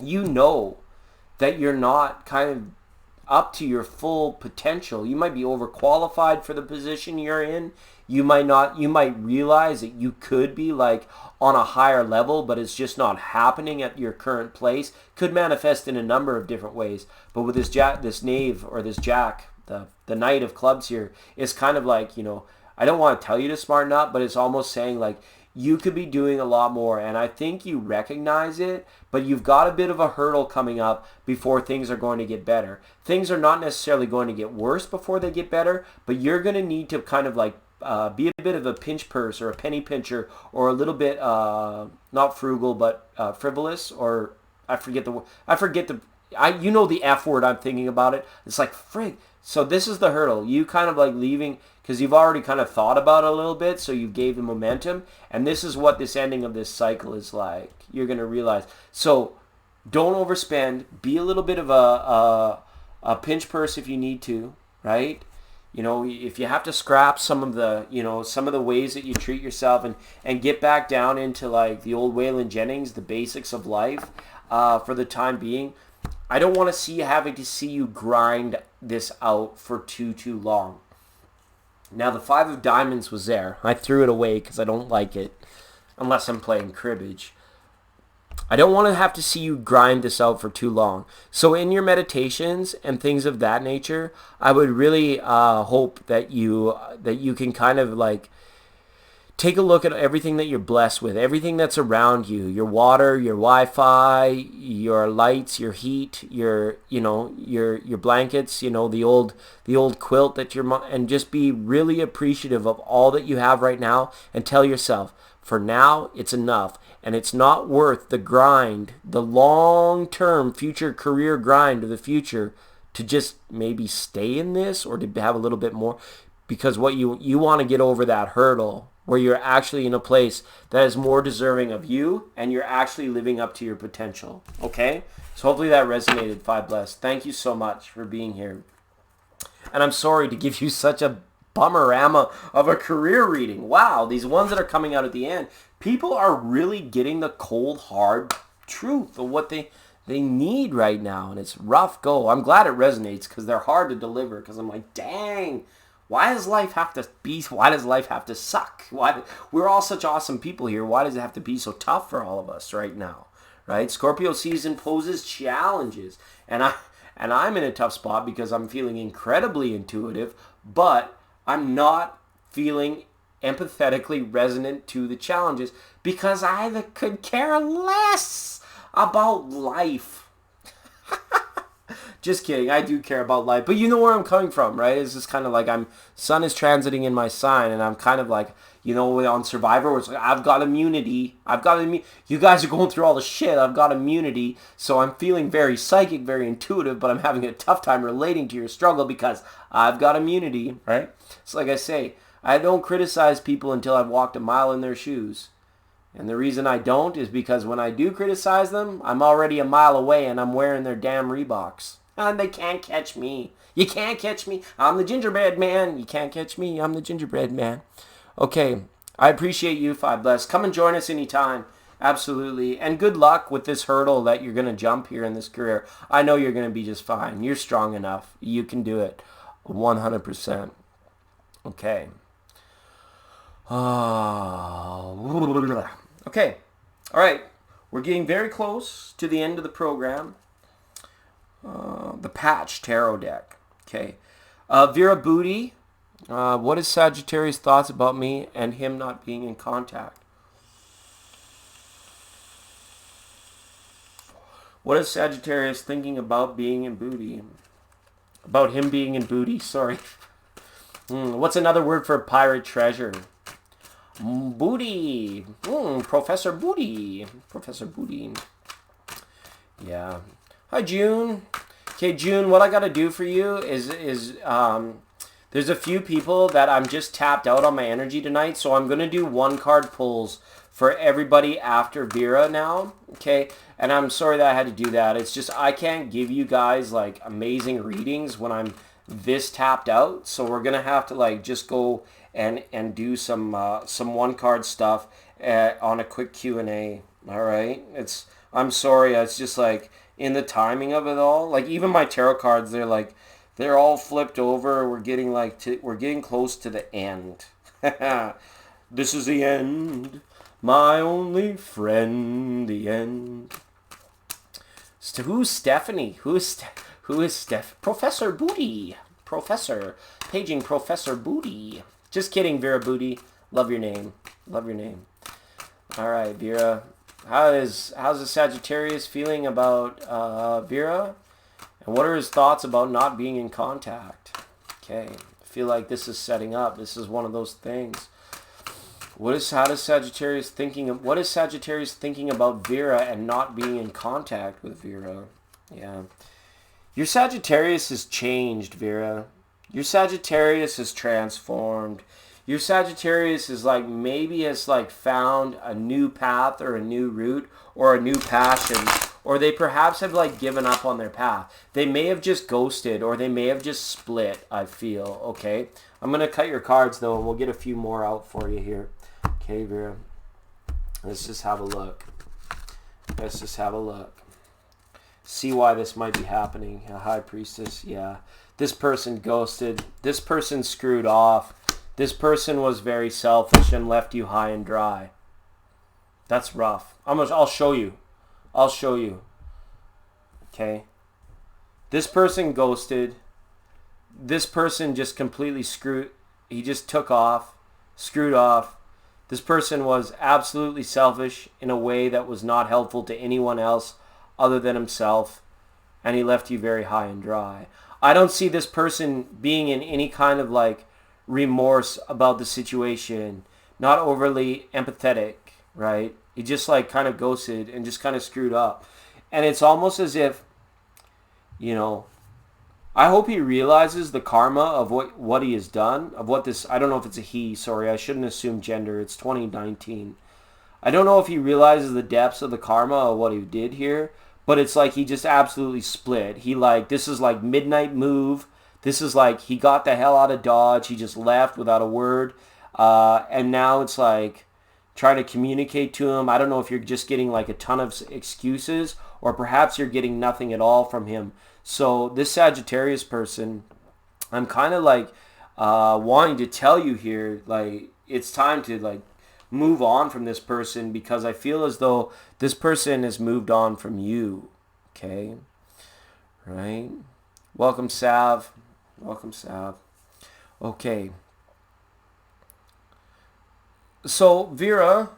that you're not kind of up to your full potential. You might be overqualified for the position you're in. You might realize that you could be like on a higher level, but it's just not happening at your current place. Could manifest in a number of different ways. But with this knave or this jack, the Knight of Clubs here, is kind of like, I don't want to tell you to smarten up, but it's almost saying like, you could be doing a lot more. And I think you recognize it, but you've got a bit of a hurdle coming up before things are going to get better. Things are not necessarily going to get worse before they get better, but you're going to need to kind of like be a bit of a pinch purse or a penny pincher, or a little bit not frugal but frivolous, or you know the F word I'm thinking about it. It's like frig. So this is the hurdle. You kind of like leaving, because you've already kind of thought about it a little bit, so you gave the momentum, and this is what this ending of this cycle is like. You're going to realize. So don't overspend. Be a little bit of a pinch purse if you need to, right? You know, if you have to scrap some of the, some of the ways that you treat yourself, and get back down into like the old Waylon Jennings, the basics of life for the time being. I don't want to having to see you grind this out for too long. Now, the 5 of diamonds was there. I threw it away because I don't like it unless I'm playing cribbage. I don't want to have to see you grind this out for too long. So in your meditations and things of that nature, I would really hope that you can kind of like take a look at everything that you're blessed with, everything that's around you, your water, your Wi-Fi, your lights, your heat, your blankets, the old quilt that and just be really appreciative of all that you have right now, and tell yourself, for now, it's enough, and it's not worth the grind, the long-term future career grind of the future, to just maybe stay in this or to have a little bit more, because what you want to get over that hurdle where you're actually in a place that is more deserving of you, and you're actually living up to your potential. Okay? So hopefully that resonated, 5 Blessed. Thank you so much for being here. And I'm sorry to give you such a bummerama of a career reading. Wow, these ones that are coming out at the end, people are really getting the cold, hard truth of what they need right now, and it's rough go. I'm glad it resonates, because they're hard to deliver, because I'm like, dang, why does life have to suck? We're all such awesome people here. Why does it have to be so tough for all of us right now? Right? Scorpio season poses challenges. And I'm in a tough spot because I'm feeling incredibly intuitive, but I'm not feeling empathetically resonant to the challenges, because I could care less about life. Just kidding. I do care about life. But you know where I'm coming from, right? It's just kind of like Sun is transiting in my sign, and I'm kind of like, on Survivor, where it's like, I've got immunity. You guys are going through all the shit. I've got immunity. So I'm feeling very psychic, very intuitive, but I'm having a tough time relating to your struggle because I've got immunity, right? It's like I say, I don't criticize people until I've walked a mile in their shoes. And the reason I don't is because when I do criticize them, I'm already a mile away and I'm wearing their damn Reeboks. And they can't catch me. You can't catch me. I'm the gingerbread man. You can't catch me. I'm the gingerbread man. Okay. I appreciate you, 5 Blessed. Come and join us anytime. Absolutely. And good luck with this hurdle that you're going to jump here in this career. I know you're going to be just fine. You're strong enough. You can do it. 100%. Okay. Okay. All right. We're getting very close to the end of the program. The Patch Tarot deck. Okay. Vera Booty. What is Sagittarius' thoughts about me and him not being in contact? What is Sagittarius thinking about being in booty? About him being in booty? Sorry. What's another word for pirate treasure? Booty. Professor Booty. Professor Booty. Yeah. Hi, June. Okay, June, what I got to do for you is there's a few people that I'm just tapped out on my energy tonight, so I'm going to do 1-card pulls for everybody after Vera now, okay? And I'm sorry that I had to do that. It's just I can't give you guys, like, amazing readings when I'm this tapped out, so we're going to have to, like, just go and do some 1-card stuff on a quick Q&A, all right? I'm sorry, it's just, like, in the timing of it all, like, even my tarot cards, they're all flipped over. We're getting close to the end. This is the end, my only friend, the end. So who's Stephanie? Who is Steph? Professor Booty. Paging Professor Booty. Just kidding, Vera Booty. Love your name. Love your name. All right, Vera. How's the Sagittarius feeling about Vera? And what are his thoughts about not being in contact? Okay. I feel like this is setting up. This is one of those things. What is Sagittarius thinking about Vera and not being in contact with Vera? Yeah. Your Sagittarius has changed, Vera. Your Sagittarius has transformed. Your Sagittarius is like maybe has like found a new path or a new route or a new passion, or they perhaps have like given up on their path. They may have just ghosted, or they may have just split, I feel. Okay, I'm gonna cut your cards though, and we'll get a few more out for you here. Okay, Vera, let's just have a look. See why this might be happening. A High Priestess, yeah. This person ghosted. This person screwed off. This person was very selfish and left you high and dry. That's rough. I'll show you. Okay. This person ghosted. This person just completely he just took off, screwed off. This person was absolutely selfish in a way that was not helpful to anyone else other than himself, and he left you very high and dry. I don't see this person being in any kind of like remorse about the situation, not overly empathetic, right? He just like kind of ghosted and just kind of screwed up. And it's almost as if, I hope he realizes the karma of what he has done, of what this, I don't know if it's a he, sorry, I shouldn't assume gender, it's 2019. I don't know if he realizes the depths of the karma of what he did here, but it's like he just absolutely split. This is like midnight move. This is like he got the hell out of Dodge. He just left without a word. And now it's like trying to communicate to him. I don't know if you're just getting like a ton of excuses, or perhaps you're getting nothing at all from him. So this Sagittarius person, I'm kind of like wanting to tell you here, like it's time to like move on from this person, because I feel as though this person has moved on from you. Okay? Right? Welcome, Sav. Okay. So, Vera,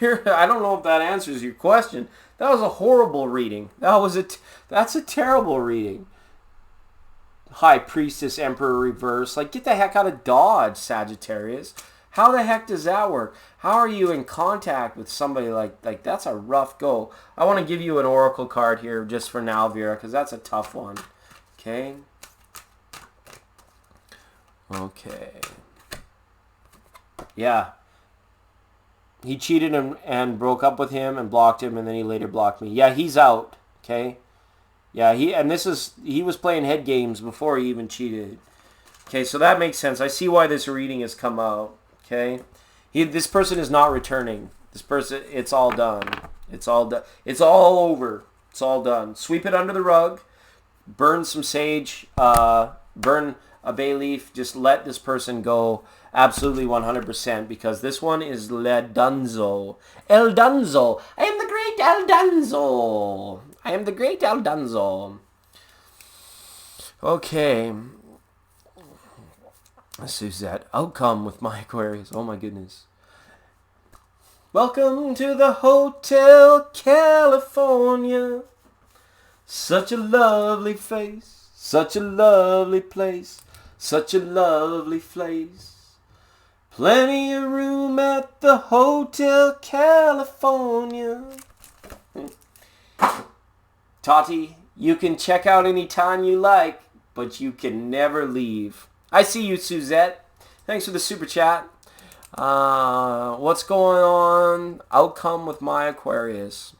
I don't know if that answers your question. That was a horrible reading. That's a terrible reading. High Priestess, Emperor Reverse. Like, get the heck out of Dodge, Sagittarius. How the heck does that work? How are you in contact with somebody like that's a rough go. I want to give you an oracle card here just for now, Vera, because that's a tough one. Okay. Yeah. He cheated and broke up with him and blocked him, and then he later blocked me. Yeah, he's out. Okay. Yeah, he was playing head games before he even cheated. Okay, so that makes sense. I see why this reading has come out. Okay. This person is not returning. This person, it's all done. It's all done. It's all over. It's all done. Sweep it under the rug. Burn some sage. Burn a bay leaf. Just let this person go. Absolutely 100%, because this one is Le Dunzo. El Dunzo. I am the great El Dunzo. I am the great El Dunzo. Okay. Suzette. Outcome with my Aquarius. Oh my goodness. Welcome to the Hotel California. Such a lovely face. Such a lovely place. Such a lovely place. Plenty of room at the Hotel California. Tati, you can check out anytime you like, but you can never leave. I see you, Suzette. Thanks for the super chat. What's going on? Outcome with my Aquarius.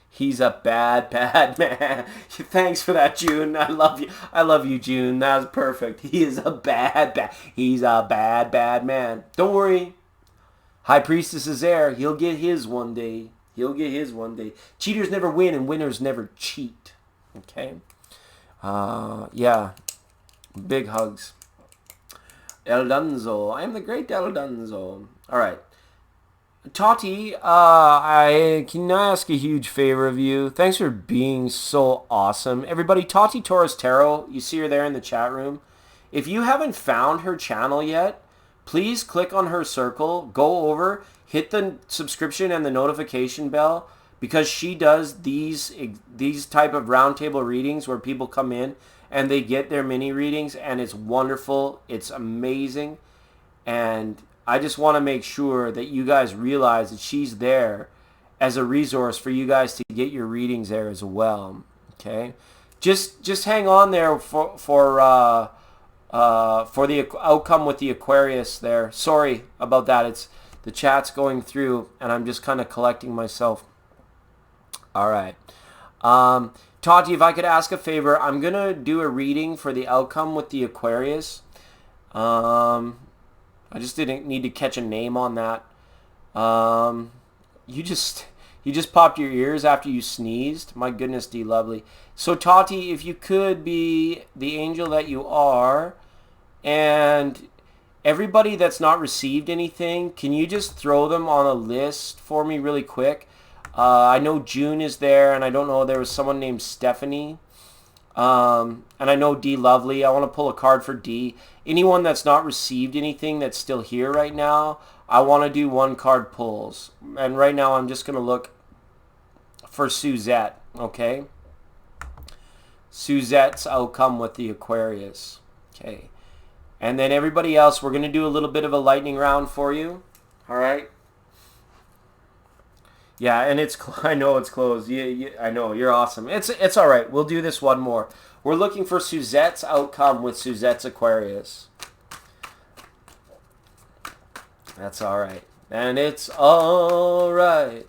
He's a bad, bad man. Thanks for that, June. I love you. I love you, June. That's perfect. He's a bad, bad man. Don't worry. High Priestess is there. He'll get his one day. Cheaters never win and winners never cheat. Okay? Yeah. Big hugs. El Dunzo. I am the great El Dunzo. All right. Tati, can I ask a huge favor of you? Thanks for being so awesome. Everybody, Tati Torres Tarot, you see her there in the chat room. If you haven't found her channel yet, please click on her circle, go over, hit the subscription and the notification bell, because she does these type of roundtable readings where people come in and they get their mini readings, and it's wonderful. It's amazing. And I just want to make sure that you guys realize that she's there as a resource for you guys to get your readings there as well. Okay, just hang on there for the outcome with the Aquarius there. Sorry about that. It's the chat's going through, and I'm just kind of collecting myself. All right. Tati, if I could ask a favor, I'm going to do a reading for the outcome with the Aquarius. I just didn't need to catch a name on that. You just popped your ears after you sneezed. My goodness, D lovely. So Tati, if you could be the angel that you are, and everybody that's not received anything, can you just throw them on a list for me really quick? I know June is there, and I don't know, there was someone named Stephanie. And I know D lovely. I want to pull a card for D. Anyone that's not received anything that's still here right now, I want to do 1 card pulls. And right now I'm just going to look for Suzette, okay? Suzette's outcome with the Aquarius. Okay. And then everybody else, we're going to do a little bit of a lightning round for you. All right? Yeah, and I know it's closed. Yeah, I know, you're awesome. It's all right. We'll do this one more. We're looking for Suzette's outcome with Suzette's Aquarius. That's all right. And it's all right.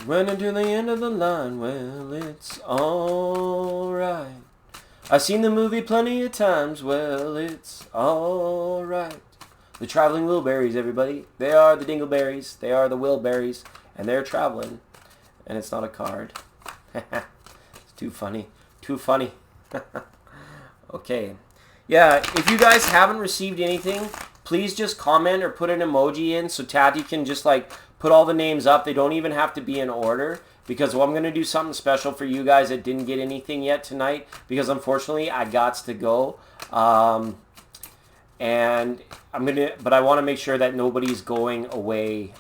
When into the end of the line, well, it's all right. I've seen the movie plenty of times, well, it's all right. The traveling Wilburys, everybody. They are the Dingleberries. They are the Wilburys. And they're traveling. And it's not a card. It's too funny. Too funny. Okay. Yeah, if you guys haven't received anything, please just comment or put an emoji in so Tati can just like put all the names up. They don't even have to be in order, because I'm going to do something special for you guys that didn't get anything yet tonight, because unfortunately I got to go. And but I want to make sure that nobody's going away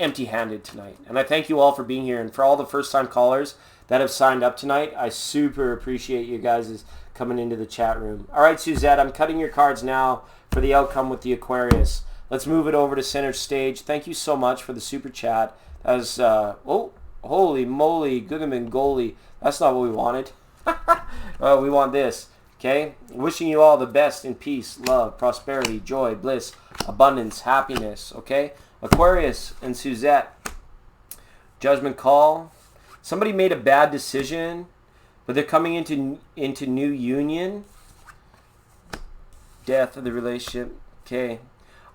empty-handed tonight. And I thank you all for being here, and for all the first-time callers that have signed up tonight, I super appreciate you guys coming into the chat room. All right, Suzette, I'm cutting your cards now for the outcome with the Aquarius. Let's move it over to center stage. Thank you so much for the super chat. That was oh, holy moly, Gugaman goalie. That's not what we wanted. We want this. Okay, wishing you all the best in peace, love, prosperity, joy, bliss, abundance, happiness. Okay, Aquarius and Suzette. Judgment call. Somebody made a bad decision, but they're coming into new union. Death of the relationship. Okay,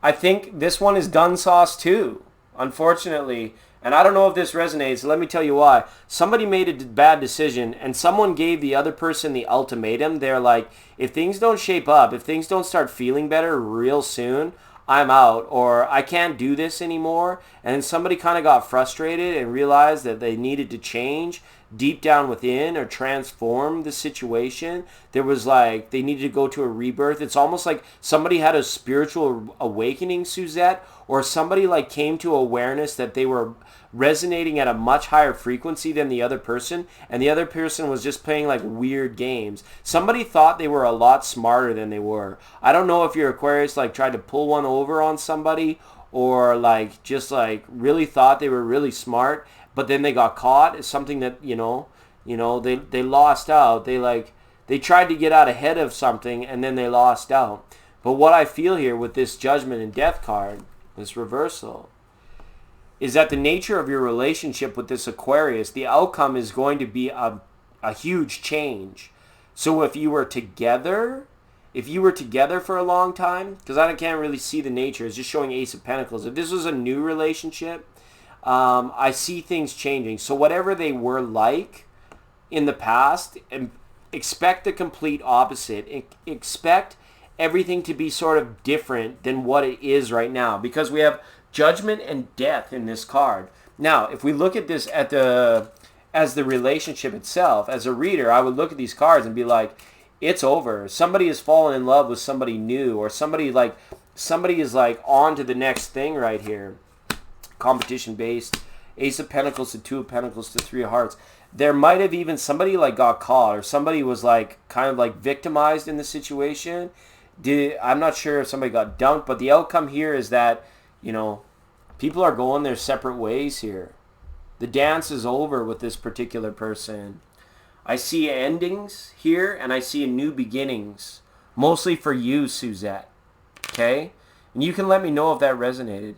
I think this one is done sauce too, unfortunately. And I don't know if this resonates. Let me tell you why. Somebody made a bad decision, and someone gave the other person the ultimatum. They're like, if things don't shape up, if things don't start feeling better real soon, I'm out, or I can't do this anymore. And somebody kind of got frustrated and realized that they needed to change deep down within or transform the situation. There was like, they needed to go to a rebirth. It's almost like somebody had a spiritual awakening, Suzette, or somebody like came to awareness that they were resonating at a much higher frequency than the other person, and the other person was just playing like weird games. Somebody thought they were a lot smarter than they were. I don't know if your Aquarius like tried to pull one over on somebody, or like just like really thought they were really smart, but then they got caught. It's something that they lost out. They tried to get out ahead of something, and then they lost out. But what I feel here with this Judgment and Death card, this reversal, is that the nature of your relationship with this Aquarius, the outcome is going to be a huge change. So if you were together for a long time, because I can't really see the nature, it's just showing Ace of Pentacles. If this was a new relationship, I see things changing. So whatever they were like in the past, expect the complete opposite. Expect everything to be sort of different than what it is right now, because we have Judgment and Death in this card. Now, if we look at this as the relationship itself, as a reader, I would look at these cards and be like, it's over. Somebody has fallen in love with somebody new, or somebody is like on to the next thing right here. Competition based. Ace of Pentacles to Two of Pentacles to Three of Hearts. There might have even somebody like got caught, or somebody was like kind of like victimized in the situation. I'm not sure if somebody got dumped, but the outcome here is that, people are going their separate ways here. The dance is over with this particular person. I see endings here, and I see new beginnings. Mostly for you, Suzette. Okay? And you can let me know if that resonated.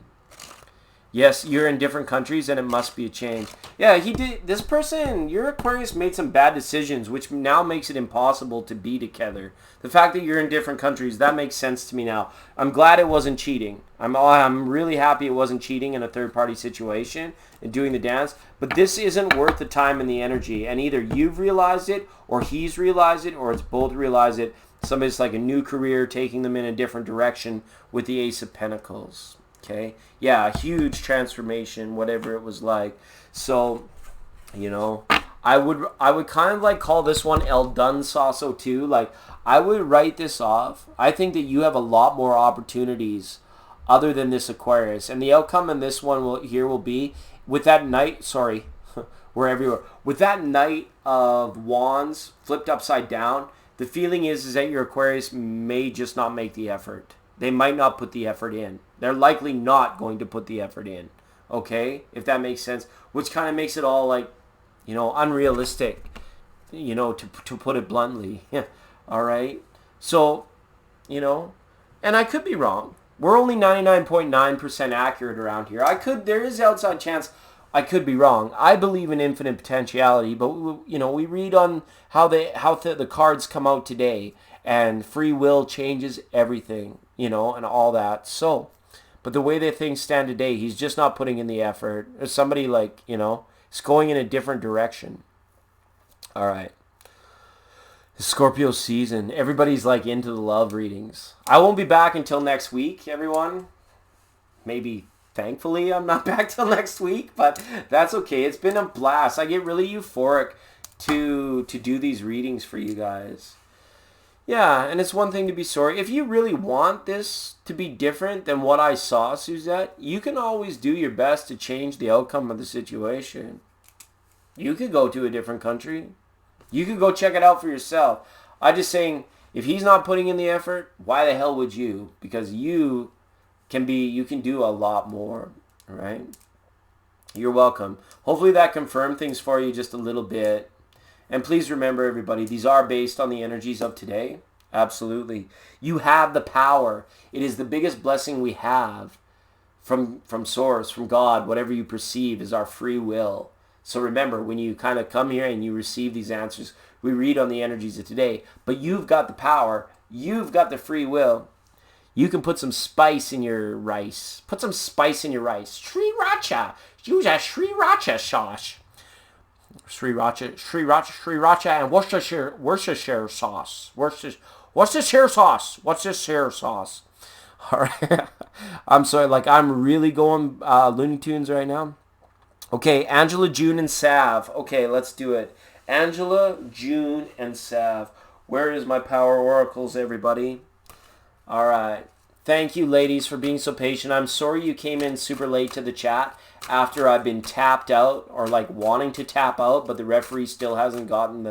Yes, you're in different countries, and it must be a change. Yeah, he did. This person, your Aquarius, made some bad decisions, which now makes it impossible to be together. The fact that you're in different countries, that makes sense to me now. I'm glad it wasn't cheating. I'm really happy it wasn't cheating in a third-party situation and doing the dance. But this isn't worth the time and the energy. And either you've realized it, or he's realized it, or it's both realized it. Somebody's like a new career, taking them in a different direction with the Ace of Pentacles. Okay, yeah, a huge transformation, whatever it was like. So, I would kind of like call this one El Dun Sasso too. Like, I would write this off. I think that you have a lot more opportunities other than this Aquarius, and the outcome in this one will be with that knight. Sorry, we're everywhere. With that Knight of Wands flipped upside down, the feeling is that your Aquarius may just not make the effort. They might not put the effort in. They're likely not going to put the effort in. Okay? If that makes sense. Which kind of makes it all like, unrealistic. To put it bluntly. Alright? So, and I could be wrong. We're only 99.9% accurate around here. There is outside chance I could be wrong. I believe in infinite potentiality, but we read on how the cards come out today, and free will changes everything, and all that. So, but the way that things stand today, he's just not putting in the effort. There's somebody is going in a different direction. All right. Scorpio season. Everybody's into the love readings. I won't be back until next week, everyone. Maybe, thankfully, I'm not back till next week, but that's okay. It's been a blast. I get really euphoric to do these readings for you guys. Yeah, and it's one thing to be sorry. If you really want this to be different than what I saw, Suzette, you can always do your best to change the outcome of the situation. You could go to a different country. You could go check it out for yourself. I'm just saying, if he's not putting in the effort, why the hell would you? Because you can do a lot more, right? You're welcome. Hopefully that confirmed things for you just a little bit. And please remember, everybody, these are based on the energies of today. Absolutely. You have the power. It is the biggest blessing we have from Source, from God. Whatever you perceive is our free will. So remember, when you kind of come here and you receive these answers, we read on the energies of today. But you've got the power. You've got the free will. You can put some spice in your rice. Put some spice in your rice. Sriracha. Use a Sriracha sauce. Sriracha, and Worcestershire sauce. Worcestershire sauce. All right. I'm sorry, I'm really going Looney Tunes right now. Okay, Angela, June, and Sav. Okay, let's do it. Angela, June, and Sav. Where is my power oracles, everybody? All right. Thank you, ladies, for being so patient. I'm sorry you came in super late to the chat after I've been tapped out, or wanting to tap out, but the referee still hasn't gotten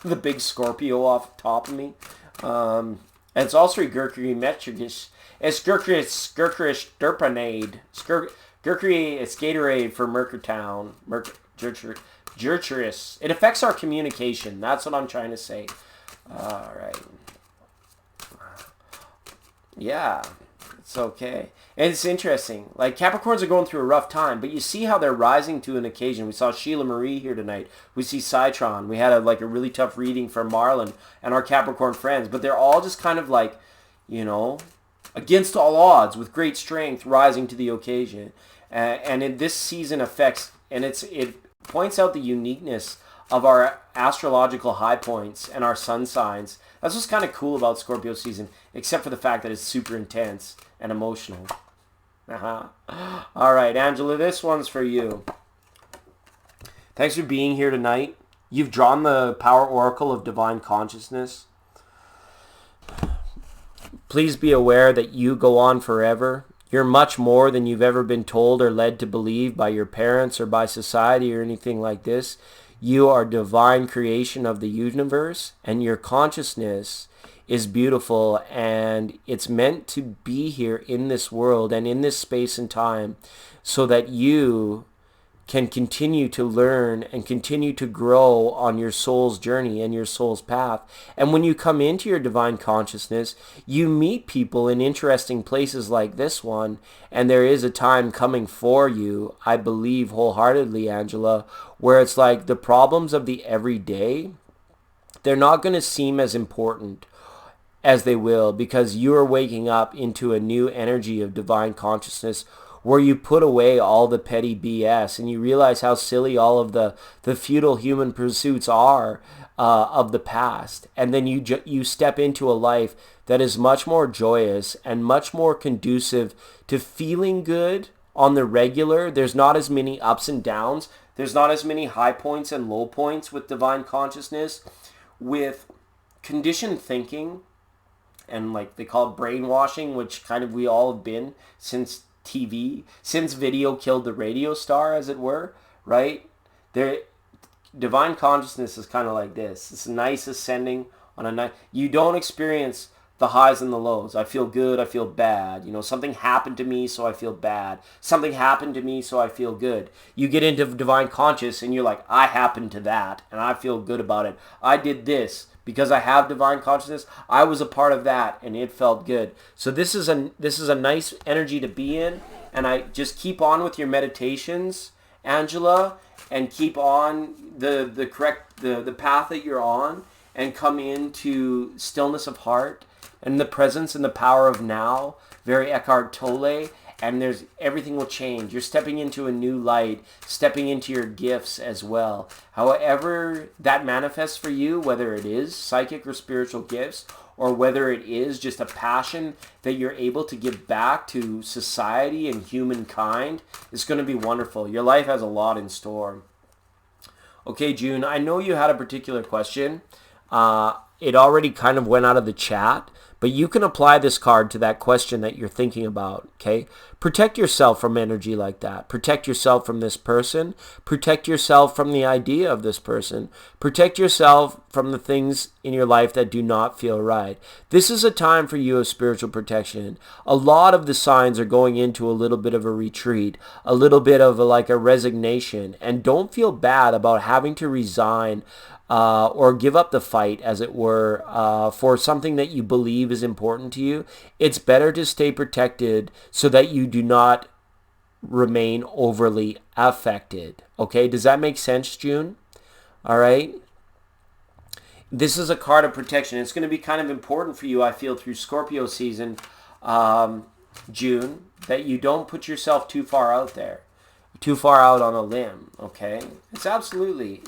the big Scorpio off top of me. And it's also Gurkiri Metrigish. It's Gurkirish Derpanade. Gurkiri is Gatorade for Merkertown. Jerturus. It affects our communication. That's what I'm trying to say. All right. Yeah, it's okay. And it's interesting. Capricorns are going through a rough time, but you see how they're rising to an occasion. We saw Sheila Marie here tonight. We see Citron. We had a really tough reading from Marlon and our Capricorn friends, but they're all just kind of against all odds with great strength rising to the occasion. And in this season affects, and it points out the uniqueness of our astrological high points and our sun signs. That's what's kind of cool about Scorpio season, except for the fact that it's super intense and emotional. All right, Angela, this one's for you. Thanks for being here tonight. You've drawn the Power Oracle of Divine Consciousness. Please be aware that you go on forever. You're much more than you've ever been told or led to believe by your parents or by society or anything like this. You are divine creation of the universe, and your consciousness is beautiful, and it's meant to be here in this world and in this space and time so that you can continue to learn and continue to grow on your soul's journey and your soul's path. And when you come into your divine consciousness, you meet people in interesting places like this one, and there is a time coming for you, I believe wholeheartedly, Angela, where it's like the problems of the everyday, they're not going to seem as important as they will, because you are waking up into a new energy of divine consciousness where you put away all the petty BS and you realize how silly all of the futile human pursuits are of the past. And then you step into a life that is much more joyous and much more conducive to feeling good on the regular. There's not as many ups and downs. There's not as many high points and low points with divine consciousness. With conditioned thinking, and like they call it brainwashing, which kind of we all have been since TV, since video killed the radio star, as it were, right? Divine consciousness is kind of like this. It's nice ascending on a night. You don't experience the highs and the lows. I feel good, I feel bad. Something happened to me, so I feel bad. Something happened to me, so I feel good. You get into divine conscious and you're like, I happened to that and I feel good about it. I did this. Because I have divine consciousness, I was a part of that, and it felt good. So this is a nice energy to be in, and I just keep on with your meditations, Angela, and keep on the path that you're on, and come into stillness of heart and the presence and the power of now. Very Eckhart Tolle. And everything will change. You're stepping into a new light, stepping into your gifts as well. However that manifests for you, whether it is psychic or spiritual gifts, or whether it is just a passion that you're able to give back to society and humankind, it's going to be wonderful. Your life has a lot in store. Okay, June, I know you had a particular question. It already kind of went out of the chat, but you can apply this card to that question that you're thinking about, okay? Protect yourself from energy like that. Protect yourself from this person. Protect yourself from the idea of this person. Protect yourself from the things in your life that do not feel right. This is a time for you of spiritual protection. A lot of the signs are going into a little bit of a retreat, a little bit of a resignation, and don't feel bad about having to resign or give up the fight, as it were, for something that you believe is important to you. It's better to stay protected so that you do not remain overly affected. Okay, does that make sense, June? All right. This is a card of protection. It's going to be kind of important for you, I feel, through Scorpio season, June, that you don't put yourself too far out there. Too far out on a limb, okay? It's absolutely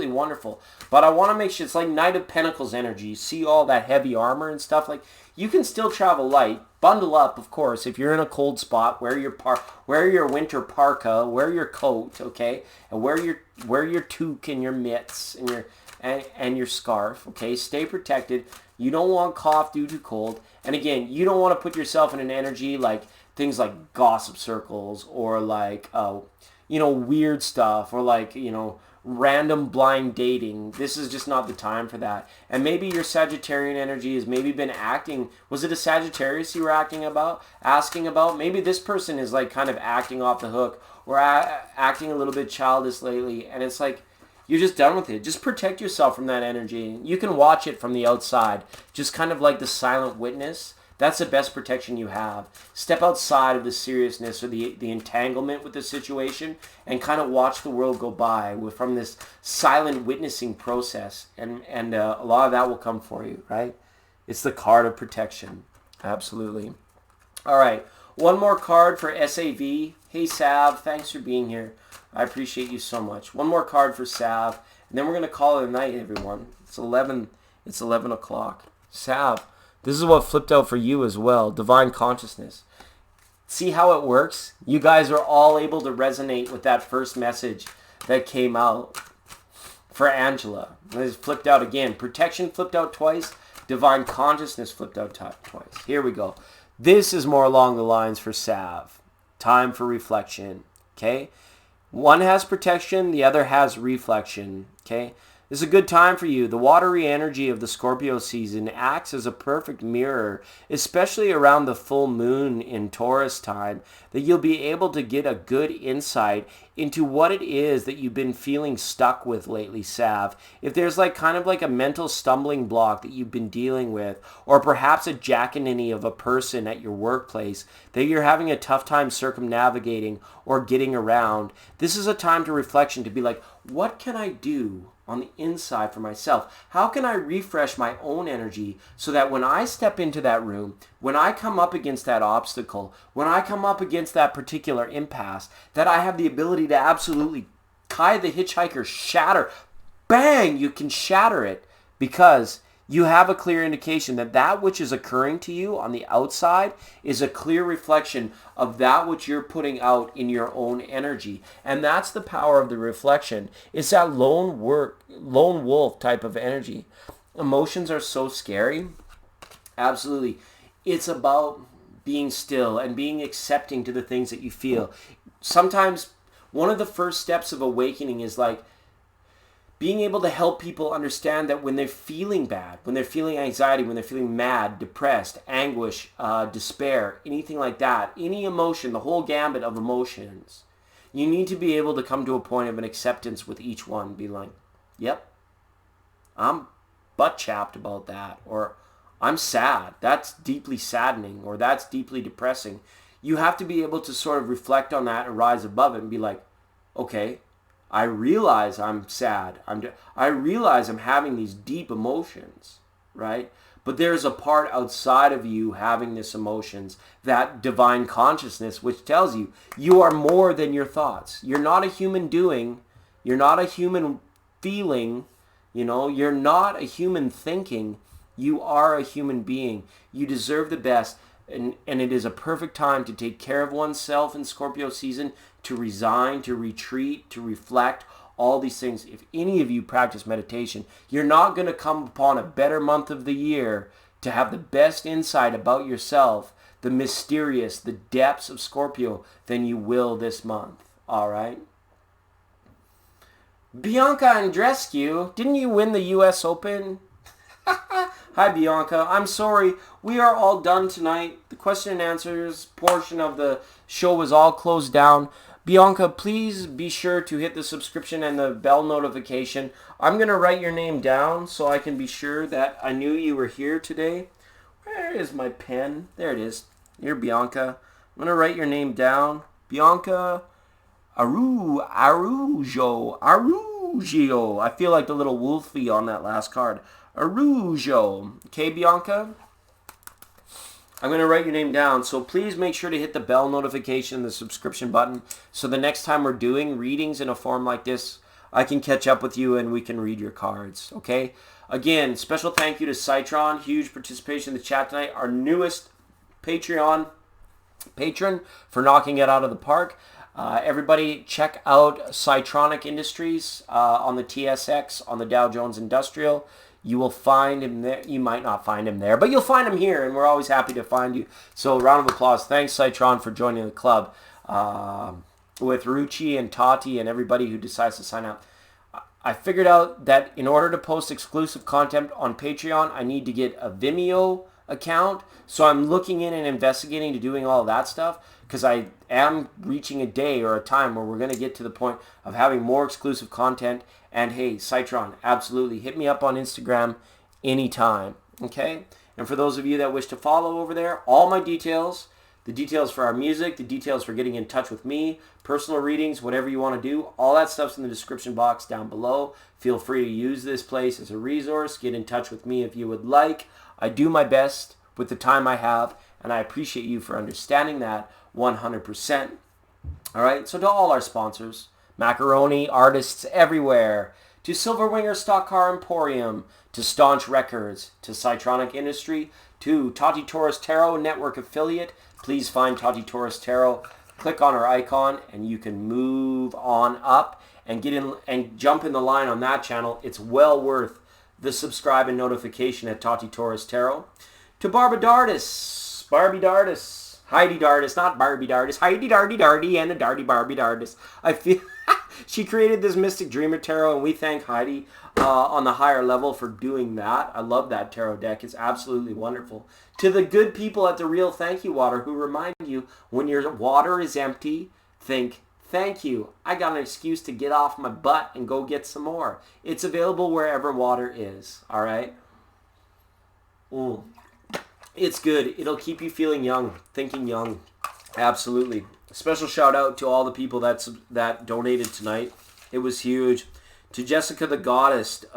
wonderful. But I want to make sure it's like Knight of Pentacles energy. You see all that heavy armor and stuff. Like, you can still travel light. Bundle up, of course. If you're in a cold spot, wear your winter parka, wear your coat, okay? And wear your toque and your mitts and your scarf, okay? Stay protected. You don't want cough due to cold. And again, you don't want to put yourself in an energy like things like gossip circles or weird stuff or random blind dating. This is just not the time for that. And maybe your Sagittarian energy has maybe been acting. Was it a Sagittarius you were asking about? Maybe this person is kind of acting off the hook or acting a little bit childish lately. And it's like, you're just done with it. Just protect yourself from that energy. You can watch it from the outside. Just kind of like the silent witness. That's the best protection you have. Step outside of the seriousness or the entanglement with the situation and kind of watch the world go by from this silent witnessing process. And a lot of that will come for you, right? It's the card of protection. Absolutely. All right. One more card for SAV. Hey, Sav. Thanks for being here. I appreciate you so much. One more card for Sav. And then we're going to call it a night, everyone. It's 11 o'clock. Sav. This is what flipped out for you as well. Divine consciousness. See how it works? You guys are all able to resonate with that first message that came out for Angela. It flipped out again. Protection flipped out twice. Divine consciousness flipped out twice. Here we go. This is more along the lines for Sav. Time for reflection. Okay? One has protection, the other has reflection. Okay? This is a good time for you. The watery energy of the Scorpio season acts as a perfect mirror, especially around the full moon in Taurus time, that you'll be able to get a good insight into what it is that you've been feeling stuck with lately, Sav. If there's kind of a mental stumbling block that you've been dealing with, or perhaps a jackaninny of a person at your workplace that you're having a tough time circumnavigating or getting around, this is a time to reflection, to be like, what can I do on the inside for myself? How can I refresh my own energy so that when I step into that room, when I come up against that obstacle, when I come up against that particular impasse, that I have the ability to absolutely Kai the hitchhiker shatter. Bang! You can shatter it because you have a clear indication that that which is occurring to you on the outside is a clear reflection of that which you're putting out in your own energy. And that's the power of the reflection. It's that lone wolf type of energy. Emotions are so scary. Absolutely. It's about being still and being accepting to the things that you feel. Sometimes one of the first steps of awakening is being able to help people understand that when they're feeling bad, when they're feeling anxiety, when they're feeling mad, depressed, anguish, despair, anything like that, any emotion, the whole gambit of emotions, you need to be able to come to a point of an acceptance with each one. Be like, yep, I'm butt chapped about that, or I'm sad. That's deeply saddening, or that's deeply depressing. You have to be able to sort of reflect on that and rise above it and be like, okay, I realize I'm sad. I realize I'm having these deep emotions, right? But there's a part outside of you having these emotions, that divine consciousness, which tells you you are more than your thoughts. You're not a human doing. You're not a human feeling. You're not a human thinking. You are a human being. You deserve the best. And it is a perfect time to take care of oneself in Scorpio season, to resign, to retreat, to reflect, all these things. If any of you practice meditation, you're not going to come upon a better month of the year to have the best insight about yourself, the mysterious, the depths of Scorpio, than you will this month. All right? Bianca Andreescu, didn't you win the U.S. Open? Hi, Bianca. I'm sorry. We are all done tonight. The question and answers portion of the show was all closed down. Bianca, please be sure to hit the subscription and the bell notification. I'm going to write your name down so I can be sure that I knew you were here today. Where is my pen? There it is. Here, Bianca. I'm going to write your name down. Bianca Arugio. I feel like the little wolfie on that last card. Arugio. Okay, Bianca? I'm going to write your name down, so please make sure to hit the bell notification, the subscription button, so the next time we're doing readings in a form like this, I can catch up with you and we can read your cards, okay? Again, special thank you to Citron, huge participation in the chat tonight, our newest Patreon patron for knocking it out of the park. Everybody check out Citronic Industries on the TSX, on the Dow Jones Industrial. You will find him there. You might not find him there, but you'll find him here, and we're always happy to find you. So round of applause. Thanks, Citron, for joining the club. With Ruchi and Tati and everybody who decides to sign up. I figured out that in order to post exclusive content on Patreon, I need to get a Vimeo account. So I'm looking in and investigating to doing all of that stuff, because I am reaching a day or a time where we're going to get to the point of having more exclusive content. And hey, Citron, absolutely, hit me up on Instagram anytime, okay? And for those of you that wish to follow over there, all my details, the details for our music, the details for getting in touch with me, personal readings, whatever you want to do, all that stuff's in the description box down below. Feel free to use this place as a resource. Get in touch with me if you would like. I do my best with the time I have, and I appreciate you for understanding that 100%. All right, so to all our sponsors, Macaroni artists everywhere, to Silverwinger Stock Car Emporium, to Staunch Records, to Citronic Industry, to Tati Torres Tarot Network Affiliate. Please find Tati Torres Tarot, click on her icon, and you can move on up and get in and jump in the line on that channel. It's well worth the subscribe and notification at Tati Torres Tarot. To Barbie Dardis, Heidi Dardis, not Barbie Dardis, Heidi Dardy, and a Darty Barbie Dardis. I feel she created this Mystic Dreamer Tarot, and we thank Heidi on the higher level for doing that. I love that tarot deck. It's absolutely wonderful. To the good people at the Real Thank You Water who remind you when your water is empty, think, thank you. I got an excuse to get off my butt and go get some more. It's available wherever water is. All right? It's good. It'll keep you feeling young, thinking young. Absolutely. A special shout out to all the people that donated tonight. It was huge. To Jessica the Goddess, to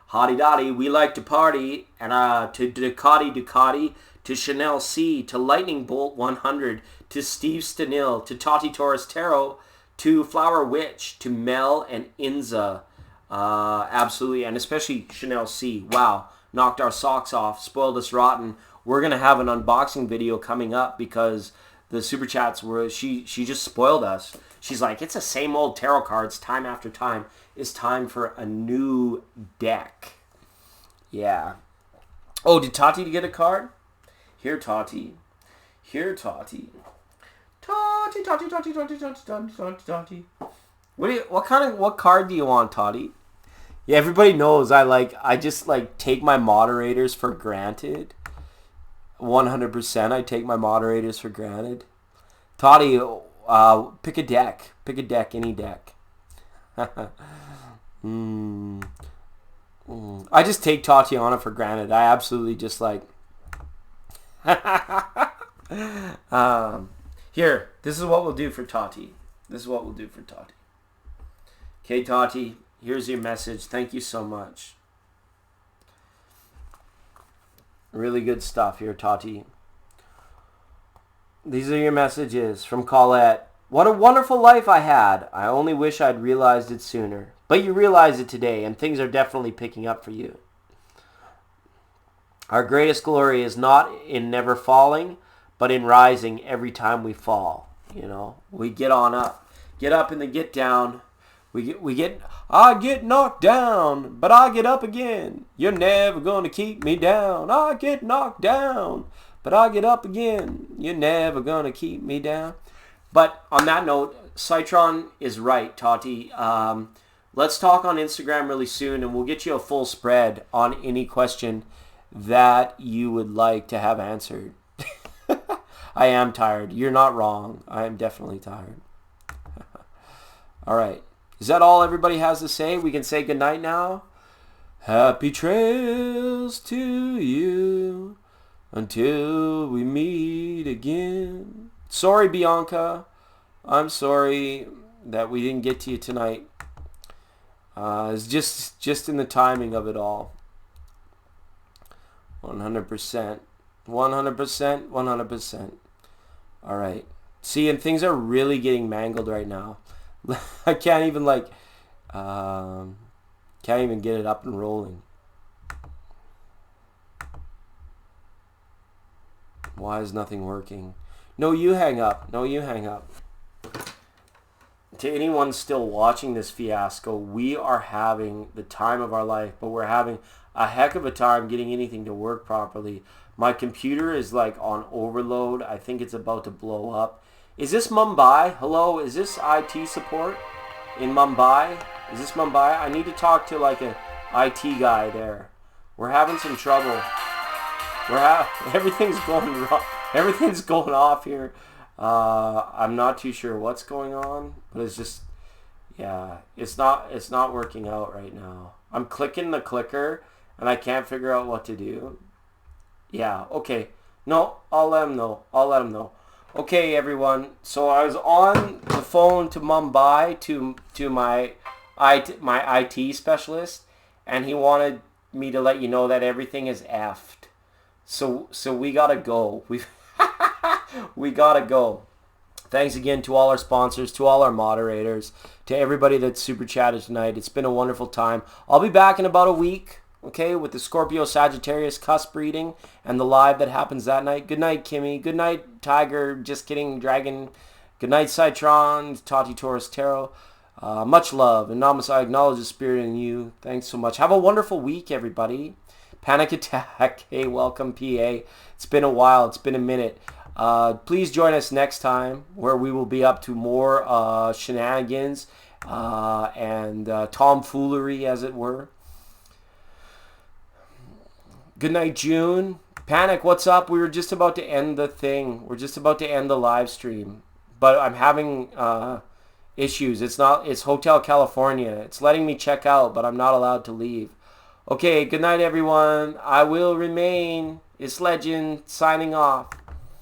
Hottie Dottie, We Like to Party, and to Ducati, to Chanel C, to Lightning Bolt 100, to Steve Stanil, to Tati Torres Tarot, to Flower Witch, to Mel and Inza. Absolutely, and especially Chanel C. Wow, knocked our socks off, spoiled us rotten. We're going to have an unboxing video coming up because the Super Chats were, she just spoiled us. She's like, it's the same old tarot cards time after time. It's time for a new deck. Yeah. Oh, did Tati get a card? Here, Tati. Here, Tati. Tati. What card do you want, Tati? Yeah, everybody knows I just take my moderators for granted. 100%, I take my moderators for granted. Tati, pick a deck. Pick a deck, any deck. I just take Tatiana for granted. I absolutely just here, this is what we'll do for Tati. Okay, Tati, here's your message. Thank you so much. Really good stuff here, Tati. These are your messages from Colette. What a wonderful life I had. I only wish I'd realized it sooner. But you realize it today, and things are definitely picking up for you. Our greatest glory is not in never falling, but in rising every time we fall. You know, we get on up. Get up and then get down. I get knocked down, but I get up again. You're never going to keep me down. I get knocked down, but I get up again. You're never going to keep me down. But on that note, Citron is right, Tati. Let's talk on Instagram really soon, and we'll get you a full spread on any question that you would like to have answered. I am tired. You're not wrong. I am definitely tired. All right. Is that all everybody has to say? We can say goodnight now. Happy trails to you until we meet again. Sorry, Bianca. I'm sorry that we didn't get to you tonight. It's just in the timing of it all. 100%. 100%. All right. See, and things are really getting mangled right now. I can't even can't even get it up and rolling. Why is nothing working? No, you hang up. To anyone still watching this fiasco, we are having the time of our life, but we're having a heck of a time getting anything to work properly. My computer is on overload. I think it's about to blow up. Is this Mumbai? Hello, is this IT support in Mumbai? Is this Mumbai? I need to talk to a IT guy there. We're having some trouble. Everything's going wrong. Everything's going off here. I'm not too sure what's going on, but it's just, yeah, it's not working out right now. I'm clicking the clicker and I can't figure out what to do. Yeah, okay. No, I'll let him know. Okay, everyone. So I was on the phone to Mumbai to my IT specialist, and he wanted me to let you know that everything is effed. So we gotta go. We gotta go. Thanks again to all our sponsors, to all our moderators, to everybody that super chatted tonight. It's been a wonderful time. I'll be back in about a week. Okay, with the Scorpio Sagittarius cusp reading and the live that happens that night. Good night, Kimmy. Good night, Tiger. Just kidding, Dragon. Good night, Citron. Tati Torres Tarot. Much love. And Namas, I acknowledge the spirit in you. Thanks so much. Have a wonderful week, everybody. Panic Attack. Hey, welcome, PA. It's been a while. It's been a minute. Please join us next time where we will be up to more shenanigans and tomfoolery, as it were. Good night, June. Panic, what's up? We were just about to end the thing. We're just about to end the live stream. But I'm having issues. It's Hotel California. It's letting me check out, but I'm not allowed to leave. Okay, good night, everyone. I will remain. It's Legend signing off.